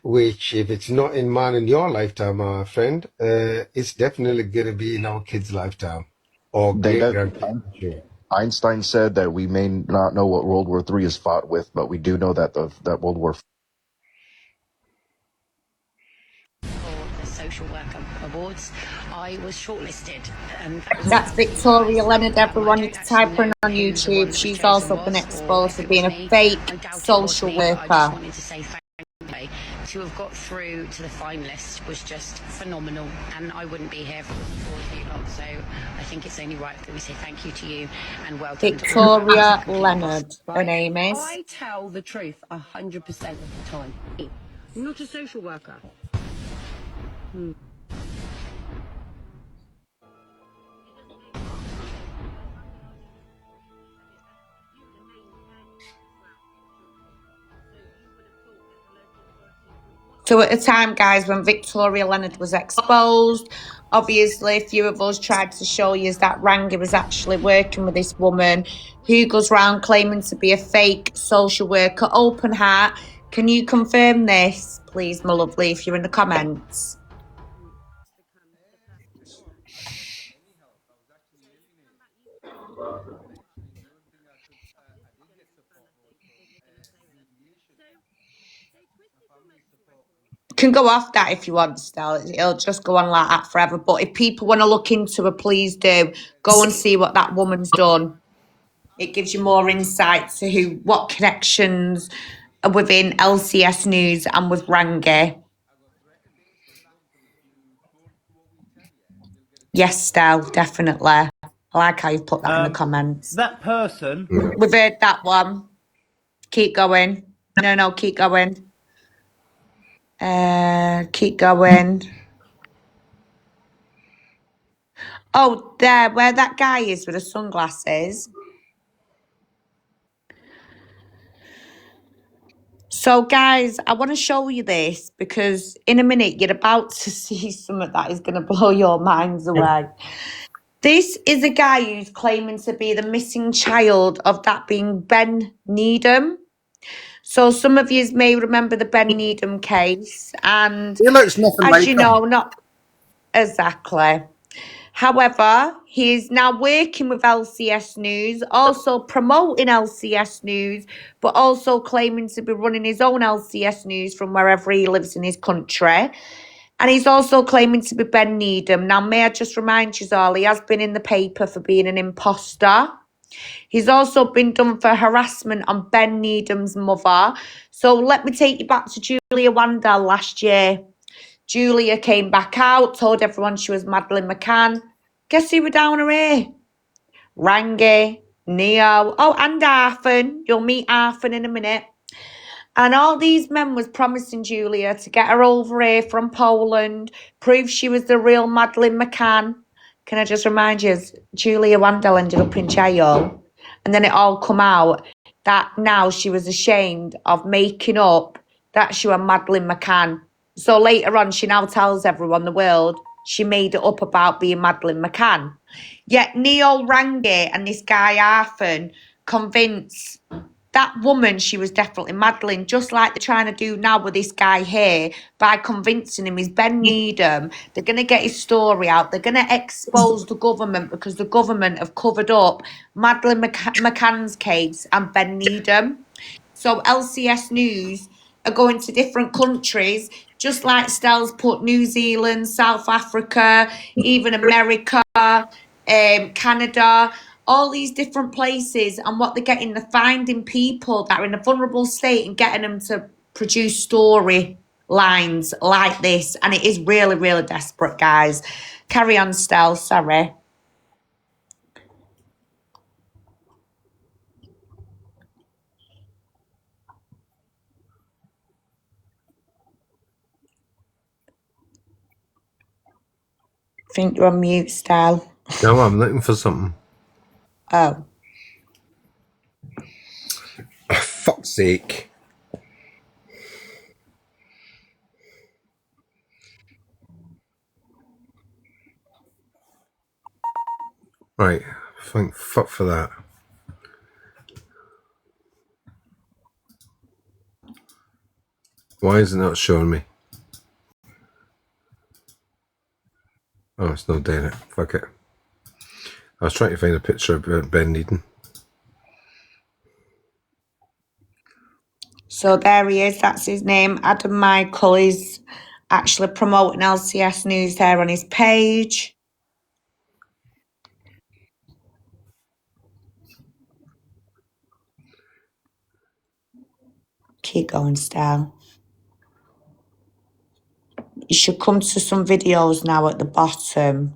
which if it's not in mine in your lifetime, my friend, it's definitely going to be in our kids' lifetime or great-grandkids. Einstein said that we may not know what World War III is fought with, but we do know that that World War for the Social Worker Awards. I was shortlisted, and that was That's Victoria Leonard, everyone. You can type her in on who the one YouTube. that was She's chosen also been was, or exposed if for it being was a me. fake I doubt it was social me, but I just worker. wanted to say thank you. To have got through to the finalists was just phenomenal, and I wouldn't be here for you lot. So I think it's only right that we say thank you to you and well done to all of Victoria you. Leonard, her Right? name is. I tell the truth 100% of the time. I'm not a social worker. So at the time, guys, when Victoria Leonard was exposed, obviously a few of us tried to show you that Ranga was actually working with this woman who goes around claiming to be a fake social worker. Open heart. Can you confirm this, please, my lovely, if you're in the comments? Can go off that if you want, Stell. It'll just go on like that forever. But if people want to look into her, please do. Go and see what that woman's done. It gives you more insight to what connections are within LCS News and with Rangi. Yes, Stell, definitely. I like how you put that in the comments. That person. We've heard that one. Keep going. No, keep going. Keep going. Oh, there, where that guy is with the sunglasses. So, guys, I want to show you this because in a minute you're about to see something that is going to blow your minds away. This is a guy who's claiming to be the missing child of that being Ben Needham. So some of you may remember the Ben Needham case, and He looks nothing as like you him. know, not exactly. However, he is now working with LCS News, also promoting LCS News, but also claiming to be running his own LCS News from wherever he lives in his country. And he's also claiming to be Ben Needham. Now, may I just remind you all, he has been in the paper for being an imposter. He's also been done for harassment on Ben Needham's mother. So let me take you back to Julia Wandel last year. Julia came back out, told everyone she was Madeleine McCann. Guess who were down her ear? Rangi, Neo, oh, and Arthur. You'll meet Arthur in a minute. And all these men was promising Julia to get her over here from Poland, prove she was the real Madeleine McCann. Can I just remind you, Julia Wandel ended up in jail. And then it all come out that now she was ashamed of making up that she was Madeleine McCann. So later on, she now tells everyone, the world, she made it up about being Madeleine McCann. Yet Neil Rangi and this guy Arthur convinced that woman, she was definitely Madeleine, just like they're trying to do now with this guy here by convincing him he's Ben Needham. They're going to get his story out. They're going to expose the government because the government have covered up Madeleine McCann's case and Ben Needham. So LCS News are going to different countries, just like Stell's put New Zealand, South Africa, even America, Canada, all these different places. And what they're getting, they're finding people that are in a vulnerable state and getting them to produce story lines like this. And it is really, really desperate, guys. Carry on, Stell, sorry. Think you're on mute, Stell. No, I'm looking for something. Oh. Fuck's sake. Right, thank fuck for that. Why is it not showing me? Oh, it's not doing it. Fuck it. I was trying to find a picture of Ben Needham. So there he is, that's his name. Adam Michael is actually promoting LCS News there on his page. Keep going, Stel. You should come to some videos now at the bottom.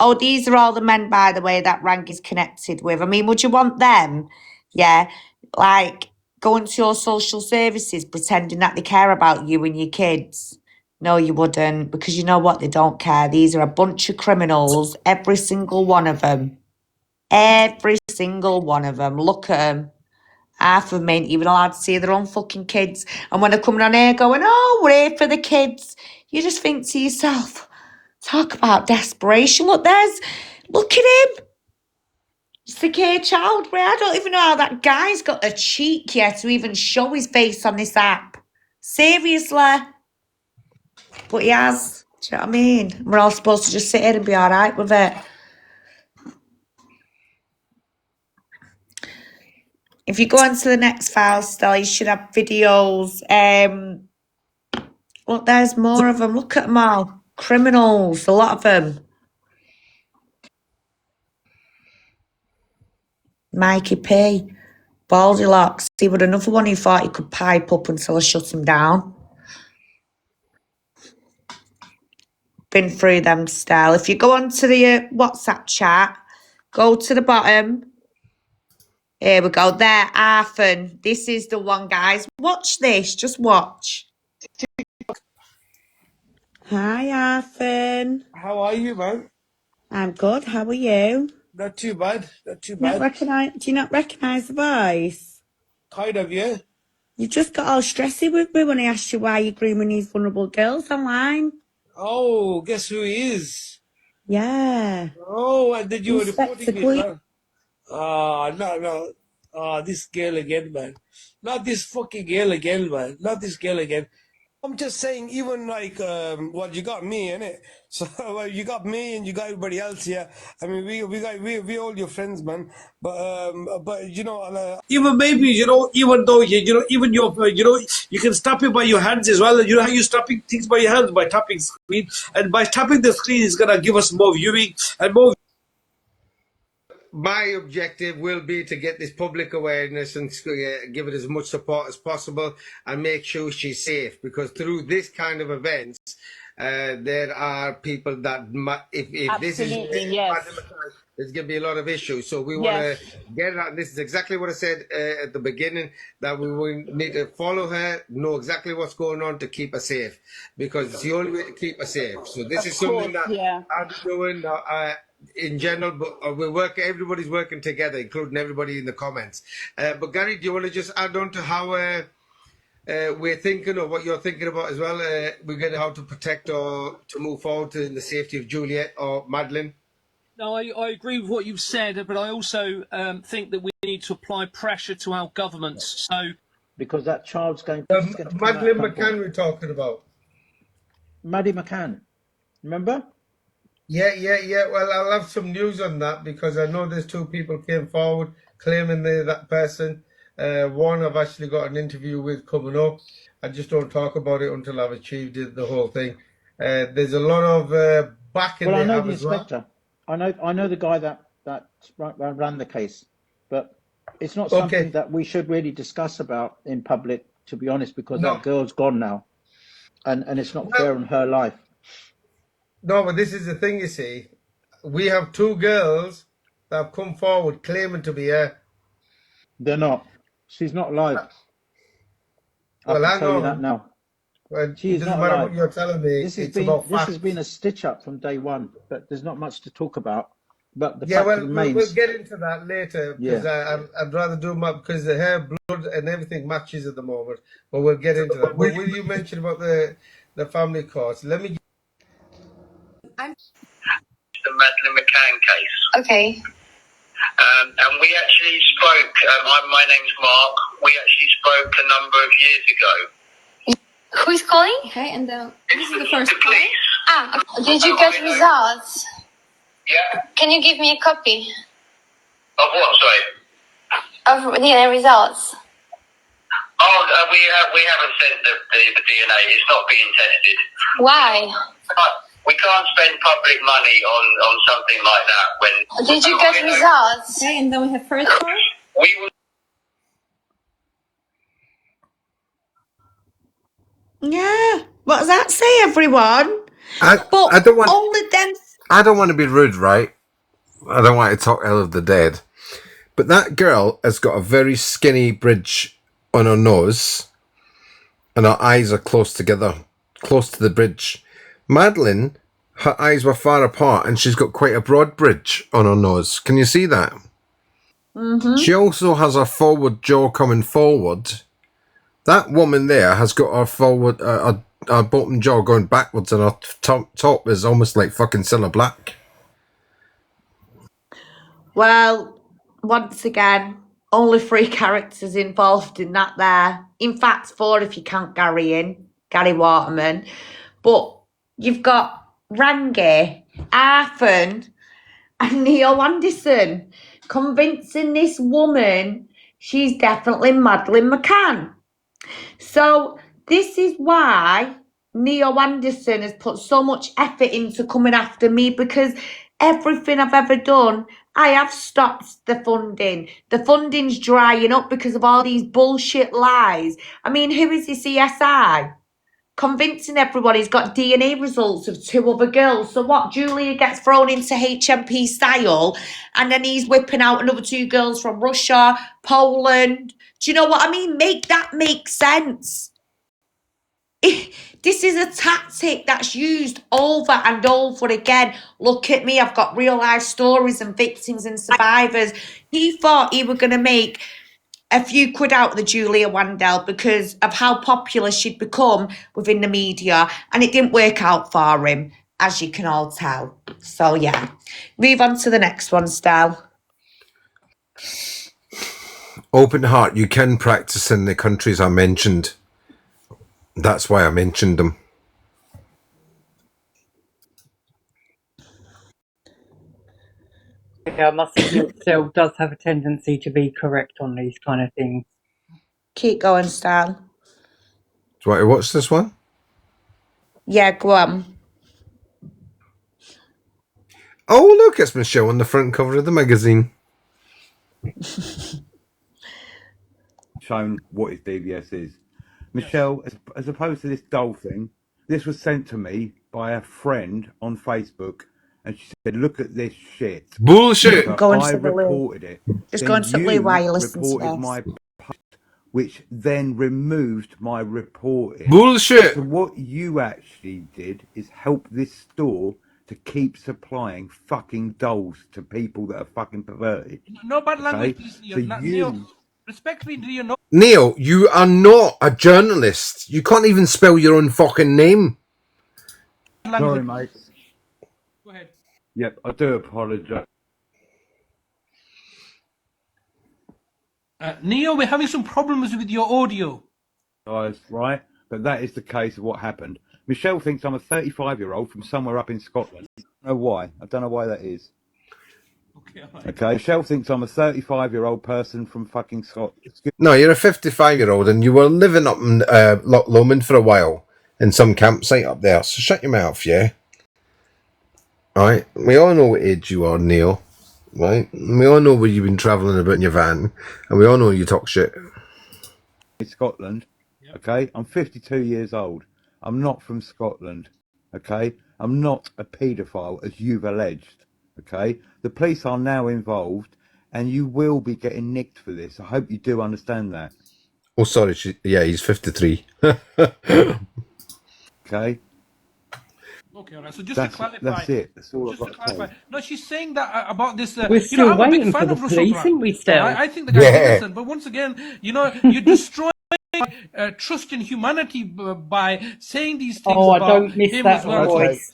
Oh, these are all the men, by the way, that Rank is connected with. I mean, would you want them? Yeah, like going to your social services pretending that they care about you and your kids. No, you wouldn't, because you know what? They don't care. These are a bunch of criminals, every single one of them. Every single one of them. Look at them. Half of them ain't even allowed to see their own fucking kids. And when they're coming on here going, oh, we're here for the kids, you just think to yourself, talk about desperation. Look at him. Secure child. I don't even know how that guy's got a cheek yet to even show his face on this app. Seriously. But he has. Do you know what I mean? We're all supposed to just sit here and be all right with it. If you go on to the next file still, you should have videos. Look, there's more of them. Look at them all. Criminals, a lot of them. Mikey P. Baldylocks. He was another one who thought he could pipe up until I shut him down. Been through them still. If you go on to the WhatsApp chat, go to the bottom. Here we go. There, Arthur. This is the one, guys. Watch this. Just watch. Hi, Arthur. How are you, man? I'm good. How are you? Not too bad. Not too Do bad. you not recognise the voice? Kind of, yeah. You just got all stressy with me when I asked you why you're grooming these vulnerable girls online. Oh, guess who he is? Yeah. Oh, and then you were Inspector reporting me as Queen. well. No. This girl again, man. Not this fucking girl again, man. Not this girl again. I'm just saying, even like, well, you got me, innit? So, well, you got me and you got everybody else here. I mean, we all your friends, man. But you know, even maybe, you know, even though, you know, even your, you know, you can stop it by your hands as well. You know how you're stopping things by your hands? By tapping screen. And by tapping the screen, it's going to give us more viewing and more. My objective will be to get this public awareness and give it as much support as possible and make sure she's safe, because through this kind of events, there are people that if this is Absolutely, yes. there's going to be a lot of issues. So we want to Yes. get her. This is exactly what I said at the beginning, that we will need to follow her, know exactly what's going on to keep her safe, because it's the only way to keep her safe. So this Of is something course, that yeah. I'll be doing in general, but everybody's working together, including everybody in the comments. But Gary, do you want to just add on to how we're thinking, or what you're thinking about as well? We're going to how to protect or to move forward to in the safety of Juliet or Madeline. No, I agree with what you've said, but I also think that we need to apply pressure to our governments. So, because that child's going to come out Madeline at some point. McCann we're talking about. Maddie McCann, remember? Yeah. Well, I'll have some news on that, because I know there's two people came forward claiming they're that person. One I've actually got an interview with coming up. I just don't talk about it until I've achieved the whole thing. There's a lot of backing Well, I they know have the as well. inspector. I know the guy that ran the case, but it's not Okay. something that we should really discuss about in public, to be honest, because No. that girl's gone now, and it's not Well, fair on her life. No, but this is the thing, you see. We have two girls that have come forward claiming to be her. They're not. She's not alive. I Well, can hang tell you that on. now. Well, She it is doesn't not matter alive. what you're telling me. This has It's about been facts. a stitch up from day one, but there's not much to talk about. But the Yeah, fact well, remains. we'll get into that later, because Yeah. I'd rather do my, because the hair, blood, and everything matches at the moment. But we'll get into that. But will you mention about the family courts? Let me. The Madeleine McCann case. Okay. And we actually spoke, my name's Mark, we actually spoke a number of years ago. Who's calling? Okay, and this is the first police. Okay. Did you get results? Yeah. Can you give me a copy? Of what, sorry? Of DNA results. Oh, we haven't sent the DNA. It's not being tested. Why? We can't spend public money on something like that when... Did you get results? Okay, and then we have first part? We will... Yeah. What does that say, everyone? I But don't want. only them. I don't want to be rude, right? I don't want to talk ill of the dead. But that girl has got a very skinny bridge on her nose, and her eyes are close together, close to the bridge. Madeline, her eyes were far apart, and she's got quite a broad bridge on her nose. Can you see that? Mm-hmm. She also has her forward jaw coming forward. That woman there has got her forward, her bottom jaw going backwards, and her top is almost like fucking Cilla Black. Well, once again, only 3 characters involved in that there. In fact, 4 if you count Gary Waterman. But you've got Rangi, Arthur, and Neil Anderson convincing this woman she's definitely Madeline McCann. So this is why Neo Anderson has put so much effort into coming after me, because everything I've ever done, I have stopped the funding. The funding's drying up because of all these bullshit lies. I mean, who is the CSI? Convincing everyone he's got DNA results of 2 other girls. So what? Julia gets thrown into HMP style, and then he's whipping out another 2 girls from Russia, Poland. Do you know what I mean? Make that make sense. This is a tactic that's used over and over again. Look at me, I've got real life stories and victims and survivors. He thought he were going to make a few quid out of the Julia Wandel because of how popular she'd become within the media, and it didn't work out for him, as you can all tell. So yeah, move on to the next one, Stel. Open heart, you can practice in the countries I mentioned. That's why I mentioned them. Yeah, I must admit, Sel does have a tendency to be correct on these kind of things. Keep going, Stel. Do you want to watch this one? Yeah, go on. Oh, look, it's Michelle on the front cover of the magazine. Shown what his DBS is. Michelle, as opposed to this doll thing, this was sent to me by a friend on Facebook, and she said, "Look at this shit." Bullshit. So Go I into the loo. reported it. Just go Then into the loo while you you listen to reported this. my post, which then removed my reporting. Bullshit. So what you actually did is help this store to keep supplying fucking dolls to people that are fucking perverted. No bad language, Okay? please, So Neil. Respectfully, do you know? Neil, you are not a journalist. You can't even spell your own fucking name. Sorry, mate. Go ahead. Yep, I do apologise. Neo, we're having some problems with your audio. Right? But that is the case of what happened. Michelle thinks I'm a 35-year-old from somewhere up in Scotland. I don't know why. I don't know why that is. Okay, Michelle thinks I'm a 35-year-old person from fucking Scotland. No, you're a 55-year-old and you were living up in Loch Lomond for a while in some campsite up there. So shut your mouth, yeah? Right? We all know what age you are, Neil. Right? We all know where you've been travelling about in your van. And we all know you talk shit. Scotland. Okay, I'm 52 years old. I'm not from Scotland. Okay, I'm not a paedophile as you've alleged. Okay, the police are now involved, and you will be getting nicked for this. I hope you do understand that. Oh, sorry. Yeah, he's 53. Okay. Okay, all right. So just That's to clarify, that's it. That's all I've just to got to clarify, say. no, she's saying that about this. We're You know, still I'm a big waiting for fan the of Russell police, Brand. ain't we, All Stel? right, I think the guy's Yeah. innocent. But once again, you know, you're destroying trust in humanity by saying these things Oh, I about don't miss him as that well. Okay. voice.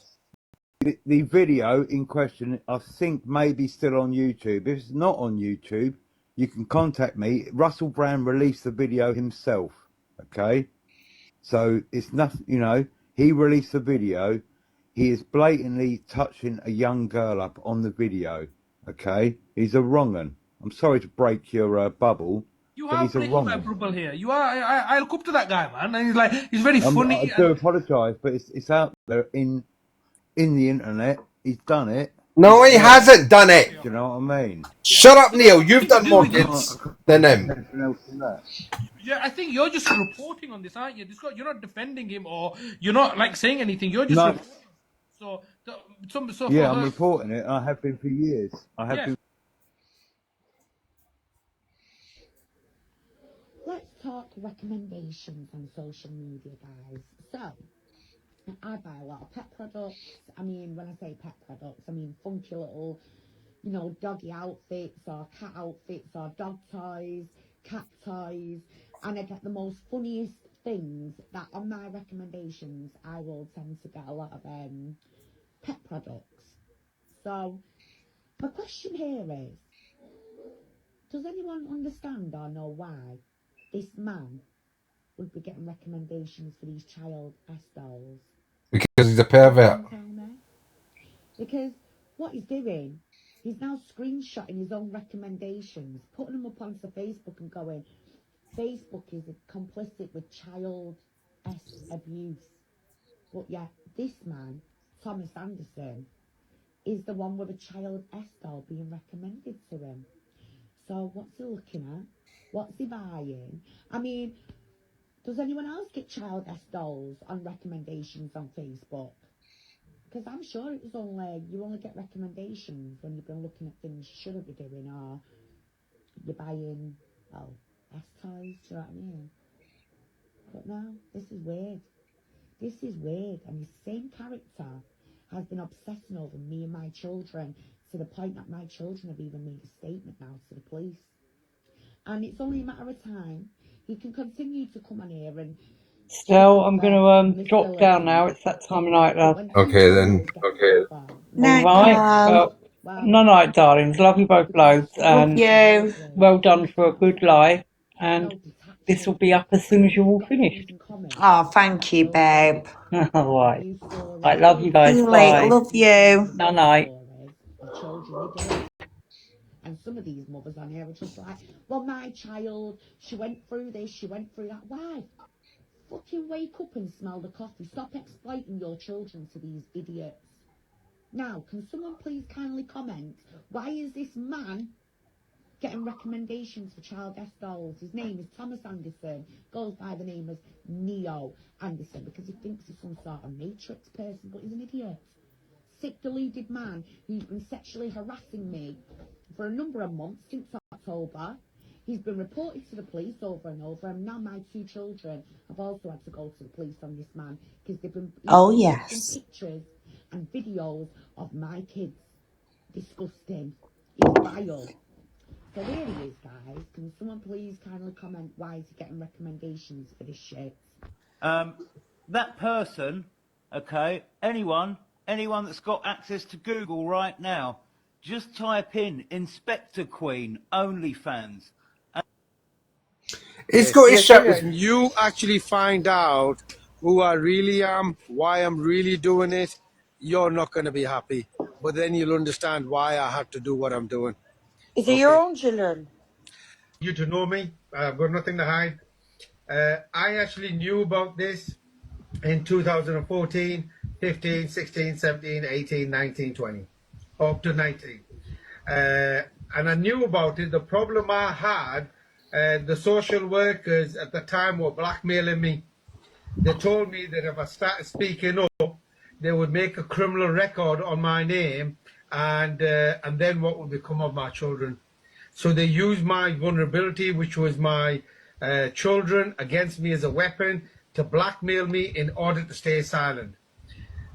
The video in question, I think, may be still on YouTube. If it's not on YouTube, you can contact me. Russell Brand released the video himself. Okay, so it's nothing. You know, he released the video. He is blatantly touching a young girl up on the video. Okay, he's a wrong un. I'm sorry to break your bubble, You but are he's a breaking wrong my un. bubble here. You are. I look up to that guy, man, and he's like, he's very I funny. do And apologise, but it's out there in the internet. He's done it. No, he hasn't done it. Do you know what I mean? Shut up, so that's Neil. got You've nothing to done do more with you. kids than him. Anything else than that? Yeah, I think you're just reporting on this, aren't you? You're not defending him, or you're not like saying anything. You're just No. reporting. So, so for Yeah, I'm her, reporting it. I have been for years. I have yeah. been. Let's talk recommendations on social media, guys. So, I buy a lot of pet products. I mean, when I say pet products, I mean funky little, you know, doggy outfits or cat outfits or dog toys, cat toys. And I get the most funniest things that on my recommendations, I will tend to get a lot of pet products. So, my question here is, does anyone understand or know why this man would be getting recommendations for these child S dolls? Because he's a pervert. Because what he's doing, he's now screenshotting his own recommendations, putting them up onto Facebook and going, Facebook is complicit with child S abuse. But yet, this man, Thomas Anderson, is the one with a child S doll being recommended to him. So what's he looking at? What's he buying? I mean, does anyone else get child S dolls on recommendations on Facebook? Because I'm sure it was you only get recommendations when you've been looking at things you shouldn't be doing, or you're buying, well, S toys, do you know what I mean? But no, this is weird. This is weird. And the same character has been obsessing over me and my children to the point that my children have even made a statement now to the police. And it's only a matter of time. He can continue to come on here and So I'm going to drop down now. It's that time of night, love. Okay then. All right. Well, no night, darlings. Love you both loads, Love and you. well done for a good lie. And this will be up as soon as you're all finished. Oh, thank you, babe. All right. I love you guys. See you later. Bye. Love you. No night. of children they delete. And some of these mothers on here are just like, well, my child, she went through this, she went through that. Why? Fucking wake up and smell the coffee. Stop exploiting your children to these idiots. Now, can someone please kindly comment, why is this man getting recommendations for child death dolls? His name is Thomas Anderson, goes by the name of Neo Anderson, because he thinks he's some sort of Matrix person, but he's an idiot. Sick, deluded man who's been sexually harassing me for a number of months since October. He's been reported to the police over and over, and now my two children have also had to go to the police on this man because they've been yes. pictures and videos of my kids. Disgusting. He's vile. So there he is, guys. Can someone please kindly comment why is he getting recommendations for this shit? That person, okay, anyone that's got access to Google right now, just type in Inspector Queen OnlyFans. He's got his shut with. When you actually find out who I really am, why I'm really doing it, you're not going to be happy. But then you'll understand why I have to do what I'm doing. Is it your own children? You to know me. I've got nothing to hide. I actually knew about this in 2014, 15, 16, 17, 18, 19, 20, up to 19. And I knew about it. The problem I had, the social workers at the time were blackmailing me. They told me that if I started speaking up, they would make a criminal record on my name, and then what would become of my children? So they used my vulnerability, which was my children, against me as a weapon to blackmail me in order to stay silent.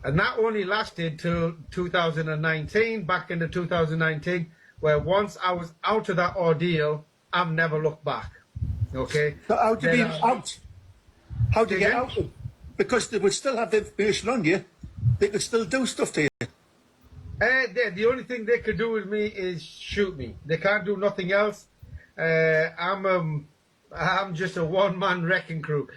And that only lasted till 2019, back into 2019, where once I was out of that ordeal, I've never looked back. Okay? So how do you Then get out? How do you get out? Because they would still have the information on you. They could still do stuff to you. The only thing they could do with me is shoot me. They can't do nothing else. I'm just a one-man wrecking crew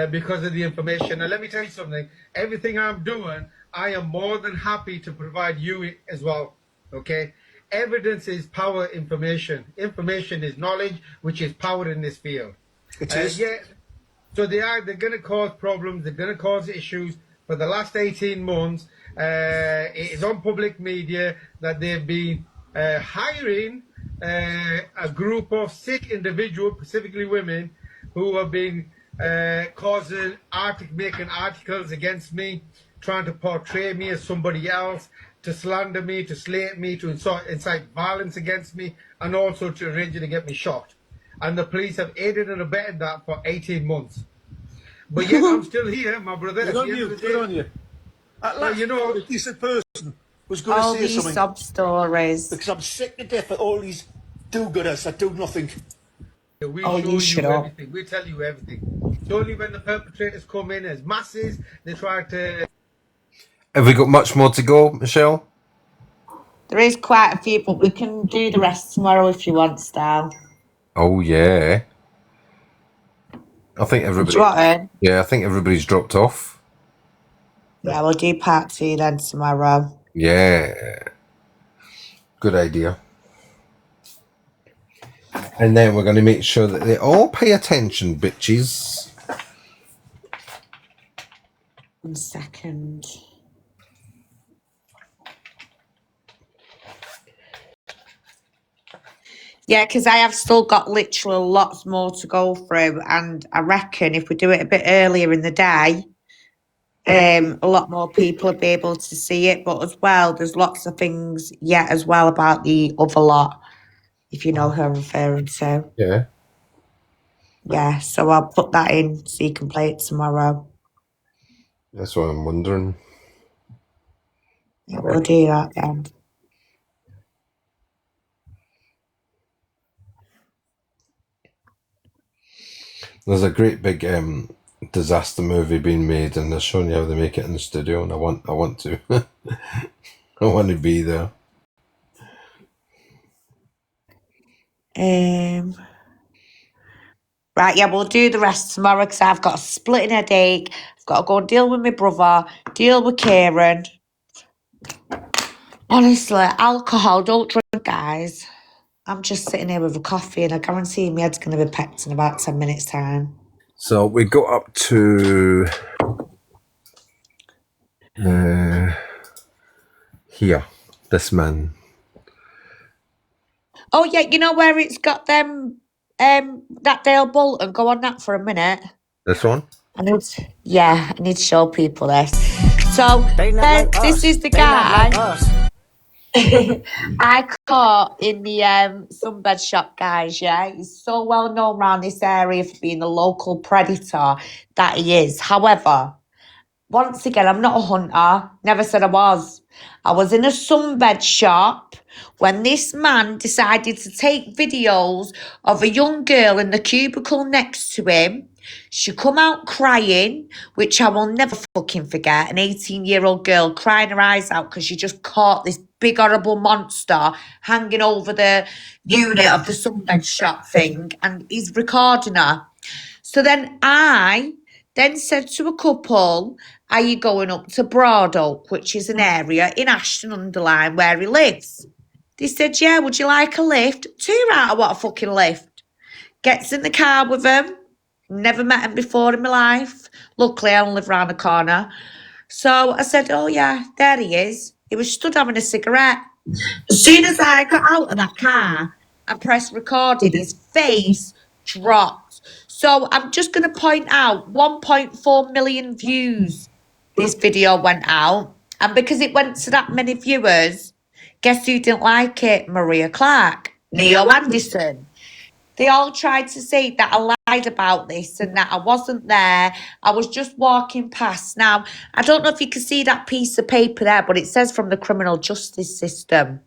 because of the information. And let me tell you something. Everything I'm doing, I am more than happy to provide you as well. Okay? Evidence is power. Information. Information is knowledge, which is power in this field. It is. Yeah. So they're going to cause problems. They're going to cause issues. For the last 18 months, it is on public media that they've been hiring a group of sick individuals, specifically women, who have been making articles against me, trying to portray me as somebody else, to slander me, to slate me, to incite violence against me, and also to arrange to get me shot. And the police have aided and abetted that for 18 months. But yet I'm still here, my brother. Good on you. Good on you. At last, you know, a decent person was going All to say these something. sob stories. Because I'm sick to death of all these do-gooders that do nothing. we Oh, show you shut up. everything. We tell you everything. It's only when the perpetrators come in as masses, they try to... Have we got much more to go, Michelle? There is quite a few, but we can do the rest tomorrow if you want, Stal. Oh yeah. I think everybody. Yeah, I think everybody's dropped off. Yeah, we'll do part 2 then tomorrow. Yeah. Good idea. And then we're going to make sure that they all pay attention, bitches. 1 second. Yeah, because I have still got literally lots more to go through, and I reckon if we do it a bit earlier in the day, a lot more people will be able to see it. But as well, there's lots of things yet as well about the other lot, if you know who I'm referring to. Yeah. Yeah, so I'll put that in so you can play it tomorrow. That's what I'm wondering. Yeah, we'll do that then. There's a great big disaster movie being made, and they're showing you how they make it in the studio, and I want to. I want to be there. Right, yeah, we'll do the rest tomorrow because I've got a splitting headache. I've got to go and deal with my brother, deal with Kieran. Honestly, alcohol, don't drink, guys. I'm just sitting here with a coffee and I guarantee my head's going to be packed in about 10 minutes' time. So we got up to here. This man. Oh, yeah, you know where it's got them, that Dale Bolton? Go on that for a minute. This one? I need to show people this. So, this is the guy I caught in the sunbed shop, guys, yeah? He's so well known around this area for being the local predator that he is. However, once again, I'm not a hunter. Never said I was. I was in a sunbed shop when this man decided to take videos of a young girl in the cubicle next to him. She come out crying, which I will never fucking forget. An 18-year-old girl crying her eyes out because she just caught this big horrible monster hanging over the unit of the sunbed shop thing, and he's recording her. So then I said to a couple, are you going up to Broadoak, which is an area in Ashton-under-Lyne where he lives? They said, yeah, would you like a lift? Too right, I want a fucking lift. Gets in the car with him. Never met him before in my life. Luckily, I only live round the corner. So I said, oh yeah, there he is. He was stood having a cigarette. As soon as I got out of that car and pressed recorded, his face dropped. So I'm just going to point out 1.4 million views this video went out. And because it went to that many viewers, guess who didn't like it? Maria Clarke, Neo Anderson. They all tried to say that I lied about this and that I wasn't there. I was just walking past. Now, I don't know if you can see that piece of paper there, but it says from the criminal justice system.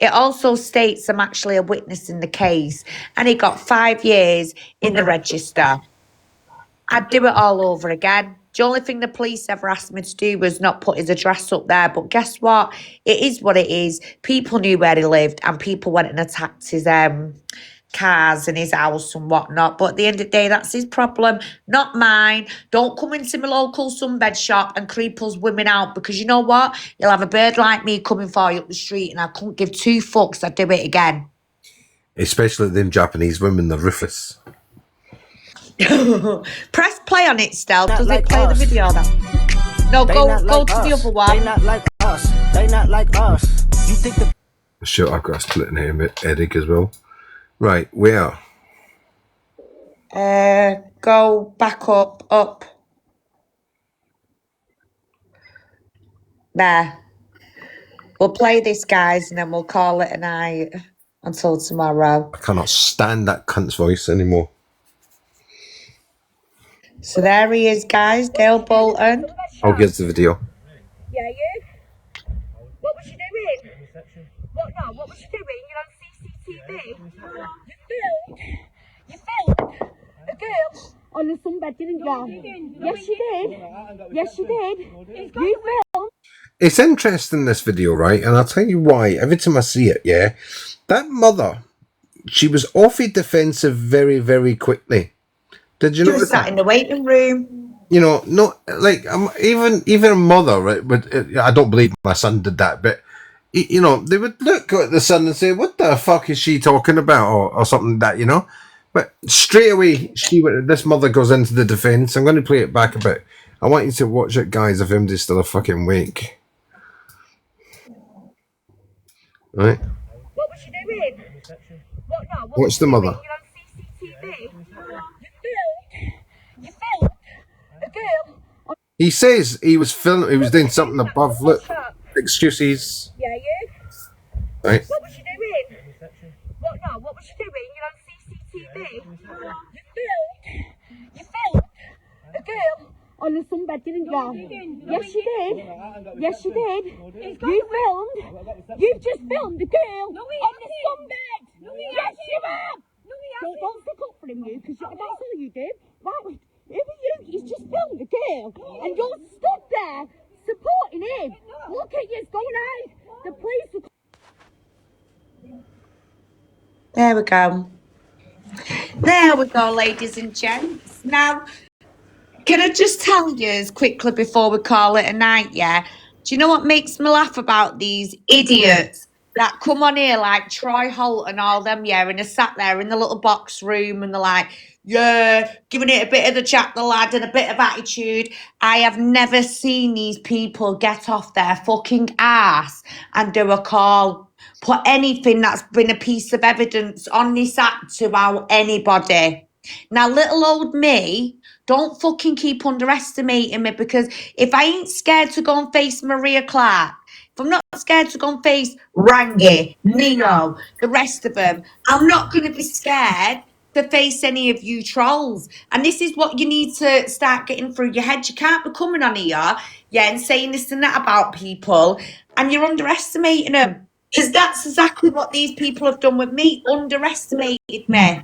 It also states I'm actually a witness in the case, and he got 5 years in the register. I'd do it all over again. The only thing the police ever asked me to do was not put his address up there. But guess what? It is what it is. People knew where he lived, and people went and attacked his cars and his house and whatnot. But at the end of the day, that's his problem, not mine. Don't come into my local sunbed shop and creep us women out, because you know what? You'll have a bird like me coming for you up the street, and I couldn't give two fucks. I'd do it again. Especially them Japanese women, they're ruthless. Press play on it, Stel. Does it play the video then? No, go to the other one. They not like us. They not like us. You think the Sure, I've got a splitting headache as well. Right, where? Go back up. There. We'll play this, guys, and then we'll call it a night until tomorrow. I cannot stand that cunt's voice anymore. So there he is, guys, Dale Bolton. I'll get the video. Yeah, you? What was you doing? What was you doing? You're on CCTV. You filmed a girl on the sunbed, didn't you? Yes, you did. Yes, you did. You filmed. It's interesting, this video, right? And I'll tell you why. Every time I see it, yeah, that mother, she was awfully defensive very, very quickly. Did you know? She was sat in the waiting room. You know, not like even a mother, right? But I don't believe my son did that, but you know, they would look at the son and say, "What the fuck is she talking about?" or something like that, you know. But straight away, this mother goes into the defense. I'm going to play it back a bit. I want you to watch it, guys. If MD's still a fucking wake, right? What was you doing? Watch the mother. You filmed a girl. He says he was filming. He was doing something above. Look, excuses. Yeah, you? Right. What was you doing? What was you doing? You're on CCTV. You filmed a girl on the sunbed, didn't you? Yes, you did. Yes, you did. You filmed. You've just filmed the girl on the sunbed. Yes, you have. Don't stick up for him, you, because that's all you did. Right, who are you? He's just filmed the girl, and you're stood there supporting him. Look at you, going out. The police will... There we go. There we go, ladies and gents. Now, can I just tell you quickly before we call it a night, yeah? Do you know what makes me laugh about these idiots that come on here like Troy Holt and all them, yeah, and are sat there in the little box room and they're like, yeah, giving it a bit of the Jack the Lad and a bit of attitude. I have never seen these people get off their fucking ass and do a call. Put anything that's been a piece of evidence on this app to out anybody. Now, little old me, don't fucking keep underestimating me, because if I ain't scared to go and face Maria Clarke, if I'm not scared to go and face Rangi, Neo, the rest of them, I'm not going to be scared to face any of you trolls. And this is what you need to start getting through your head. You can't be coming on here, yeah, and saying this and that about people, and you're underestimating them. Because that's exactly what these people have done with me, underestimated me.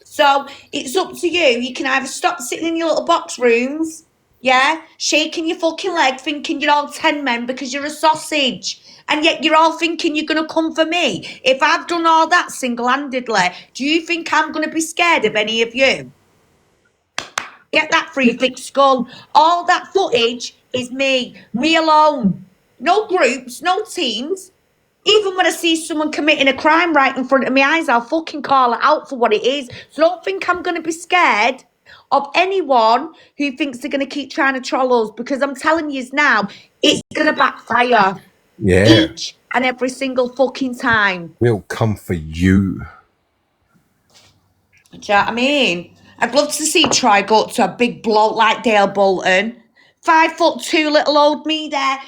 So it's up to you. You can either stop sitting in your little box rooms, yeah, shaking your fucking leg, thinking you're all 10 men because you're a sausage. And yet you're all thinking you're going to come for me. If I've done all that single-handedly, do you think I'm going to be scared of any of you? Get that through your thick skull. All that footage is me alone. No groups, no teams. Even when I see someone committing a crime right in front of my eyes, I'll fucking call it out for what it is. So don't think I'm going to be scared of anyone who thinks they're going to keep trying to troll us, because I'm telling you now, it's going to backfire. Yeah. Each and every single fucking time. We'll come for you. Do you know what I mean? I'd love to see Troy go up to a big bloke like Dale Bolton. 5'2" little old me there.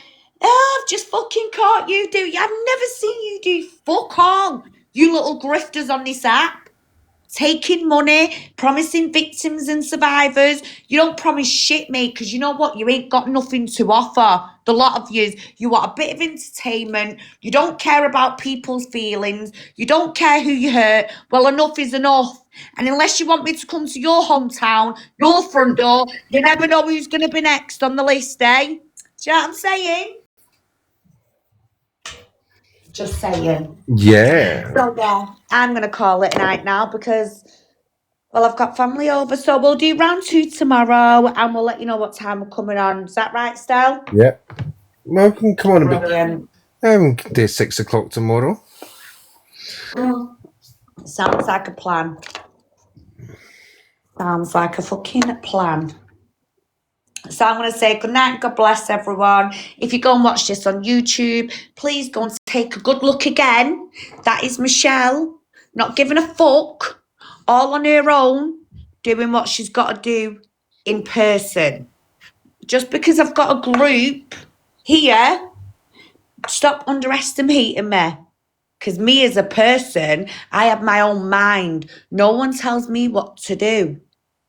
Oh, I've just fucking caught you, do you? I've never seen you do fuck all. You little grifters on this app. Taking money, promising victims and survivors. You don't promise shit, mate, because you know what? You ain't got nothing to offer. The lot of you want a bit of entertainment. You don't care about people's feelings. You don't care who you hurt. Well, enough is enough. And unless you want me to come to your hometown, your front door, you never know who's going to be next on the list, eh? Do you know what I'm saying? Just saying. Yeah. So, yeah, I'm going to call it a night now because... well, I've got family over, so we'll do round 2 tomorrow, and we'll let you know what time we're coming on. Is that right, Stel? Yeah. Well, we can come on a bit. Brilliant. We can do 6 o'clock tomorrow. Sounds like a plan. Sounds like a fucking plan. So I'm going to say good night, God bless everyone. If you go and watch this on YouTube, please go and take a good look again. That is Michelle, not giving a fuck, all on her own, doing what she's got to do in person. Just because I've got a group here, stop underestimating me. Because me as a person, I have my own mind. No one tells me what to do.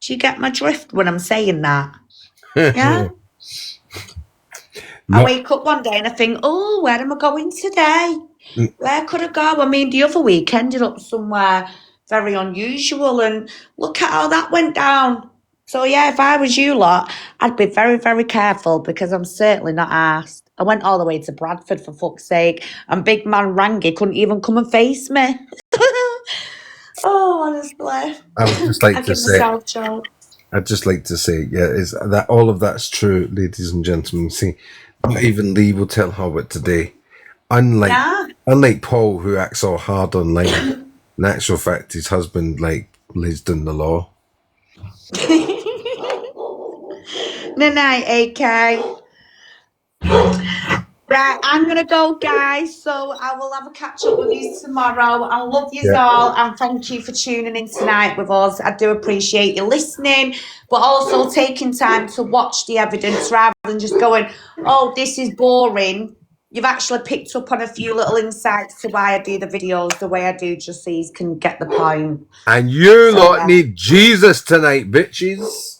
Do you get my drift when I'm saying that? Yeah? I wake up one day and I think, oh, where am I going today? Where could I go? I mean, the other week ended up somewhere very unusual, and look at how that went down. So, yeah, if I was you lot, I'd be very, very careful, because I'm certainly not asked. I went all the way to Bradford, for fuck's sake, and big man Rangi couldn't even come and face me. Oh, honestly. I would just like I to give say... myself joy. I'd just like to say, yeah, is that all of that's true, ladies and gentlemen. See, not even Lee will tell Howard today. Unlike Paul, who acts all hard online, in actual fact, his husband, lays down the law. Good night, AK. Right, I'm going to go, guys. So I will have a catch up with you tomorrow. I love you all, and thank you for tuning in tonight with us. I do appreciate you listening, but also taking time to watch the evidence rather than just going, oh, this is boring. You've actually picked up on a few little insights to why I do the videos the way I do, just so you can get the point. And you lot need Jesus tonight, bitches.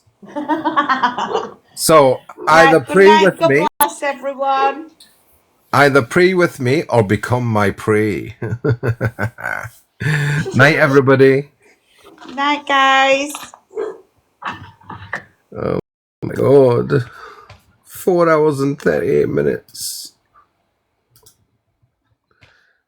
So either Right, good pray night. with God me, bless everyone. either pray with me or become my prey. Night, everybody. Night, guys. Oh my God. 4 hours and 38 minutes.